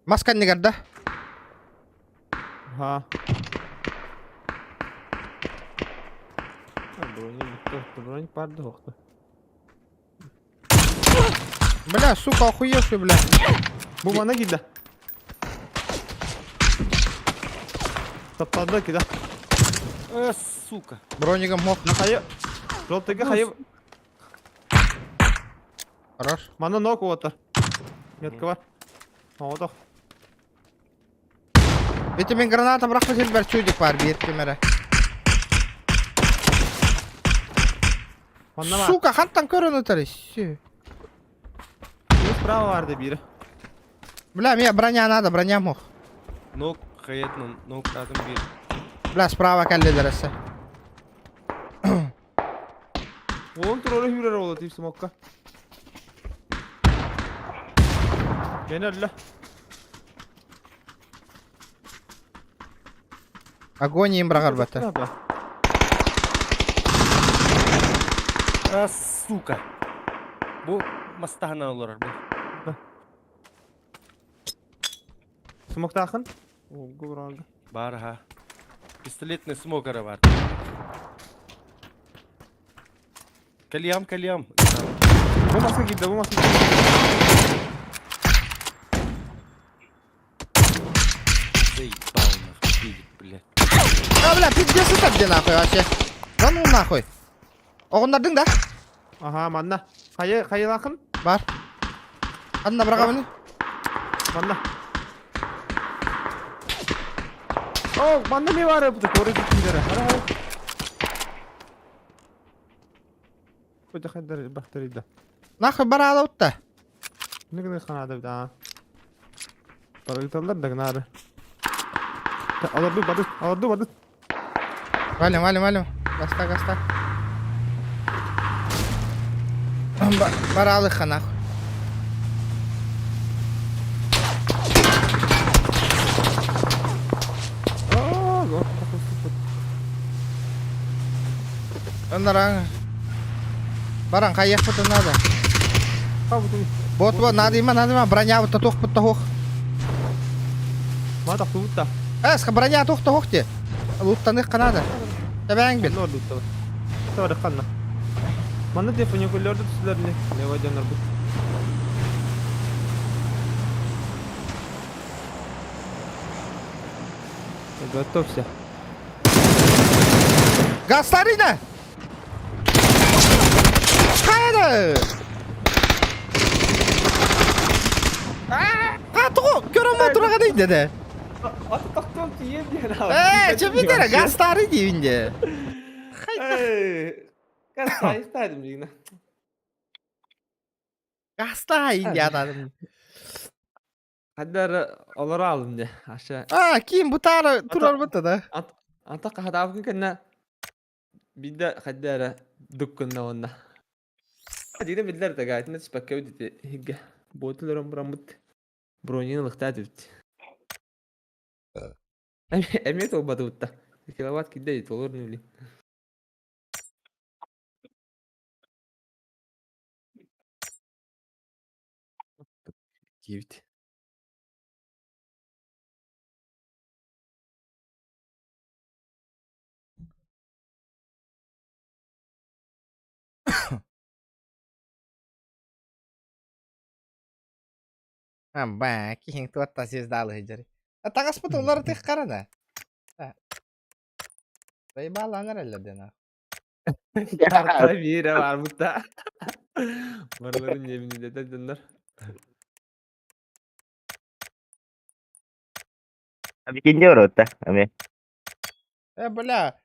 Maskan ne kadar? Ha. Бронь падdı hoqtu. Бля, сука, охуевший, бля. Bu bana gitti. Taptadı ki de. Сука. Бронигом мог. Na hayır. Жолтыгы hayır. Хорош. Bana nok отыр. Метка var. Havada. Vitamin granata bırakma silber çocuk var bir yetkimere. Bana var. Сука, хантан körünü tары сүйі. Справа vardı biri. Бля, мне броня надо, броня мог. Нок, хаятно, нок adam bir. Бля, справа кәллелер әсі. Oğlum trollü hürer oldu tip smoke'a. Genelde. Огонь им брагар бата. Сука. Bu mastahana olur bu. Smoke takın. O vuraldı. Бар ha. Пистолетный смокера var. Кальям. Bu masa gitti, bu masa gitti. Заебал нахуй, пидик, блядь. Ya bля, пиздец это нахуй вообще. Да ну нахуй. Oğunlardın da. Aha manda. Kayı lakın. Var. Hadi da bırak beni. Manda. Oh, manda ne var yaptı? Doğru gittiler. Hadi. Bu da kadar bakteriydi. Nahуй bara da utta. Ne kadar kanada bir daha. Para yutarlar da gnar. Alırdı. Валим. Гаста. Баралы ханах. Ондаран. Баран кайяк бутун надо. Вот, надо има, броня вот тух. Мата хута. Броня тухте. Луттаных канада. Табаң бит. Lor lutta. Tawada kanna. Mana dia punya kulor tu sebenarnya. Lewat jangan rebut. Готов все. Гастарина! Кайда! Көрөмө турган ийди да. Аты тактан тием dia. Чебитер гастары дейинде. Kan saya istedim yine. Гаста ийди атадым. Haddara olur aldım diye aşağı. Кийин бутары турар бутта да. Anta kahadavkın kena bir de haddara dükkanına onda. Hadi bildiler de gayet net spakka bitti. Higge. Botularım buramut. Bronyin lıkta bitti. Emniyet olmadı butta. Kilowatt gideydi olur ne bileyim. Givet. Кийин туатта сездалы жери. Тагас бутулар тих карана. Заебаланар эле на. Kartara bir yere var mutta. Varların cebinde de döner. Объединил рот-то, ами. Бля.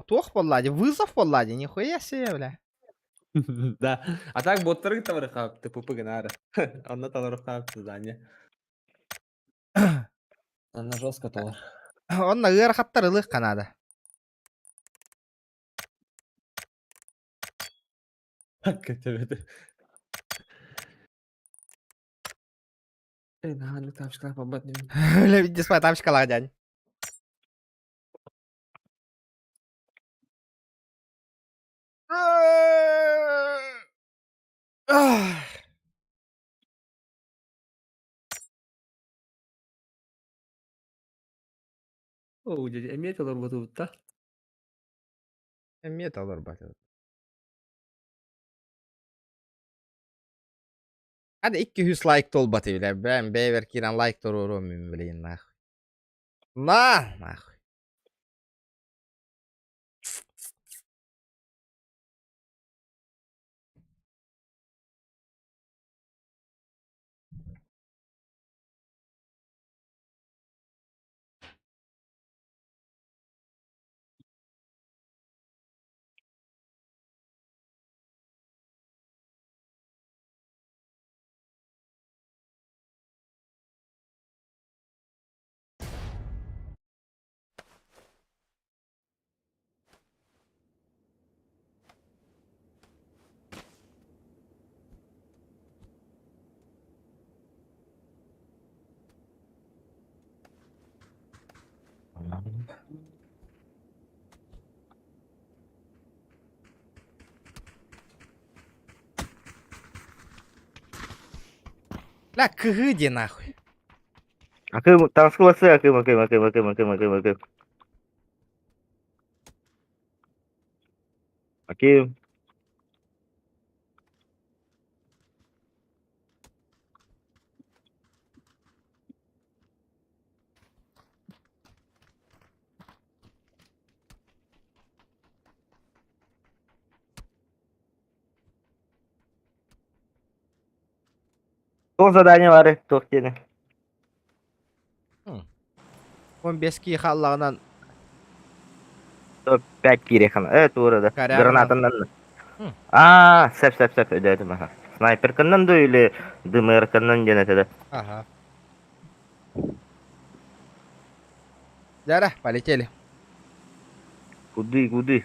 Тух поллади, вызов поллади, нихуя себе, бля. Да. А так боттары товары капты, пупы гнара. Онна товары капты здание. Она жестко товар. Онна ыр хаттарылык канада. Kötü. Nah, lu tahu sekarang apa nih? Lebih cepat tapi kalah aja. Oh, jadi emniyet olur bu tutta. Emniyet olur bakalım. Hadi 200 like tol batı bile. Ben beyver kiran like torurum mümkün bileyim nah. Nah. Lah kehudi nahуй. Akım, tam sıkılası akım. Akım. Çok задание var, çok yeni. 15 ки халлагынан 5 kere kan. Evet orada. Kare Granatından. Hı. Sep ödedim aha. Sniper kanından da öyle. DMR kanından gene de. Ага. Darah, полетели. Куды?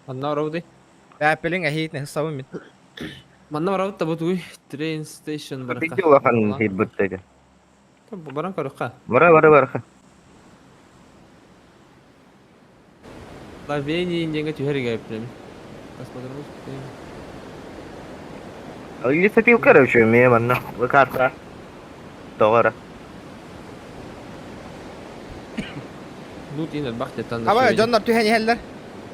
Манна орауды. Бәпелің әхейтіне хысауы мен. Манна орауды табутуй. Train station барака. Видео лахан хидбеттеге. Баран карака. Бара. Лавени инденге тюхерге прям. Посмотрим. Лесопил, короче, меманно. Вы карта. Doğru. Loot in البحث تاع Ama canlar tüheni heller.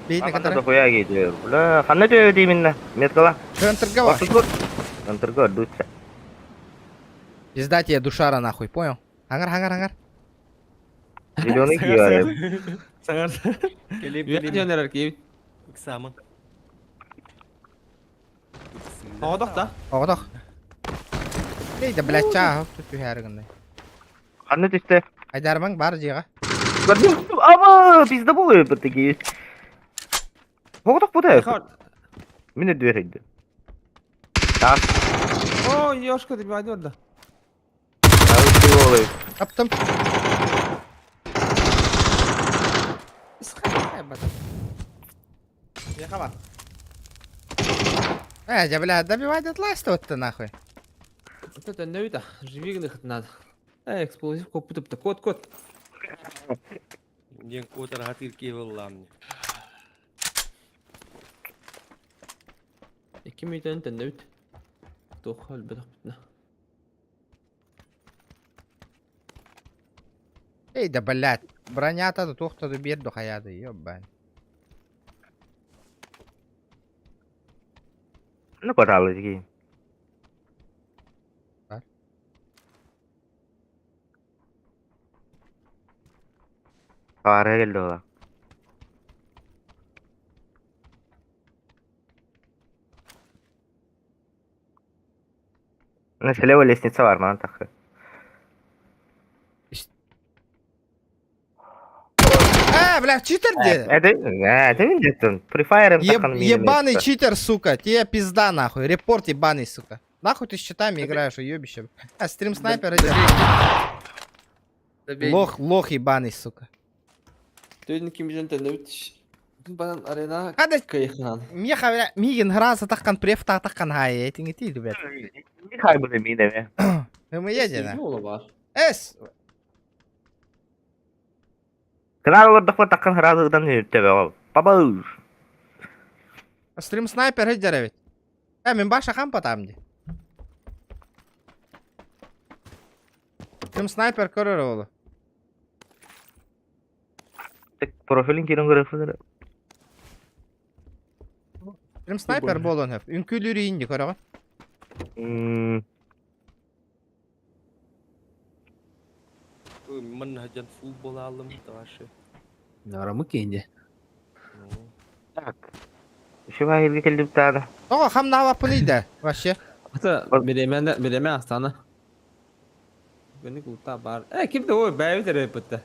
Beyine Kanka da kadar. koya gidiyor. Ula, kanne diyor di minna. Metkala. Шентерга var. Антерго дутся. Пизда тебе душара нахуй, понял? Хангар. Зеленый киярем. Саңар. Келеп Янер ки. ыксамын. Одох та. Оғдық. Нейді, блядь, чағы. Тühәрігінді. Kanne düştü. Айдарбаң бар жиға. Ama bizde bu öpütteki. Oğduk bu da. Mine dvereydi. Так, О, ёшка, ты бадыр да. şey oluyor. Kaptım. Яха бар. Бля, добивай детлайста вот ты нахуй. Вот это не это, живигных надо. Эксплозив копытып-то, кот. Ден котар хатыр кевелламны. Kim iten tennevt. Тохал бедахтна. Эй, да блядь. Бронята да тоқтады берді қаяды, ёббай. Ne kadar ki? Var. Kara geldi o. Ne слева лестница var mı takı? Бля, читер де? Это видишь, Free Fire'ым такан Ебаный читер, сука. Тебе пизда нахуй. Репорт ебаный, сука. Нахуй ты с щитами играешь, уебище. Стрим снайпер идет. Лох ебаный, сука. Тойден ким iten tennevt. Банан арена Hadi кайхан. Миха, бля, Мигин граса таккан преф таккан хай. Этин ити, ребят. Ne kaybı mine mi? Мы едем. Yola var. Эс. Kral orada takkan haradıdan yürütüyor abi. Baba. Стрим снайпер идет, ребят. Мен баша хампа там де. Стрим снайпер көрөр олу. Tek profilin kirin grafı. Стрим снайпер болон хеп. Үнкүлүрү инди көрөгөн. Мен хаҗан футбол алдым ташы. Нарамы кенде. Так. Şu bahirge keldi bir tane. Ого, хам на вапылыйды. Вообще. Ata bireme astana. Günlük uta bar. Kim de o bayı da repette.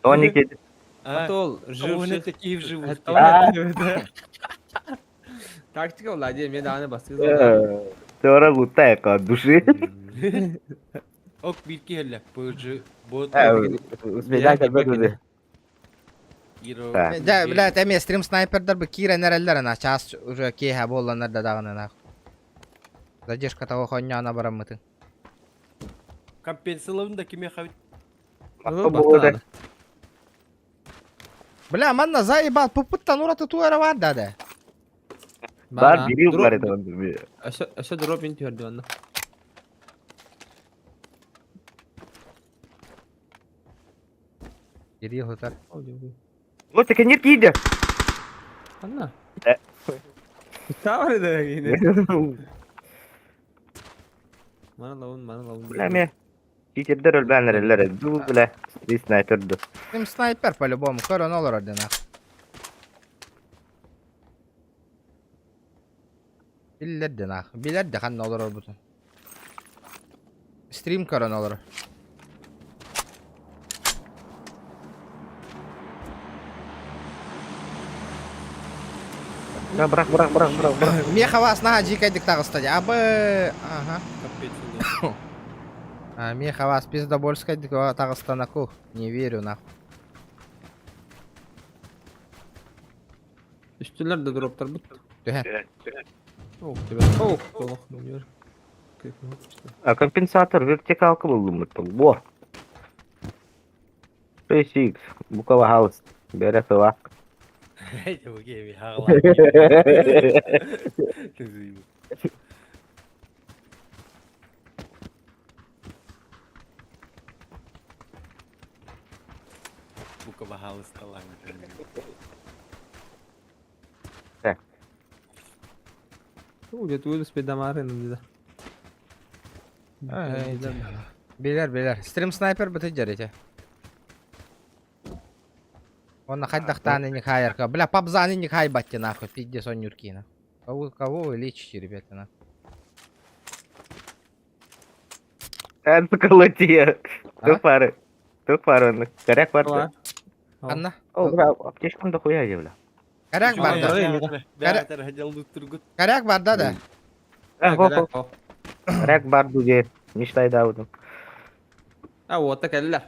12. Атол Живши живши. такие вживут. Тактика владеет, мне давно бастык. Sonra gutta yaka duşu. Ок бирки хелле. Пöjü бот. Uzbeyden kalbedi. Иро. Да, блядь, эме стрим снайпердер бы кира нереллерин час уже кейха болланар да даганы нахуй. Задержка того хуйня на барамыты. Компенсаларын да киме хавит. Бля, манна заебал, пупуттан ураты туэра var да. Var biri var edemem bir. Aşağı drop in diyor diyor. Geri hotar. O tekenir giydi. Anna. Tamam da yine. Mana lavun. Bilmem. Çiçekler ölbenler eller. Du bile. Bir sniper'dı. Стрим снайпер по-любому, корон олар один нахуй. Bilirdi nahı. Bilirdi kan olur o butun. Stream karan olur. Ya bırak. Мне хавас на джика диктагы стадия. Абы. Ага. Компенсаларын. А, Миха, вас пиздобольская Дагестанаку. Не верю, нахуй. Üstüler de droplar bu. Tühen. Oh, тебе. Oh, Allah bilir. А компенсатор вертикалка buldum bu. Во. 6x. Bukava house. Bere sıva. Haydi bu gemi hağlar. Bu kadar halis kalan. Udah tuh sepeda kemarin udah. Ay, Beyler. Stream sniper бітіджер ете. Оны қайдақтаны не хайырка. Бля, пабзаны не хайбатте, нахуй. Пиздец, он нюркина. Кого вы лечите, ребята, нахуй? Sen sıkılıyor. А? Çok var onun. Gerek var da. Анна? O bra apteşkam da koyar ya bla. Коряк бар, да? Бәрәтер хәҗәл тургут. Коряк бар, да? Hop. Gerek var bu yer. Niştay davudum. Ah, o da kelle.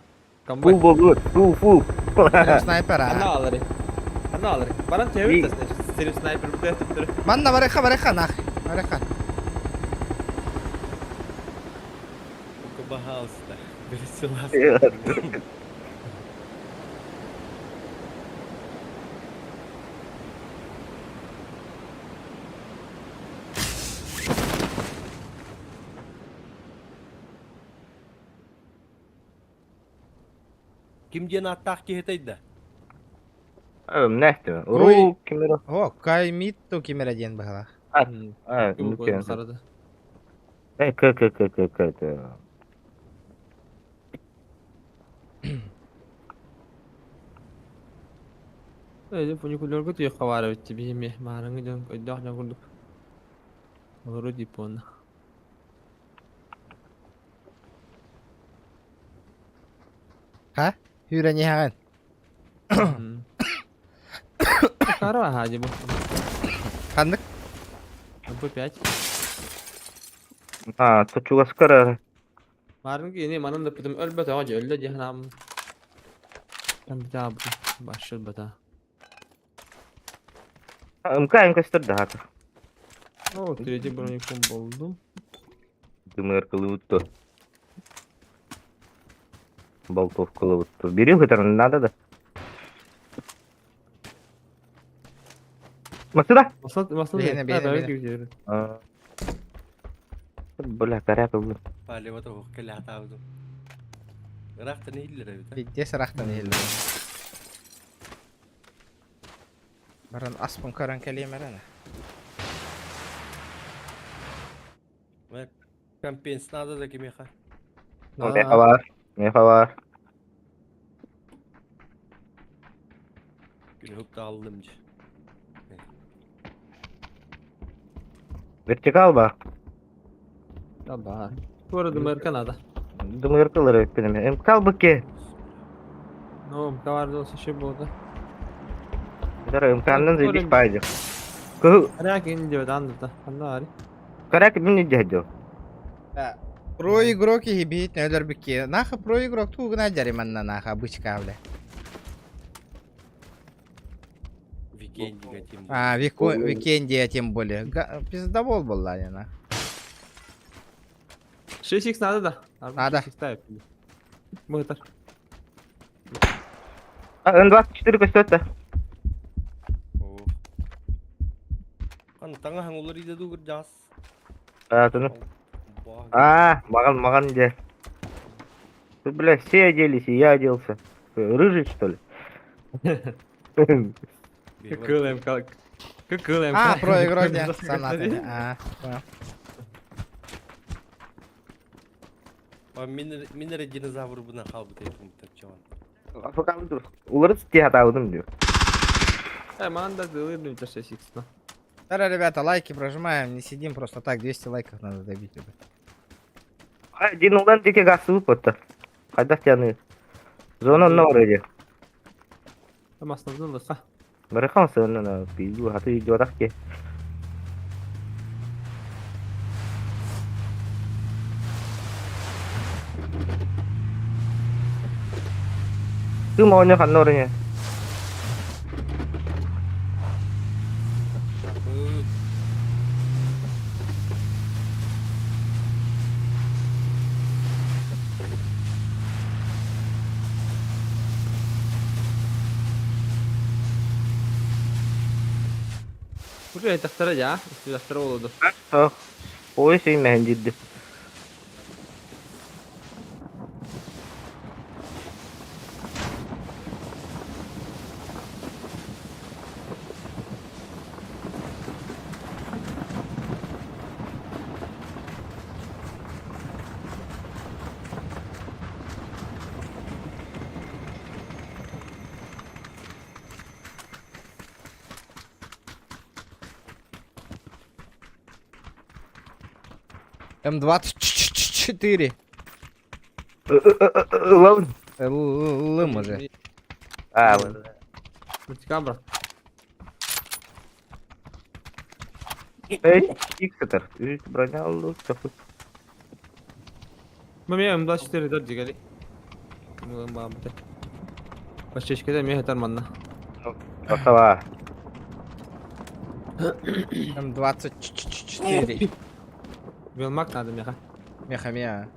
Kambay. Full bolur. Full. Stream sniper, Ana а. alırım. Ana alırım. Bana çevir de stream sniper bu kadar tuttur. Манна, вареха, нахуй. Вареха. Bu kadar halis da. Birisi las. Kim diye atak ki heteydi? Oğlum ne işte? Ruy. Ru kimler o? О, каймитту кимереден бахала. Ha, Bu koyun mükemmel. sarıdı. Kı. Öyle funikular götüyor kavara bitti bir mi marangı dön koydah ne kurduk. Olur dipon. Ха? Hüre nihagen. Kara hacı bu. Kandık. Bu piyaj. Ha, to çuga skara. Marangı yeni manın da pıtım ölbet ağacı öldü cehennem. Ben bir daha başladı bata. Imka kastır da hata. O türeci bronyikum buldum. Дымыр кылыбытты. Болтов кылыбытты. Бери которую надо да. Масыда? Masal Beni. Бля, коряк был. Pale wata hokkele hatavdum. Rafta ne illere bita? Пиздец, рахтан елді. Баран аспын каран кәлемерін. Ve kampensnada da kimi ha? Meha var. Günü hukta aldımcı. Vertikal bak. Tabii. Bu arada Amerikan ada. Dımır kılır benim. Kal bakı. No, kavarda olsa şey buldu. Dara imkandan zeydiş paydı. Kuhu. Arak ince bir anda. Anda ari. Коряк bin cehdo. Про игроки хибит не өлер бикки. Наха про игрок тугна жариманна наха бычка бля. Викендиga тем. А, викендия тем более. Пиздобол был, на. 6x надо да. Надо. 6x да yapıyor. Bu kadar. N24 көстөтті. Oh. Kan tengah ngulur itu tuh jas. Тұны. Маған же. Бля, все оделись, и я оделся. Рыжий, что ли? Кыкылым как. Кыкылым. А, про игрок де. Санаты. А, понял. Minere dinozavr buna kalbı tepkim takçavan. Afakalı dur. Uları sıkıya hataudum diyor. Манда дылырный 6x. Тогда, ребята, лайки прожимаем, не сидим просто так, 200 лайков надо добить. Динудан теке гасы выпотты. Қайдақ жаны. Зона на орайде. Там основной лыха. Барыхан сынына пизду хаты идиотақ ке. Tüm oyunu kanlı oraya. Buraya taktara ya. Taktara oldu. Oh. O şey mehencildi. М24. Lan. Лым уже. А, вот. Мультика bırak. Эй, Иксетер. Броня алды. Маме M24 дар жигали. Мулан бамты. Başka me hetar manna. Красава. М24. Velmak надо меха. Меха-меха.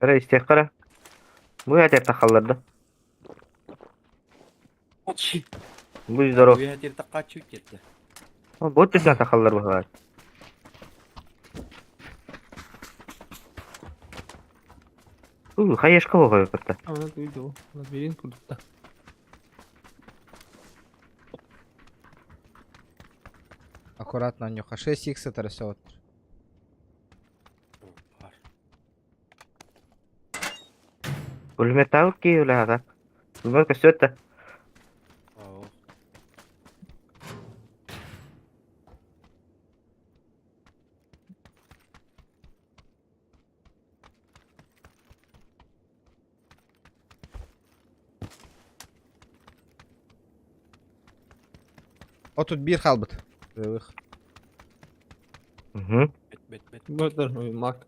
Reis tek kara. Bu ya tek takallardı. Bu yüzden o. Bu yer kaçıyor gitti. Bot yüzden takallar bu kadar. Хаешка болған өкірті. Ана дүйді о. Ана берин курдукта. Аккуратно, Анюха. 6х это все. Пулемет алып ки өлі аға. Пулемет көсетті. О, тут бир халбыт. Живых. Bet. Gördür velmak.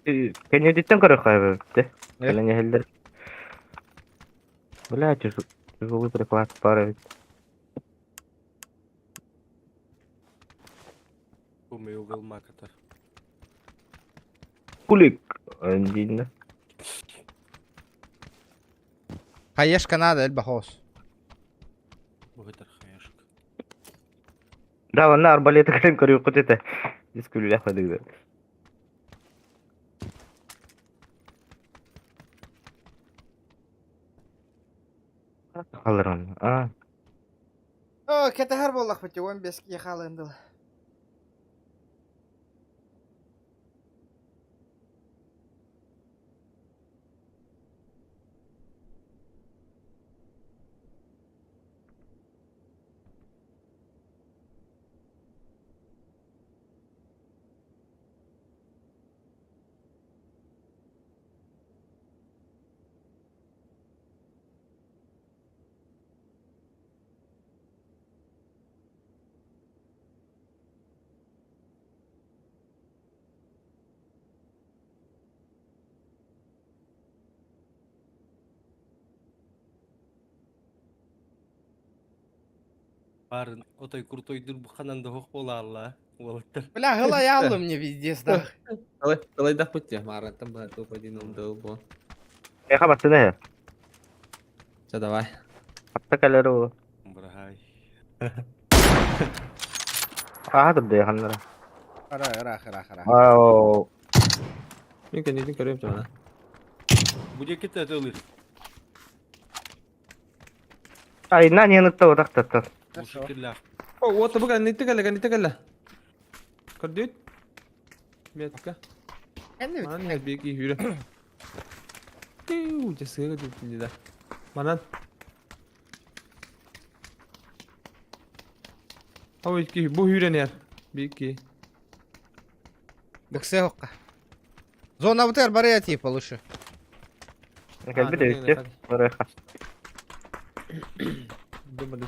Кенедиттен көрі қайбы бітті. Э? Кәліне хелдер. Бля, тяжелый приклад пара бит. Bu meyo velmak atar. Кулик. Дейін. Хаешка надо, Эльбахос. Bu kadar hayışık. Да, ванна арбалеті кәлін көрі құт еті. Дис күлі ләқпәді. Қалыр оны. О, кетахар боллах бите, 15 халындыл. Barın otay kurtoydur bu kananda hok bola Allah. Olattır. Бля, гыла ялы мне везде сдах. Қалай да путь я мараттан ба топ один онда бо. Эха баттыны я. Все давай. Атта кәлері ол. Браhay. Аға тұрды яқанлары. Ара. Ау. Мен кенедин көрөм жана. Bu da kitle atılır. Айна не нытты отақтаттан. Bu şekilde. О, вот bu kan nitte Kırdıyt. Metka. Kendi Mana ne bir ki hüre. Tiu, cesega tuttu da. Mana. Hava ki bu hüre ne yer? Bir ki. Боксе хокка. Зона ВТР бария типа лучше. Кәлбі де өтте. Орайқа. Durmadı.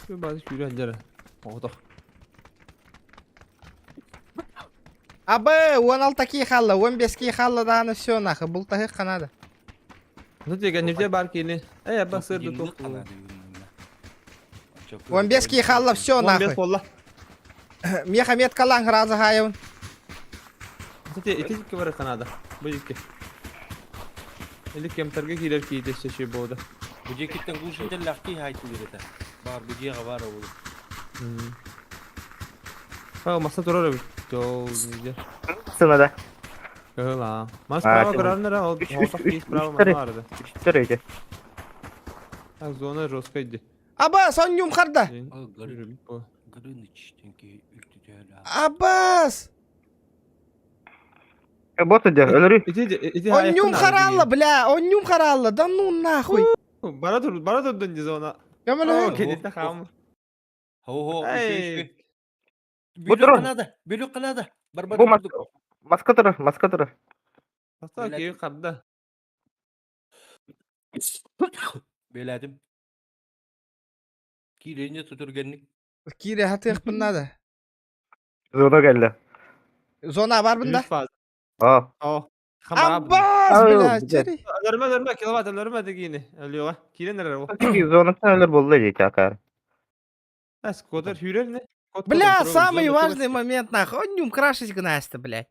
Bir bazı yürü ancara. Oğda. Абы, 16 ки халла, 15 ки халла даны все нахуй, бұл тахы қанады. Ne diye nerede barkini? Bak sırdı tok. 15 ки халла все 15 нахуй. kolla. Мехамед калаң разы хайын. Ne diye iti ki var kanada. Bu iki. Eli kemterge girer ki ite şey bu da. Bu ceketten kuşunca lakti haytı verete. Bar bu ceka var oğlum. Ha masa durar abi. Çok güzel. Sana da. Kıla. Mas Ha, prava tamam. karar nere oldu? Üç, Olsak üç, ki prava üç tane. mı vardı? 3 derece. Ha zona roskaydı. Аббас, он юмқарда. Garın. Garın içten ki ülkü değil ha. Аббас, Bot ediyor. Ölürü. İti он юмқаралла, бля, он юмқаралла, да ну нахуй. Bana durdun zona. Gömülü. Kedide kam. Ho Hey. Bölük Oturun. kanada. Bölük kanada. Barbar Bu durduk. maska durur. Hasta ki kadda. Beyledim. Kireyince tuturgenlik. Kire hatıq bunda. Zona geldi. Zona var bunda. Faz. Aa. Oh. Kamera. Abbas, Aa, bля, güzel. çeri. Ölme kilowatt ölme de yine. Ölüyor. Kire neler o? Zona ölür bollu diye çakar. Ha skoter hürel ne? Бля, самый важный момент, нахуй. Он юмкрашить гнасты, блядь.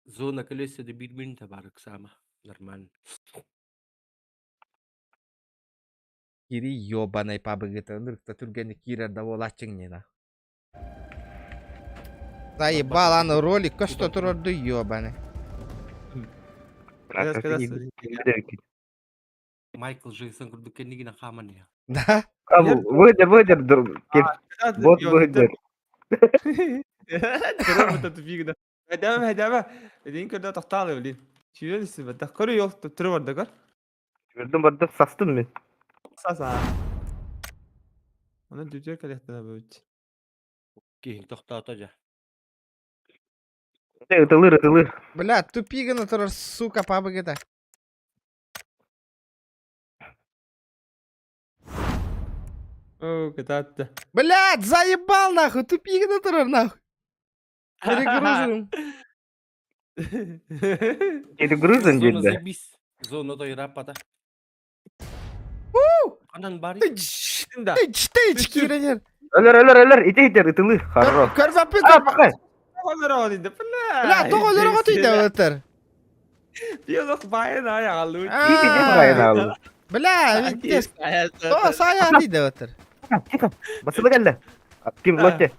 Zona kalesi de birbirini tabarak sama. Normal. Кири ёбаный пабыгыты, ынырыкта түргені кирерді олачың не, нахуй. Заебал, аны ролик көсті тұрырды ёбаный. Michael Jackson kurduk kendine kaman ya. Да? Abi выйдер dur. Bot выйдер. Terör mü tatbik da? Hedeme. Edin kadar tahtalı öyle. Şöyle liste bak. Karı yok tuturu var da kar. Gördüm bardak sastın mı? Sasa. Ona düzce kadar böyle. Keyin toxtataja. Ытылыр. Бля, тупиганы тұрыр, сука, пабыгыты. О, кататты. Блядь, заебал, нахуй, тупиганы тұрыр, нахуй. Перегруженным. Перегрузен Zona cidden. zebis. Zona da rapada. Anan bari. Да. Тыч, киренер. Ölür. İte ытылır. Harro. Көрвапы, Aa bakın. Onlar oldu. Бля, тоғылыры ғотыйды өтір. Yok bayan ayağı. İyi bir bayın aldı. Бля, виттес. То, сая дейді өтір. Çıkın. Basılı geldi. Kim lotte?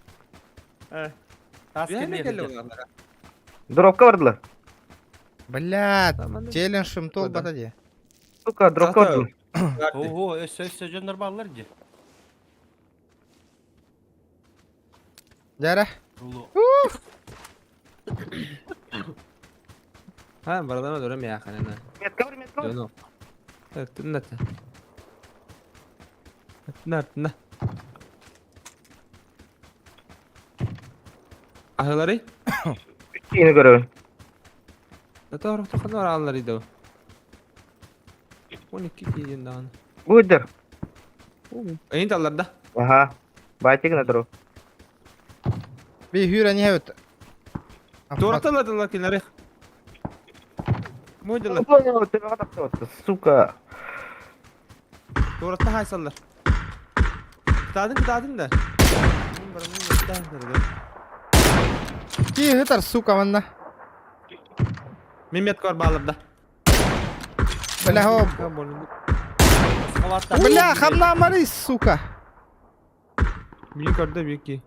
Taskin Dropka vardılar. Блядь, Tamam. челленджім тол бата де. Suka dropka vardılar. Oho, össe canlar bağlar ki. Жара. Rulo. Ha, baradan öyle mi ya kanına? Metka var. Dönü. Evet, tınlat. Tınlat. Ahları? Yine görevin. Doğru, kadar ağlarıydı o. 12 kişinin daha. Buydur. Ayın dallarda. Aha. Bayçık ne duru? Bir hüre niye ötü? Doğru taladılar kenarı. Muydular. Suka. Doğru ta haysallar. Kıtadın da. Ки hıtar, сука, ванна. Mehmet kor bağlamda. Бля, о, бля, хамна мары, сука. Büyük orada büyük ki.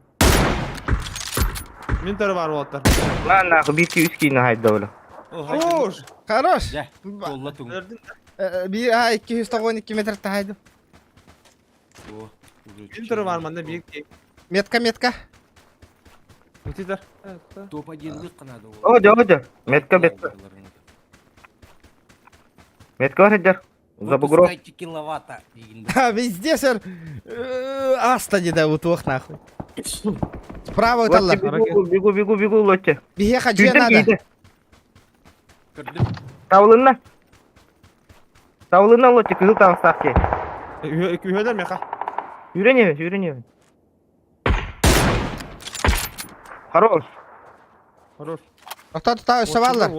Min tarı var oğutlar. Lan nakı 1-2-3 haydi öyle. Oh, haydi. Hoş. Хорош. Gel. Kolla tun. Gördün mü? Bir, 212 метр тахайды. Oh. Min tarı var manda büyük ki. Метка. Müthiş. Topa geldik kanadı o. Hoca. Metka. Metka var Hacer. Забугров. Пускайте киловатта. Дегенде. Да, везде сэр. Аста не да утох, нахуй. Справа Лотте өталар. бегу лотте. Биге хаджи Güldüm надо. giydi. Kırdım. Tavlınla. Savulun al kızıl tavsak ki. Ühöler mi ka? Yüreniyor. Хорош. Horor. Та өсіп алар.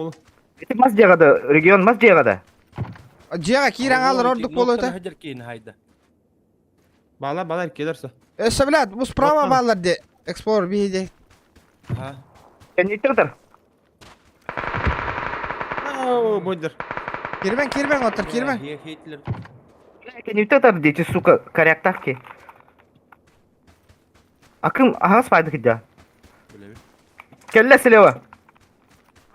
Eti maz cegada, region maz cegada. Жеға кирен алыр ордук болу өте. Hajar keyin hayda. Bağlar erkelerse. Өсі біләд, бұл справа балар де. Эксплор бейде. Ha. Kendi tırtır. Oo, boydur. Кирбен, отыр, кирбен. Hitler. Kendi tırtır diyeci suka karyak ki. Akım ağız faydı kıca. Böyle bir. Kelle sileva.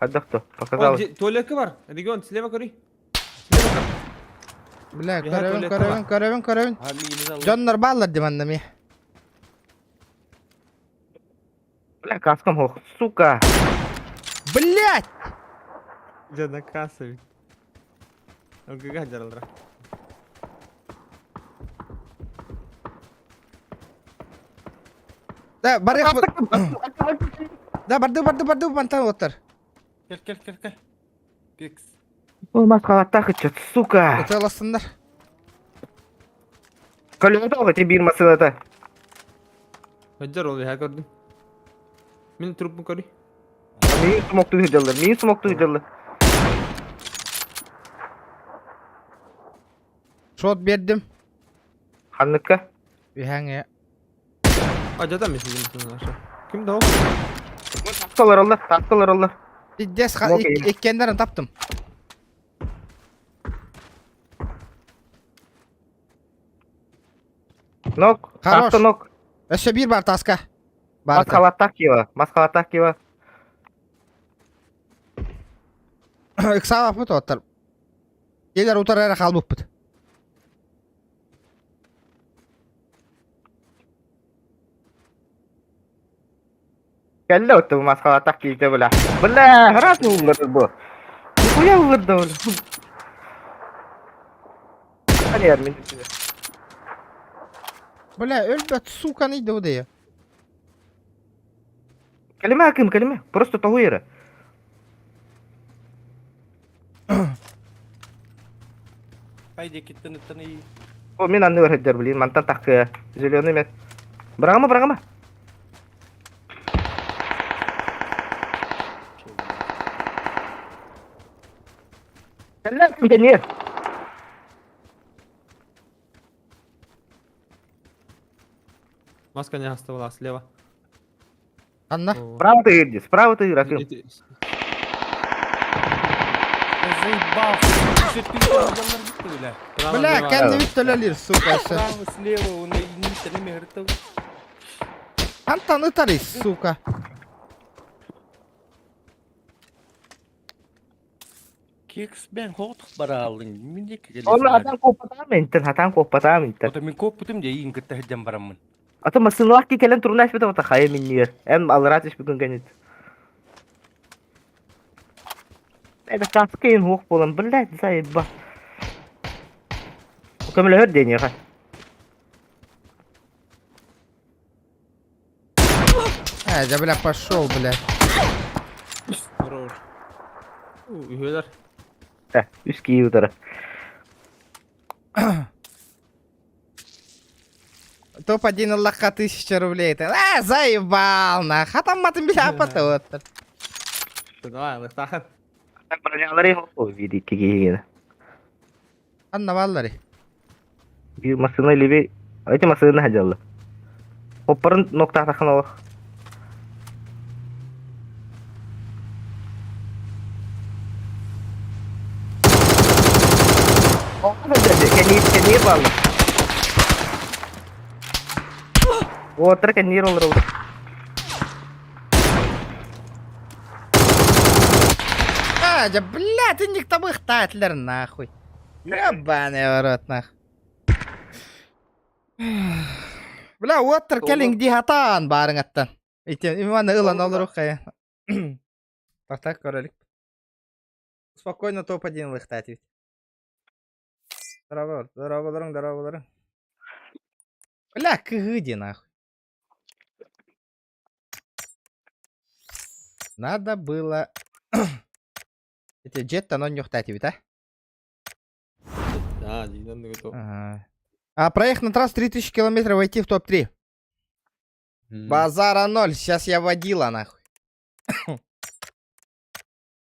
Hadi кто, показалось. Tuvaleti var. Region слева kori. Бля, туалетті көрөбін. Ha miyiniz alın. Жоннар балар деманда ми. Бля, каском хох, сука. Блять! Жана касави. Өлкөгө жаралдыра. Да, барык. Да, барды, бантан отыр. Gel. Keks. Olmaz kalatta kıçı, suka. Өте аласындар. Kalıyordu o gıcı bir masada. Hajjar ol ya gördüm. Min trupum kori. Neyin smoktu hıcalı. Шот бердим. Hanlıkka. Бихәңе. Acada mı sizin aşağı? Kim de o? Taskalar Allah. Иддес Смок ейін. еккендерін таптым. Nok, Хорош. taska nok. Өсі бір бар таска. Бар. Маскалаттак кива. Иксава пыт отыр. Келер утар әрі қалбып пыт. Kelle otu bu maskalatak kiyde bula. Bula, раз улыр bu. Nikuya улыр da bula. Hadi yer min. Бля, өлбәт, сука, нейді о дейі. Kelime. Просто того yere. Haydi gittin iyi. O min anı öğretler bileyim. Mantan takı. Zilyon emet. Bırakama. Kelle kim niye? Маска не оставила слева. Анна. Справа ты иди, Аким. Заебал. Adamlar gitti bile. Бля, кәнді бүттілелер, сука, өсі. Право, слева, он не мертв. Антан ұтарыз, сука. Keks ben hoğutuk bara aldın. Mindik gelesi. Oğlum hatan kopata mintin. Ota min kopputum diye yiyin kıtta hecem baramın. Atı masınlar ki kelen turuna hiçbir de kaya minniyor. Em alrat hiçbir gün ganit. Eda kaskayın hoğuk bolan. Billah sayıba. O kamile hör deniyor ha. Бля, пошел, бля. Horor. Ühöler. Üst giyi udara. Топ-1 Аллахка 1000 рублей. Заебал, нах. А там матым бля апаты отыр. Давай, лыктахын. Sen bronyaları yok o video giyi. Анна баллары. Bir masını ile bir... Ayıcı masını hacalı. Hopparın nokta takın o. Kenir bağlı. Otur kenir olur olur. Бля, ты не к тобой хтатлер, нахуй. Ебаный в рот, нах. Бля, отыр келің ди хатан барың аттан. Иманы ылан алыр оқая. Так, королик. Спокойно топ-1 лыхтать ведь. Здорово. Бля, кыгыди, нахуй. Надо было... Эти джетта, но не ухтать ведь, а? Динан готов. Проехать на трассу 3000 километров, войти в топ-3. Базара 0, сейчас я водила, нахуй.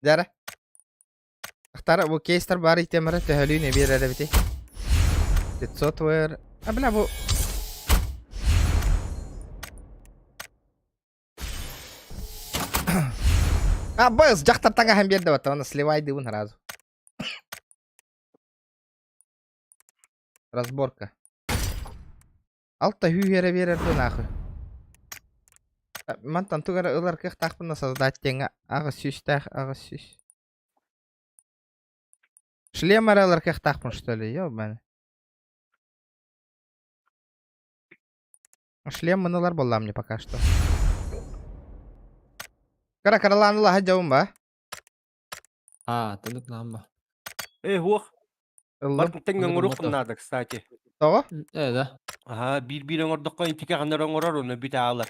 Дара. اختار ابو كيستر باري تمرة تهلوني بير ربتي. الصوت وير ابلا ابو بس جختر تنگا هم بيرد وتانا سليواي دون رازو. Разборка. Алта хүйері берерді нахуй. Мантан тугара ылар кех тақпына создать теңа. Ағы сүйс тақ, ағы сүйс. Шлем аралар кех тақпын, что ли? Ёбаны. Шлем мыналар болла мне пока что. Кара караланыла хаджауым ба? Тандык намба. Хух. Ылым. Бартын теңген ұрық надо, кстати. Тоғы? Да. Bir ордыққа интика қандаран ұрар, оны біте алар.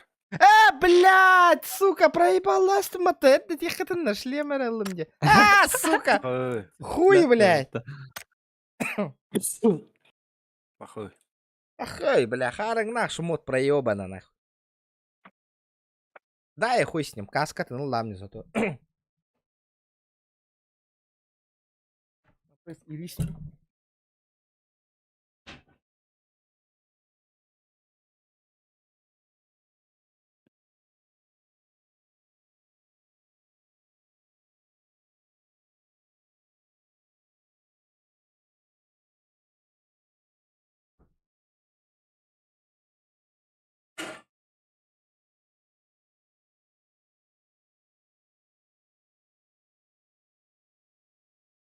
Блядь, сука, проебалась ты мотор, да тихо ты на шлем аралым где. Сука! Хуй, блядь! Похуй. Ахой, бля, харang нах, шмот проебана нах. Да, я хуй с ним, каска ты, ну ладно зато.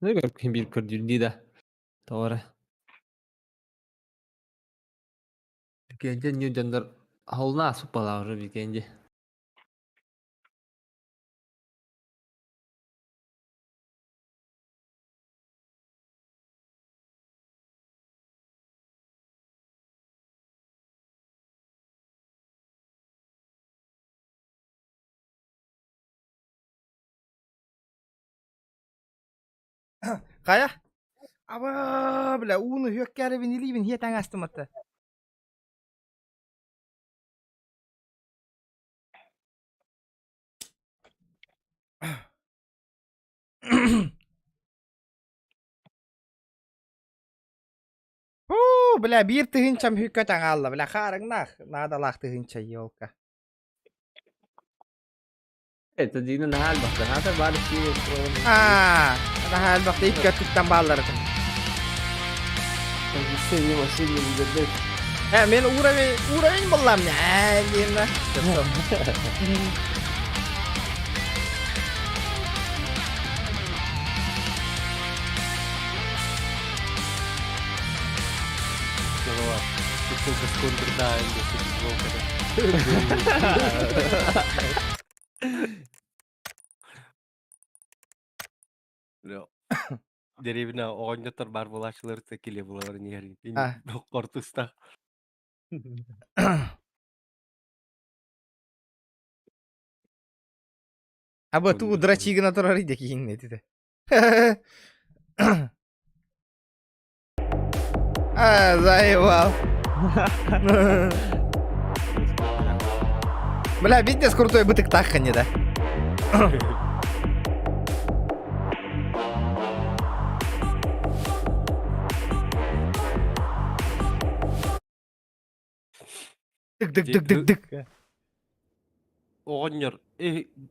Ne kadar bir kırdı da. Doğru. Gence new gender havluna asıp palavra bir gence. Kaya? Aba, bля, unu hyökkääri vini liivin hietään astamatta. Bля, bir tığınçam hükköten alla, bля, harang nah, nada lah tığınça yolka. Evet, dinin hal bak. Hata bari şey yapalım. Ada hal bak deyip götükten bağları. Seviyorum, seviyorum dedi. Men uğramayın bollam ne? Diyeyim Itu keskundur dah yang dia sebut kada. Jadi benar orangnya terbar bulaşları tekile bulaşların yeri. Ini kortusta. Aba tu дрочига натурали дикий не ти. Заебал. Бля, видите, крутой быток тахани, да? Dık. Orangnya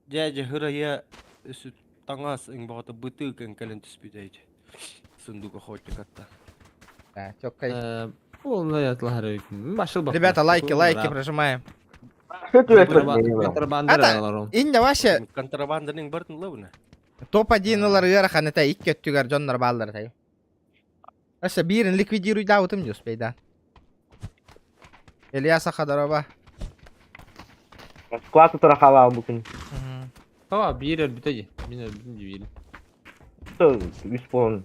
jaja hıraya süt tangas yang bawa tebetul kan kalian tersebut Sunduk охотник katta. Да, чёкай. Полная отлагаю. Машил бак. Ребята, лайки прожимаем. Что ты это? Контрабанда. Инде ваше Kontrabandanın barın lavına. топ-1 ылар ханета 2 көттүгөр жоннор балдар тай. Аса бирин ликвидируй да утым жус бейда. Ильяса Ходорова. Склад утрахала bugün. Tamam bir yer bitecek. Bir yer bitince Что respawn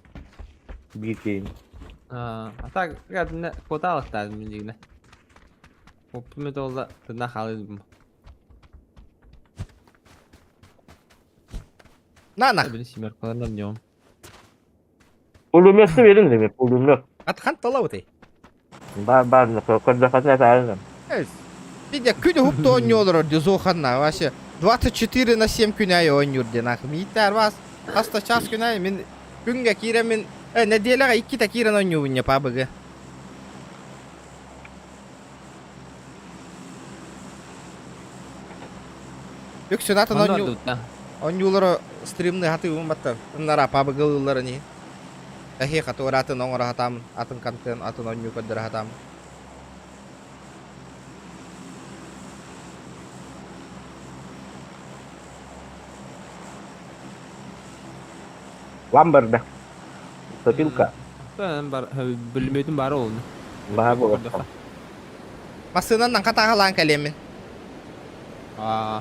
bir game. Hatta ne kota alaktadım bincikle. Optimet oldu. Tırnak halıydım. Nana. Beni simer kalanlar diyorum. Pulum yoksa verin de mi? Pulum yok. Atkan talauti. Бар, кодзахатна сарым. Bir de günü hupta oynuyorlar diyor Zohan'la. Vaşı 24/7 günayı oynuyor diye nak. Miter vas. Hasta ças günayı min günge kiremin ne diyeler 2 ta kiren oynuyor bunnya PUBG. Yüksün atın oynuyorlar stream'ni hatı ummatta. Bunlara PUBG yılları ni. Kahi katı atın ongora hatam atın kanten atın oynuyor kadar hatam. Ламберда. Топилка. Bilmiyordum bari oldu. Бар bu. Masından nang kata halang kalimin. Aa.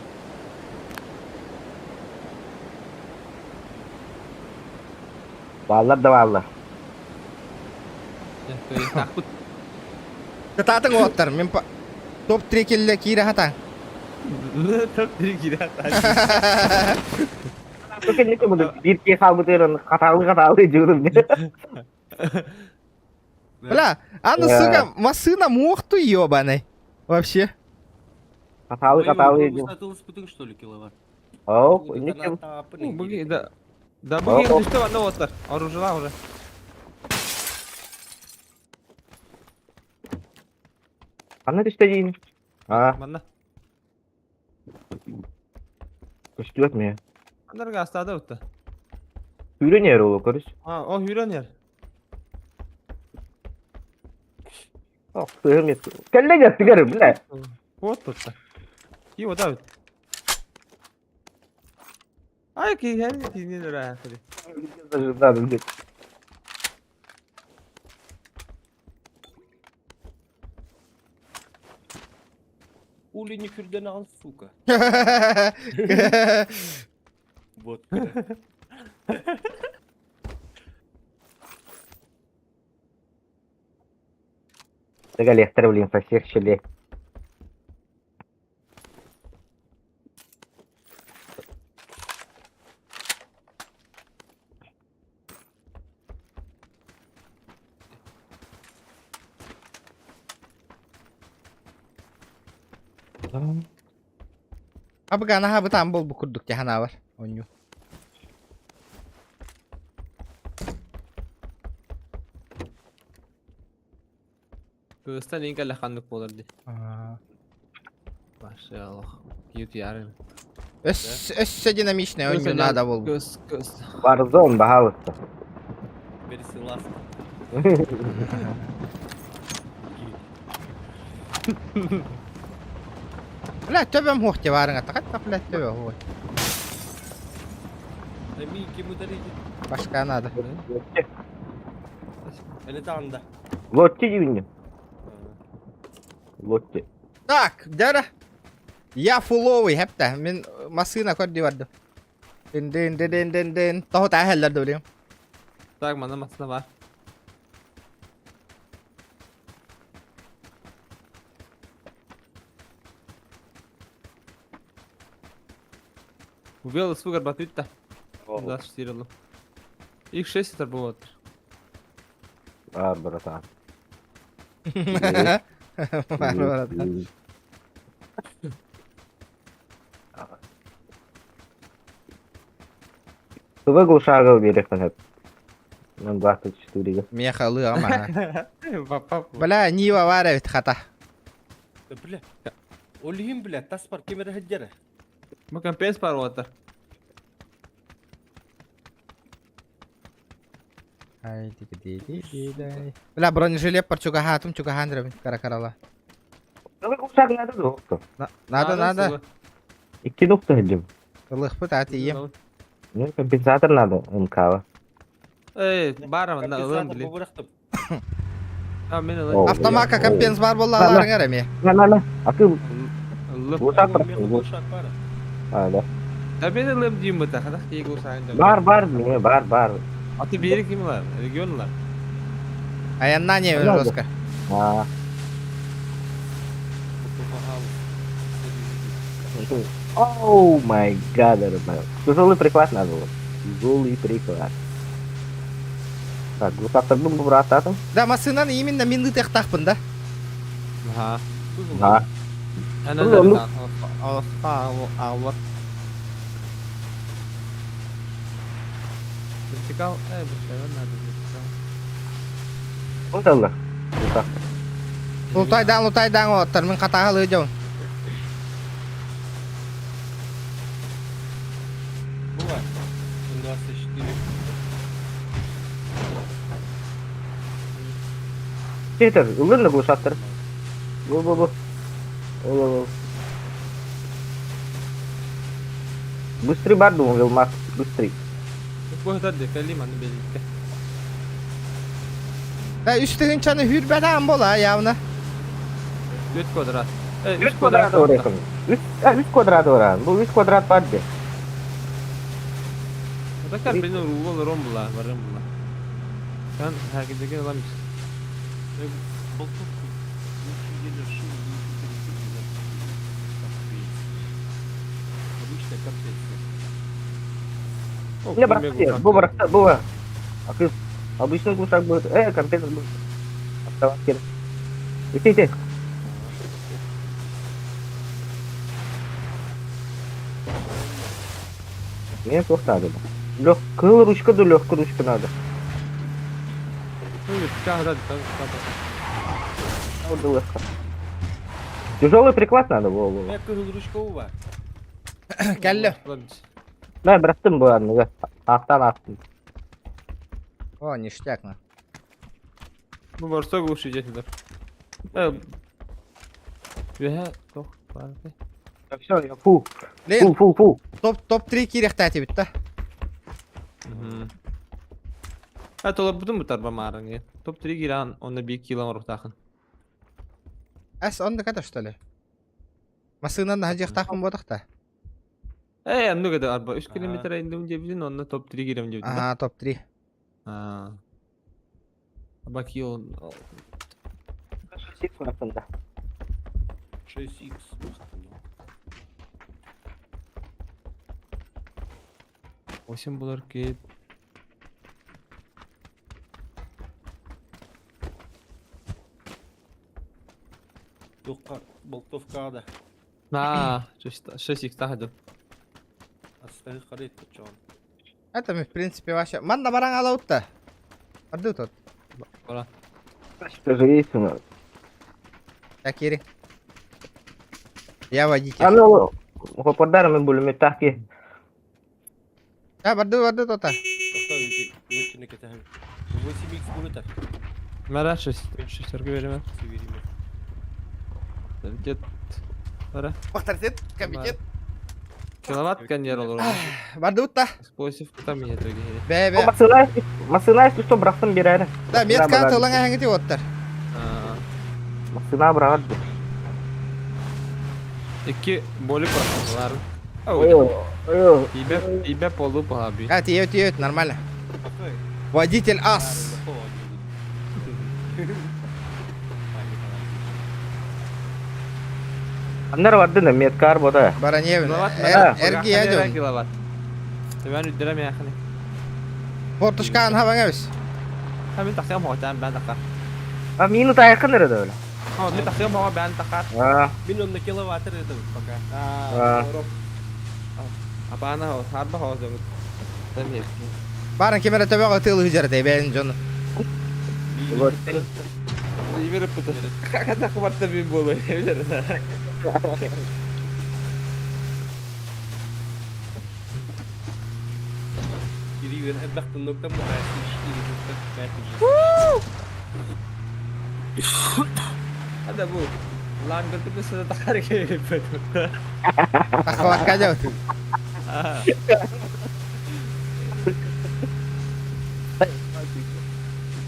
Баллар да баллар. Takut. Ketatang water min pa top 3 kill kira hatang. Çok diri kira. Только не буду bir kez kalbıtırın katalı jurun. Бля, она, сука, машина мохту ёбаный. Вообще. Katalı Высадилась потому что ли киловатт? Oh, ini kan Bugün da bugün düştü var ne otlar. Orucular уже. Ana düştü yine. Ha, Bana. düştü mi? Onlar gastada öttü. Hürün yer olur karış. Ha o hüren yer. Oh, sığım yet. Kelle götü görüm bile. Ot tuttu. İyi o da öttü. Ay ki hem dinle de rahat hadi. Ули не кюрдена, сука. Вот. Tegal блин, со всех щелей. Abi gana ha bu tam bol bu kurduk ya hana var. Oynuyor. Göğüsten inka lakanlık olurdu. Aa. Maşallah. Yut yarın. Össe dinamичный oynuyor nada bol. Göz. Warzone bahalısı. Береси ласка. Bля, töbem hohti varın atakat da bля töbe hoy. Мики мударите. Başka nada. Ele de anda. Lotti gibi. Lotti. Так, дяра. Я фуловый hep de. Min masına kod diyordu. Den. Tahu ta heller diyorum. Tak mana masına var. Убил сугар батыта. Да, штирило. Их 6 это было. Var bratан. Var var. Tuba глушарга берек хеп. Мен 24 га. Мехалы ama. Папа. Бля, Нива варит хата. Бля. Олим, бля, таспар кемер хаджара. Мы компенс парота. Ay dik. Bля, бронежилет парчуга хатум чуга хандрабин каракарала. Tuba глушарга надо doktor. Надо. 2 nokta hedim. Лыхпыт атием. Ne kompensator надо MK. Ey, bara mı? Alın bile. Bıraktım. Ha beni alın. Oh. Автоматка компенс бар боллаларың әрәме. Na. Akıl. Alın. Глушак бар. Глушак бар. Hala. Ha beni alın diyeyim bu da. Hadi iyi olsaydı. Бар. Atı bir yeri kim var? Regionlar. Аянна не Надо. жестко. А. Оу май гад, ребят. Тяжелый приклад надо было. Тяжелый приклад. Так, гусақтардың бұл аттадым. Да, масынан именно минды тақтақпын да. Ага. Ha. Ana Lu- lu- ağlar. Vertikal, bir şey var nerede vertikal? Ondalar. Gusақ. Лутайдан оттар мен қатағы лы жауын. Bu var. Üniversite eşitliği. Кетер, үлгірді гусақтар. Бұл. Ол. Быстрый бар думал, Вилмас. Быстрый. Bu kadar da kalim anı belirtti. Да, үстігін чаны хүрбәдән бола, явна. 3 kvadrat. 3 kvadrat oraya. 3 kvadrat oraya. Bu 3 kvadrat var de. Bakar benim ruhum rombular, varım bunlar. Sen herkese gel lan. Balkon. Gelir şimdi. Обычно комплексы. Не, братцы, Буба. А ты обычный гусак будет. Компьютер будет. Оставаться. Идите. Мне плохо надо. Легкая ручка, да легкая ручка надо. Ну, hadi tamam. Вот легко. Тяжелый приклад надо, во. Ayakkabı ruşkovu var. Кәлі. Да, братым bu anı. Ақтан аттым. О, ништяк на. Bu varsa glушительдер. Toch, vardı. Все, я фу. Лен, Фу. топ-3 керек тәті бітті. Tolar bütün bu tarba marın ya. Top 3 giren onda 1 kilo var takın. Әс, онды кәді үстілі. Масынан да жақтақпын бодық та. Ну kadar arba 3 kilometre indim cebidin onda top 3 girem cebidin. Ага, топ-3. Bak iyi oldu. 6x. Osiem bular ki. Болтовкада. 6x daha dur. Остави харит почему. Это мы, в принципе, вообще... Манда баран алаутта. Орду тут. Bora. Что же есть у нас? Так, Кири. Я водитель. А ну, попадаем мы будем так. Да, борду тут. Остави лучше катаем. 8x будет. Mera 6 veremem. Северим. Git. Bora. Бахтарсет, комитет. Kilowatt kan yer olur ama. Борду та. Explosive tutamıyor öyle. Бе. Масына, если что, братым береді. Да, метка тылыңа хәңгіте оттар. Масына брат. 2 bölük var. İbe oldu bu abi. А, тиет, нормально. Водитель ас. Андар варды да меткар бода. Бараневин. Эрги я дön. Kilowatt. Ben üdürem yakını. Портушкан хаваңа бис. Ben takıyorum hocan ben takar. А мину таяқын nerede öyle? Ama ben takıyorum ama ben takar. Минимум на киловатт это пока. Apana ho, harba ho zaman. Tabii. Баран кемере төбөг тылы хыжардай бен жон. İyi bir putu. Kaka kumarta bir bolu. Giriyor hep baktın nokta mı? Ada bu. Lan götürme sana takar gibi. Ахвак кадет.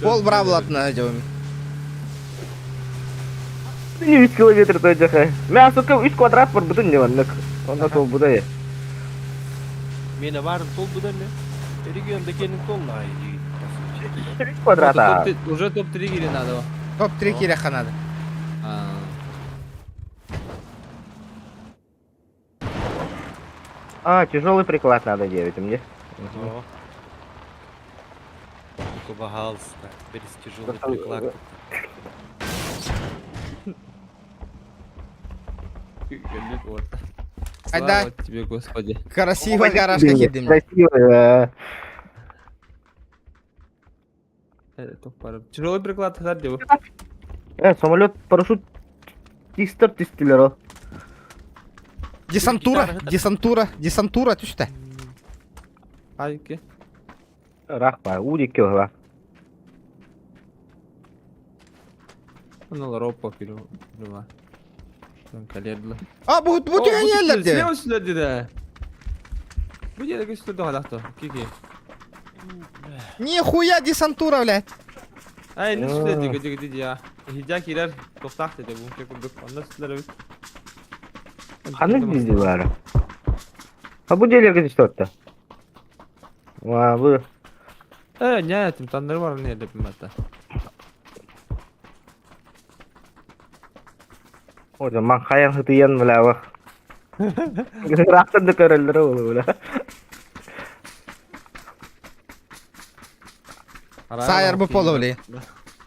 Пол бравлатна жон. 3 километр тойжаха. Мен сука 3 квадрат бар бүтүн деваннык. Онда тол будай. Mene var tol bu da ne? Regionda kendin tolla ayı. 3 квадрат. Уже топ-3 гири надо. Топ-3 керек қанады. Тяжелый приклад надо 9 мне. Только, пожалуйста, без тяжелый Да, приклад. Гөллүк вот. Айда. Слава тебе, Господи. Красивый гаражка кирдим. Красиво. Топар. Тяжелый приклад хат деп. Самолет парашют тистер. Десантура түшті. Айки. Рахпа, удик кёва. Аналар опа кило. Дума. Там калердлы. А, bu tügen yerler de. Ne olsun dedi. Bu yere gösterdi hadakta. Kiki. Нихуя десантура, блядь. Ay ne söyledi gıcı ya. Hicak iler toptak dedi bu kek kurduk. Ondan sonra Hangi dizi var? Ha bu diğerleri işte hatta. Vay bu. Ne yaptım tanrı var ne yapayım hatta. O zaman kayan hıtıyan bile bak. Rahatın da körüldür oğlum bile. Sayar bu polo, блядь.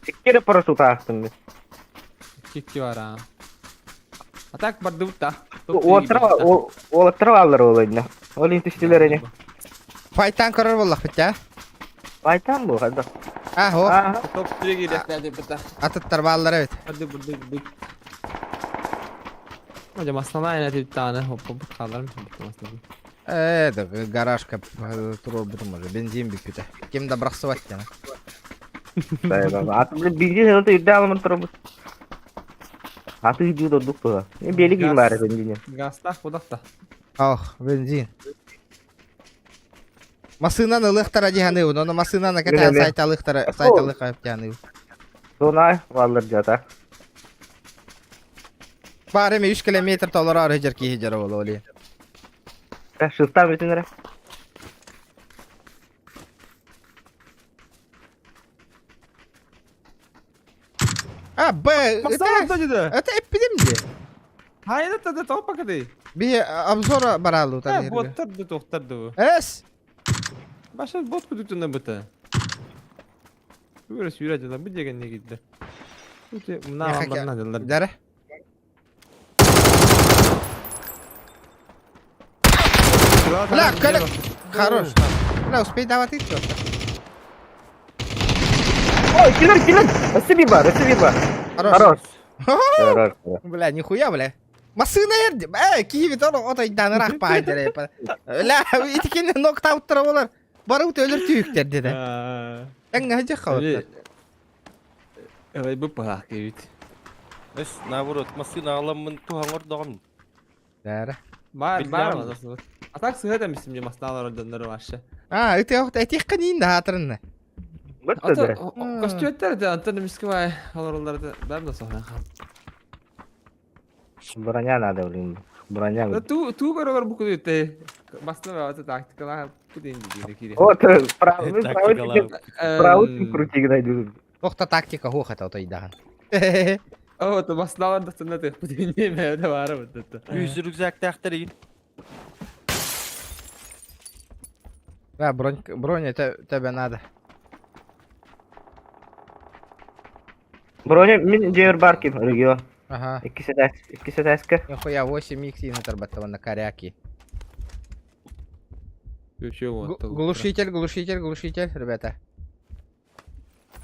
İki kere paraşüt attım biz. Kiki var ha. Atak bardı butta. O alır oğlum. O lintiştilerini. Faytan karar vallahi bitti. Baytan bu hadi. Ah, o. Aha. Top süre gidiyor dedi butta. Atıtlar bağlar, evet. Hadi burada gidiyor. Hocam aslında aynı bir tane hop kalır mı? Это, гаражка турбо може. Бензин бипіте. Ким добрасувати тяна. Atı bile bildiğin herhalde iddia alımın tarafı. Atı gidiyor da duk bu. Ne belli gibi bari benzin. Gazlar kodakta. Ох, бензин. Масынаны лыхтара дигәне ул, аны масынаны кәтә Беләм. сайта лыхтап дигәне ул. Sonra varlar jata. Бары 3 километр толора арыжыр ки хижер ул оли. Şıstan bütünlere. А, Б, Masal dedi. это эпидемия. Hayır dedi top bakadi. Bir обзора баралу Ha тани. botlar doktordu bu. Эс. Başka bot kuduktundan bıta. Böyle süreceğiz bir degen ne gitti. Öte bunlar anlarına dediler. Дары. Бля, коля. Хорош. Бля, успей давать и всё. Ой, killer. Ösebi var. Хорош. Хорош. Бля, нихуя, бля. Масына ерди. Киви тону отойдан рах пайдere. Ла, итикени ноктауттар болар. Барып өлөр түйүктер деди. Эң хажа хават. Evet bu pahak evet. Эс, наоборот, машина аламын туһаң ордогон. Дары. Var Bilmiyorum. var aslında. Atak sıhhat demiştim ya masnalar ordanları var. А, это охта этих канин да хатырны. Bıttı Ata da. kostümetler de antanı miski var. Oralarda ben de sonra. Bıraня надо, блин. Bıraня. Da tu beraber bu kadar te. Masna ve ata taktikalar bu değil dedi kiri. Вот, правый, Тактикалар. правый крути гнайду. Охта тактика хохата отойдан. O da masnalar da sana te. Bu değil mi? De var mı dedi. Yüz rükzak taqtirin. Да, броня тебе надо. Bıraня min diğer barkim rügiyor. Ага. İkisi de eski. Нихуя 8 икс наторбатова на коряки. Görüşüyor mu? Глушитель, ребята.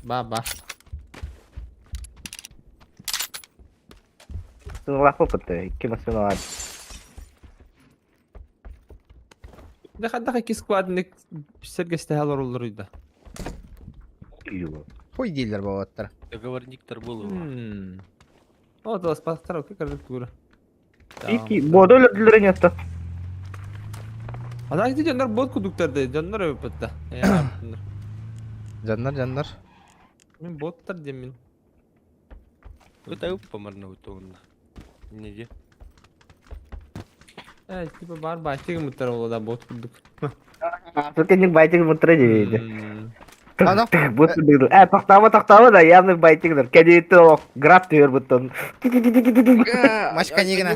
Baba. Sınırlar popatı. İki masını var. Ne kadar iki squad ne sergeste halar oluruydu. Хуй дилер баваттар. Договорниктер был. O da spatlar o kadar tura. İki. Bu da öldürülen yattı. Ada gitti canlar bot kuduklardı. Canlar öpüttü. Ya bunlar. Жандар. Min botlar demin. Это помарна утонна. Неде. Evet tipe var başka mutlar oldu bot kuduk. Sırkenlik baytık mutlu değil. Ana. Bu tudur. Taktava da yanlış baytıklar. Kedi itu grab diyor button. Машка нигна.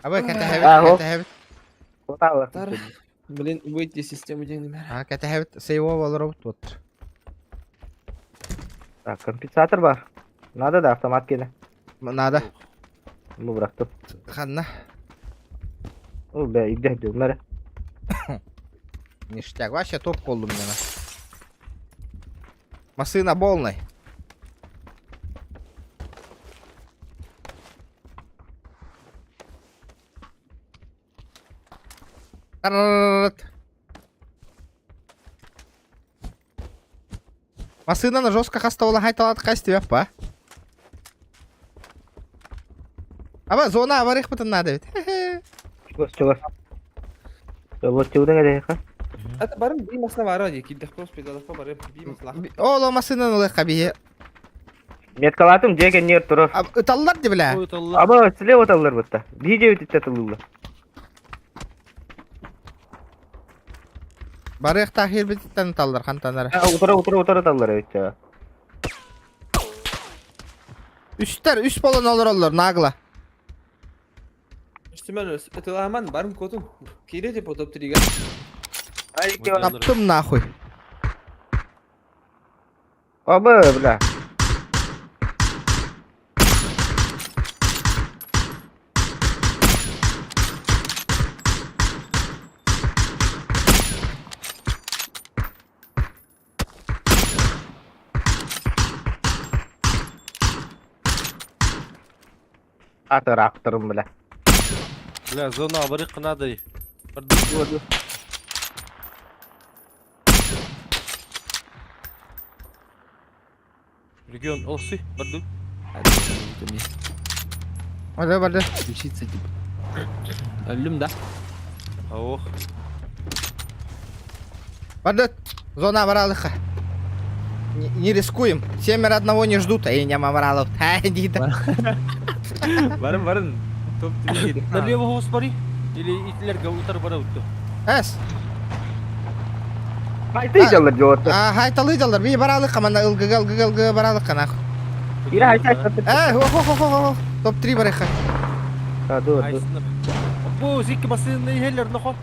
Абай Ага. кәтәһәбит. Taktava. Блин, выйти систему денег. А, кәтәһәбит сейво болор бут. Так, компенсатор бар. Надо, да, автомат келе. Надо. Ну, бıraktım. Ханна. О, бля, иди, дюмер. Ништяк. Вообще топ колдum yana. Машина полной. Тарарарарат. Машинаны жестко хастаула хайталады қайстыбек па? Аба, зона аварих бутын надо бит. Чугас. Вот чудың әде, ха? Ата барым bir masla var hadi ki dakika hospitala barım bir masla. Оло машинаны лайқа бие. Меткалатым жеген нер тұрыр. Ыталлар ди бля. Ой, талла. Аба, слева оталар бұтта. Бейже өтітті тылылы. Барых тахир битттен ыталлар хантанара. Утыра оталар өтті. Üst bolon olur nagla. İşte ben ıtılaman barım kodum. Kire de potop triga. Kaptım nahуй. Аба, бля. Атырақтырым, бля. Бля, зона аварик надо. Барды. Регион олсы. Барды. Hadi. Лечиться типа. Ölüm da. Ох. Hadi. Зона аваралыха. Не рискуем. Семеро одного не ждут, а и не мамралов. Дида. Barın. Top triga. Налево го смотри. Или итлерге утар бара утты. Эс. Қайты жалар жоғырды. Хайталы жалар. Би баралыха мана ылгы баралыха нахуй. Бері айты. Хо. Топ 3 барыха. Dur. Айсыныр. Бу зикки басын хеллер нохо.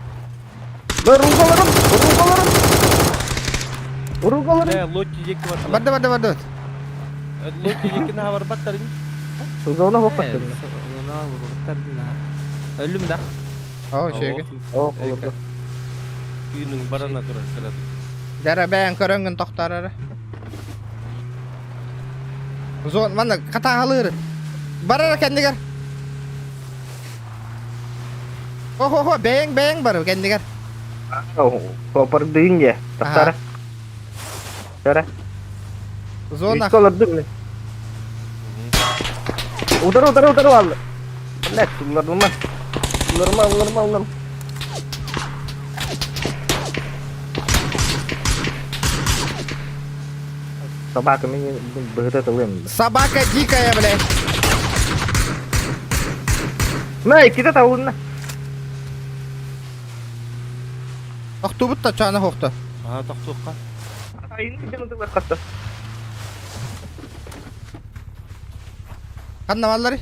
Ургаларым. Локи жекки бар. Барды. Локи жекки на бар баттар. Uzağına hopat. Ona vururlar la. Ölüm da. О, шеге. О, olur. Үйүнүң барана турар салат. Дара бән көрөнгөн токтарары. Зон мана катагалыр. Барар кендигер. Хо, бәң бар кендигер. Kopar deyince. Taktara. Şöyle. Зона. Doldur. Udarı aldı. Ne Ullarım. Собака меня быгыта тылым. Собака дикая, блядь. На, ikide tavuğuna. Оқтубут та чаны хоқты. Токтокка. Ayını canı var katta. Қанна маллары?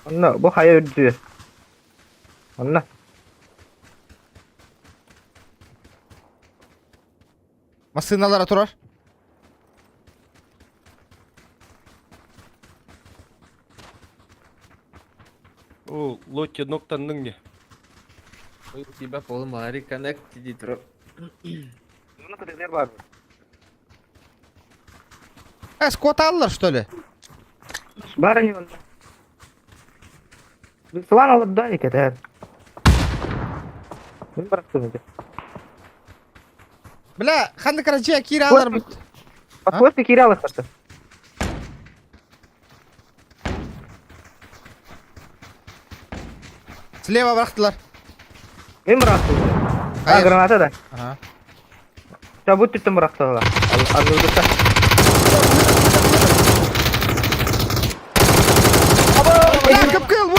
Anna, bu haya öldü. Anna. Машиналар турар. О, локи ноктанның не? Ой типа полum bari connect di tro. Bunu kadar var. Скот аллар, что ли? Бар не он. Слан алып да икет. Мен бараттым иде. Бля, ханды карачия кире алар бут. Подхвосты киралы хатты. Слева бырақтылар. Мен бараттым. Hayır. Граната да. Ага. Çabuk tuttum bıraktılar. Anladıkta. Бля, кып кыл.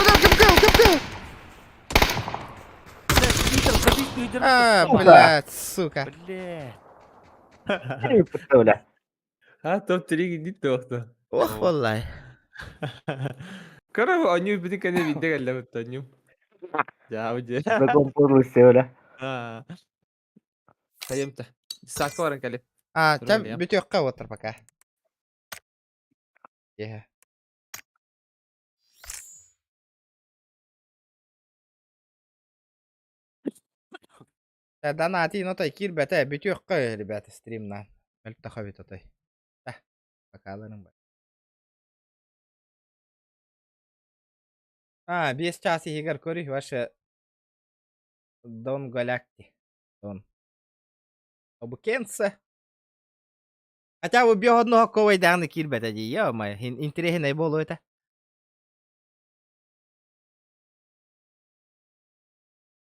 Блядь, сука. Бля. Ne yaptı öyle? Ha top 3 gitti toktu. Ох, vallahi. Kara anyu bir kane binde geldi bu anyu. Ya ucu. Ne kompozlu öyle. Ha. Sayımta. Sakı varan kalip. А, Тролль, там я. битёкка отыр пока. Yeah. Донати, ну той кирбете бүтүк кой, ребята, стримнан. Мөлтө хабит отой. Bakalım bak. 5 час игр көрүх ваше Дон Галакти. Дон. Обукенсе. Хотя бы бьёт одного ковой данный кирбета ди, ё-моё, интересно боло это.